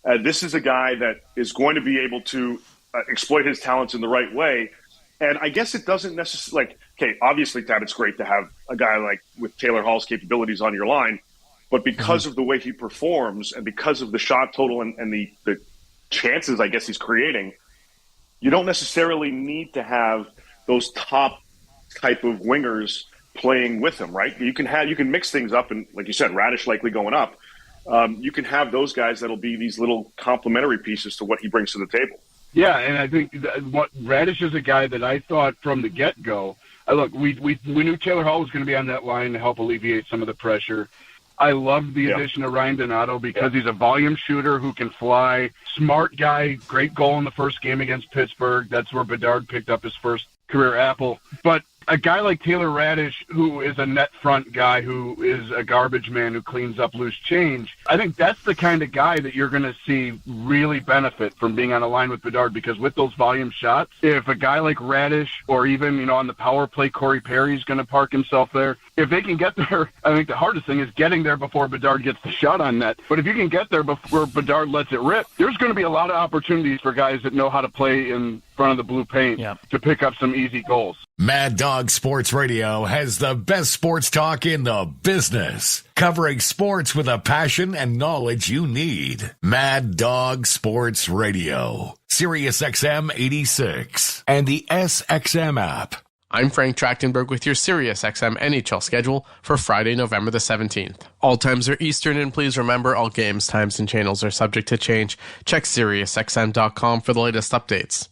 S1: This is a guy that is going to be able to exploit his talents in the right way. And I guess it doesn't necessarily, obviously, Tab, it's great to have a guy like with Taylor Hall's capabilities on your line, but because of the way he performs and because of the shot total and the chances, I guess, he's creating, you don't necessarily need to have those top type of wingers playing with him, right? You can mix things up, and like you said, Radish likely going up. You can have those guys that'll be these little complementary pieces to what he brings to the table.
S26: Yeah, and I think what Radish is a guy that I thought from the get-go. Look, we knew Taylor Hall was going to be on that line to help alleviate some of the pressure. I loved the addition of Ryan Donato because he's a volume shooter who can fly. Smart guy, great goal in the first game against Pittsburgh. That's where Bedard picked up his first career apple. But a guy like Taylor Radish, who is a net front guy, who is a garbage man who cleans up loose change, I think that's the kind of guy that you're going to see really benefit from being on a line with Bedard, because with those volume shots, if a guy like Radish or even, on the power play, Corey Perry's going to park himself there. If they can get there, I think the hardest thing is getting there before Bedard gets the shot on net. But if you can get there before Bedard lets it rip, there's going to be a lot of opportunities for guys that know how to play in front of the blue paint to pick up some easy goals.
S24: Mad Dog Sports Radio has the best sports talk in the business, covering sports with a passion and knowledge you need. Mad Dog Sports Radio, Sirius XM 86, and the SXM app.
S21: I'm Frank Trachtenberg with your Sirius XM NHL schedule for Friday, November the 17th. All times are Eastern, and please remember all games, times, and channels are subject to change. Check SiriusXM.com for the latest updates.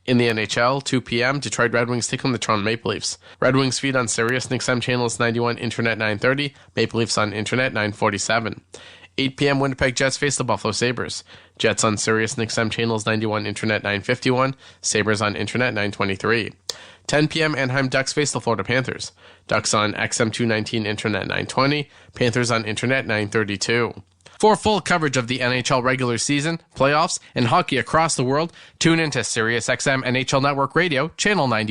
S21: In the NHL, 2 p.m., Detroit Red Wings take on the Toronto Maple Leafs. Red Wings feed on Sirius XM channels 91, Internet 930, Maple Leafs on Internet 947. 8 p.m., Winnipeg Jets face the Buffalo Sabres. Jets on Sirius XM channels 91, Internet 951, Sabres on Internet 923. 10 p.m., Anaheim Ducks face the Florida Panthers. Ducks on XM 219, Internet 920, Panthers on Internet 932. For full coverage of the NHL regular season, playoffs, and hockey across the world, tune into SiriusXM NHL Network Radio, Channel 90.